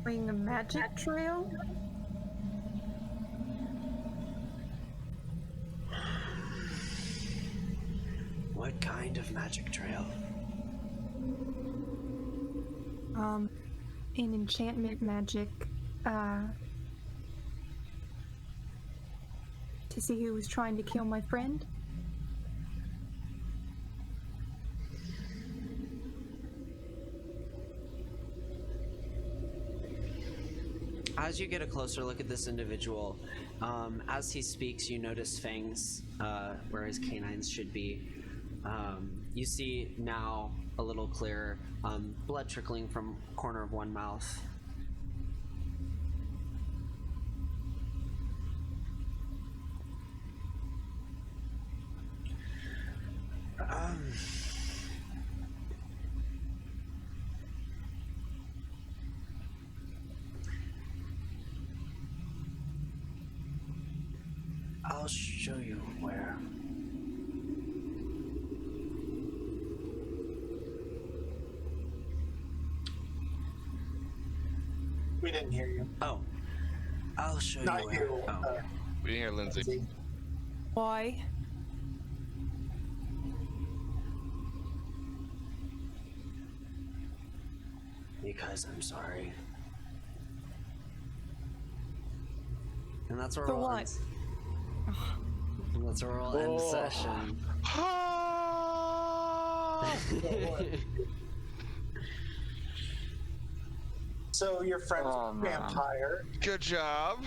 Bring a magic trail? What kind of magic trail? An enchantment magic, to see who was trying to kill my friend. As you get a closer look at this individual, as he speaks, you notice fangs where his canines should be. You see now a little clearer, blood trickling from corner of one mouth. I'll show you where. We didn't hear you. Oh, I'll show Not you where. you. Oh. We didn't hear Lindsay. Lindsay. Why? Because I'm sorry. And that's where For we'll what? end. And that's where we'll end the session. So your friend's Oh, man. vampire. Good job,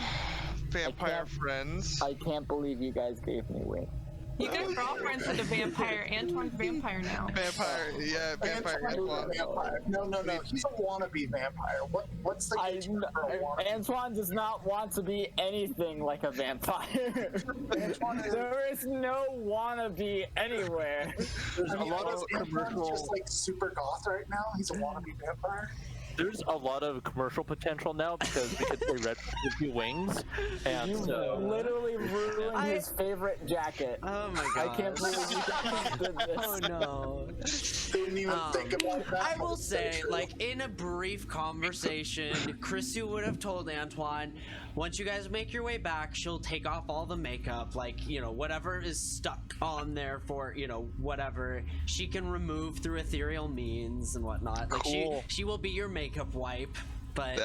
vampire can't- friends. I can't believe you guys gave me wings. You guys are all friends with a vampire. Antoine's a vampire now. Vampire, yeah, vampire. Antoine is a vampire. No. He's a wannabe vampire. What's the gauge for a wannabe? Antoine does not want to be anything like a vampire. Antoine is, There is no wannabe anywhere. there's a lot of Antoine's commercial- just like super goth right now. He's a wannabe vampire. there's a lot of commercial potential now because we could say red gives you wings, and You so literally ruined his favorite jacket. Oh my god. I can't believe you guys did this. Oh no. Didn't even think about that. I will That's so say, true. like, in a brief conversation, Chrissy would have told Antoine, once you guys make your way back, she'll take off all the makeup, like, you know, whatever is stuck on there for, you know, whatever, she can remove through ethereal means and whatnot. Like, Cool. she will be your makeup wipe, but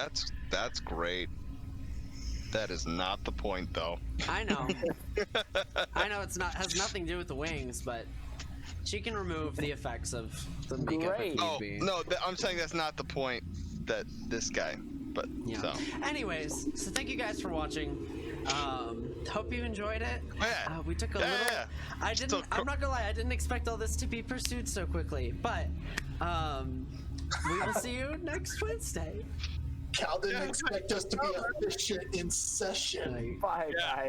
That's great. That is not the point, though. I know. I know it's not, has nothing to do with the wings, but she can remove the effects of the makeup Great. if need Oh be. no, I'm saying that's not the point. That this guy, but Yeah. so. Anyways, so thank you guys for watching. Hope you enjoyed it. Yeah. We took a Yeah, little. yeah. I didn't. So I'm not gonna lie. I didn't expect all this to be pursued so quickly. But we will see you next Wednesday. Cal didn't expect us to be efficient in session. Bye, guys.